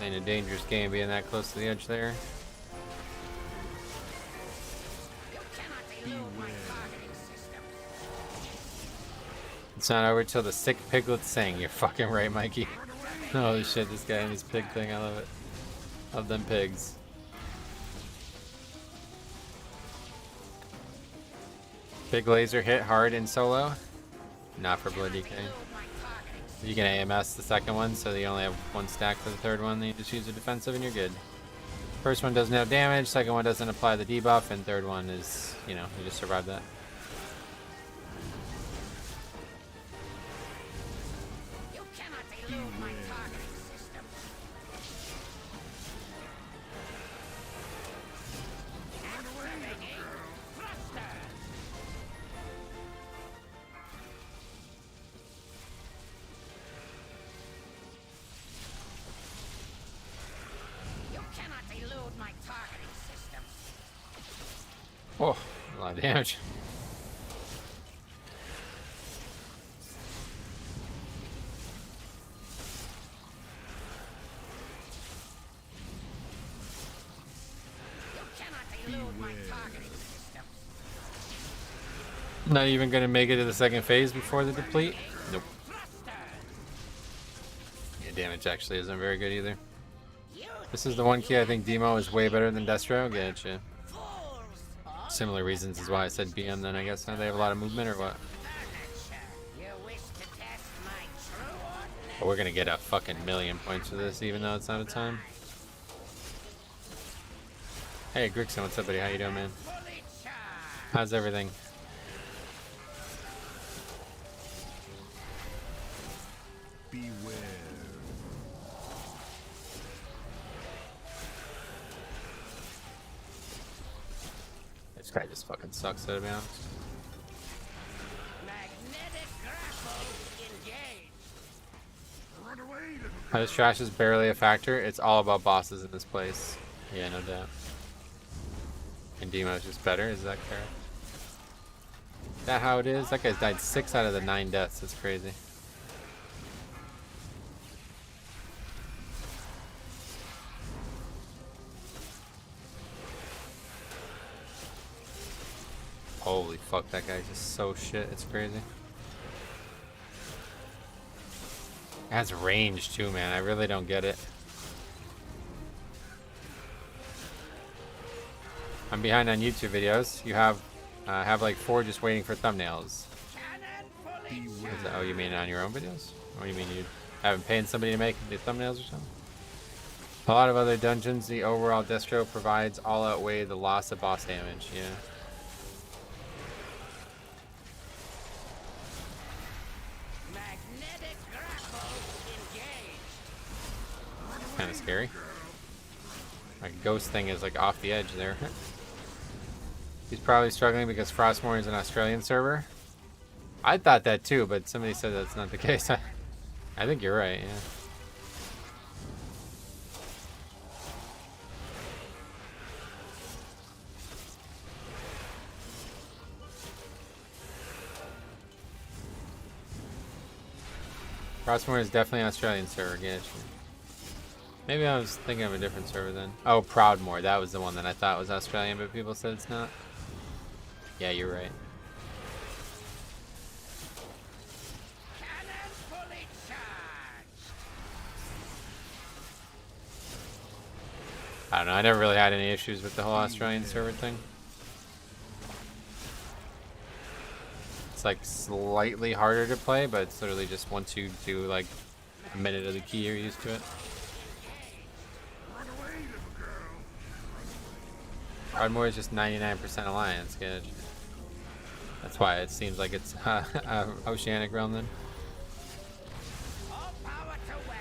Speaker 1: Ain't a dangerous game being that close to the edge there. It's not over till the sick piglets sing. You're fucking right, Mikey. Holy shit, this guy and his pig thing, I love it. Love them pigs. Big laser hit hard in solo. Not for Blood DK. You can AMS the second one, so you only have one stack for the third one. Then you just use a defensive and you're good. First one doesn't have damage, second one doesn't apply the debuff, and third one is, you know, you just survive that.
Speaker 5: You cannot elude my targeting system. Activating thruster. You cannot elude my targeting system.
Speaker 1: Oh, a lot of damage.
Speaker 5: You cannot elude my targeting system.
Speaker 1: Not even gonna make it to the second phase before the deplete? Nope.
Speaker 5: Thruster.
Speaker 1: Yeah, damage actually isn't very good either. This is the one key I think Demo is way better than Destro. Getcha.
Speaker 5: Fools.
Speaker 1: Similar reasons is why I said BM then, I guess. They have a lot of movement or what?
Speaker 5: You wish to test my true ordinance?
Speaker 1: But we're gonna get a fucking million points for this, even though it's out of time. Hey, Grixon, what's up, buddy? How you doing, man?
Speaker 5: Fully charged.
Speaker 1: How's everything?
Speaker 3: Beware.
Speaker 1: This guy just fucking sucks, to be honest.
Speaker 5: Magnetic grapple engaged.
Speaker 6: Run away, little
Speaker 1: This trash is barely a factor. It's all about bosses in this place. Yeah, no doubt. And Demo's just better. Is that correct? Is that how it is? That guy's died 6 out of the 9 deaths. That's crazy. fuck, that guy's just so shit. It's crazy. It has range too, man. I really don't get it. I'm behind on YouTube videos. You have like 4 just waiting for thumbnails. Oh, you mean on your own videos? Or you mean you haven't paid somebody to make the thumbnails or something? A lot of other dungeons, the overall destro provides all outweigh the loss of boss damage. Yeah. Kind of scary. My ghost thing is like off the edge there. He's probably struggling because Frostmourne is an Australian server. I thought that too, but somebody said that's not the case. I think you're right, yeah. Frostmourne is definitely an Australian server, yeah. Maybe I was thinking of a different server then. Oh, Proudmoore, that was the one that I thought was Australian, but people said it's not. Yeah, you're right. I don't know, I never really had any issues with the whole Australian server thing. It's like slightly harder to play, but it's literally just once you do like a minute of the key, you're used to it. Proudmoore is just 99% Alliance, good. That's why it seems like it's Oceanic Realm then.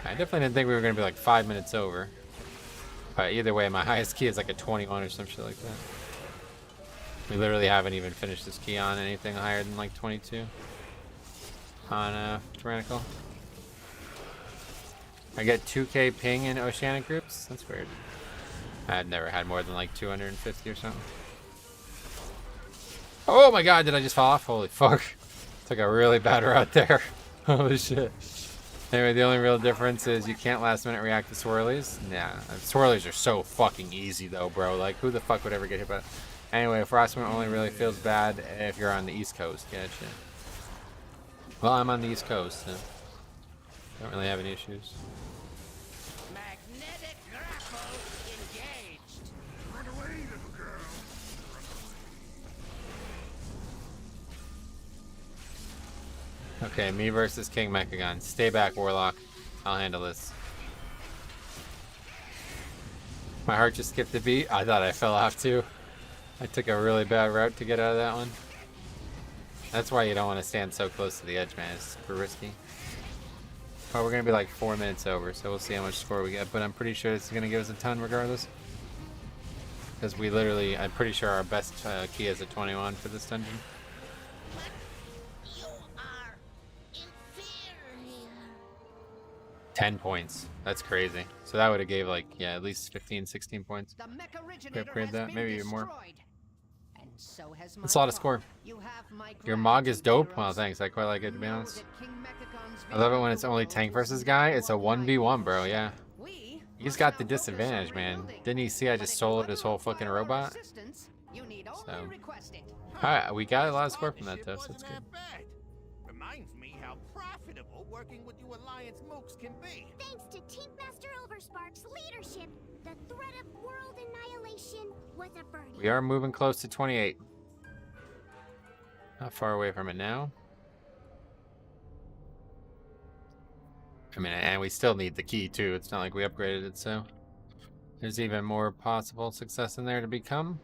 Speaker 1: I definitely didn't think we were going to be like 5 minutes over. But either way, my highest key is like a 21 or some shit like that. We literally haven't even finished this key on anything higher than like 22 on Tyrannical. I get 2k ping in Oceanic groups? That's weird. I'd never had more than like 250 or something. Oh my god, did I just fall off? Holy fuck. Took a really bad route there. Holy shit. Anyway, the only real difference is you can't last minute react to swirlies. Nah, swirlies are so fucking easy though, bro. Like, who the fuck would ever get hit by that? Anyway, Frostmourne only really feels bad if you're on the East Coast. Gotcha. Well, I'm on the East Coast, so don't really have any issues.
Speaker 5: Magnetic grapple engaged.
Speaker 6: Run away, little girl.
Speaker 1: Okay, me versus King Mechagon. Stay back, Warlock. I'll handle this. My heart just skipped a beat. I thought I fell off too. I took a really bad route to get out of that one. That's why you don't want to stand so close to the edge, man. It's super risky. Well, we're going to be like 4 minutes over, so we'll see how much score we get. But I'm pretty sure it's going to give us a ton regardless. Because we literally, I'm pretty sure our best key is a 21 for this dungeon.
Speaker 5: You are inferior.
Speaker 1: 10 points. That's crazy. So that would have gave like, yeah, at least 15, 16 points.
Speaker 2: The mech originator
Speaker 1: Upgrade
Speaker 2: has
Speaker 1: that,
Speaker 2: been
Speaker 1: maybe even more.
Speaker 2: destroyed. And so has
Speaker 1: That's a lot of
Speaker 2: my
Speaker 1: score.
Speaker 2: fault. You have my
Speaker 1: Your Mog is
Speaker 2: gratitude,
Speaker 1: dope.
Speaker 2: heroes.
Speaker 1: Well, thanks. I quite like it, to be
Speaker 2: Know
Speaker 1: honest.
Speaker 2: that King Mechagon's
Speaker 1: I love it
Speaker 2: vision
Speaker 1: when
Speaker 2: of
Speaker 1: it's
Speaker 2: the
Speaker 1: only
Speaker 2: world
Speaker 1: tank
Speaker 2: is
Speaker 1: versus guy. It's a
Speaker 2: one
Speaker 1: 1v1, bro. Yeah.
Speaker 2: We
Speaker 1: He's
Speaker 2: must
Speaker 1: got
Speaker 2: now
Speaker 1: the
Speaker 2: focus
Speaker 1: disadvantage,
Speaker 2: on
Speaker 1: man.
Speaker 2: rebuilding.
Speaker 1: Didn't he see I
Speaker 2: But
Speaker 1: just
Speaker 2: if you
Speaker 1: soloed
Speaker 2: ever
Speaker 1: his whole
Speaker 2: require
Speaker 1: fucking
Speaker 2: our
Speaker 1: robot?
Speaker 2: assistance, you need only
Speaker 1: So.
Speaker 2: request it.
Speaker 1: Alright, we got a lot of score from that, though, so it's good.
Speaker 10: Reminds me how profitable working with you Alliance mooks can be.
Speaker 7: Thanks to Team Master Overspark's leadership, the threat of world annihilation was averted.
Speaker 1: We are moving close to 28. Not far away from it now. I mean, and we still need the key, too. It's not like we upgraded it, so... There's even more possible success in there to become.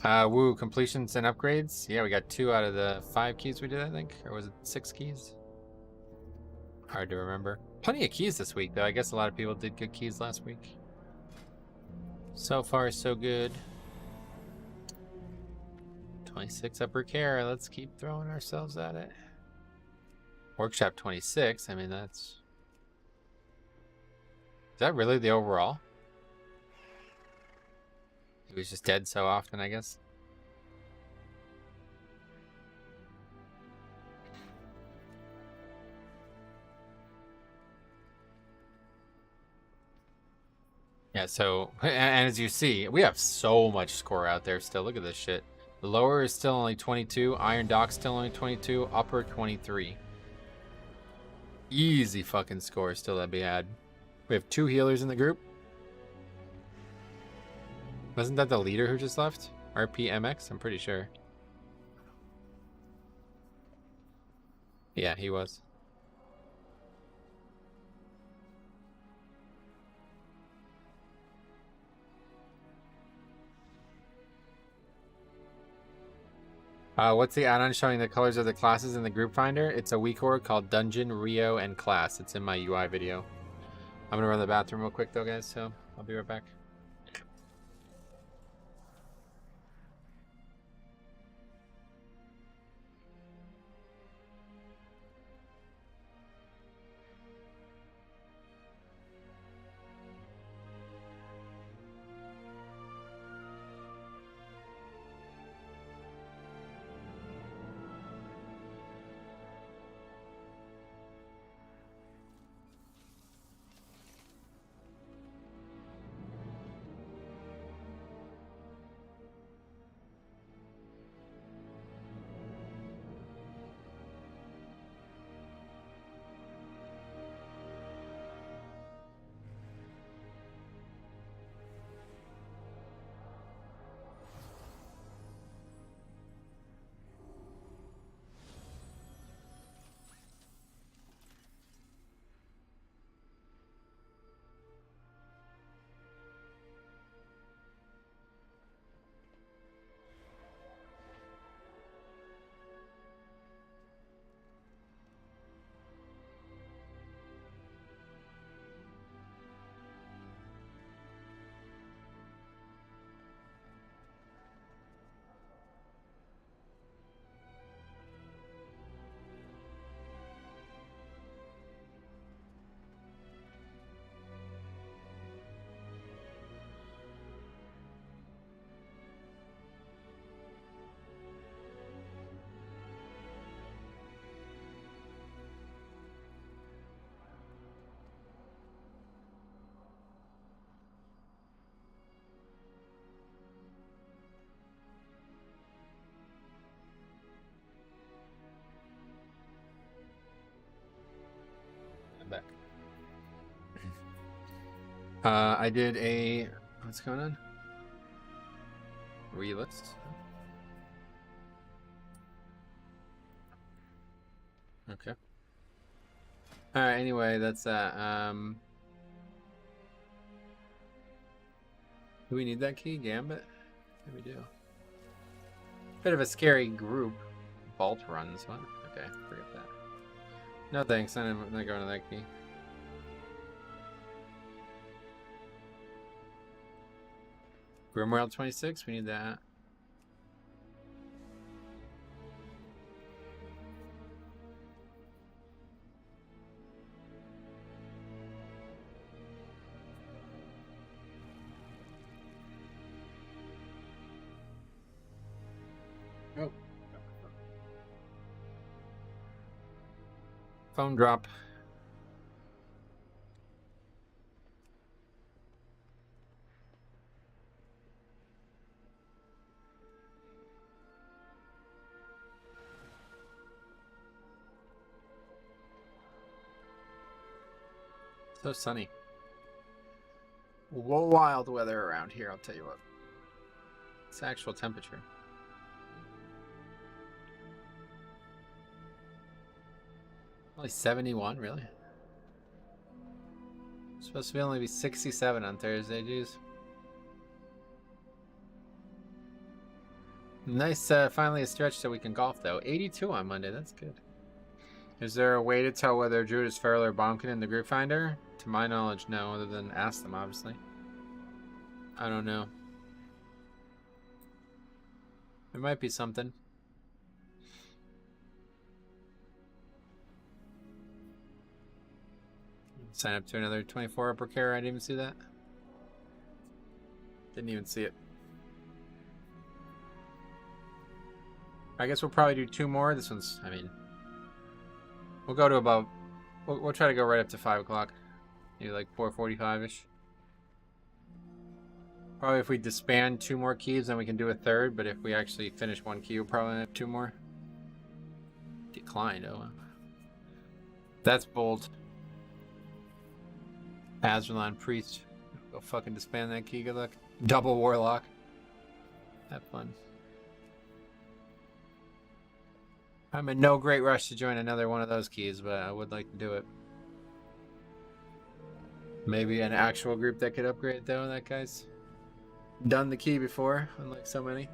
Speaker 1: Woo, completions and upgrades. Yeah, we got 2 out of the 5 keys we did, I think. Or was it 6 keys? Hard to remember. Plenty of keys this week, though. I guess a lot of people did good keys last week. So far, so good. 26 upper care. Let's keep throwing ourselves at it. Workshop 26. I mean, that's... Is that really the overall? He was just dead so often, I guess. Yeah, so, and as you see, we have so much score out there still. Look at this shit. Lower is still only 22. Iron Dock's still only 22. Upper 23. Easy fucking score still that be had. We have 2 healers in the group. Wasn't that the leader who just left? RPMX? I'm pretty sure. Yeah, he was. What's the add-on showing the colors of the classes in the group finder? It's a weak org called Dungeon, Rio, and Class. It's in my UI video. I'm gonna run to the bathroom real quick though, guys, so I'll be right back. Back. I did a what's going on? Relist. Okay. All right. Anyway, that's that. Do we need that key, Gambit? Yeah, we do. Bit of a scary group. Vault runs. What? Okay, forget that. No thanks, I'm not going to that key. Grimworld 26, we need that. Oh. Phone drop. So sunny. Wild weather around here, I'll tell you what. It's actual temperature. Only 71, really? It's supposed to be only 67 on Thursday, geez. Nice, finally a stretch so we can golf though. 82 on Monday, that's good. Is there a way to tell whether Druid is Feral or Bombkin in the group finder? To my knowledge, no, other than ask them, obviously. I don't know. There might be something. Sign up to another 24 upper care. I didn't even see that. Didn't even see it. I guess we'll probably do 2 more. This one's, I mean, we'll go to about, we'll try to go right up to 5 o'clock. Maybe like 4:45-ish. Probably if we disband 2 more keys, then we can do a third. But if we actually finish 1 key, we'll probably have 2 more. Declined. Oh, that's bold. Azralan Priest. Go fucking disband that key. Good luck. Double Warlock. Have fun. I'm in no great rush to join another one of those keys, but I would like to do it. Maybe an actual group that could upgrade, though. That guy's done the key before, unlike so many.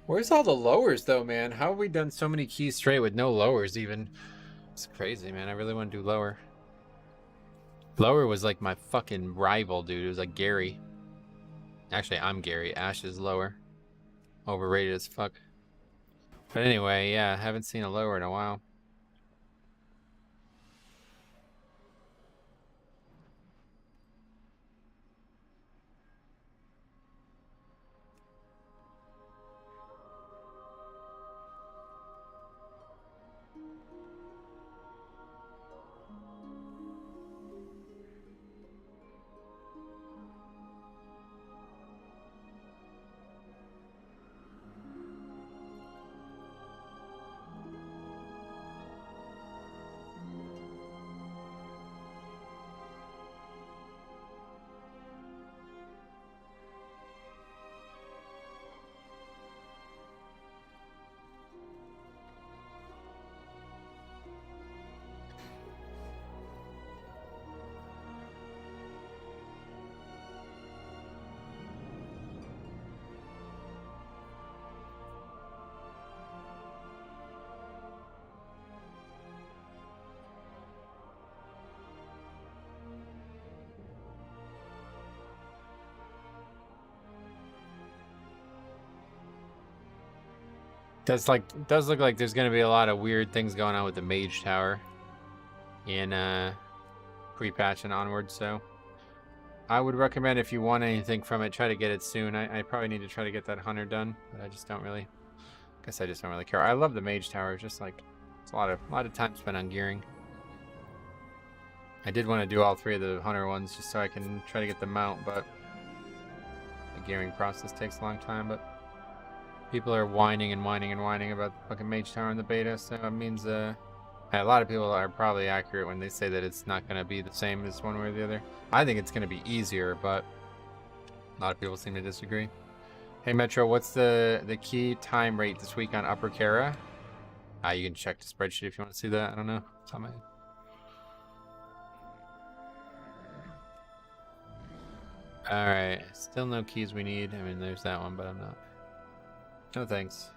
Speaker 1: Where's all the lowers, though, man? How have we done so many keys straight with no lowers, even? It's crazy, man. I really want to do lower. Lower was like my fucking rival, dude. It was like Gary. Actually, I'm Gary. Ash is lower. Overrated as fuck. But anyway, yeah, I haven't seen a lower in a while. Does look like there's gonna be a lot of weird things going on with the Mage Tower in pre-patch and onward, so I would recommend if you want anything from it, try to get it soon. I probably need to try to get that hunter done, but I just don't really care. I love the Mage Tower, just like it's a lot of time spent on gearing. I did want to do all 3 of the hunter ones just so I can try to get the mount, but the gearing process takes a long time, but people are whining about the fucking Mage Tower in the beta, so it means a lot of people are probably accurate when they say that it's not going to be the same as one way or the other. I think it's going to be easier, but a lot of people seem to disagree. Hey Metro, what's the key time rate this week on Upper Kara? You can check the spreadsheet if you want to see that. I don't know. It's on my... Alright, still no keys we need. I mean, there's that one, but I'm not... No thanks.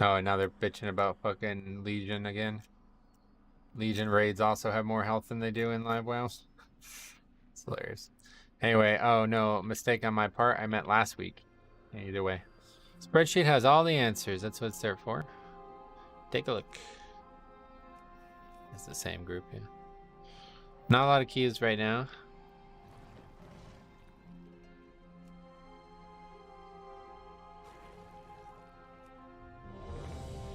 Speaker 1: Oh, and now they're bitching about fucking Legion again. Legion raids also have more health than they do in live WoWs. It's hilarious. Anyway, oh no, mistake on my part. I meant last week. Either way. Spreadsheet has all the answers. That's what it's there for. Take a look. It's the same group, yeah. Not a lot of keys right now.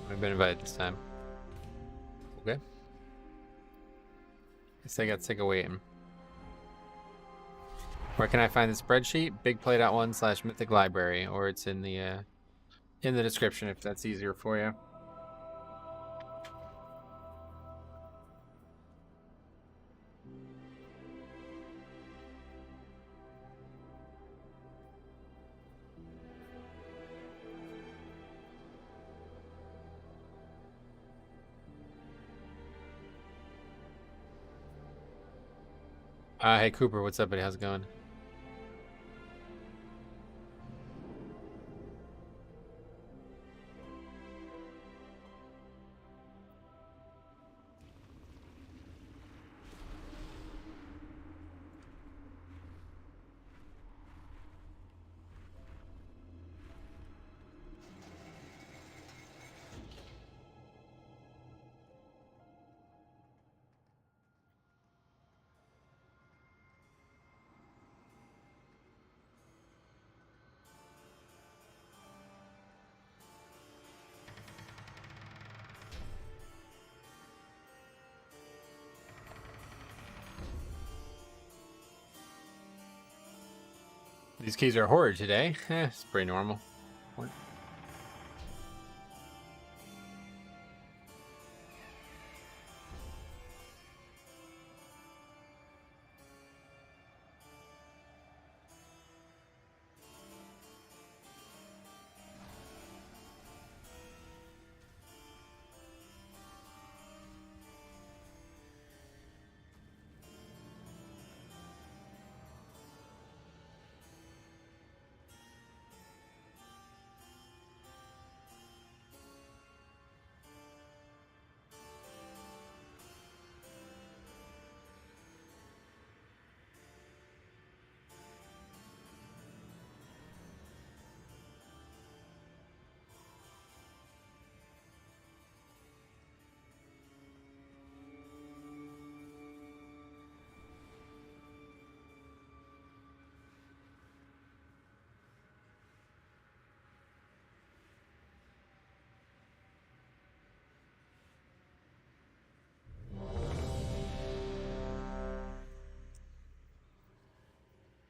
Speaker 1: I've been invited this time. Okay. Guess I got sick of waiting. Where can I find the spreadsheet? Bigplay.1/mythic library, or it's in the description if that's easier for you. Hey Cooper, what's up, buddy? How's it going? These keys are horrid today. It's pretty normal. What?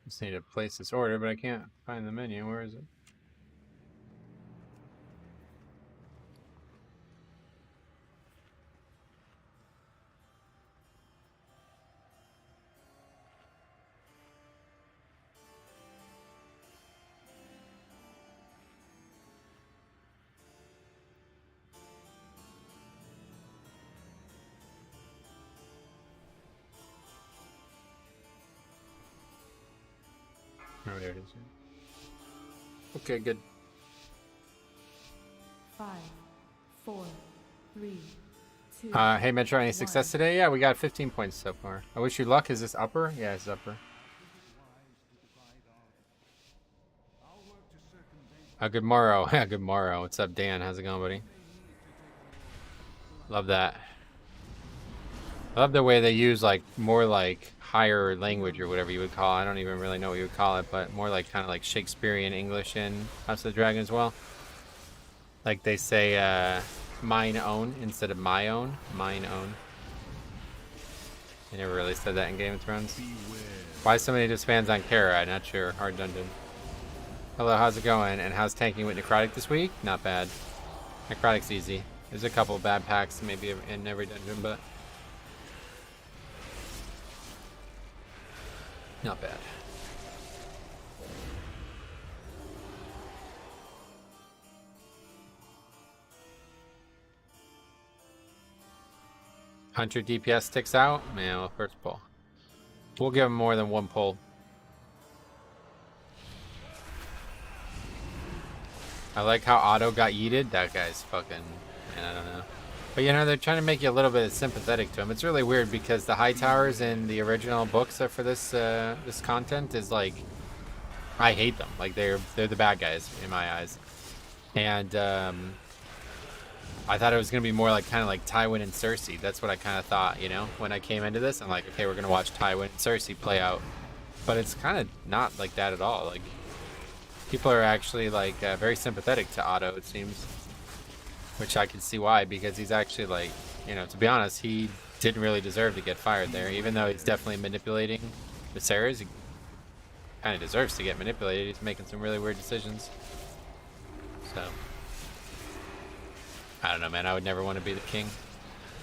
Speaker 1: Just need to place this order, but I can't find the menu. Where is it? Oh, there it is. Okay, good.
Speaker 4: 5, 4, 3, 2.
Speaker 1: Hey Metro, any success today? Yeah, we got 15 points so far. I wish you luck. Is this upper? Yeah, it's upper. Good morrow. Yeah, good morrow. What's up, Dan? How's it going, buddy? Love that. I love the way they use like more like higher language or whatever you would call it. I don't even really know what you would call it, but more like kind of like Shakespearean English in House of the Dragon as well. Like they say mine own instead of my own. Mine own. They never really said that in Game of Thrones. Why so many disbands on Kara? I'm not sure. Hard dungeon. Hello, how's it going? And how's tanking with Necrotic this week? Not bad. Necrotic's easy. There's a couple of bad packs maybe in every dungeon, but not bad. Hunter DPS sticks out? Man, well, first pull. We'll give him more than one pull. I like how Otto got yeeted. That guy's fucking, man, I don't know. But you know, they're trying to make you a little bit sympathetic to him. It's really weird because the High Towers in the original books for this this content is like, I hate them. Like they're the bad guys in my eyes. And I thought it was gonna be more like kind of like Tywin and Cersei. That's what I kind of thought, you know, when I came into this. I'm like, okay, we're gonna watch Tywin and Cersei play out, but it's kind of not like that at all. Like people are actually like very sympathetic to Otto, it seems. Which I can see why, because he's actually like, you know, to be honest, he didn't really deserve to get fired there. Even though he's definitely manipulating Viserys, he kind of deserves to get manipulated. He's making some really weird decisions. So, I don't know, man. I would never want to be the king.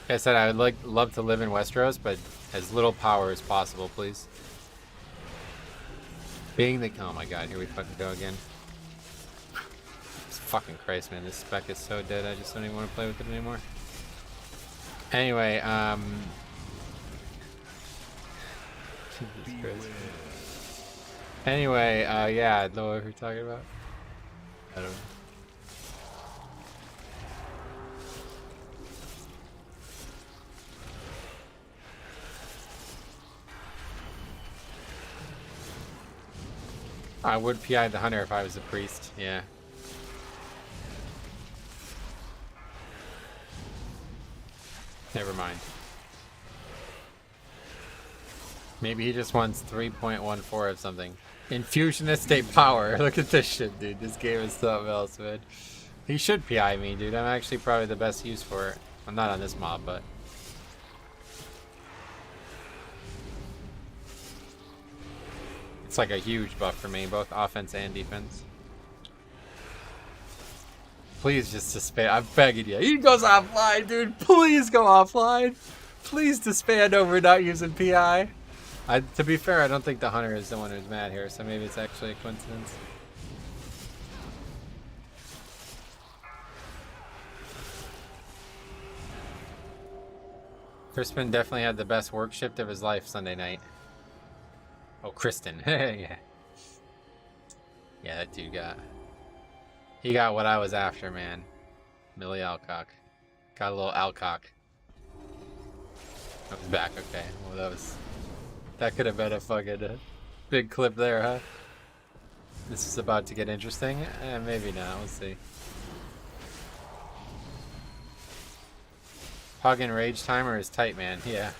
Speaker 1: Like I said, I would love to live in Westeros, but as little power as possible, please. Being the... Oh my god, here we fucking go again. Fucking Christ, man, this spec is so dead, I just don't even want to play with it anymore. Anyway, Jesus Christ. Anyway, yeah, I don't know what we're talking about. I don't know. I would PI the hunter if I was a priest, yeah. Never mind. Maybe he just wants 3.14 of something. Infusion estate power. Look at this shit, dude. This game is something else, man. He should PI me, dude. I'm actually probably the best use for it. I'm not on this mob, but... It's like a huge buff for me, both offense and defense. Please just disband. I'm begging you. He goes offline, dude. Please go offline. Please disband over not using PI. To be fair, I don't think the hunter is the one who's mad here, so maybe it's actually a coincidence. Crispin definitely had the best work shift of his life Sunday night. Oh, Kristen. Yeah. Yeah, that dude got... He got what I was after, man. Millie Alcock. Got a little Alcock. I was back, okay. Well, that could have been a fucking big clip there, huh? This is about to get interesting. Maybe not. We'll see. Pugging rage timer is tight, man. Yeah.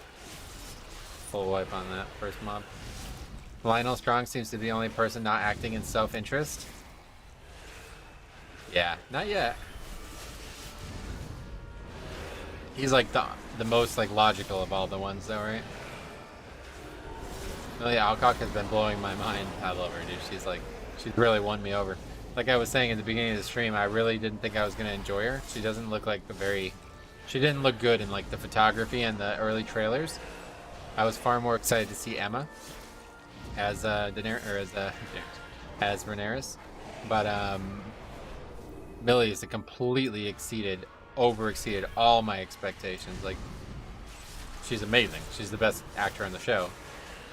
Speaker 1: Full wipe on that first mob. Lionel Strong seems to be the only person not acting in self-interest. Yeah, not yet. He's like the most like logical of all the ones though, right? Millie Alcock has been blowing my mind. I love her, dude. She's really won me over. Like I was saying at the beginning of the stream, I really didn't think I was gonna enjoy her. She doesn't look like she didn't look good in like the photography and the early trailers. I was far more excited to see Emma as as Rhaenyra, but Millie's completely overexceeded all my expectations. Like, she's amazing. She's the best actor on the show.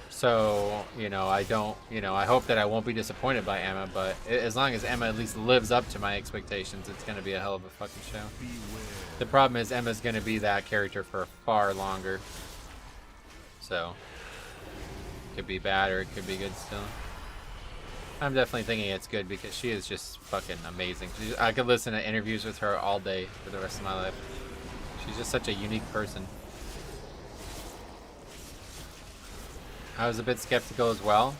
Speaker 1: So, I hope that I won't be disappointed by Emma, but as long as Emma at least lives up to my expectations, it's going to be a hell of a fucking show. The problem is Emma's going to be that character for far longer. So, it could be bad or it could be good still. I'm definitely thinking it's good because she is just fucking amazing. I could listen to interviews with her all day for the rest of my life. She's just such a unique person. I was a bit skeptical as well.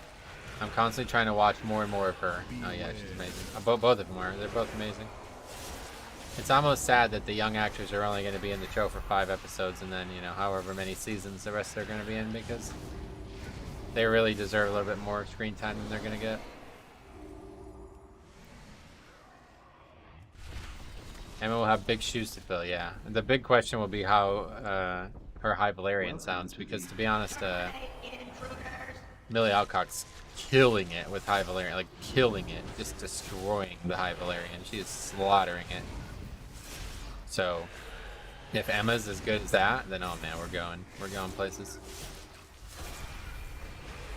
Speaker 1: I'm constantly trying to watch more and more of her. Oh yeah, she's amazing. Both of them are. They're both amazing. It's almost sad that the young actors are only going to be in the show for 5 episodes and then, however many seasons the rest are going to be in because they really deserve a little bit more screen time than they're going to get. Emma will have big shoes to fill, yeah. The big question will be how her High Valerian sounds, because to be honest, Millie Alcock's killing it with High Valerian, like killing it, just destroying the High Valerian. She is slaughtering it. So, if Emma's as good as that, then oh man, we're going places.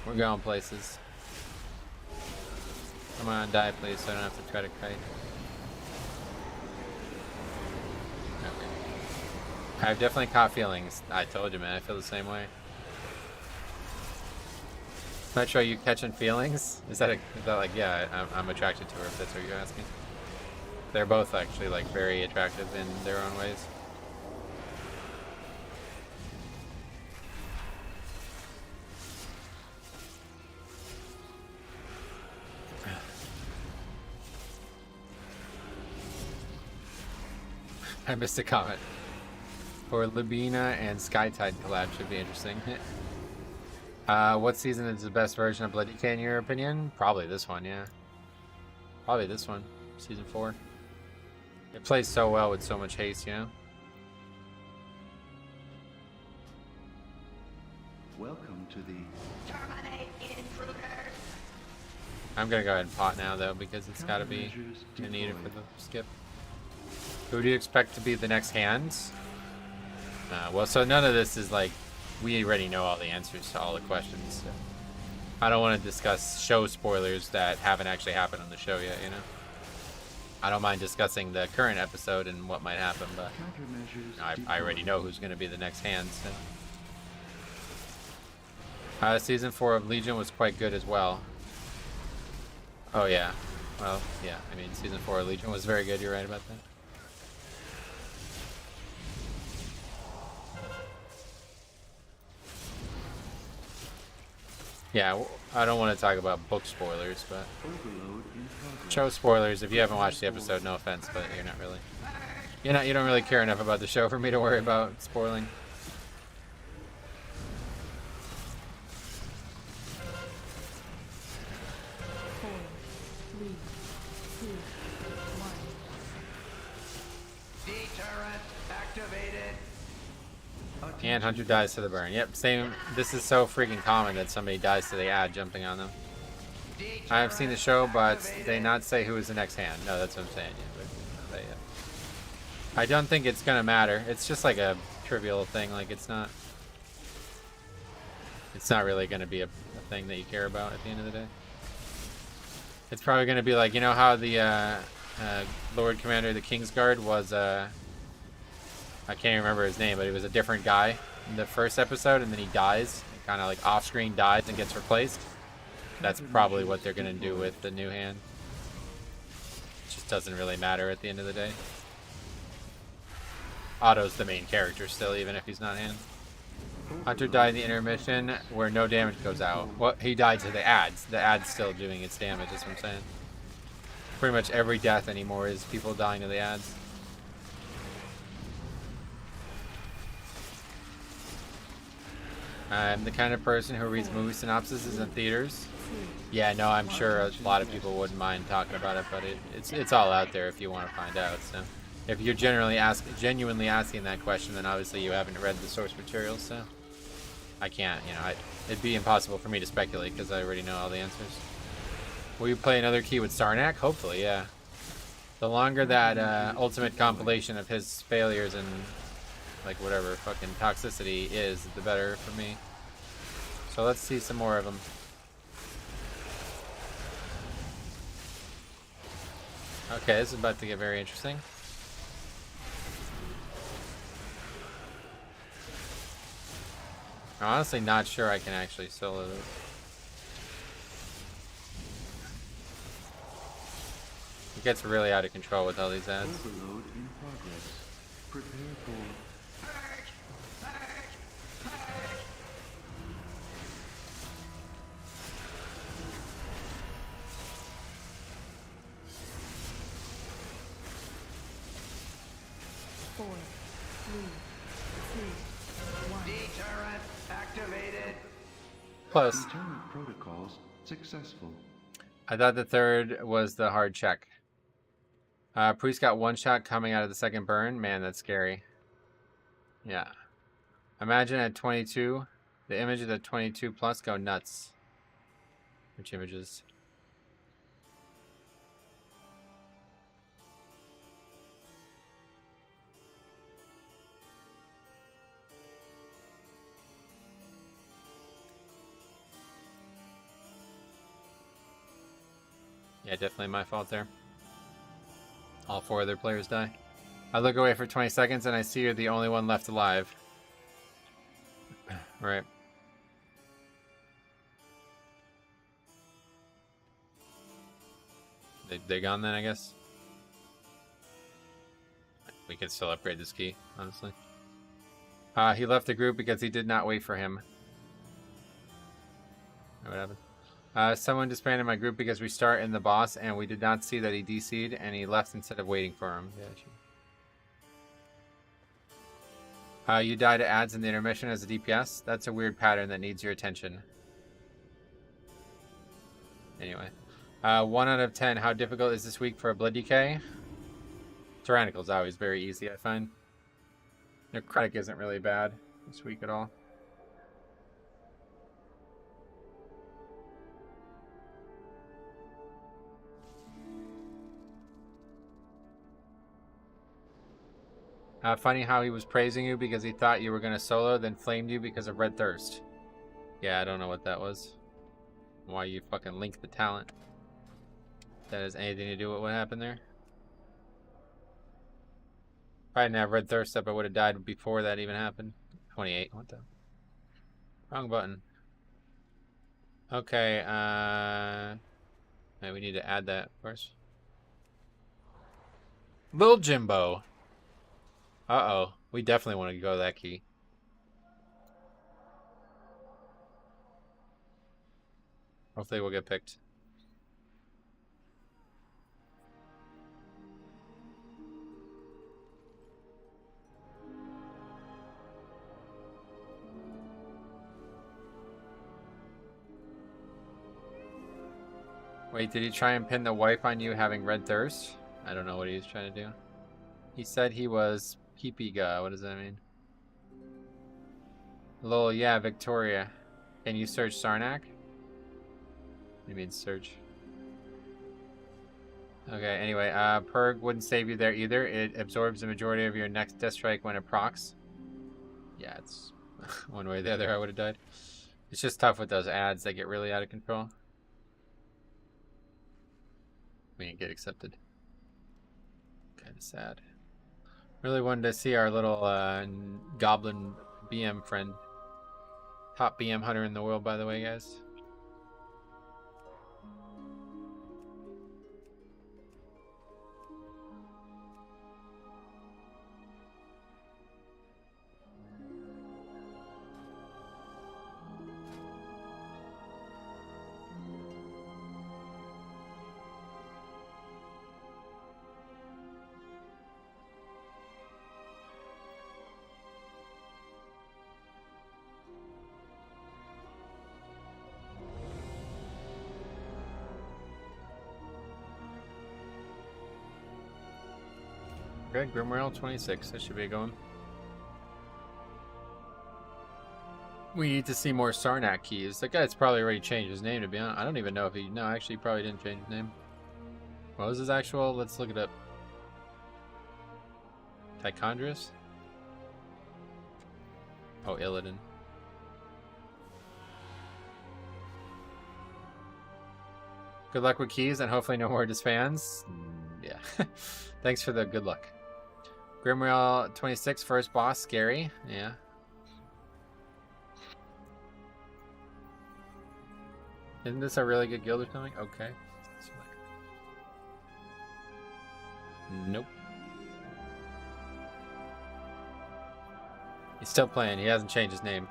Speaker 1: We're going places. Come on, die please, so I don't have to try to kite. I've definitely caught feelings. I told you, man. I feel the same way. Metro, you catching feelings? Is that like, yeah, I'm attracted to her, if that's what you're asking. They're both actually, like, very attractive in their own ways. I missed a comment. For Libina and Skytide collab should be interesting. What season is the best version of Blood DK in your opinion? Probably this one, yeah. Probably this one. Season 4. It plays so well with so much haste,
Speaker 3: Welcome to the
Speaker 5: Terminate intruders.
Speaker 1: I'm gonna go ahead and pot now though because it's gotta be needed for the skip. Who do you expect to be the next hands? Well, so none of this is like, we already know all the answers to all the questions. So I don't want to discuss show spoilers that haven't actually happened on the show yet, I don't mind discussing the current episode and what might happen, but I already know who's going to be the next hands. So. Season 4 of Legion was quite good as well. Oh yeah. Well, yeah, I mean, Season 4 of Legion was very good, you're right about that. Yeah, I don't want to talk about book spoilers, but show spoilers. If you haven't watched the episode, no offense, but you're not really, you don't really care enough about the show for me to worry about spoiling. And Hunter dies to the burn. Yep, same. This is so freaking common that somebody dies to the ad jumping on them. I have seen the show, but they not say who is the next hand. No, that's what I'm saying. Yeah, but, I don't think it's gonna matter. It's just like a trivial thing. Like it's not really gonna be a thing that you care about at the end of the day. It's probably gonna be like, you know how the Lord Commander of the Kingsguard was I can't remember his name, but he was a different guy in the first episode, and then he dies, kind of like off-screen dies and gets replaced. That's probably what they're gonna do with the new hand. It just doesn't really matter at the end of the day. Otto's the main character still, even if he's not hand. Hunter died in the intermission where no damage goes out. Well, he died to the ads. The ad's still doing its damage, that's what I'm saying. Pretty much every death anymore is people dying to the ads. I'm the kind of person who reads movie synopsises in theaters. Yeah, no, I'm sure a lot of people wouldn't mind talking about it, but it's all out there if you want to find out. So, if you're genuinely asking that question, then obviously you haven't read the source material. So, I can't, it'd be impossible for me to speculate because I already know all the answers. Will you play another key with Sarnak? Hopefully, yeah. The longer that ultimate compilation of his failures and like whatever fucking toxicity is, the better for me. So let's see some more of them. Okay, this is about to get very interesting. I'm honestly not sure I can actually solo this. It gets really out of control with all these ads.
Speaker 3: Overload in progress. Prepare for
Speaker 4: 4, 3, 2, 1.
Speaker 10: Deterrent activated.
Speaker 1: Close.
Speaker 3: deterrent protocols successful.
Speaker 1: I thought the third was the hard check. Priest got one shot coming out of the second burn. Man, that's scary. Yeah. Imagine at 22, the image of the 22 plus go nuts. Which images? Yeah, definitely my fault there. All 4 other players die. I look away for 20 seconds and I see you're the only one left alive. Right. They gone then, I guess? We could still upgrade this key, honestly. He left the group because he did not wait for him. What happened? Someone disbanded my group because we start in the boss and we did not see that he DC'd and he left instead of waiting for him. Yeah, you die to ads in the intermission as a DPS? That's a weird pattern that needs your attention. Anyway. 1 out of 10. How difficult is this week for a Blood DK? Tyrannical is always very easy, I find. Necrotic isn't really bad this week at all. Funny how he was praising you because he thought you were going to solo, then flamed you because of Red Thirst. Yeah, I don't know what that was. Why you fucking linked the talent. If that has anything to do with what happened there. If I didn't have Red Thirst up, I would have died before that even happened. 28. What the? Wrong button. Okay, we need to add that first. Lil Jimbo. Uh-oh. We definitely want to go that key. Hopefully we'll get picked. Wait, did he try and pin the wife on you having Red Thirst? I don't know what he was trying to do. He said he was Peepiga. What does that mean? Lol, yeah, Victoria. Can you search Sarnak? You mean search? Okay, anyway, Purg wouldn't save you there either. It absorbs the majority of your next death strike when it procs. Yeah, it's one way or the other I would have died. It's just tough with those ads. They get really out of control. We didn't get accepted. Kind of sad. Really wanted to see our little goblin BM friend. Top BM hunter in the world, by the way, guys. Good, Grimworld 26. That should be going. We need to see more Sarnak keys. That guy's probably already changed his name, to be honest. I don't even know if he... No, actually, he probably didn't change his name. What was his actual? Let's look it up. Tichondrus? Oh, Illidan. Good luck with keys, and hopefully no more Disbands. Yeah. Thanks for the good luck. Grimreal 26, first boss, scary. Yeah. Isn't this a really good guild or something? Okay. Nope. He's still playing. He hasn't changed his name.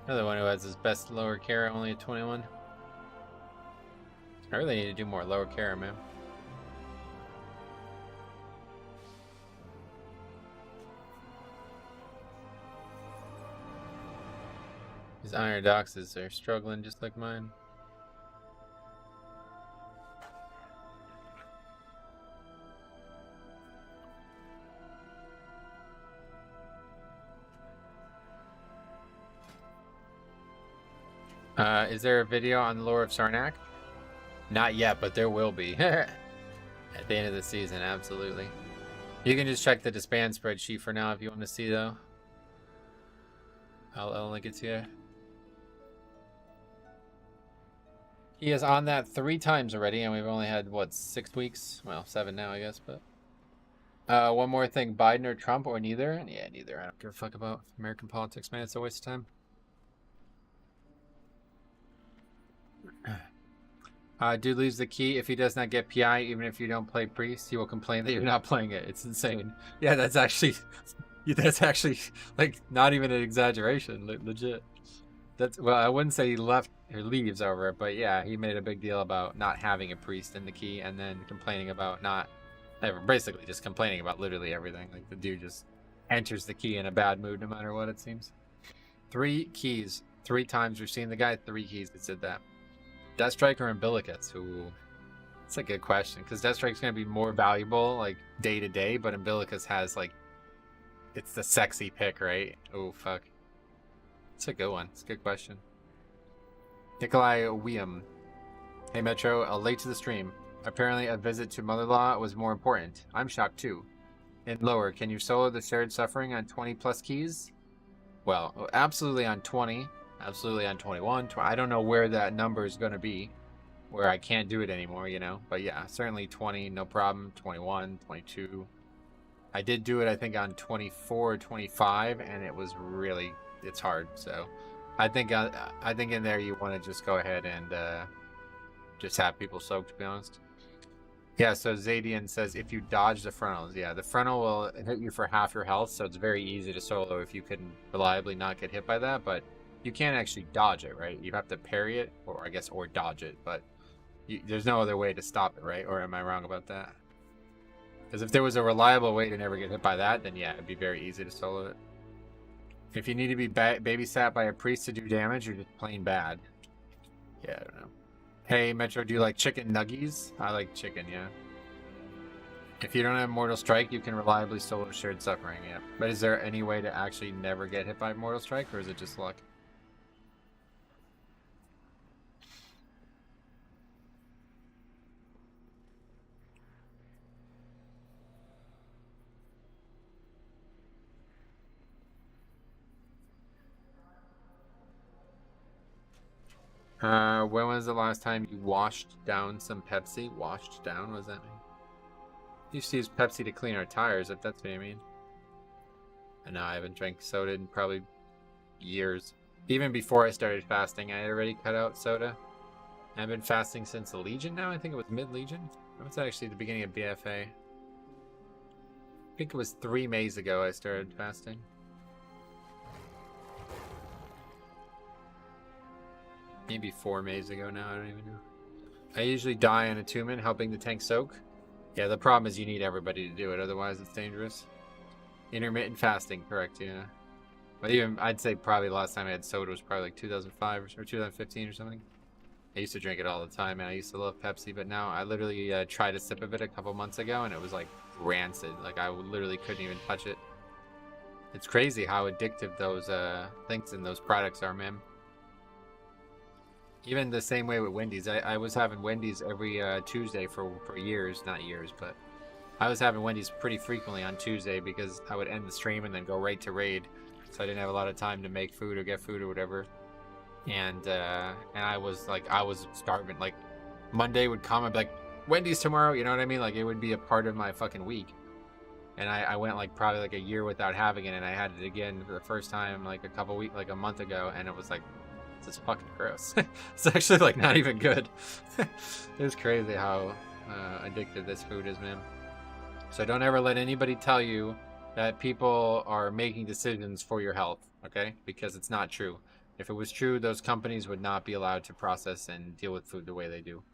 Speaker 1: Another one who has his best lower Kara, only at 21. I really need to do more lower Kara, man. His iron doxes are struggling just like mine. Is there a video on the lore of Sarnak? Not yet, but there will be. At the end of the season, absolutely. You can just check the disband spreadsheet for now if you want to see, though. I'll link it to you. He is on that 3 times already, and we've only had, what, 6 weeks? Well, 7 now, I guess, but... one more thing. Biden or Trump or neither? Yeah, neither. I don't give a fuck about American politics, man. It's a waste of time. Dude leaves the key. If he does not get PI, even if you don't play priest, he will complain that you're not playing it. It's insane. Yeah, that's actually like not even an exaggeration. Legit. That's, well, I wouldn't say he left or leaves over it, but yeah, he made a big deal about not having a priest in the key, and then complaining about basically just complaining about literally everything. Like the dude just enters the key in a bad mood no matter what, it seems. 3 keys, 3 times. We've seen the guy 3 keys that said that. Deathstrike or Umbilicus? Ooh, that's a good question, because Deathstrike's going to be more valuable like day to day, but Umbilicus has like, it's the sexy pick, right? Oh fuck, it's a good one. It's a good question. Nikolai Wium. Hey Metro, late to the stream. Apparently a visit to Motherlaw was more important. I'm shocked too. In lower, can you solo the Shared Suffering on 20 plus keys? Well, absolutely on 20. Absolutely on 21. I don't know where that number is going to be, where I can't do it anymore, you know. But yeah, certainly 20, no problem. 21, 22. I did do it, I think, on 24 or 25, and it was really, it's hard. So I think in there you want to just go ahead and just have people soak, to be honest. Yeah, so Zadian says if you dodge the frontals, yeah, the frontal will hit you for half your health, so it's very easy to solo if you can reliably not get hit by that, but you can't actually dodge it, right? You have to parry it, or I guess, or dodge it, but there's no other way to stop it, right? Or am I wrong about that? Because if there was a reliable way to never get hit by that, then yeah, it'd be very easy to solo it. If you need to be babysat by a priest to do damage, you're just plain bad. Yeah, I don't know. Hey, Metro, do you like chicken nuggies? I like chicken, yeah. If you don't have Mortal Strike, you can reliably solo Shared Suffering, yeah. But is there any way to actually never get hit by Mortal Strike, or is it just luck? When was the last time you washed down some Pepsi? Washed down? What does that mean? Used to use Pepsi to clean our tires, if that's what you mean. And now I haven't drank soda in probably years. Even before I started fasting, I had already cut out soda. I've been fasting since the Legion now. I think it was mid-Legion. It was actually the beginning of BFA. I think it was 3 Mays ago I started fasting. Maybe 4 Mays ago now, I don't even know. I usually die on attunement, helping the tank soak. Yeah, the problem is you need everybody to do it, otherwise it's dangerous. Intermittent fasting, correct, yeah. But even, I'd say probably the last time I had soda was probably like 2005 or 2015 or something. I used to drink it all the time, and I used to love Pepsi, but now I literally tried a sip of it a couple months ago, and it was like rancid. Like, I literally couldn't even touch it. It's crazy how addictive those things and those products are, man. Even the same way with Wendy's. I was having Wendy's every Tuesday for years. Not years, but I was having Wendy's pretty frequently on Tuesday because I would end the stream and then go right to raid. So I didn't have a lot of time to make food or get food or whatever. And I was starving. Like, Monday would come, I'd be like, Wendy's tomorrow, you know what I mean? Like, it would be a part of my fucking week. And I went like probably like a year without having it, and I had it again for the first time like a month ago, and it was like, it's fucking gross. It's actually like not even good. It's crazy how addictive this food is, man. So don't ever let anybody tell you that people are making decisions for your health, okay? Because it's not true. If it was true, those companies would not be allowed to process and deal with food the way they do.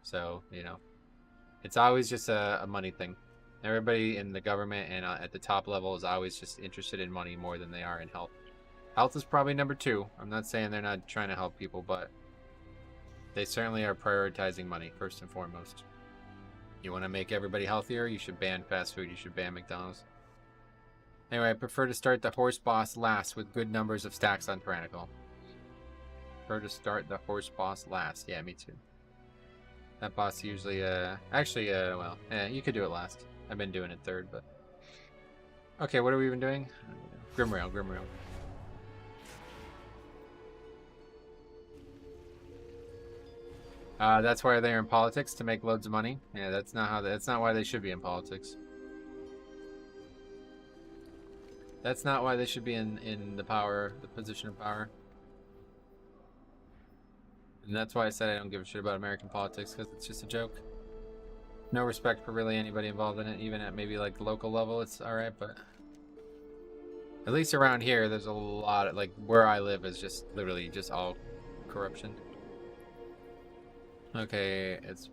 Speaker 1: So, you know, it's always just a money thing. Everybody in the government and at the top level is always just interested in money more than they are in health. Health is probably number 2. I'm not saying they're not trying to help people, but they certainly are prioritizing money first and foremost. You want to make everybody healthier? You should ban fast food. You should ban McDonald's. Anyway, I prefer to start the horse boss last with good numbers of stacks on Tyrannical. Prefer to start the horse boss last. Yeah, me too. That boss usually, well, you could do it last. I've been doing it third, but... Okay, what have we been doing? Grimrail. That's why they're in politics, to make loads of money. Yeah, that's not why they should be in politics. That's not why they should be in the position of power. And that's why I said I don't give a shit about American politics, because it's just a joke. No respect for really anybody involved in it, even at maybe like the local level, it's alright, but... At least around here, there's a lot of, like, where I live is just literally just all corruption. Okay, it's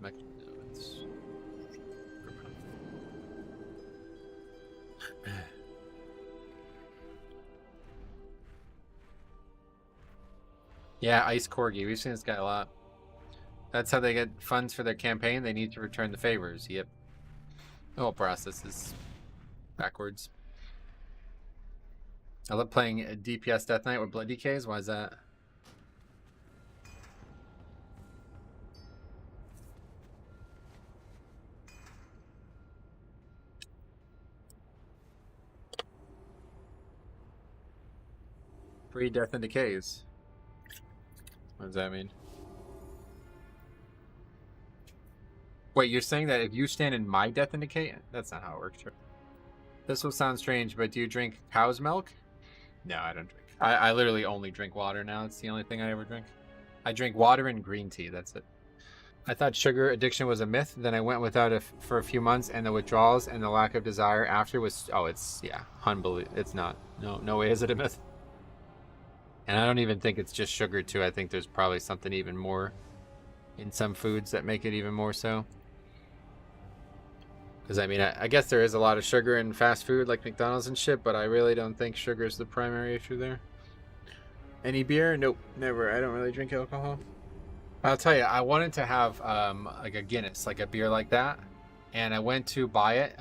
Speaker 1: yeah, Ice Corgi. We've seen this guy a lot. That's how they get funds for their campaign. They need to return the favors. Yep. The whole process is backwards. I love playing DPS Death Knight with Blood DKs. Why is that? Free Death and Decays. What does that mean? Wait, you're saying that if you stand in my Death and Decay? That's not how it works. This will sound strange, but do you drink cow's milk? No, I don't drink. I literally only drink water now. It's the only thing I ever drink. I drink water and green tea. That's it. I thought sugar addiction was a myth. Then I went without it for a few months, and the withdrawals and the lack of desire after was... Oh, it's... Yeah, unbelievable. It's not. No way is it a myth. And I don't even think it's just sugar, too. I think there's probably something even more in some foods that make it even more so. Because, I mean, I guess there is a lot of sugar in fast food, like McDonald's and shit, but I really don't think sugar is the primary issue there. Any beer? Nope, never. I don't really drink alcohol. I'll tell you, I wanted to have, like a Guinness, like a beer like that. and I went to buy it.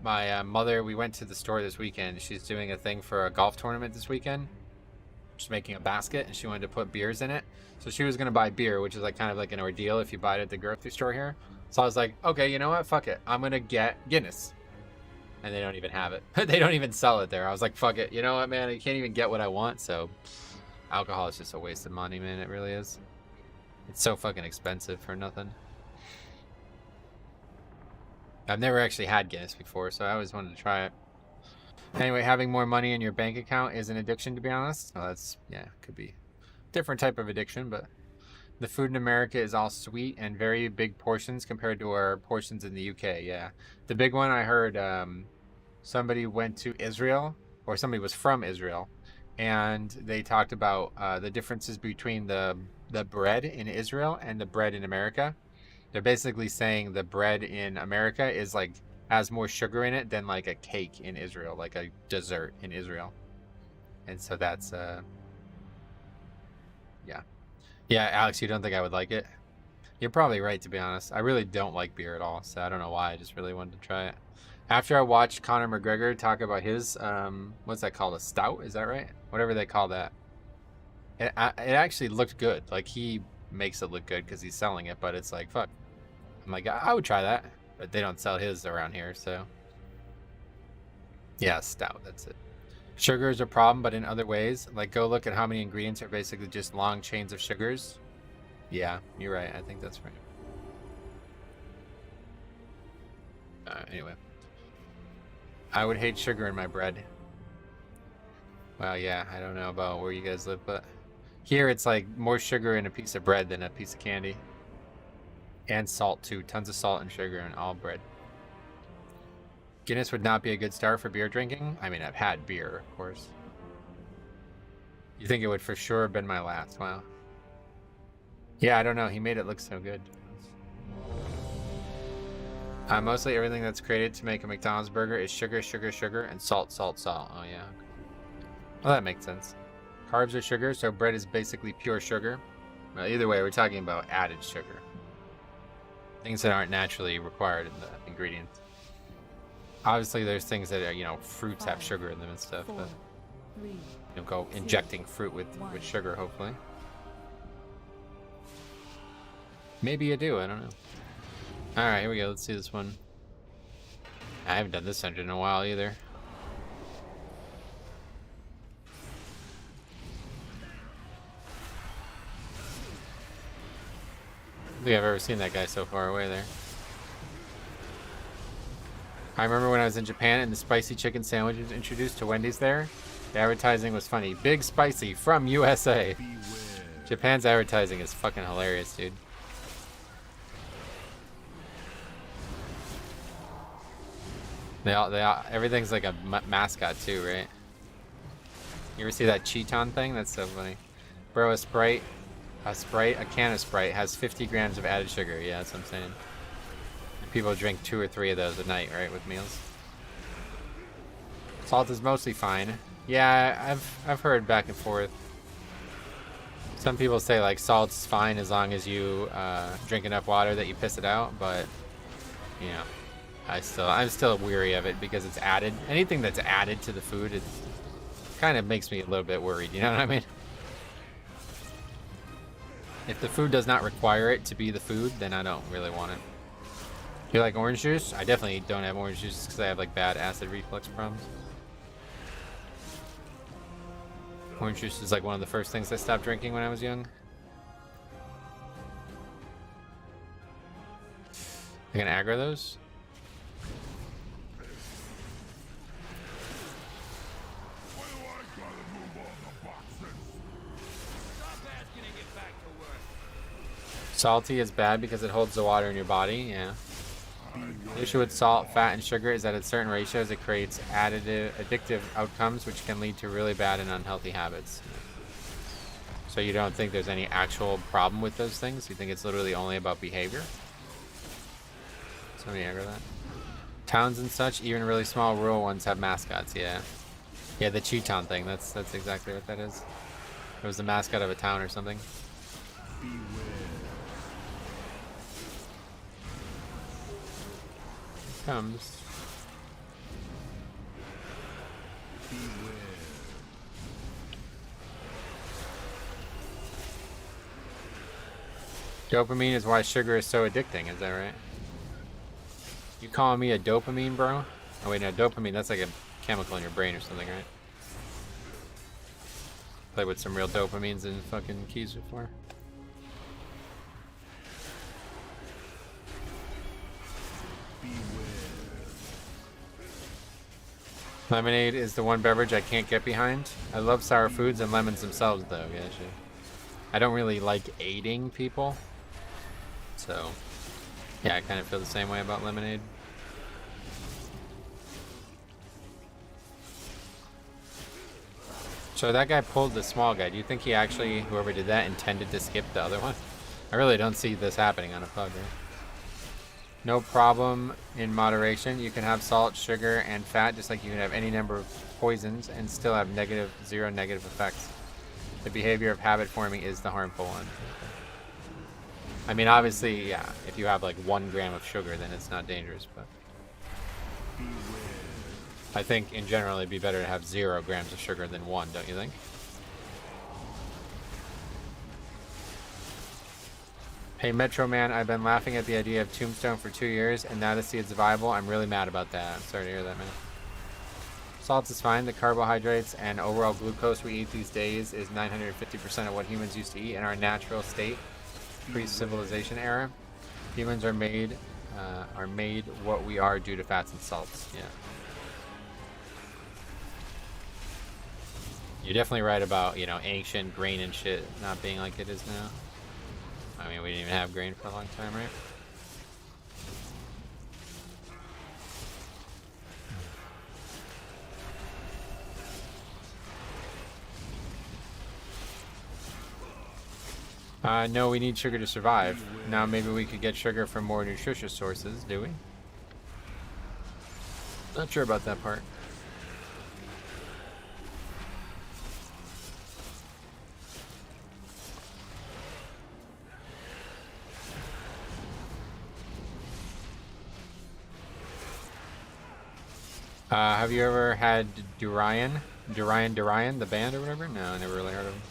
Speaker 1: My mother, we went to the store this weekend. She's doing a thing for a golf tournament this weekend. She's making a basket, and she wanted to put beers in it. So she was going to buy beer, which is like kind of like an ordeal if you buy it at the grocery store here. So I was like, okay, you know what? Fuck it. I'm going to get Guinness. And they don't even have it. They don't even sell it there. I was like, fuck it. You know what, man? I can't even get what I want. So alcohol is just a waste of money, man. It really is. It's so fucking expensive for nothing. I've never actually had Guinness before, so I always wanted to try it. Anyway, having more money in your bank account is an addiction, to be honest. Well, that's, yeah, could be a different type of addiction, but the food in America is all sweet and very big portions compared to our portions in the UK, yeah. The big one, I heard somebody went to Israel, or somebody was from Israel, and they talked about the differences between the bread in Israel and the bread in America. They're basically saying the bread in America is like has more sugar in it than like a cake in Israel, like a dessert in Israel. And so that's yeah, Alex, you don't think I would like it? You're probably right, to be honest. I really don't like beer at all, so I don't know why. I just really wanted to try it. After I watched Conor McGregor talk about his what's that called, a stout, is that right? Whatever they call that. It actually looked good. Like, he makes it look good because he's selling it, but it's like, fuck. I'm like, I would try that, but they don't sell his around here, so yeah, stout, that's it. Sugar is a problem, but in other ways, like go look at how many ingredients are basically just long chains of sugars. Yeah, you're right. I think that's right. Anyway, I would hate sugar in my bread. Well, yeah, I don't know about where you guys live, but here it's like more sugar in a piece of bread than a piece of candy. And salt too. Tons of salt and sugar in all bread. Guinness would not be a good start for beer drinking. I mean, I've had beer, of course. You think it would for sure have been my last? Wow. Yeah, I don't know. He made it look so good. Mostly everything that's created to make a McDonald's burger is sugar, sugar, sugar, and salt, salt, salt. Oh, yeah. Well, that makes sense. Carbs are sugar, so bread is basically pure sugar. Well, either way, we're talking about added sugar. Things that aren't naturally required in the ingredients. Obviously, there's things that are, you know, fruits have sugar in them and stuff, but you don't go injecting fruit with sugar, hopefully. Maybe you do, I don't know. Alright, here we go, let's see this one. I haven't done this engine in a while either. I don't think I've ever seen that guy so far away there. I remember when I was in Japan and the spicy chicken sandwich was introduced to Wendy's there. The advertising was funny. Big Spicy from USA. Japan's advertising is fucking hilarious, dude. They all, everything's like a mascot too, right? You ever see that Cheeton thing? That's so funny. Bro, a can of Sprite has 50 grams of added sugar. Yeah, that's what I'm saying. People drink 2 or 3 of those a night, right, with meals. Salt is mostly fine. Yeah, I've heard back and forth. Some people say like salt's fine as long as you drink enough water that you piss it out, but you know, I'm still weary of it because it's added. Anything that's added to the food, it kind of makes me a little bit worried. You know what I mean? If the food does not require it to be the food, then I don't really want it. You like orange juice? I definitely don't have orange juice because I have like bad acid reflux problems. Orange juice is like one of the first things I stopped drinking when I was young. I can aggro those? Salty is bad because it holds the water in your body, yeah. The issue with salt, fat, and sugar is that at certain ratios it creates addictive outcomes which can lead to really bad and unhealthy habits. So you don't think there's any actual problem with those things? You think it's literally only about behavior? Somebody aggro that. Towns and such, even really small rural ones, have mascots, yeah. Yeah, the Cheeton thing, that's exactly what that is. It was the mascot of a town or something. comes. Dopamine is why sugar is so addicting, is that right? You calling me a dopamine, bro? Oh wait, no, dopamine, that's like a chemical in your brain or something, right? Played with some real dopamines in fucking keys before. Lemonade is the one beverage I can't get behind. I love sour foods and lemons themselves, though. Yeah, sure. I don't really like aiding people. So, yeah, I kind of feel the same way about lemonade. So that guy pulled the small guy. Do you think he actually, whoever did that, intended to skip the other one? I really don't see this happening on a pug, right? No problem in moderation. You can have salt, sugar, and fat, just like you can have any number of poisons and still have zero negative effects. The behavior of habit forming is the harmful one. I mean, obviously, yeah, if you have like 1 gram of sugar, then it's not dangerous, but I think in general it'd be better to have 0 grams of sugar than 1, don't you think? Hey Metro Man, I've been laughing at the idea of Tombstone for 2 years, and now to see it's viable, I'm really mad about that. I'm sorry to hear that, man. Salt is fine. The carbohydrates and overall glucose we eat these days is 950% of what humans used to eat in our natural state, pre-civilization era. Humans are made what we are due to fats and salts. Yeah. You're definitely right about, you know, ancient grain and shit not being like it is now. I mean, we didn't even have grain for a long time, right? No, we need sugar to survive. Now maybe we could get sugar from more nutritious sources, do we? Not sure about that part. Have you ever had Durian, the band or whatever? No, I never really heard of them.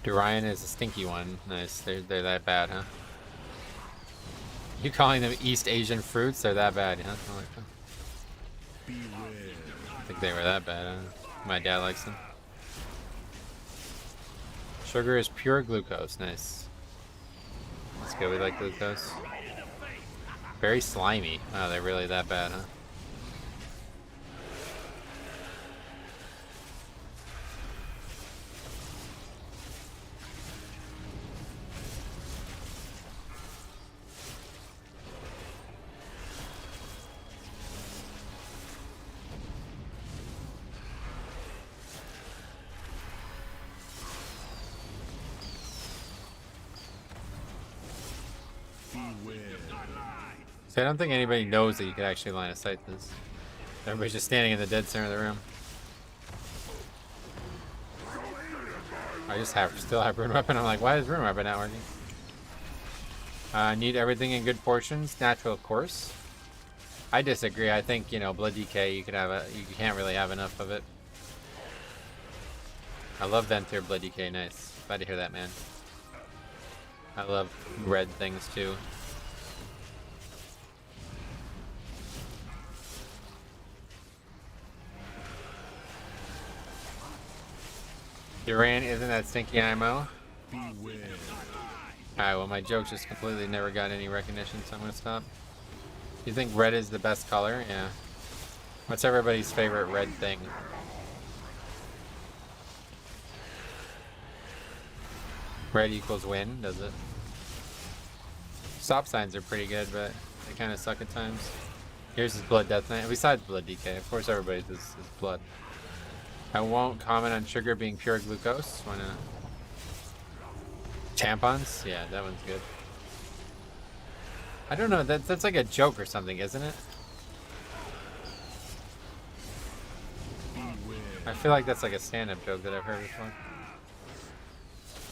Speaker 1: Durian is a stinky one. Nice. They're that bad, huh? You calling them East Asian fruits? They're that bad, huh? I like them. I think they were that bad, huh? My dad likes them. Sugar is pure glucose. Nice. Let's go. We like glucose. Very slimy. Wow, they're really that bad, huh? See, I don't think anybody knows that you could actually line of sight this. Everybody's just standing in the dead center of the room. I just still have rune weapon. I'm like, why is rune weapon not working? Need everything in good portions. Natural, of course. I disagree. I think, you know, blood DK, you can't really have enough of it. I love Ventir blood DK. Nice. Glad to hear that, man. I love red things too. Duran isn't that stinky IMO? Alright, well my joke just completely never got any recognition, so I'm gonna stop. You think red is the best color? Yeah. What's everybody's favorite red thing? Red equals win, does it? Stop signs are pretty good, but they kind of suck at times. Here's his blood death knight. Besides blood DK, of course everybody's is blood. I won't comment on sugar being pure glucose. Why not? Tampons? Yeah, that one's good. I don't know. That's like a joke or something, isn't it? I feel like that's like a stand-up joke that I've heard before.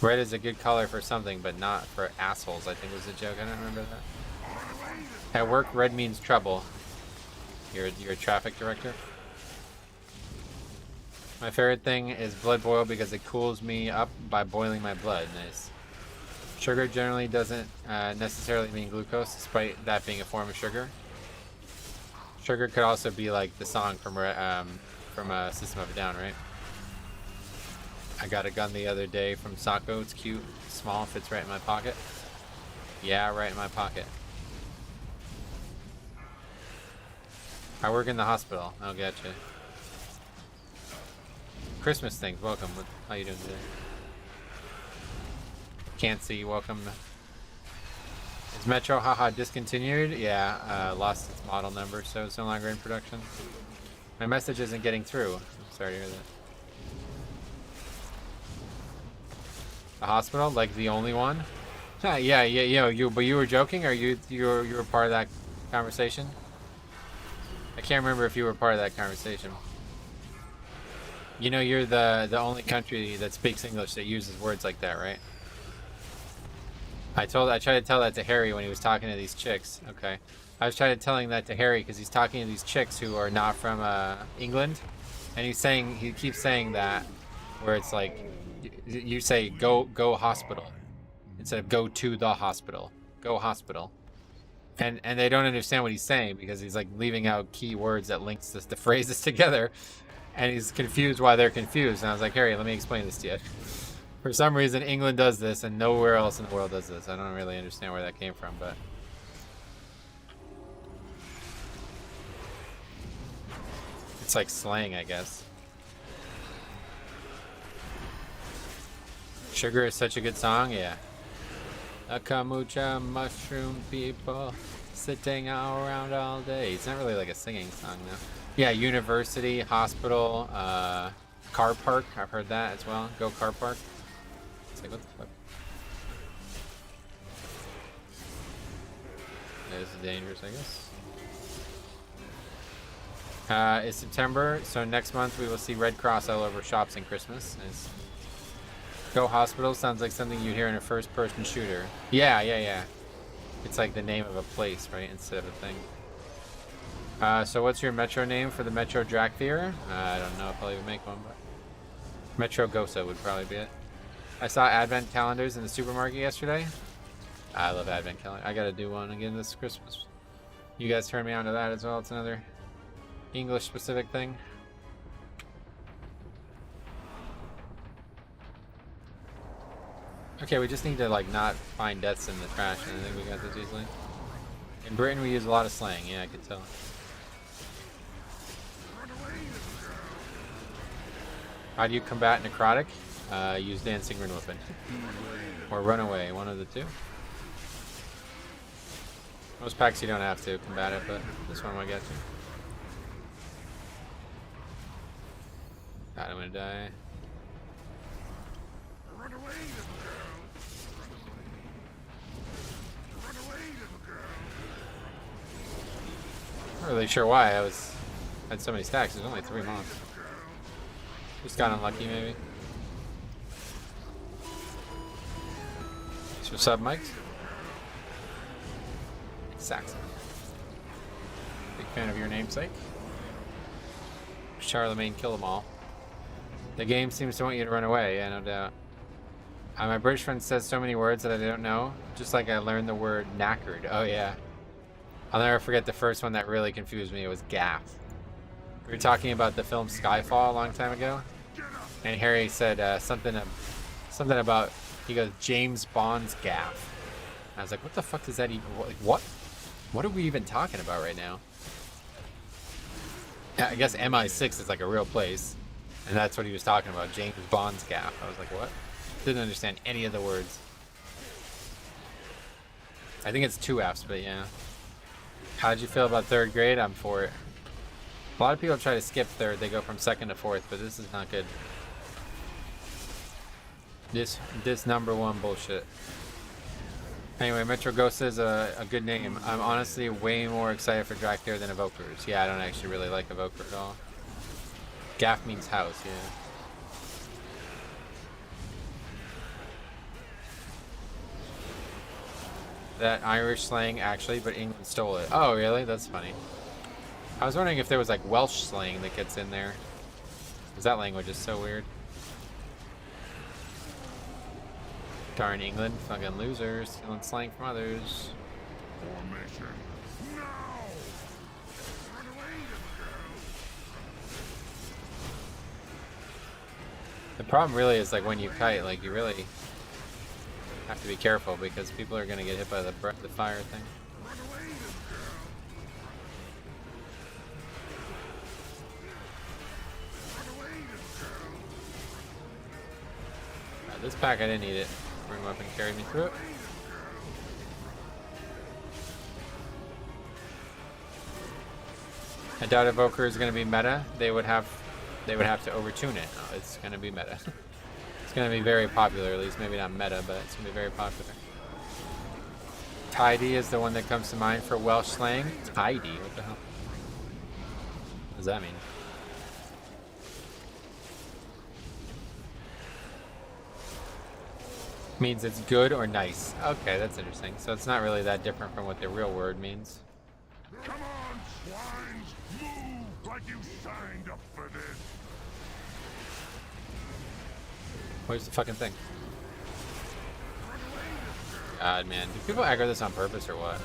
Speaker 1: Red is a good color for something, but not for assholes, I think was the joke. I don't remember that. At work, red means trouble. You're a traffic director? My favorite thing is blood boil because it cools me up by boiling my blood. Nice. Sugar generally doesn't necessarily mean glucose, despite that being a form of sugar. Sugar could also be like the song from System of a Down, right? I got a gun the other day from Sako. It's cute, small, fits right in my pocket. Yeah, right in my pocket. I work in the hospital. I'll get you. Christmas things. Welcome. How you doing today? Can't see. Welcome. Is Metro haha discontinued? Yeah, lost its model number, so it's no longer in production. My message isn't getting through. I'm sorry to hear that. The hospital, like the only one? Yeah. But you were joking, or you were part of that conversation? I can't remember if you were part of that conversation. You know, you're the only country that speaks English that uses words like that, right? I tried to tell that to Harry when he was talking to these chicks. Okay, I was trying to telling that to Harry because he's talking to these chicks who are not from England, and he keeps saying that where it's like you say go hospital instead of go to the hospital. Go hospital. And they don't understand what he's saying because he's like leaving out key words that links the phrases together, and he's confused why they're confused. And I was like, Harry, let me explain this to you. For some reason, England does this, and nowhere else in the world does this. I don't really understand where that came from, but it's like slang, I guess. Sugar is such a good song, yeah. A kombucha mushroom people sitting around all day. It's not really like a singing song, though. Yeah, university, hospital, car park. I've heard that as well. Go car park. It's like, what the fuck? This is dangerous, I guess. It's September, so next month we will see Red Cross all over shops in Christmas. Go hospital sounds like something you'd hear in a first-person shooter. Yeah. It's like the name of a place, right, instead of a thing. So what's your Metro name for the Metro Drakthir? I don't know if I'll even make one, but Metro Gosa would probably be it. I saw advent calendars in the supermarket yesterday. I love advent calendar. I gotta do one again this Christmas. You guys turned me on to that as well. It's another English-specific thing. Okay, we just need to like not find deaths in the trash, and I think we got this easily. In Britain, we use a lot of slang. Yeah, I could tell. How do you combat necrotic? Use dancing rune weapon, or run away. One of the two. Most packs you don't have to combat it, but this one might get you. God, I'm gonna die. Not really sure why I had so many stacks. There's only 3 months. Just got unlucky, maybe. So what's up, Mike? Saxon. Big fan of your namesake. Charlemagne, kill them all. The game seems to want you to run away. Yeah, no doubt. My British friend says so many words that I don't know. Just like I learned the word knackered. Oh yeah. I'll never forget the first one that really confused me. It was gaff. We were talking about the film Skyfall a long time ago, and Harry said something about, he goes, James Bond's gaff. I was like, what the fuck does that even, what? What are we even talking about right now? Yeah, I guess MI6 is like a real place, and that's what he was talking about, James Bond's gaff. I was like, what? Didn't understand any of the words. I think it's 2 F's, but yeah. How'd you feel about 3rd grade? I'm for it. A lot of people try to skip 3rd. They go from 2nd to 4th, but this is not good. This number 1 bullshit. Anyway, Metro Ghost is a good name. I'm honestly way more excited for Drakthir than Evokers. Yeah, I don't actually really like Evoker at all. Gaff means house, yeah. That Irish slang actually, but England stole it. Oh, really? That's funny. I was wondering if there was like Welsh slang that gets in there. Because that language is so weird. Darn England, fucking losers, stealing slang from others.
Speaker 6: Formation. Now! Run away, girl!
Speaker 1: The problem really is like when you kite, like you really have to be careful because people are gonna get hit by the fire thing.
Speaker 6: Run away, girl! Run away, girl!
Speaker 1: This pack I didn't need it. Spring weapon carried me through it. I doubt Evoker is going to be meta. They would have to overtune it. Oh, it's going to be meta. It's going to be very popular, at least maybe not meta, but it's going to be very popular. Tidy is the one that comes to mind for Welsh slang. Tidy, what the hell? What does that mean? Means it's good or nice. Okay, that's interesting. So it's not really that different from what the real word means.
Speaker 6: Come on, swines! Move like you signed up for this!
Speaker 1: Where's the fucking thing? God, man. Do people aggro this on purpose or what?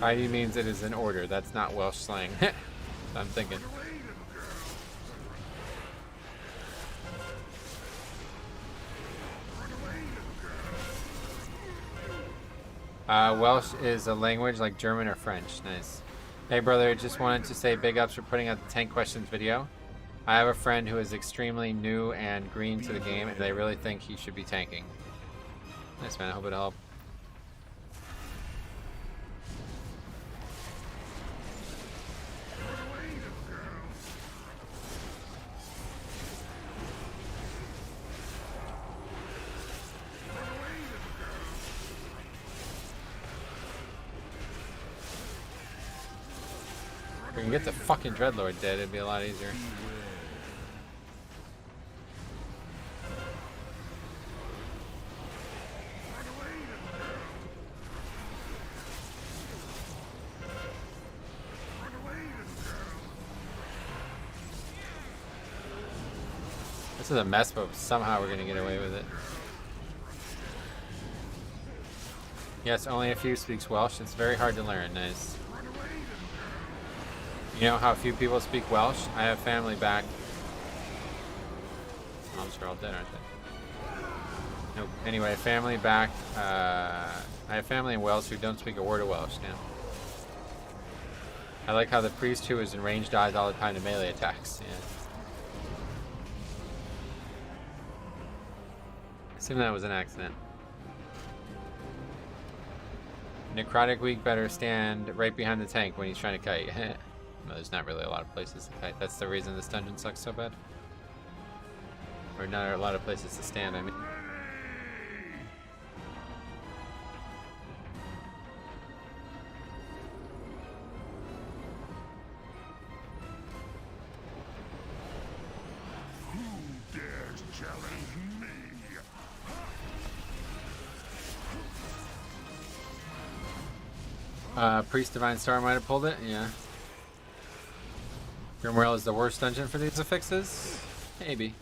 Speaker 1: ID means it is in order. That's not Welsh slang. I'm thinking. Welsh is a language like German or French. Nice. Hey brother, just wanted to say big ups for putting out the tank questions video. I have a friend who is extremely new and green to the game and they really think he should be tanking. Nice man, I hope it'll help. If we can get the fucking Dreadlord dead, it'd be a lot easier. This is a mess, but somehow we're gonna get away with it. Yes, only a few speaks Welsh. It's very hard to learn. Nice. You know how few people speak Welsh? I have family back. Moms are all dead, aren't they? Nope. Anyway, family back. I have family in Wales who don't speak a word of Welsh now. I like how the priest who is in range dies all the time to melee attacks. Yeah. I assume that was an accident. Necrotic weak better stand right behind the tank when he's trying to kite. No, there's not really a lot of places to kite. That's the reason this dungeon sucks so bad. Or not a lot of places to stand, I mean.
Speaker 6: Who dares challenge me?
Speaker 1: Priest Divine Star might have pulled it, yeah. Grimwell is the worst dungeon for these affixes? Maybe.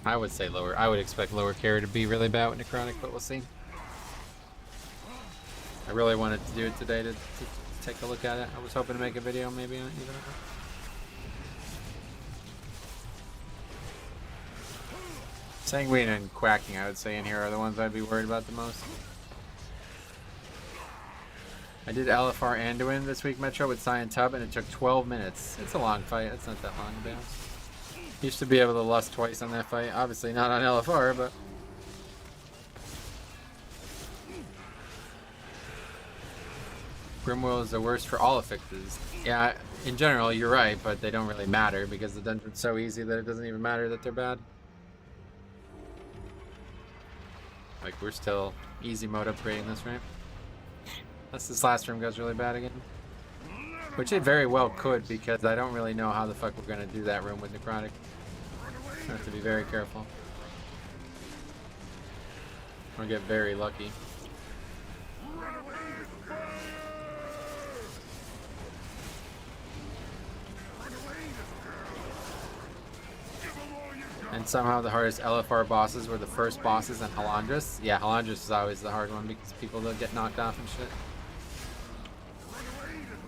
Speaker 1: I would say lower. I would expect lower carry to be really bad with Necrotic, but we'll see. I really wanted to do it today to take a look at it. I was hoping to make a video maybe on even. Sanguine and Quacking, I would say, in here are the ones I'd be worried about the most. I did LFR Anduin this week, Metro, with Cyan Tub, and it took 12 minutes. It's a long fight. It's not that long to be honest. Used to be able to lust twice on that fight. Obviously not on LFR, but... Grimwell is the worst for all affixes. Yeah, in general, you're right, but they don't really matter because the dungeon's so easy that it doesn't even matter that they're bad. Like, we're still easy mode upgrading this, right? Unless this last room goes really bad again. Which it very well could, because I don't really know how the fuck we're gonna do that room with Necrotic. I have to be very careful. Or get very lucky. And somehow the hardest LFR bosses were the first bosses in Halandris. Yeah, Halandris is always the hard one because people don't get knocked off and shit.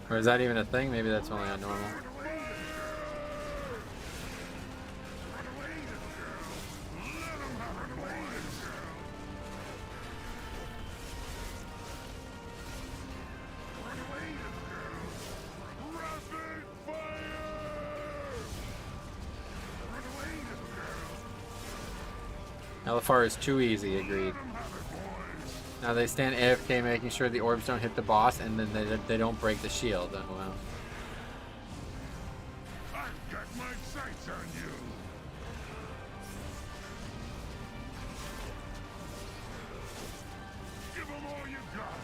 Speaker 1: Or is that even a thing? Maybe that's only on normal. LFR is too easy, agreed. Now they stand AFK making sure the orbs don't hit the boss and then they don't break the shield. Oh wow.
Speaker 6: I've got my sights on you. Give them all you got.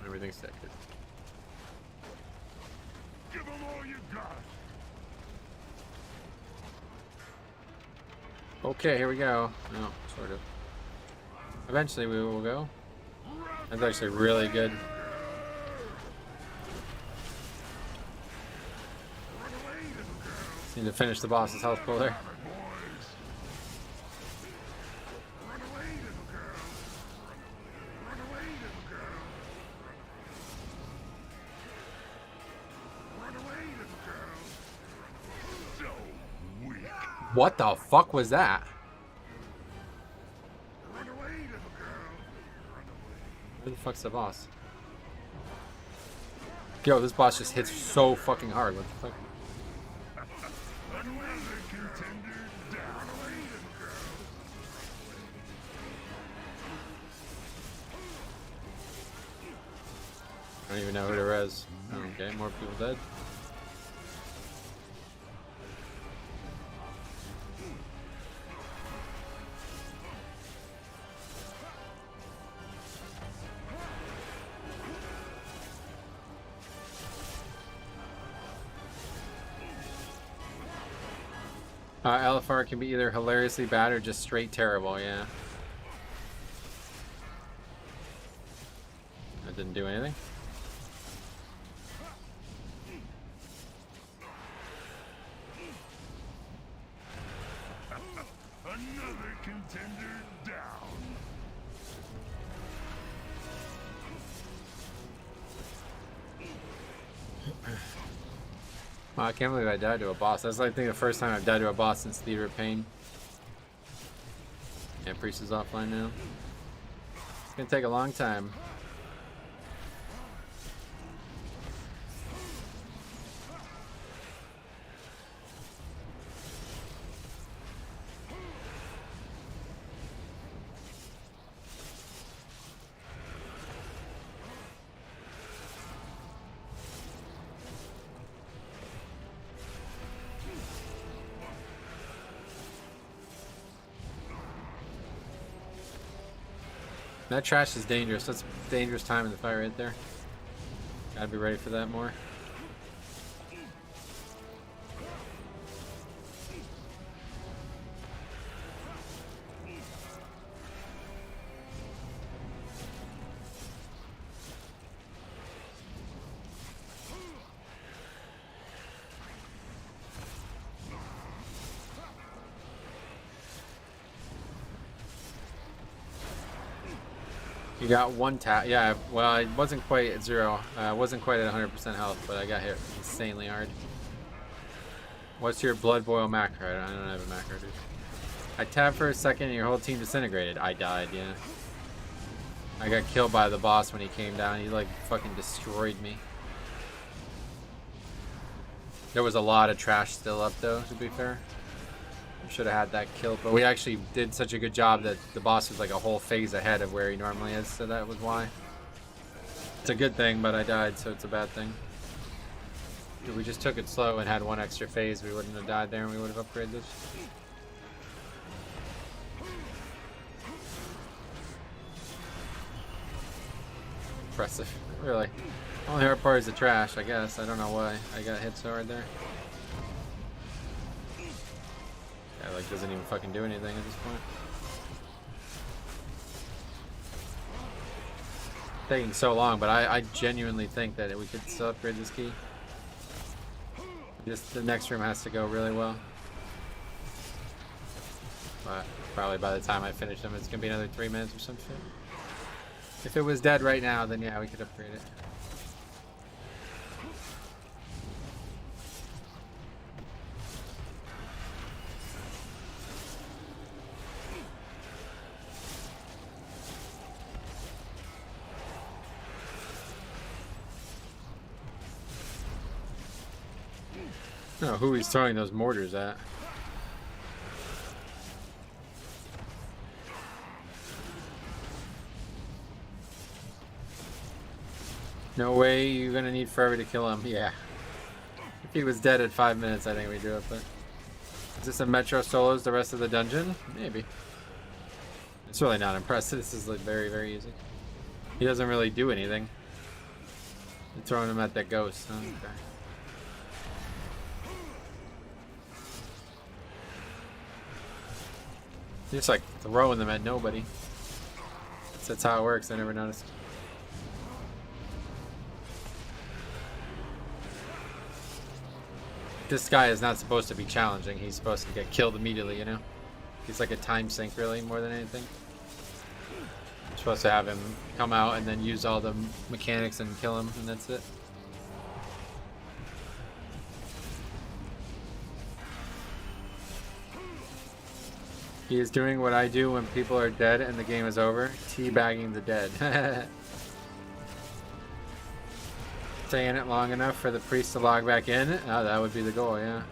Speaker 1: Everything's set. Good.
Speaker 6: Give them all you got.
Speaker 1: Okay, here we go. No, sort of. Eventually we will go. That's actually really good. Just need to finish the boss's health pool there. What the fuck was that? Where the fuck's the boss? Yo, this boss just hits so fucking hard. What the fuck? I don't even know who to res. Okay, more people dead. LFR can be either hilariously bad or just straight terrible, yeah. That didn't do anything.
Speaker 6: Another contender down.
Speaker 1: Wow, I can't believe I died to a boss. That's like, I think the first time I've died to a boss since Theater of Pain. Yeah, Priest is offline now. It's gonna take a long time. That trash is dangerous. That's a dangerous time in the fight right there. Gotta be ready for that more. You got one tap. Yeah, well, I wasn't quite at zero. I wasn't quite at 100% health, but I got hit insanely hard. What's your blood boil macro? I don't have a macro, dude. I tabbed for a second and your whole team disintegrated. I died, yeah. I got killed by the boss when he came down. He like fucking destroyed me. There was a lot of trash still up though, to be fair. We should have had that killed, but we actually did such a good job that the boss was like a whole phase ahead of where he normally is, so that was why. It's a good thing, but I died, so it's a bad thing. If we just took it slow and had one extra phase, we wouldn't have died there and we would have upgraded this. Impressive. Really. Only hard part is the trash, I guess. I don't know why I got hit so hard there. Yeah, like doesn't even fucking do anything at this point. Taking so long, but I genuinely think that we could still upgrade this key. Just the next room has to go really well. But probably by the time I finish them, it's gonna be another 3 minutes or some shit. If it was dead right now, then yeah, we could upgrade it. I don't know who he's throwing those mortars at. No way you're gonna need forever to kill him. Yeah. If he was dead at 5 minutes, I think we'd do it, but... Is this a Metro solos the rest of the dungeon? Maybe. It's really not impressive. This is like very, very easy. He doesn't really do anything. You're throwing him at that ghost. Huh? Okay. Just like throwing them at nobody. That's how it works. I never noticed. This guy is not supposed to be challenging. He's supposed to get killed immediately, you know? He's like a time sink, really, more than anything. You're supposed to have him come out and then use all the mechanics and kill him, and that's it. He is doing what I do when people are dead and the game is over. Teabagging the dead. Staying it long enough for the priest to log back in? Oh, that would be the goal, yeah.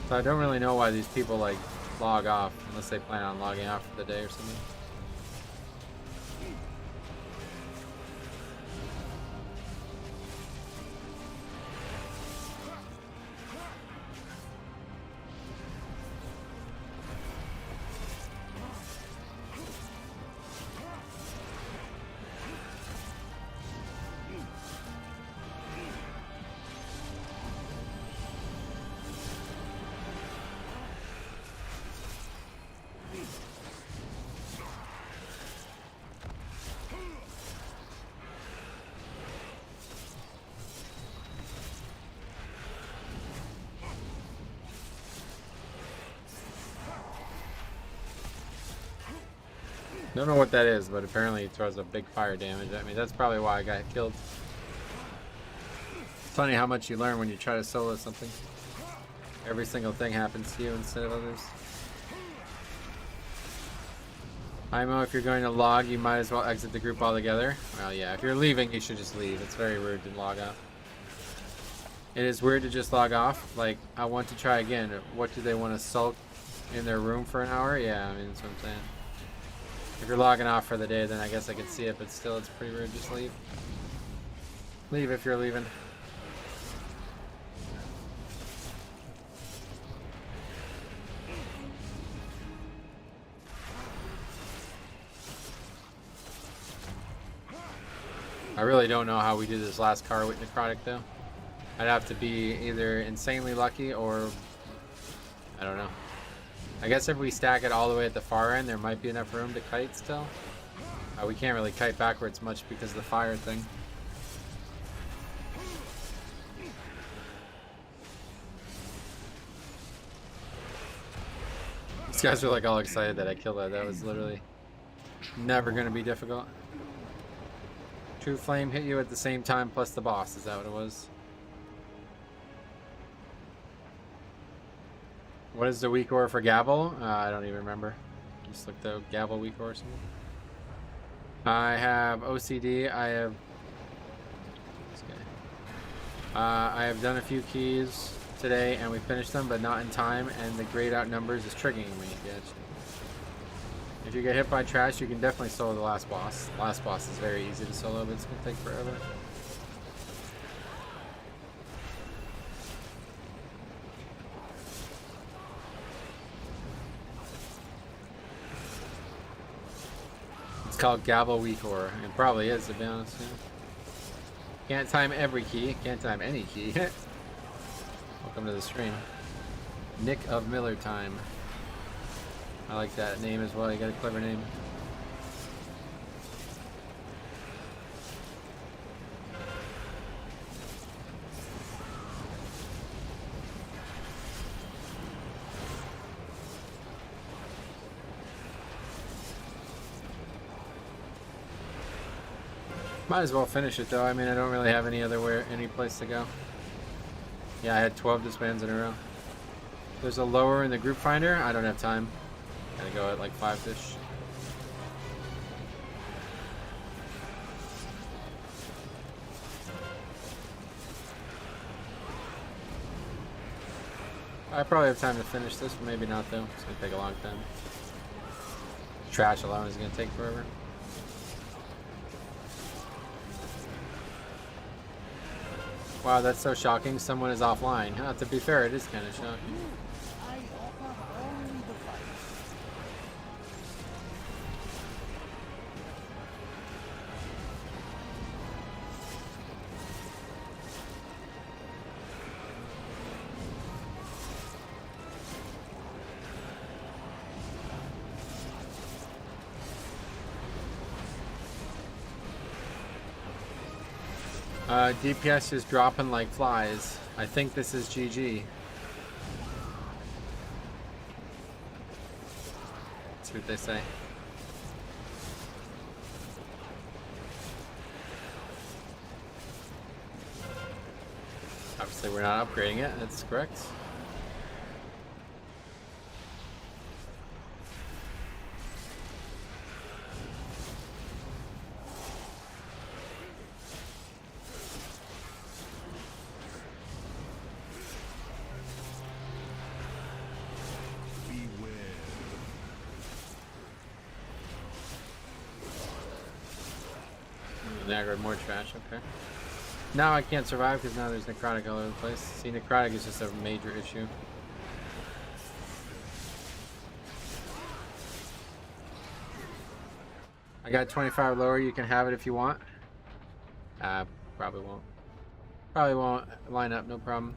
Speaker 1: So I don't really know why these people like log off unless they plan on logging off for the day or something. Don't know what that is, but apparently it throws a big fire damage at me. That's probably why I got killed. It's funny how much you learn when you try to solo something. Every single thing happens to you instead of others. IMO, if you're going to log, you might as well exit the group altogether. Well, yeah, if you're leaving, you should just leave. It's very rude to log off. It is weird to just log off. Like, I want to try again. What, do they want to sulk in their room for an hour? Yeah, I mean, that's what I'm saying. If you're logging off for the day, then I guess I could see it, but still, it's pretty rude. Just leave. Leave if you're leaving. I really don't know how we do this last car with Necrotic, though. I'd have to be either insanely lucky or... I don't know. I guess if we stack it all the way at the far end, there might be enough room to kite still. We can't really kite backwards much because of the fire thing. These guys are like all excited that I killed that. That was literally never going to be difficult. True Flame hit you at the same time plus the boss. Is that what it was? What is the weak ore for Gavel? I don't even remember. Just look the Gavel weak ore or something. I have OCD. I have. I have done a few keys today and we finished them, but not in time. And the grayed out numbers is triggering me. Yeah, if you get hit by trash, you can definitely solo the last boss. The last boss is very easy to solo, but it's gonna take forever. It's called Gavel Weak Ore. It probably is, to be honest. Yeah. Can't time every key. Can't time any key. Welcome to the stream. Nick of Miller time. I like that name as well. You got a clever name. Might as well finish it though. I mean, I don't really have any place to go. Yeah, I had 12 disbands in a row. There's a lower in the group finder. I don't have time. Gotta go at like 5-ish. I probably have time to finish this, but maybe not though. It's gonna take a long time. Trash alone is gonna take forever. Wow, that's so shocking. Someone is offline. To be fair, it is kind of shocking. DPS is dropping like flies. I think this is GG. Let's see what they say. Obviously we're not upgrading it, that's correct. More trash, okay. Now I can't survive because now there's Necrotic all over the place. See, Necrotic is just a major issue. I got 25 lower, you can have it if you want. Probably won't. Probably won't line up, no problem.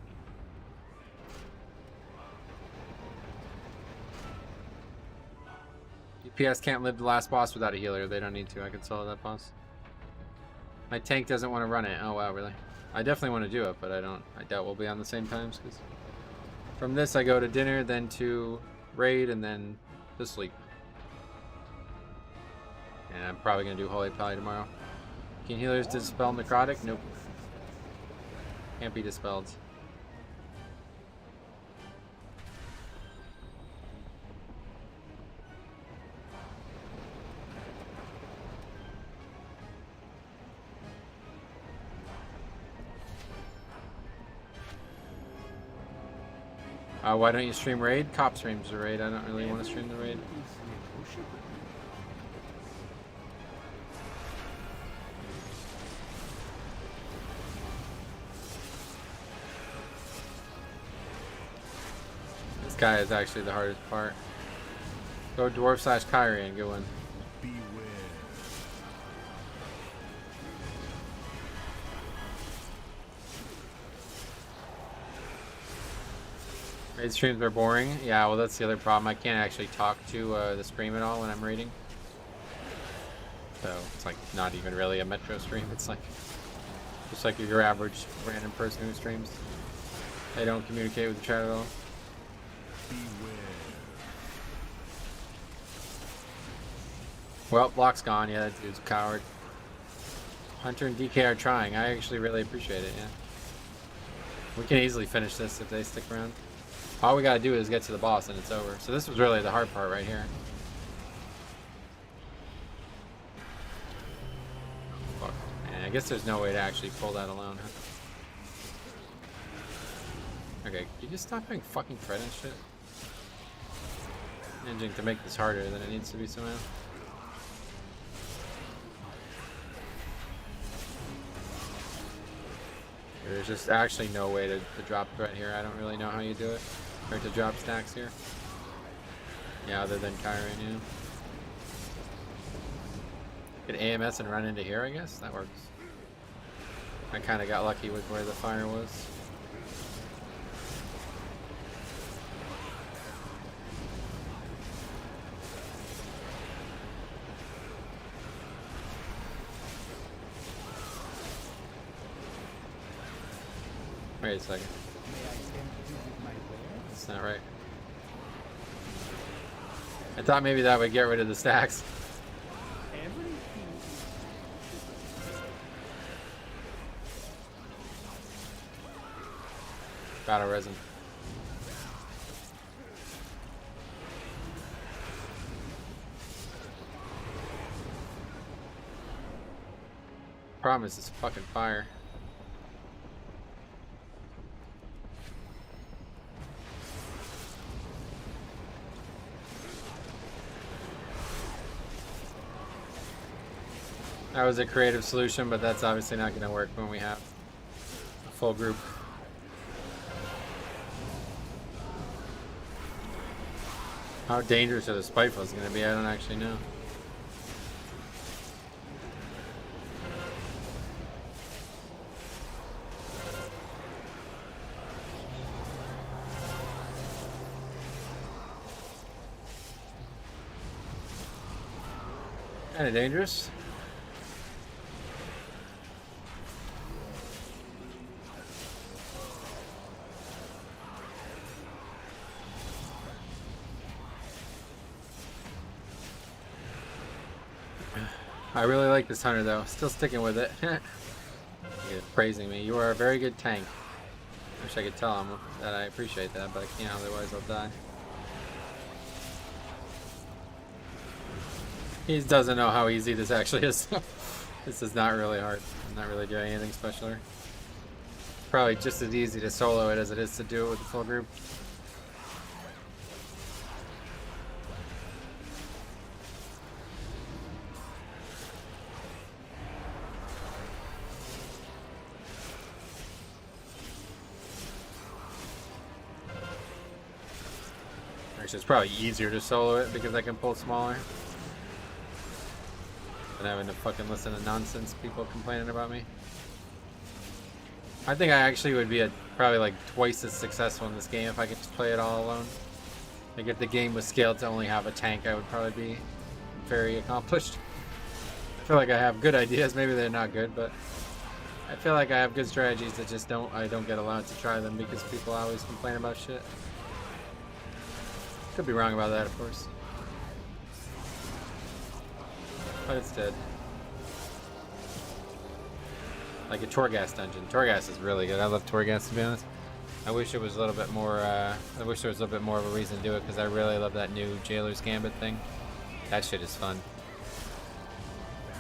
Speaker 1: DPS can't live the last boss without a healer. They don't need to. I can solo that boss. My tank doesn't want to run it. Oh wow, really? I definitely want to do it, but I doubt we'll be on the same times, because from this I go to dinner, then to raid, and then to sleep. And I'm probably going to do Holy Pally tomorrow. Can healers dispel Necrotic? Nope. Can't be dispelled. Why don't you stream raid? Cop streams the raid. I don't really want to stream the raid. This guy is actually the hardest part. Go dwarf / Kyrie and good one. Raid streams are boring. Yeah, well that's the other problem. I can't actually talk to the stream at all when I'm raiding. So it's like not even really a Metro stream. It's like just like your average random person who streams. They don't communicate with the chat at all. Well, block's gone. Yeah, that dude's a coward. Hunter and DK are trying. I actually really appreciate it, yeah. We can easily finish this if they stick around. All we gotta do is get to the boss and it's over. So this was really the hard part right here. Fuck. And I guess there's no way to actually pull that alone, huh? Okay, can you just stop having fucking thread and shit? Managing to make this harder than it needs to be somehow. There's just actually no way to drop threat here. I don't really know how you do it. Or to drop stacks here. Yeah, other than Kyrie, yeah. Get AMS and run into here, I guess? That works. I kind of got lucky with where the fire was. Wait a second. That's not right. I thought maybe that would get rid of the stacks. Battle resin. Problem is this fucking fire. That was a creative solution, but that's obviously not going to work when we have a full group. How dangerous are the spitefuls going to be? I don't actually know. Kind of dangerous. I really like this hunter though. Still sticking with it. You're praising me. You are a very good tank. Wish I could tell him that I appreciate that, but I can't, otherwise I'll die. He doesn't know how easy this actually is. This is not really hard. I'm not really doing anything special here. Probably just as easy to solo it as it is to do it with the full group. Actually, it's probably easier to solo it because I can pull smaller than having to fucking listen to nonsense people complaining about me. I think I actually would be probably like twice as successful in this game if I could just play it all alone. Like if the game was scaled to only have a tank, I would probably be very accomplished. I feel like I have good ideas. Maybe they're not good, but I feel like I have good strategies that just I don't get allowed to try them because people always complain about shit. Could be wrong about that, of course. But it's dead. Like a Torghast dungeon. Torghast is really good. I love Torghast, to be honest. I wish it was a little bit more, I wish there was a little bit more of a reason to do it because I really love that new Jailer's Gambit thing. That shit is fun.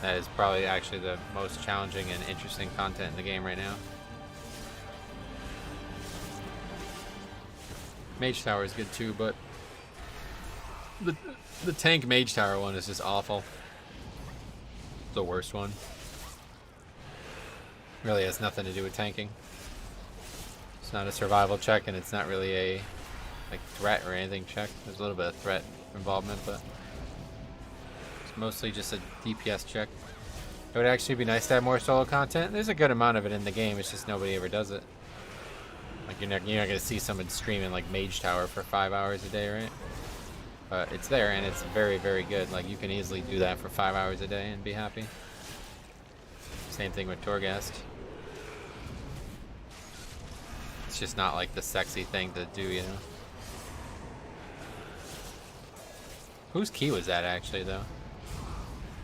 Speaker 1: That is probably actually the most challenging and interesting content in the game right now. Mage Tower is good too, but the tank Mage Tower one is just awful. The worst one. Really has nothing to do with tanking. It's not a survival check, and it's not really a like threat or anything check. There's a little bit of threat involvement, but it's mostly just a DPS check. It would actually be nice to have more solo content. There's a good amount of it in the game. It's just nobody ever does it. Like you're not gonna see someone streaming like Mage Tower for 5 hours a day, right? But it's there, and it's very, very good. Like you can easily do that for 5 hours a day and be happy. Same thing with Torghast. It's just not like the sexy thing to do, you know. Whose key was that actually, though?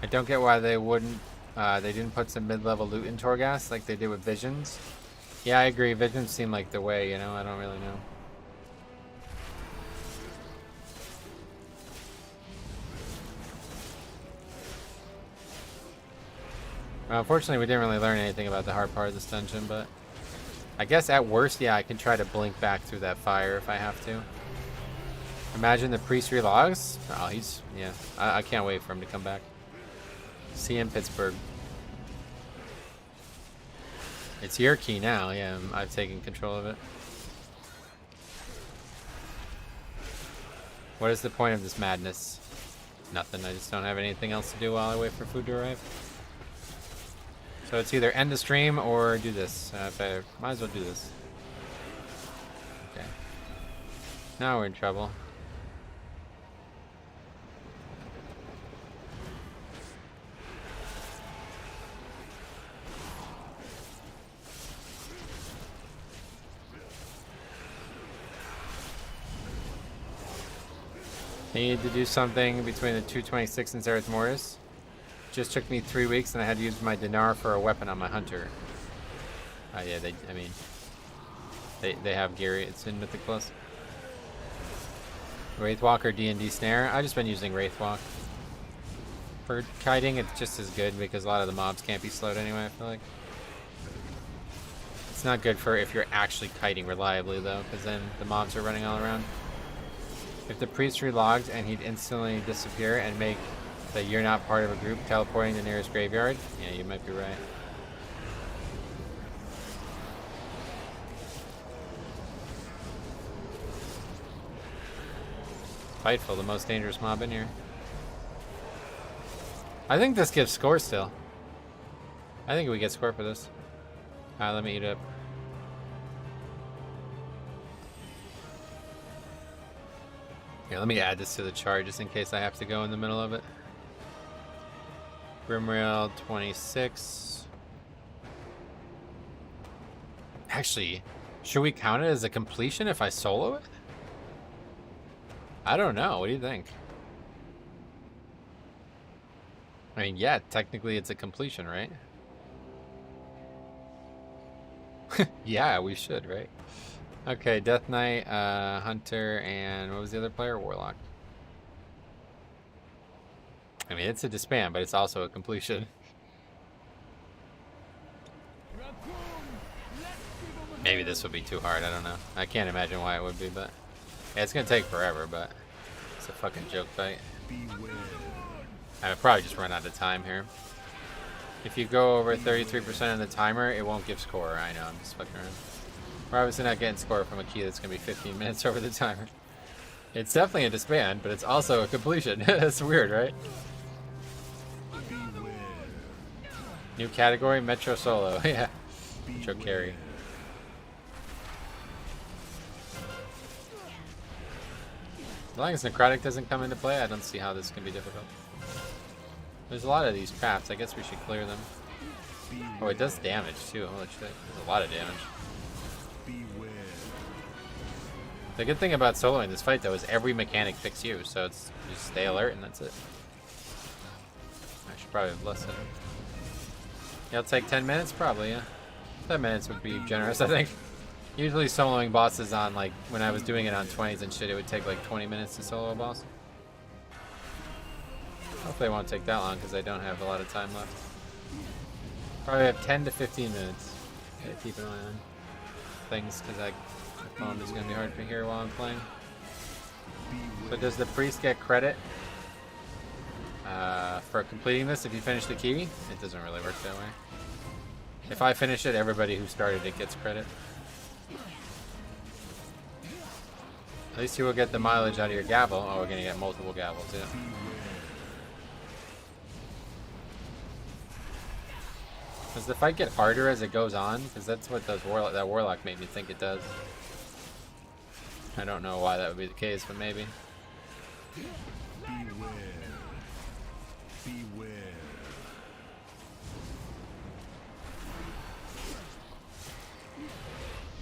Speaker 1: I don't get why they wouldn't. They didn't put some mid-level loot in Torghast like they did with Visions. Yeah, I agree. Visions seem like the way, you know. I don't really know. Well, unfortunately, we didn't really learn anything about the hard part of this dungeon, but I guess at worst, yeah, I can try to blink back through that fire if I have to. Imagine the priest relogs. Oh, he's, yeah. I can't wait for him to come back. See you in Pittsburgh. It's your key now, yeah. I've taken control of it. What is the point of this madness? Nothing. I just don't have anything else to do while I wait for food to arrive. So it's either end the stream or do this. Might as well do this. Okay. Now we're in trouble. I need to do something between the 226 and Zerath Mortis. Just took me 3 weeks and I had to use my dinar for a weapon on my hunter. Yeah, they have Gary. It's in Mythic Plus. Wraithwalk or D&D Snare? I've just been using Wraithwalk. For kiting, it's just as good because a lot of the mobs can't be slowed anyway, I feel like. It's not good for if you're actually kiting reliably though, because then the mobs are running all around. If the priest relogged and he'd instantly disappear and make that you're not part of a group teleporting to the nearest graveyard, yeah, you might be right. Spiteful, the most dangerous mob in here. I think this gives score still. I think we get score for this. Alright, let me eat up. Here, let me add this to the chart just in case I have to go in the middle of it. Grimrail 26. Actually, should we count it as a completion if I solo it? I don't know. What do you think? I mean, yeah, technically it's a completion, right? Yeah, we should, right? Okay, Death Knight, Hunter, and what was the other player? Warlock. I mean, it's a disband, but it's also a completion. Maybe this would be too hard, I don't know. I can't imagine why it would be, but... Yeah, it's gonna take forever, but... It's a fucking joke fight. I would probably just run out of time here. If you go over 33% of the timer, it won't give score. I know, I'm just fucking around. We're obviously not getting score from a key that's gonna be 15 minutes over the timer. It's definitely a disband, but it's also a completion. That's weird, right? New category, Metro Solo. Yeah. Metro Carry. As long as Necrotic doesn't come into play, I don't see how this can be difficult. There's a lot of these traps. I guess we should clear them. Oh, it does damage too. Holy shit. There's a lot of damage. The good thing about soloing this fight, though, is every mechanic picks you, so it's just stay alert and that's it. I should probably have listened. It'll take 10 minutes? Probably, yeah. 10 minutes would be generous, I think. Usually soloing bosses on, like, when I was doing it on 20s and shit, it would take like 20 minutes to solo a boss. Hopefully it won't take that long, because I don't have a lot of time left. Probably have 10 to 15 minutes. Gotta keep an eye on things, because my phone is going to be hard to hear while I'm playing. So does the priest get credit for completing this if you finish the key? It doesn't really work that way. If I finish it, everybody who started it gets credit. At least you will get the mileage out of your gavel. Oh, we're going to get multiple gavels, yeah. Does the fight get harder as it goes on? Because that's what that Warlock made me think it does. I don't know why that would be the case, but maybe.
Speaker 3: Beware. Beware.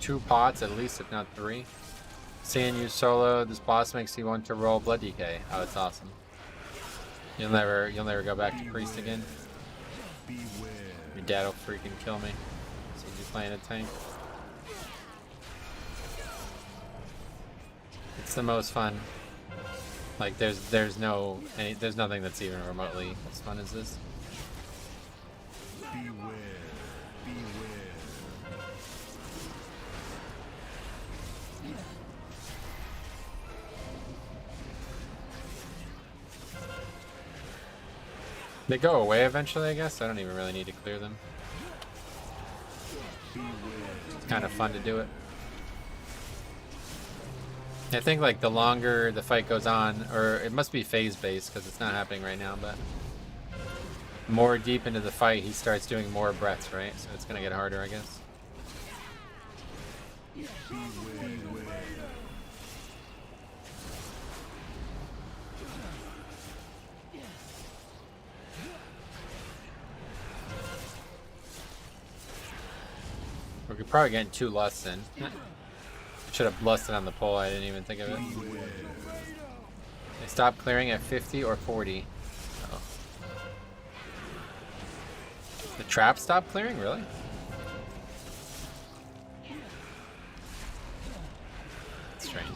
Speaker 1: Two pots at least, if not 3. Seeing you solo this boss makes you want to roll blood DK. Oh, it's awesome. You'll never go back to priest again. Your dad'll freaking kill me. So you're playing a tank. It's the most fun. Like there's nothing that's even remotely as fun as this. They go away eventually, I guess. I don't even really need to clear them. It's kind of fun to do it. I think like the longer the fight goes on, or it must be phase based because it's not happening right now, but more deep into the fight he starts doing more breaths, right? So it's gonna get harder, I guess. We could probably get 2 lusts in. Should have lusted on the pole, I didn't even think of it. They stop clearing at 50 or 40. Uh-oh. The trap stopped clearing? Really? That's strange.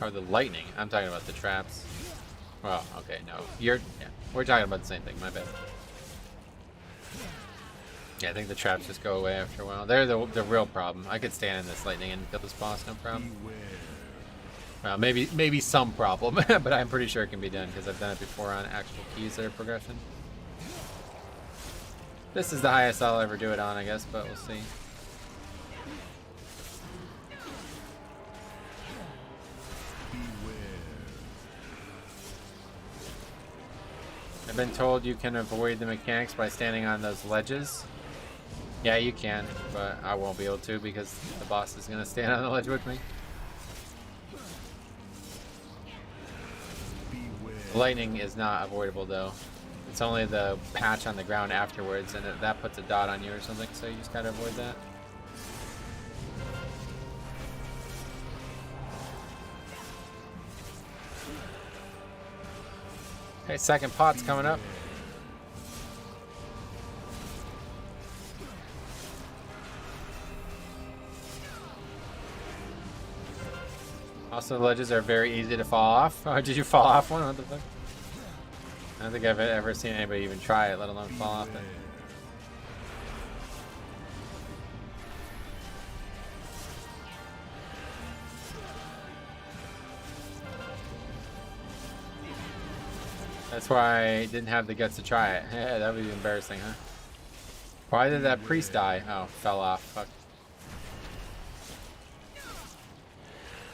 Speaker 1: Or the lightning. I'm talking about the traps. Well, okay, no. Yeah, we're talking about the same thing, my bad. Yeah, I think the traps just go away after a while. They're the real problem. I could stand in this lightning and kill this boss, no problem. Well, maybe some problem, but I'm pretty sure it can be done because I've done it before on actual keys that are progression. This is the highest I'll ever do it on, I guess, but we'll see. I've been told you can avoid the mechanics by standing on those ledges. Yeah, you can, but I won't be able to because the boss is going to stand on the ledge with me. The lightning is not avoidable though. It's only the patch on the ground afterwards, and that puts a dot on you or something, so you just gotta avoid that. Okay, second pot's coming up. Also, the ledges are very easy to fall off. Oh, did you fall off one? What the fuck? I don't think I've ever seen anybody even try it, let alone fall off it. That's why I didn't have the guts to try it. Yeah, that would be embarrassing, huh? Why did that priest die? Oh, fell off. Fuck.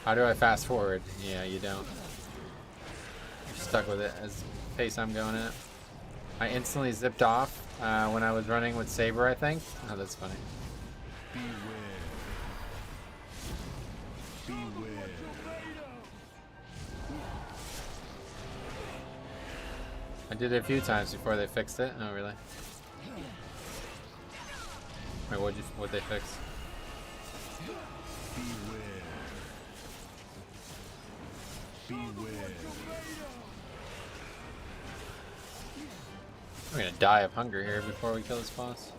Speaker 1: How do I fast forward? Yeah, you don't. You're stuck with it as the pace I'm going at. I instantly zipped off when I was running with Saber, I think. Oh, that's funny. I did it a few times before they fixed it. Oh, really? Wait, what'd they fix? We're gonna die of hunger here before we kill this boss.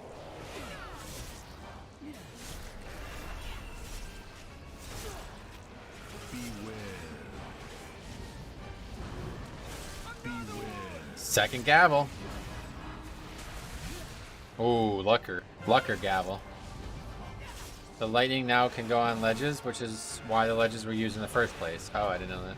Speaker 1: Second gavel. Oh, Lucker gavel. The lightning now can go on ledges, which is why the ledges were used in the first place. Oh, I didn't know that.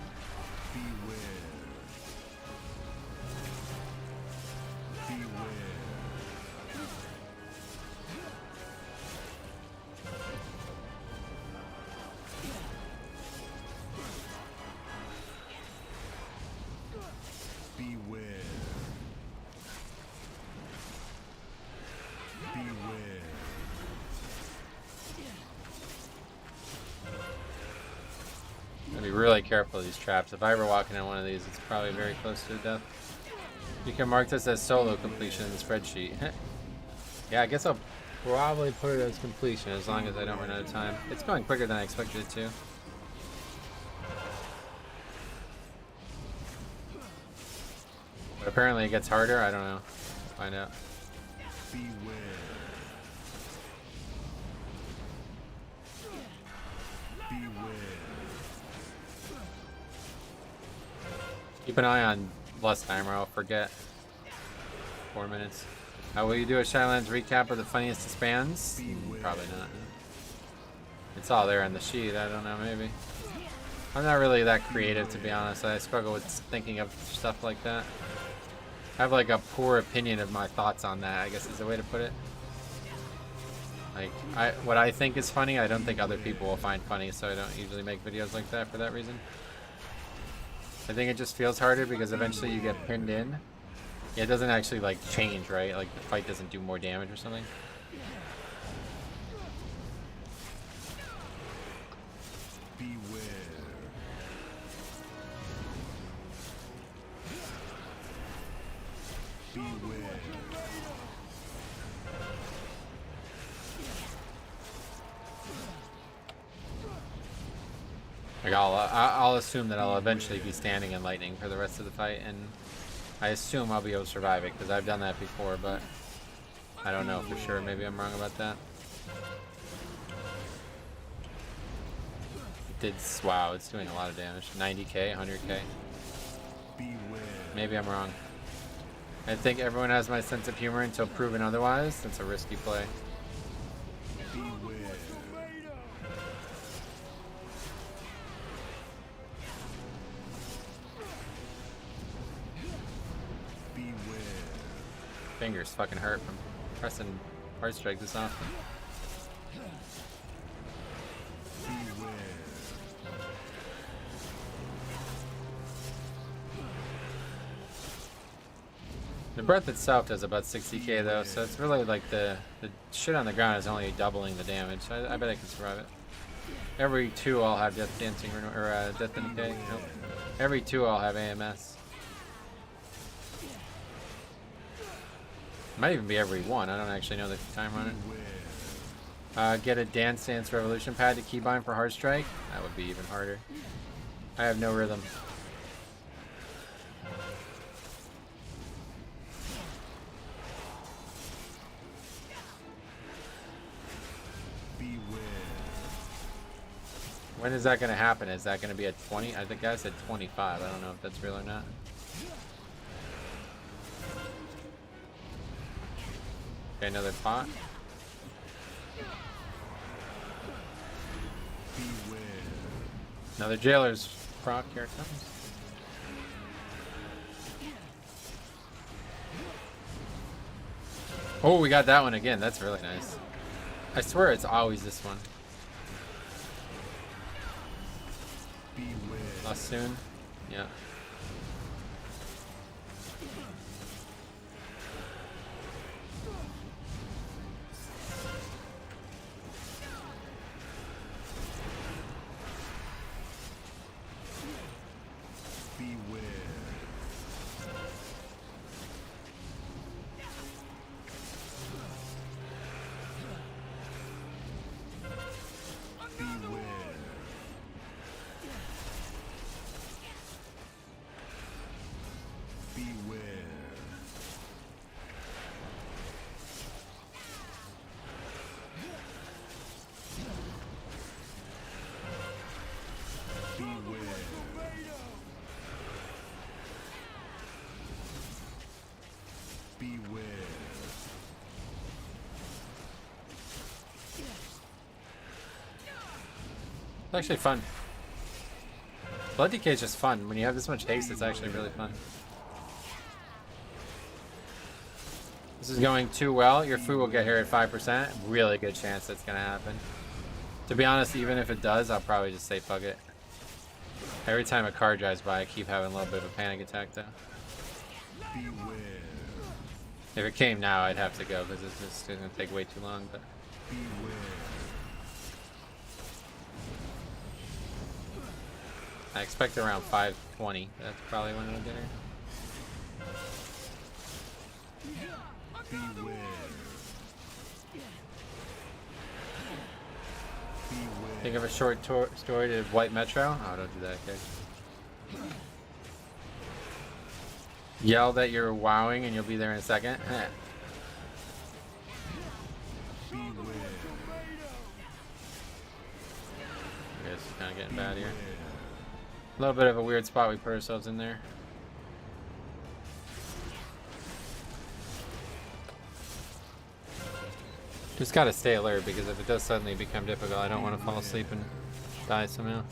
Speaker 1: Be really careful of these traps. If I ever walk into one of these, it's probably very close to death. You can mark this as solo completion in the spreadsheet. Yeah, I guess I'll probably put it as completion as long as I don't run out of time. It's going quicker than I expected it to. But apparently it gets harder. I don't know. Let's find out. Keep an eye on less timer, I'll forget. 4 minutes. Will you do a Shadowlands recap of the funniest disbands? Probably not. It's all there on the sheet, I don't know, maybe. I'm not really that creative, to be honest. I struggle with thinking of stuff like that. I have like a poor opinion of my thoughts on that, I guess is the way to put it. Like, what I think is funny, I don't think other people will find funny, so I don't usually make videos like that for that reason. I think it just feels harder because eventually you get pinned in. Yeah, it doesn't actually like change, right? Like the fight doesn't do more damage or something. Like I'll assume that I'll eventually be standing in lightning for the rest of the fight, and I assume I'll be able to survive it because I've done that before, but I don't know for sure. Maybe I'm wrong about that. It did, wow, it's doing a lot of damage. 90k, 100k. Maybe I'm wrong. I think everyone has my sense of humor until proven otherwise. That's a risky play. Fingers fucking hurt from pressing hard strike this often. The breath itself does about 60k though, so it's really like the shit on the ground is only doubling the damage. So I bet I can survive it. Every 2 I'll have Death Dancing or Death in Decay. Nope. Every 2 I'll have AMS. Might even be every 1. I don't actually know the time on it. Get a Dance Dance Revolution pad to keybind for hard strike. That would be even harder. I have no rhythm. When is that going to happen? Is that going to be at 20? I think I said 25. I don't know if that's real or not. Okay, another pot. Another jailer's proc. Here it comes. Oh, we got that one again. That's really nice. I swear it's always this one. Us soon? Yeah. It's actually fun. Blood Decay is just fun. When you have this much haste, it's actually really fun. This is going too well. Your food will get here at 5%. Really good chance that's going to happen. To be honest, even if it does, I'll probably just say fuck it. Every time a car drives by, I keep having a little bit of a panic attack though. If it came now, I'd have to go because it's just going to take way too long. But I expect around 5:20. That's probably when it'll get her. Think of a short story to White Metro? Oh, don't do that, okay. Yell that you're wowing and you'll be there in a second. I guess it's kind of getting bad here. A little bit of a weird spot we put ourselves in there. Just gotta stay alert because if it does suddenly become difficult, I don't want to fall asleep and die somehow.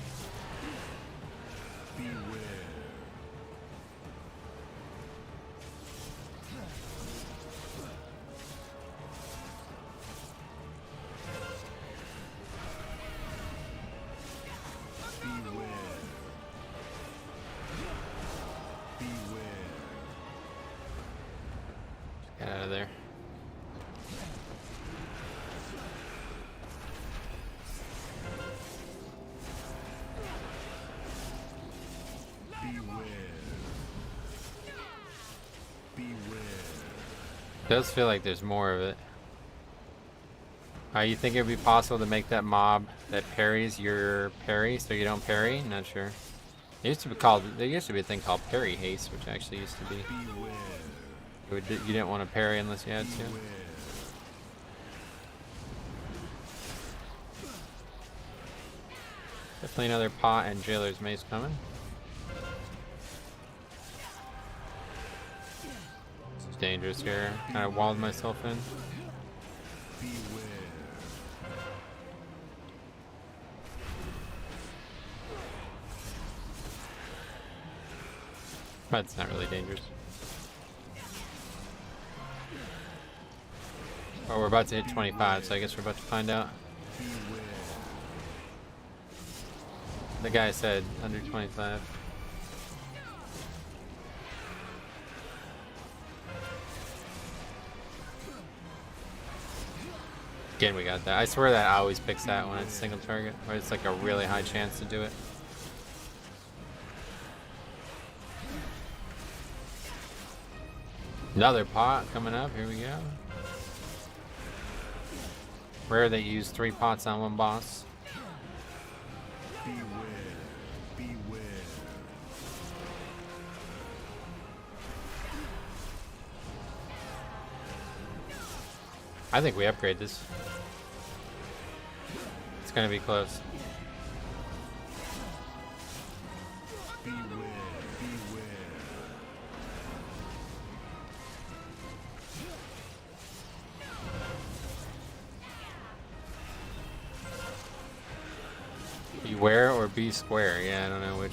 Speaker 1: Get out of there. It does feel like there's more of it. You think it would be possible to make that mob that parries your parry so you don't parry? Not sure. It used to be called, there used to be a thing called parry haste, which actually used to be. You didn't want to parry unless you had to. Definitely another pot and jailer's mace coming. This is dangerous here. Kind of walled myself in. But it's not really dangerous. Oh, we're about to hit 25, so I guess we're about to find out. The guy said under 25. Again, we got that. I swear that always picks that when it's single target, or it's like a really high chance to do it. Another pot coming up. Here we go. Rare they use 3 pots on one boss. I think we upgrade this. It's gonna be close. Beware or be square? Yeah, I don't know which.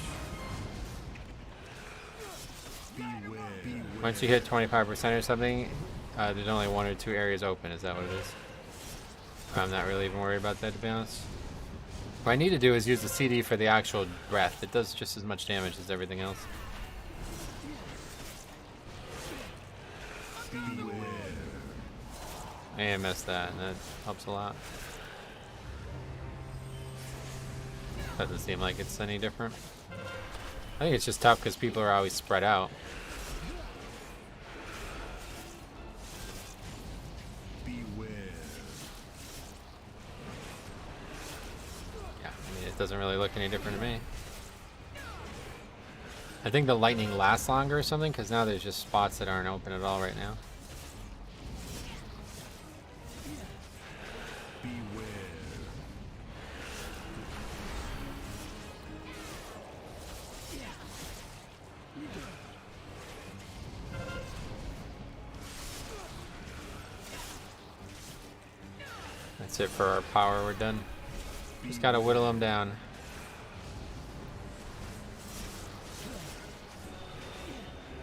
Speaker 1: Once you hit 25% or something, there's only 1 or 2 areas open. Is that what it is? I'm not really even worried about that, to be honest. What I need to do is use the CD for the actual breath. It does just as much damage as everything else. I missed that, and that helps a lot. Doesn't seem like it's any different. I think it's just tough because people are always spread out. Yeah, I mean, it doesn't really look any different to me. I think the lightning lasts longer or something because now there's just spots that aren't open at all right now. That's it for our power, we're done. Just gotta whittle them down.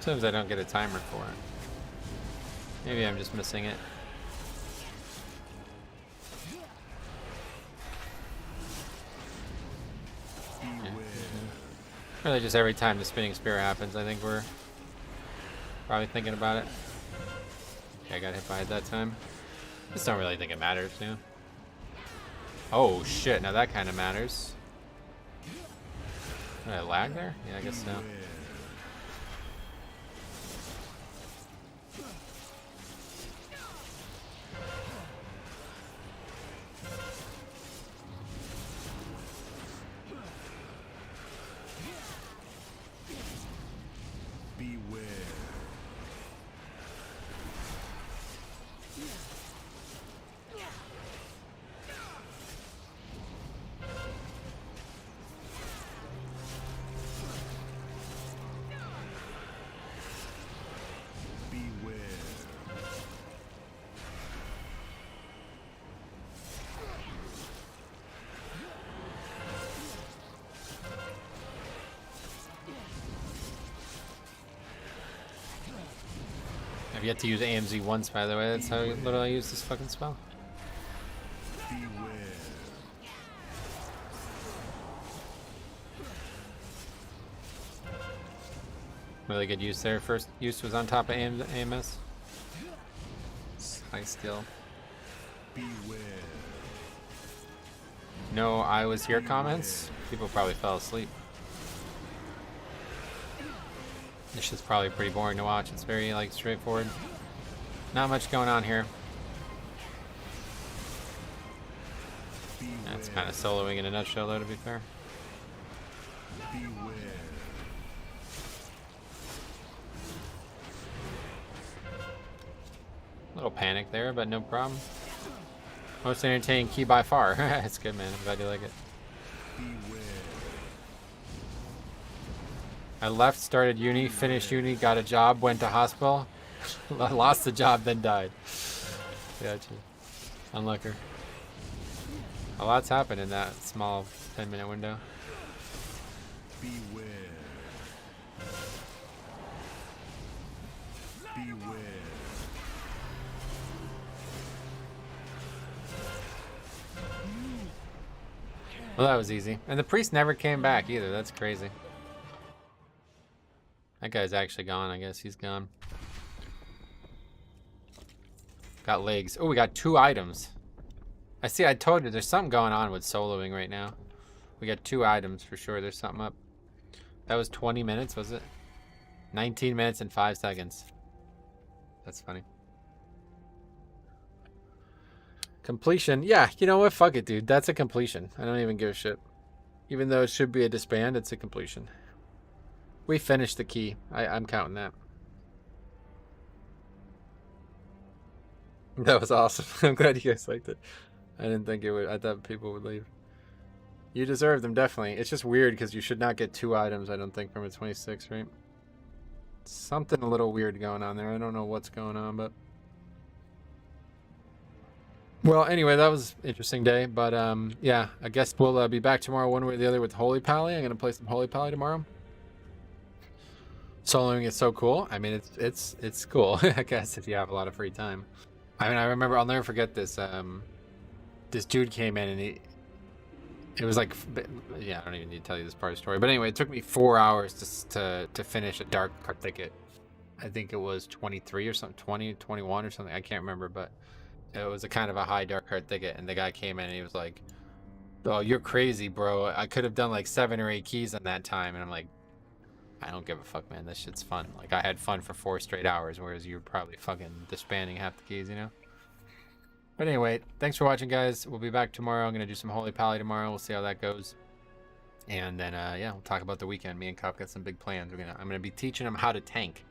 Speaker 1: Sometimes I don't get a timer for it. Maybe I'm just missing it. Yeah. Really just every time the spinning spear happens, I think we're probably thinking about it. Okay, I got hit by it that time. Just don't really think it matters, you know? Oh shit, now that kind of matters. Did I lag there? Yeah, I guess so. I've yet to use AMZ once, by the way. That's how little I use this fucking spell. Really good use there. First use was on top of AMS. High skill. No, I was here comments. People probably fell asleep. This shit's probably pretty boring to watch. It's very like straightforward. Not much going on here. That's kind of soloing in a nutshell, though, to be fair. Little panic there, but no problem. Most entertaining key by far. It's good, man. I'm glad you like it. I left, started uni, finished uni, got a job, went to hospital, lost the job, then died. Gotcha. Unlucker. A lot's happened in that small 10-minute window.
Speaker 3: Beware. Beware.
Speaker 1: Well, that was easy. And the priest never came back either. That's crazy. That guy's actually gone, I guess. He's gone. Got legs. Oh, we got 2 items. I see, I told you, there's something going on with soloing right now. We got 2 items for sure. There's something up. That was 20 minutes, was it? 19 minutes and 5 seconds. That's funny. Completion. Yeah, you know what? Fuck it, dude. That's a completion. I don't even give a shit. Even though it should be a disband, it's a completion. We finished the key. I'm counting that. That was awesome. I'm glad you guys liked it. I didn't think it would. I thought people would leave. You deserve them, definitely. It's just weird because you should not get 2 items, I don't think, from a 26, right? Something a little weird going on there. I don't know what's going on, but... Well, anyway, that was an interesting day. But, yeah, I guess we'll be back tomorrow one way or the other with Holy Pally. I'm going to play some Holy Pally tomorrow. Soloing is so cool. I mean, it's cool, I guess, if you have a lot of free time. I mean, I remember, I'll never forget this. This dude came in and it was like, yeah, I don't even need to tell you this part of the story. But anyway, it took me 4 hours to finish a dark card ticket. I think it was 23 or something, 20, 21 or something. I can't remember, but it was a kind of a high dark card ticket. And the guy came in and he was like, "Oh, you're crazy, bro. I could have done like 7 or 8 keys in that time." And I'm like, I don't give a fuck, man. This shit's fun. Like, I had fun for 4 straight hours, whereas you were probably fucking disbanding half the keys, you know? But anyway, thanks for watching, guys. We'll be back tomorrow. I'm going to do some Holy Pally tomorrow. We'll see how that goes. And then, yeah, we'll talk about the weekend. Me and Cop got some big plans. I'm going to be teaching him how to tank.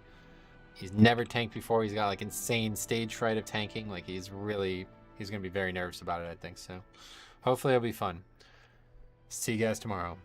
Speaker 1: He's never tanked before. He's got, like, insane stage fright of tanking. Like, he's going to be very nervous about it, I think. So, hopefully it'll be fun. See you guys tomorrow.